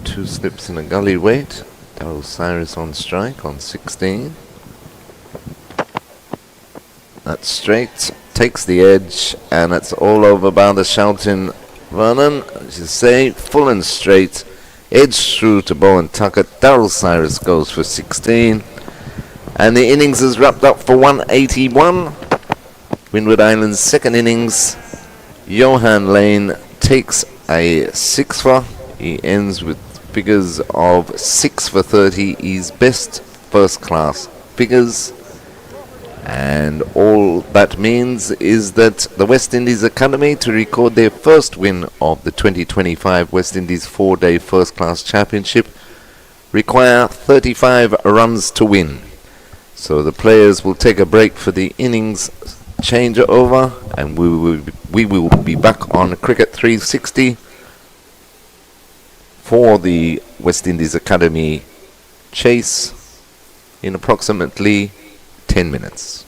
2 slips in a gully weight. Darryl Cyrus on strike on 16. That's straight, takes the edge, and it's all over by the shouting Vernon. As you say, full and straight, edge through to Bowen Tuckett. Darryl Cyrus goes for 16. And the innings is wrapped up for 181. Windward Island's second innings. Johan Lane takes a 6-for. He ends with figures of 6 for 30. His best first class figures. And all that means is that the West Indies Academy, to record their first win of the 2025 West Indies 4-day first class championship, require 35 runs to win. So the players will take a break for the innings changeover, and we will be back on Cricket 360 for the West Indies Academy chase in approximately 10 minutes.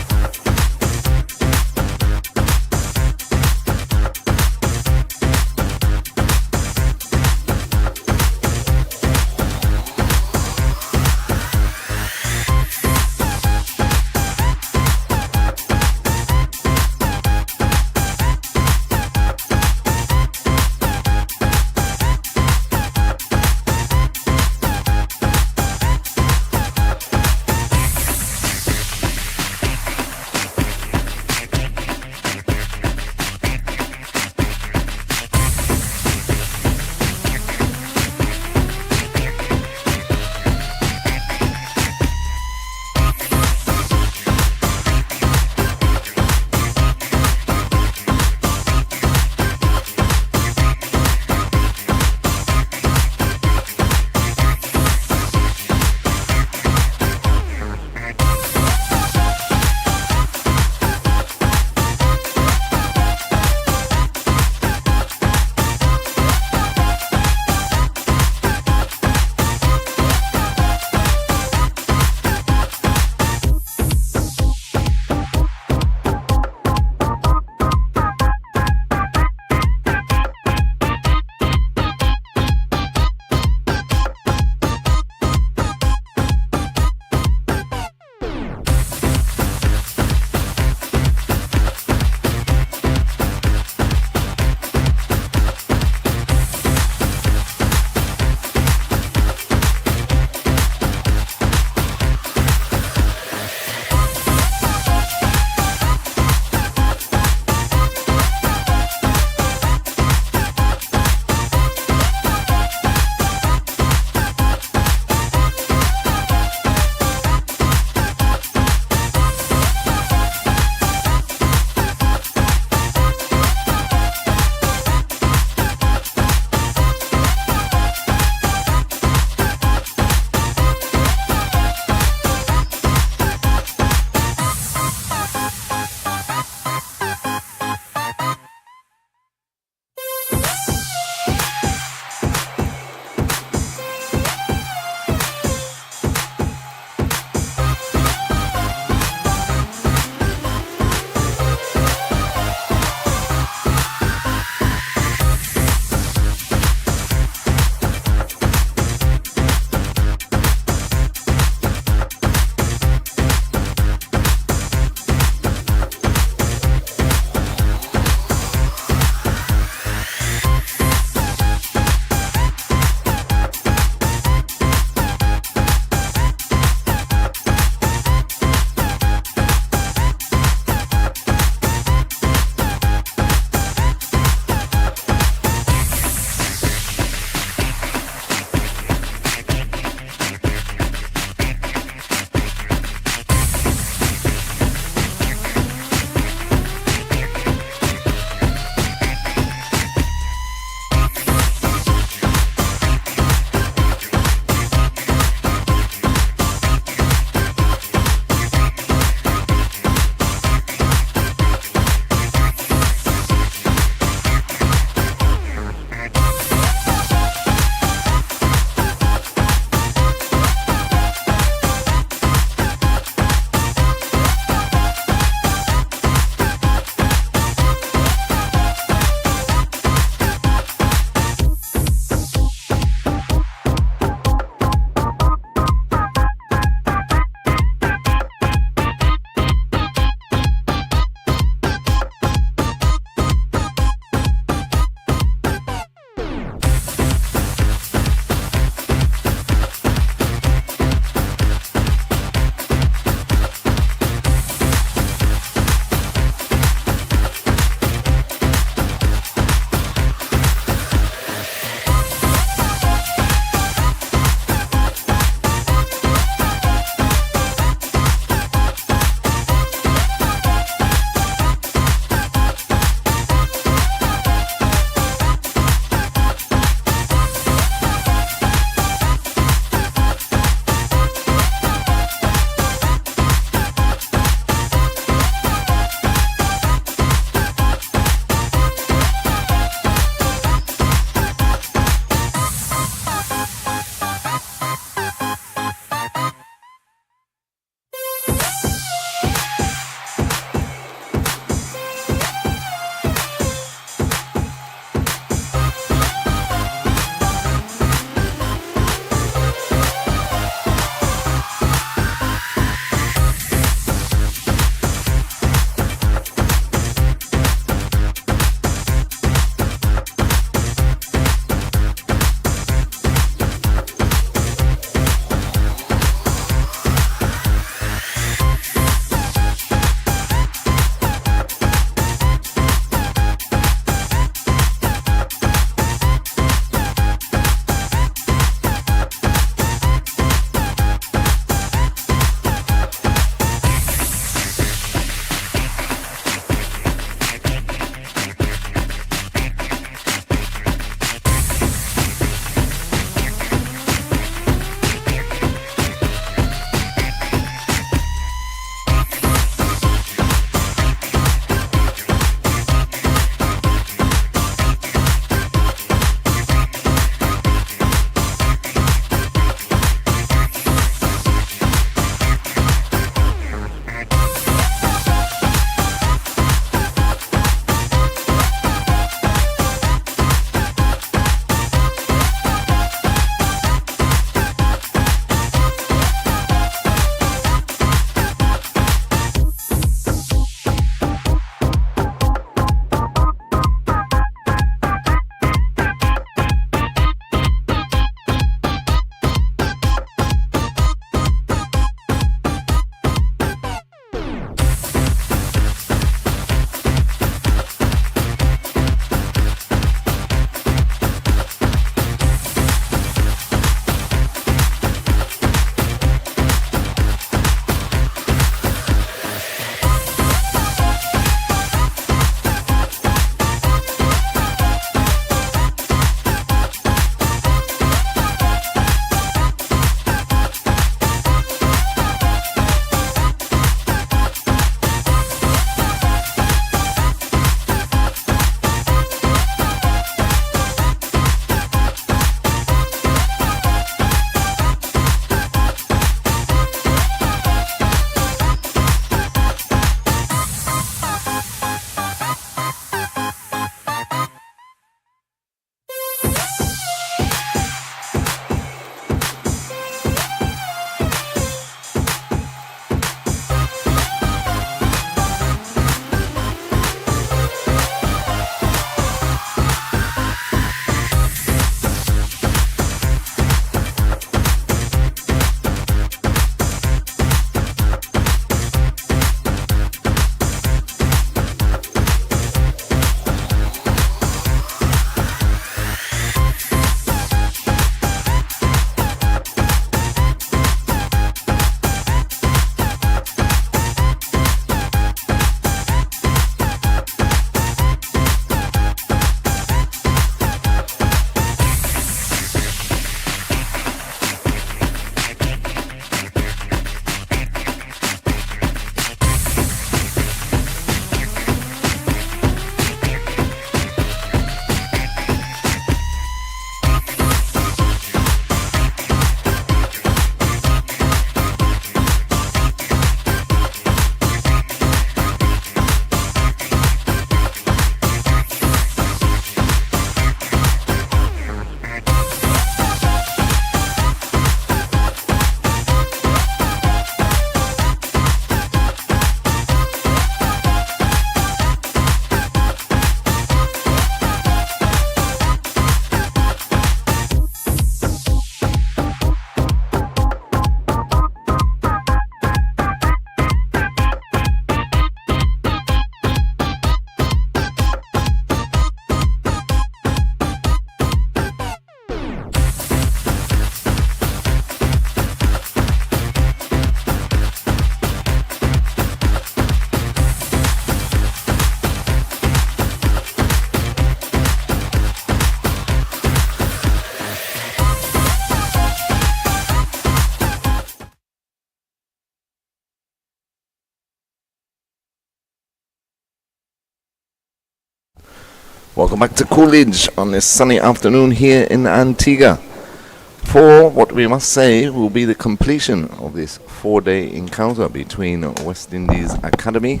Welcome back to Coolidge on this sunny afternoon here in Antigua for what we must say will be the completion of this 4-day encounter between West Indies Academy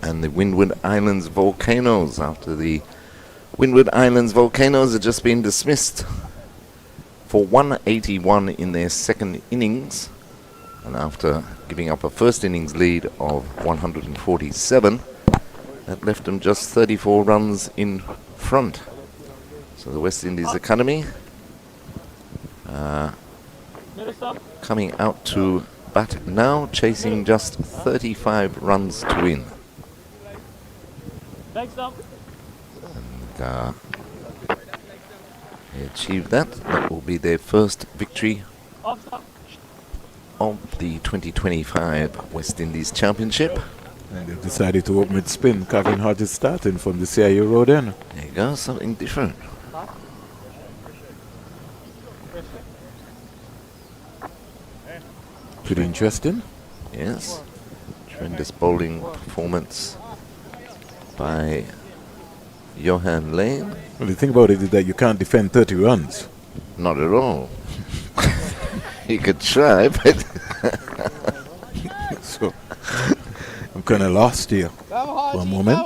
and the Windward Islands Volcanoes, after the Windward Islands Volcanoes had just been dismissed for 181 in their second innings, and after giving up a first innings lead of 147, that left them just 34 runs in front. So the West Indies Academy coming out to bat now, chasing just 35 runs to win. And they achieved that. That will be their first victory of the 2025 West Indies Championship. And they've decided to open with spin. Kevin Hodges starting from the CIU road end. There you go, something different. Pretty interesting. Yes. Tremendous bowling performance by Johan Lane. Well, the thing about it is that you can't defend 30 runs. Not at all. You could try, but... So, I'm kind of lost here for a moment.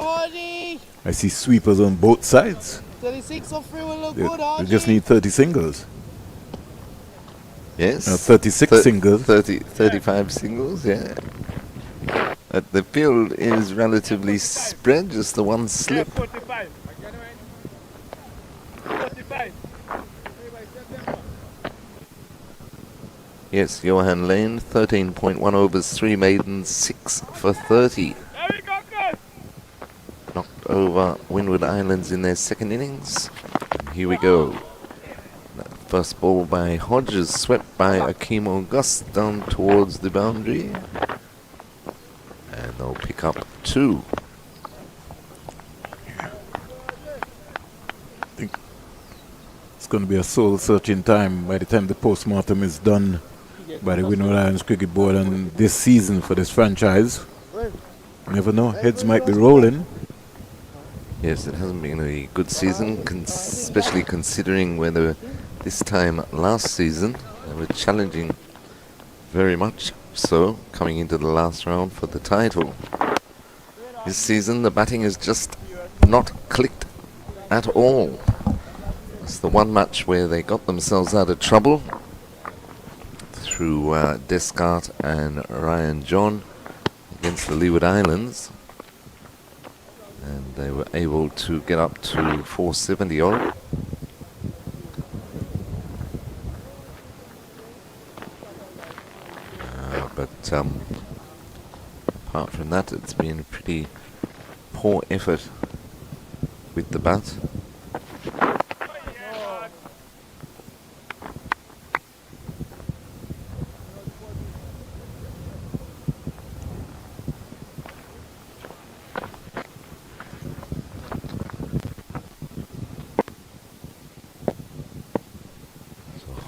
I see sweepers on both sides. 36 or 3 will look good, They just need 30 singles. Yes. 36 singles. 35 singles, yeah. The field is relatively spread, just the one slip. 45. 45. Yes, Johan Lane, 13.1 overs, 3 maidens, 6 for 30. Knocked over Windward Islands in their second innings. And here we go. That first ball by Hodges, swept by Akeem August down towards the boundary. And they'll pick up 2. I think it's going to be a soul-searching time by the time the post-mortem is done by the Windward Islands Cricket Board on this season for this franchise. You never know, heads might be rolling. Yes, it hasn't been a good season, especially considering whether this time last season they were challenging very much so, coming into the last round for the title. This season the batting has just not clicked at all. It's the one match where they got themselves out of trouble through Descartes and Ryan John against the Leeward Islands, and they were able to get up to 470 odd. But apart from that, it's been a pretty poor effort with the bat.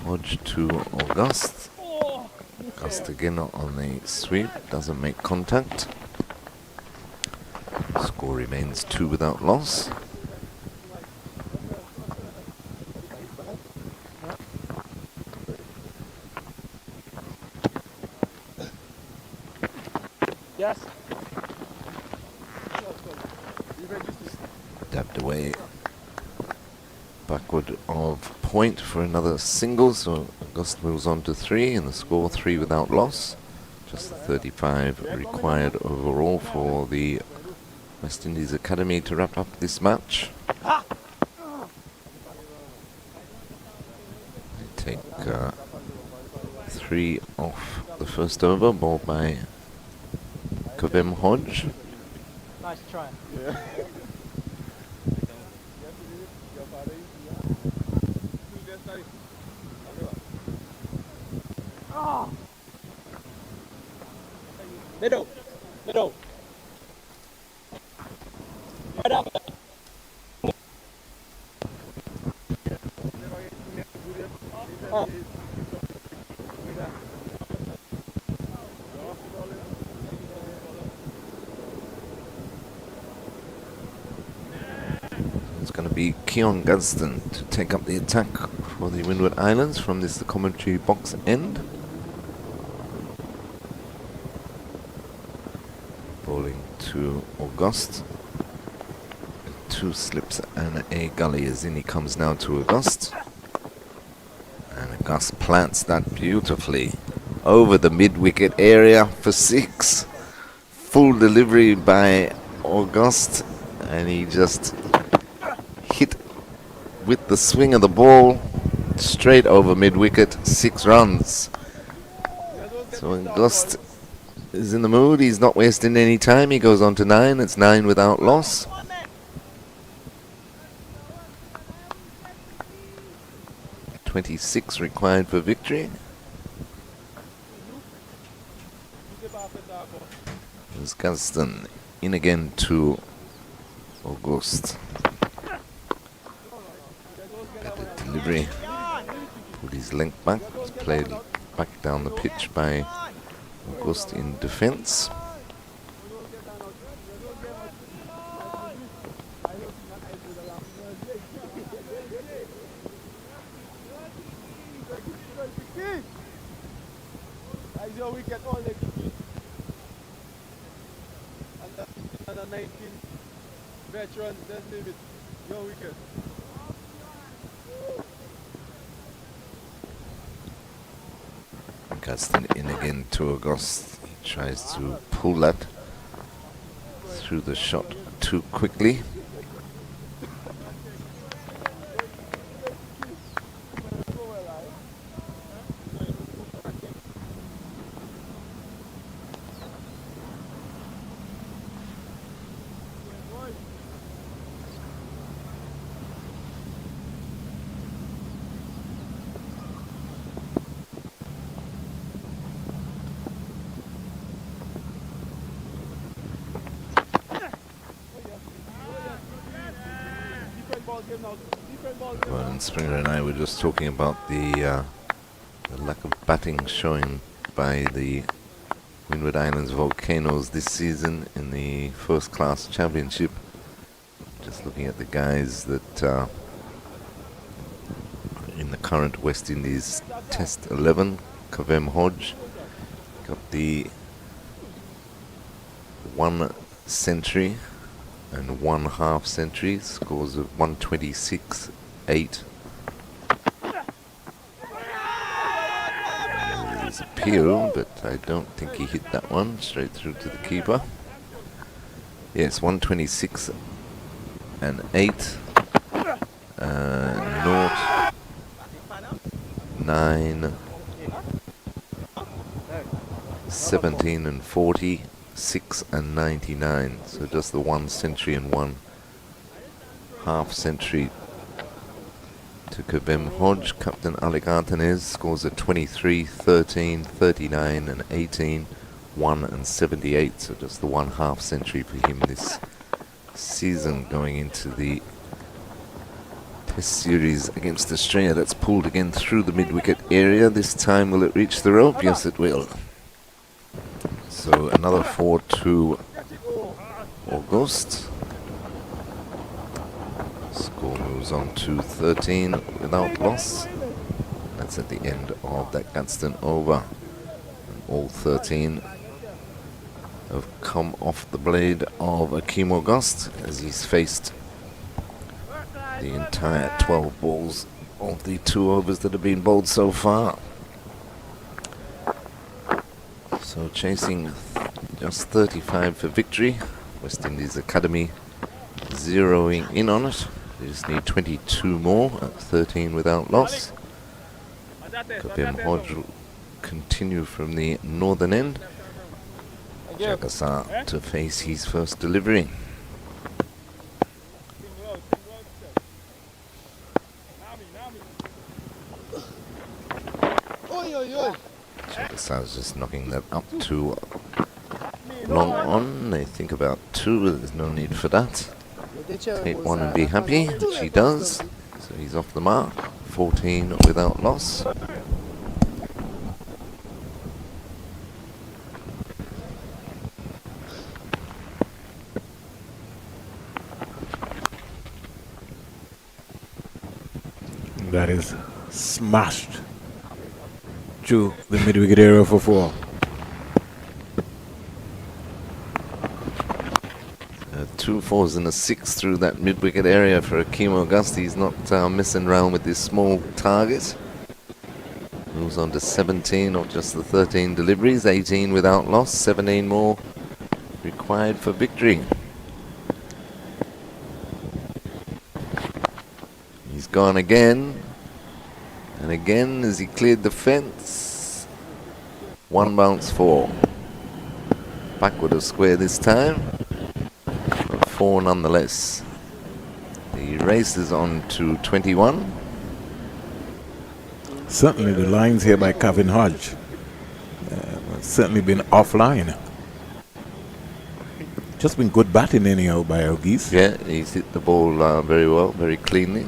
Hodge to August. August again on the sweep, doesn't make contact. Score remains 2 without loss. Yes. Dabbed away backward of point for another single, so August moves on to 3 and the score 3 without loss. Just 35 required overall for the West Indies Academy to wrap up this match. They take 3 off the first over, ball by Kavem Hodge. Nice try. Oh. Middle. Middle. Right up. Oh. be Keon Gunston to take up the attack for the Windward Islands from this the commentary box end. Bowling to August. 2 slips and a gully as in he comes now to August. And August plants that beautifully over the mid-wicket area for 6. Full delivery by August, and he just hit with the swing of the ball straight over mid-wicket, 6 runs. So August is in the mood, he's not wasting any time, he goes on to 9, it's 9 without loss. .26 required for victory. There's Gunston in again to August. Better delivery. Put his length back. It's played back down the pitch by August in defence. Under 19 veterans, let's leave it. Your wicket. Gunston in again to August. He tries to pull that through the shot too quickly. Well, and Springer and I were just talking about the lack of batting shown by the Windward Islands Volcanoes this season in the first class championship. Just looking at the guys that are in the current West Indies Test 11. Kavem Hodge got the 1 century and 1 half century, scores of 126, 8. There's a appeal, but I don't think he hit that one straight through to the keeper. Yes, 126 and 8. 0, 9, 17 and 40. 6 and 99, so just the 1 century and 1 half century to Kavem Hodge. Captain Alec Artanez scores at 23, 13, 39 and 18, 1 and 78, so just the 1 half century for him this season going into the Test series against Australia. That's pulled again through the mid-wicket area. This time will it reach the rope? Yes, it will. So another 4 to August. Score moves on to 13 without loss. That's at the end of that Gunston over. And all 13 have come off the blade of Akeem August as he's faced the entire 12 balls of the 2 overs that have been bowled so far. So chasing just 35 for victory. West Indies Academy zeroing in on it. They just need 22 more at 13 without loss. Kavem Hodge will continue from the northern end. Jagasar to face his first delivery. Jagasar's just knocking that up to long on. They think about 2, there's no need for that. Take 1 and be happy, which he does. So he's off the mark. 14 without loss. That is smashed through the mid-wicket area for 4. 2 4s and a 6 through that mid-wicket area for Akeem Auguste. He's not messing around with this small target. Moves on to 17 of just the 13 deliveries, 18 without loss, 17 more required for victory. He's gone again, and again as he cleared the fence. 1 bounce 4. Backward of square this time, but 4 nonetheless. The race is on to 21. Certainly the lines here by Kevin Hodge certainly been offline. Just been good batting anyhow by Auguste. Yeah, he's hit the ball very well, very cleanly.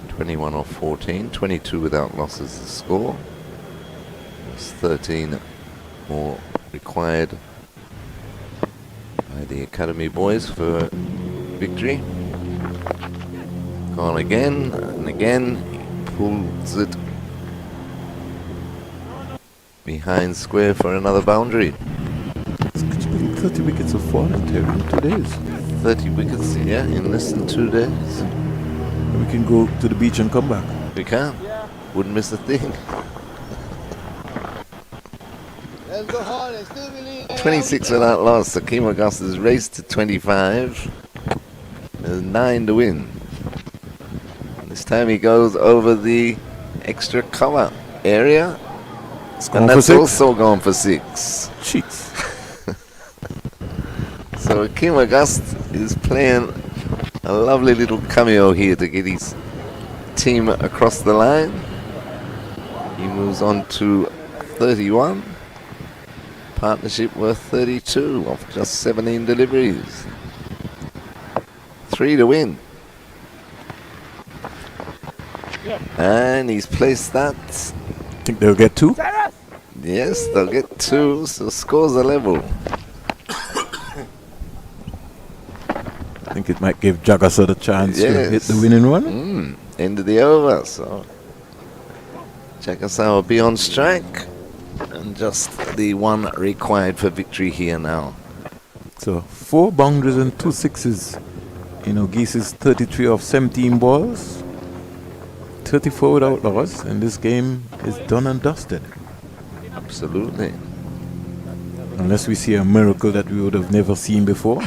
21 off 14, 22 without losses the score. There's 13 more required by the Academy boys for victory. Gone again and again. Pulls it behind square for another boundary. 30 wickets have fallen there in 2 days. 30 wickets, yeah, in less than 2 days. We can go to the beach and come back. We can. Wouldn't miss a thing. 26 without loss. Akeem Auguste has raced to 25. There's 9 to win. This time he goes over the extra cover area. And that's also gone for 6. Cheats. So Akeem Auguste is playing a lovely little cameo here to get his team across the line. He moves on to 31. Partnership worth 32 off just 17 deliveries. 3 to win. And he's placed that. Think they'll get 2? Yes, they'll get 2, so scores are level. I think it might give Jagasa the chance to hit the winning one. End of the over, so Jagasa will be on strike. And just the 1 required for victory here now. So 4 boundaries and 2 sixes. Auguste's 33 off 17 balls. 34 without loss, and this game is done and dusted. Absolutely. Unless we see a miracle that we would have never seen before.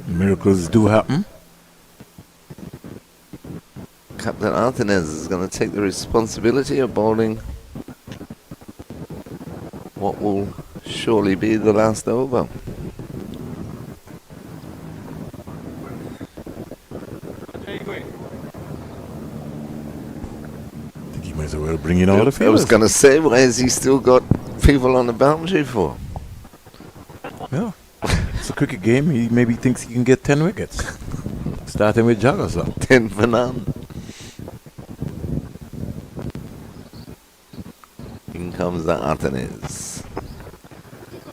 Miracles do happen. Captain Arthinez is going to take the responsibility of bowling what will surely be the last over. Might as well bring in all the fielders. I was going to say, why has he still got people on the boundary for? Yeah, it's a cricket game. He maybe thinks he can get 10 wickets. Starting with Jagasa. 10 for none. In comes the Arthinez.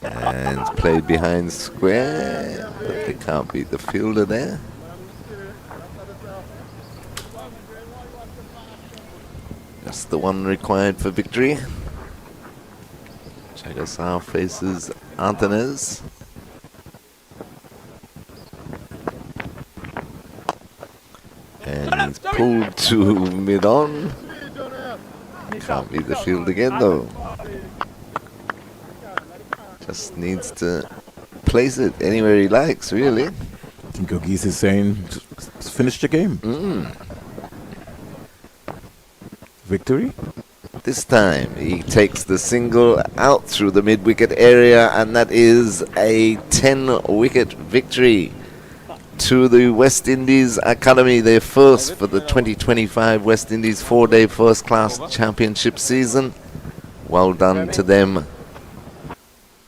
And it's played behind square, but they can't beat the fielder there. Just the 1 required for victory. Jagasa faces Arthinez. And he's pulled to mid-on. Can't beat the field again though. Just needs to place it anywhere he likes, really. I think Auguste is saying, finish the game. Victory? This time he takes the single out through the mid-wicket area, and that is a 10-wicket victory to the West Indies Academy, their first for the 2025 West Indies 4-day first-class championship season. Well done to them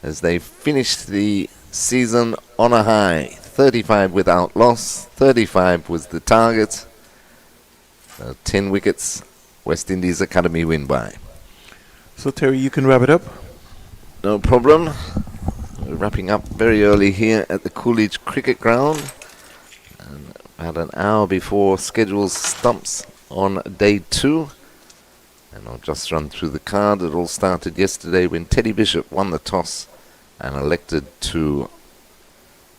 as they finished the season on a high. 35 without loss, 35 was the target. 10 wickets, West Indies Academy win by. So Terry, you can wrap it up? No problem. We're wrapping up very early here at the Coolidge Cricket Ground. about an hour before scheduled stumps on day 2. And I'll just run through the card. It all started yesterday when Teddy Bishop won the toss and elected to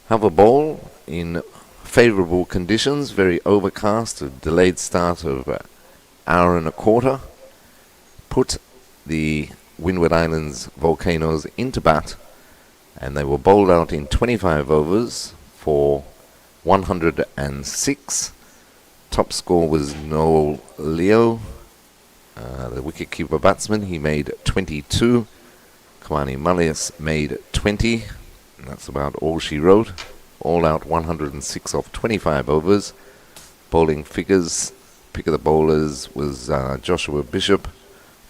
have a bowl in favourable conditions, very overcast, a delayed start of an hour and a quarter. Put the Windward Islands Volcanoes into bat, and they were bowled out in 25 overs for 106. Top score was Noel Leo, the wicket-keeper batsman. He made 22. Kamani Malias made 20. And that's about all she wrote. All out 106 off 25 overs. Bowling figures, pick of the bowlers was Joshua Bishop.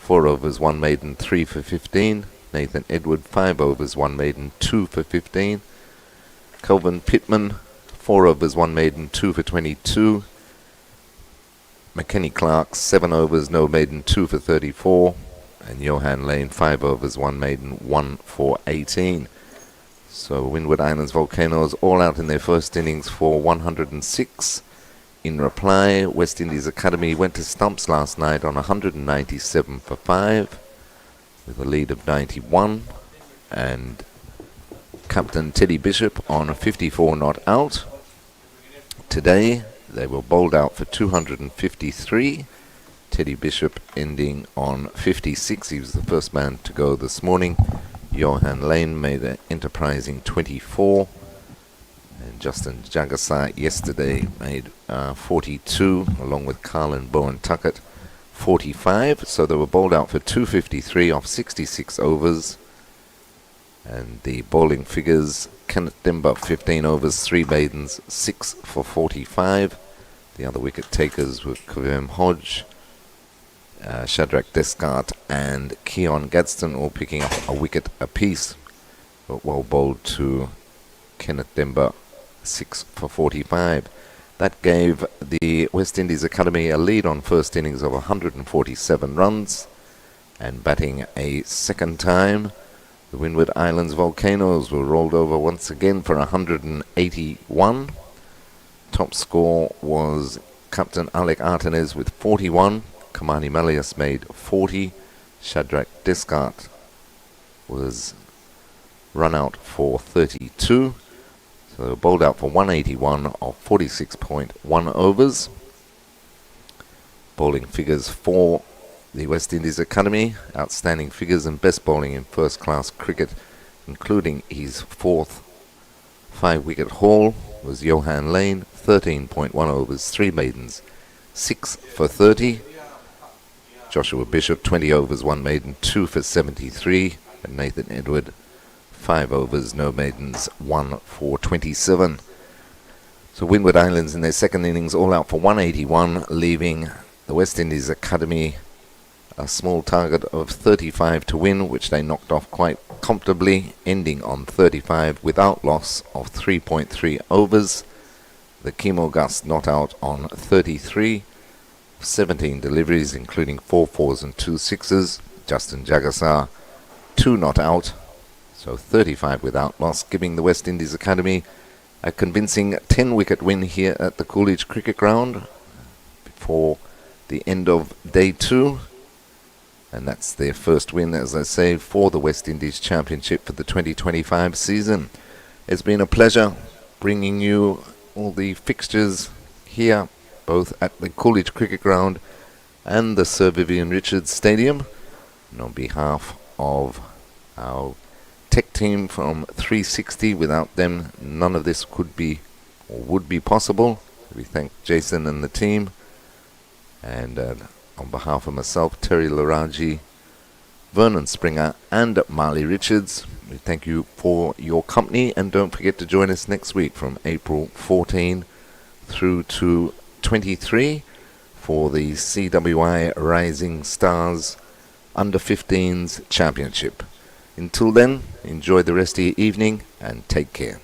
4 overs, 1 maiden, 3 for 15. Nathan Edward, 5 overs, 1 maiden, 2 for 15. Kelvin Pittman, 4 overs, 1 maiden, 2 for 22. McKenny Clark, 7 overs, no maiden, 2 for 34. And Johan Lane, 5 overs, 1 maiden, 1 for 18. So Windward Islands Volcanoes all out in their first innings for 106. In reply, West Indies Academy went to stumps last night on 197 for 5 with a lead of 91. And Captain Teddy Bishop on a 54 not out. Today they were bowled out for 253. Teddy Bishop ending on 56. He was the first man to go this morning. Johan Lane made an enterprising 24. And Justin Jagassar yesterday made 42, along with Carlin Bowen Tuckett, 45. So they were bowled out for 253 off 66 overs. And the bowling figures, Kenneth Demba, 15 overs, 3 maidens, 6 for 45. The other wicket takers were Kavem Hodge, Shadrach Descart and Keon Gadsden, all picking up a wicket apiece. But well bowled to Kenneth Demba, 6 for 45. That gave the West Indies Academy a lead on first innings of 147 runs. And batting a second time, the Windward Islands Volcanoes were rolled over once again for 181. Top score was Captain Alec Artenes with 41. Kamani Malias made 40. Shadrach Descart was run out for 32. So they were bowled out for 181 of 46.1 overs. Bowling figures for the West Indies Academy. Outstanding figures and best bowling in first-class cricket, including his 4th 5-wicket haul, was Johan Lane, 13.1 overs, 3 maidens, 6 for 30. Joshua Bishop, 20 overs, 1 maiden, 2 for 73. And Nathan Edward, 5 overs, no maidens, 1 for 27. So Windward Islands in their second innings all out for 181, leaving the West Indies Academy a small target of 35 to win, which they knocked off quite comfortably, ending on 35 without loss of 3.3 overs. The Kimo Gus not out on 33. 17 deliveries, including 4 fours and 2 sixes. Justin Jagassar, 2 not out, so 35 without loss, giving the West Indies Academy a convincing 10-wicket win here at the Coolidge Cricket Ground before the end of day 2. And that's their first win, as I say, for the West Indies Championship for the 2025 season. It's been a pleasure bringing you all the fixtures here, both at the Coolidge Cricket Ground and the Sir Vivian Richards Stadium. And on behalf of our tech team from 360, without them none of this could be or would be possible. We thank Jason and the team. And on behalf of myself, Terry Laraji, Vernon Springer and Marley Richards, we thank you for your company, and don't forget to join us next week from April 14 through to 23 for the CWI Rising Stars Under 15s Championship. Until then, enjoy the rest of your evening and take care.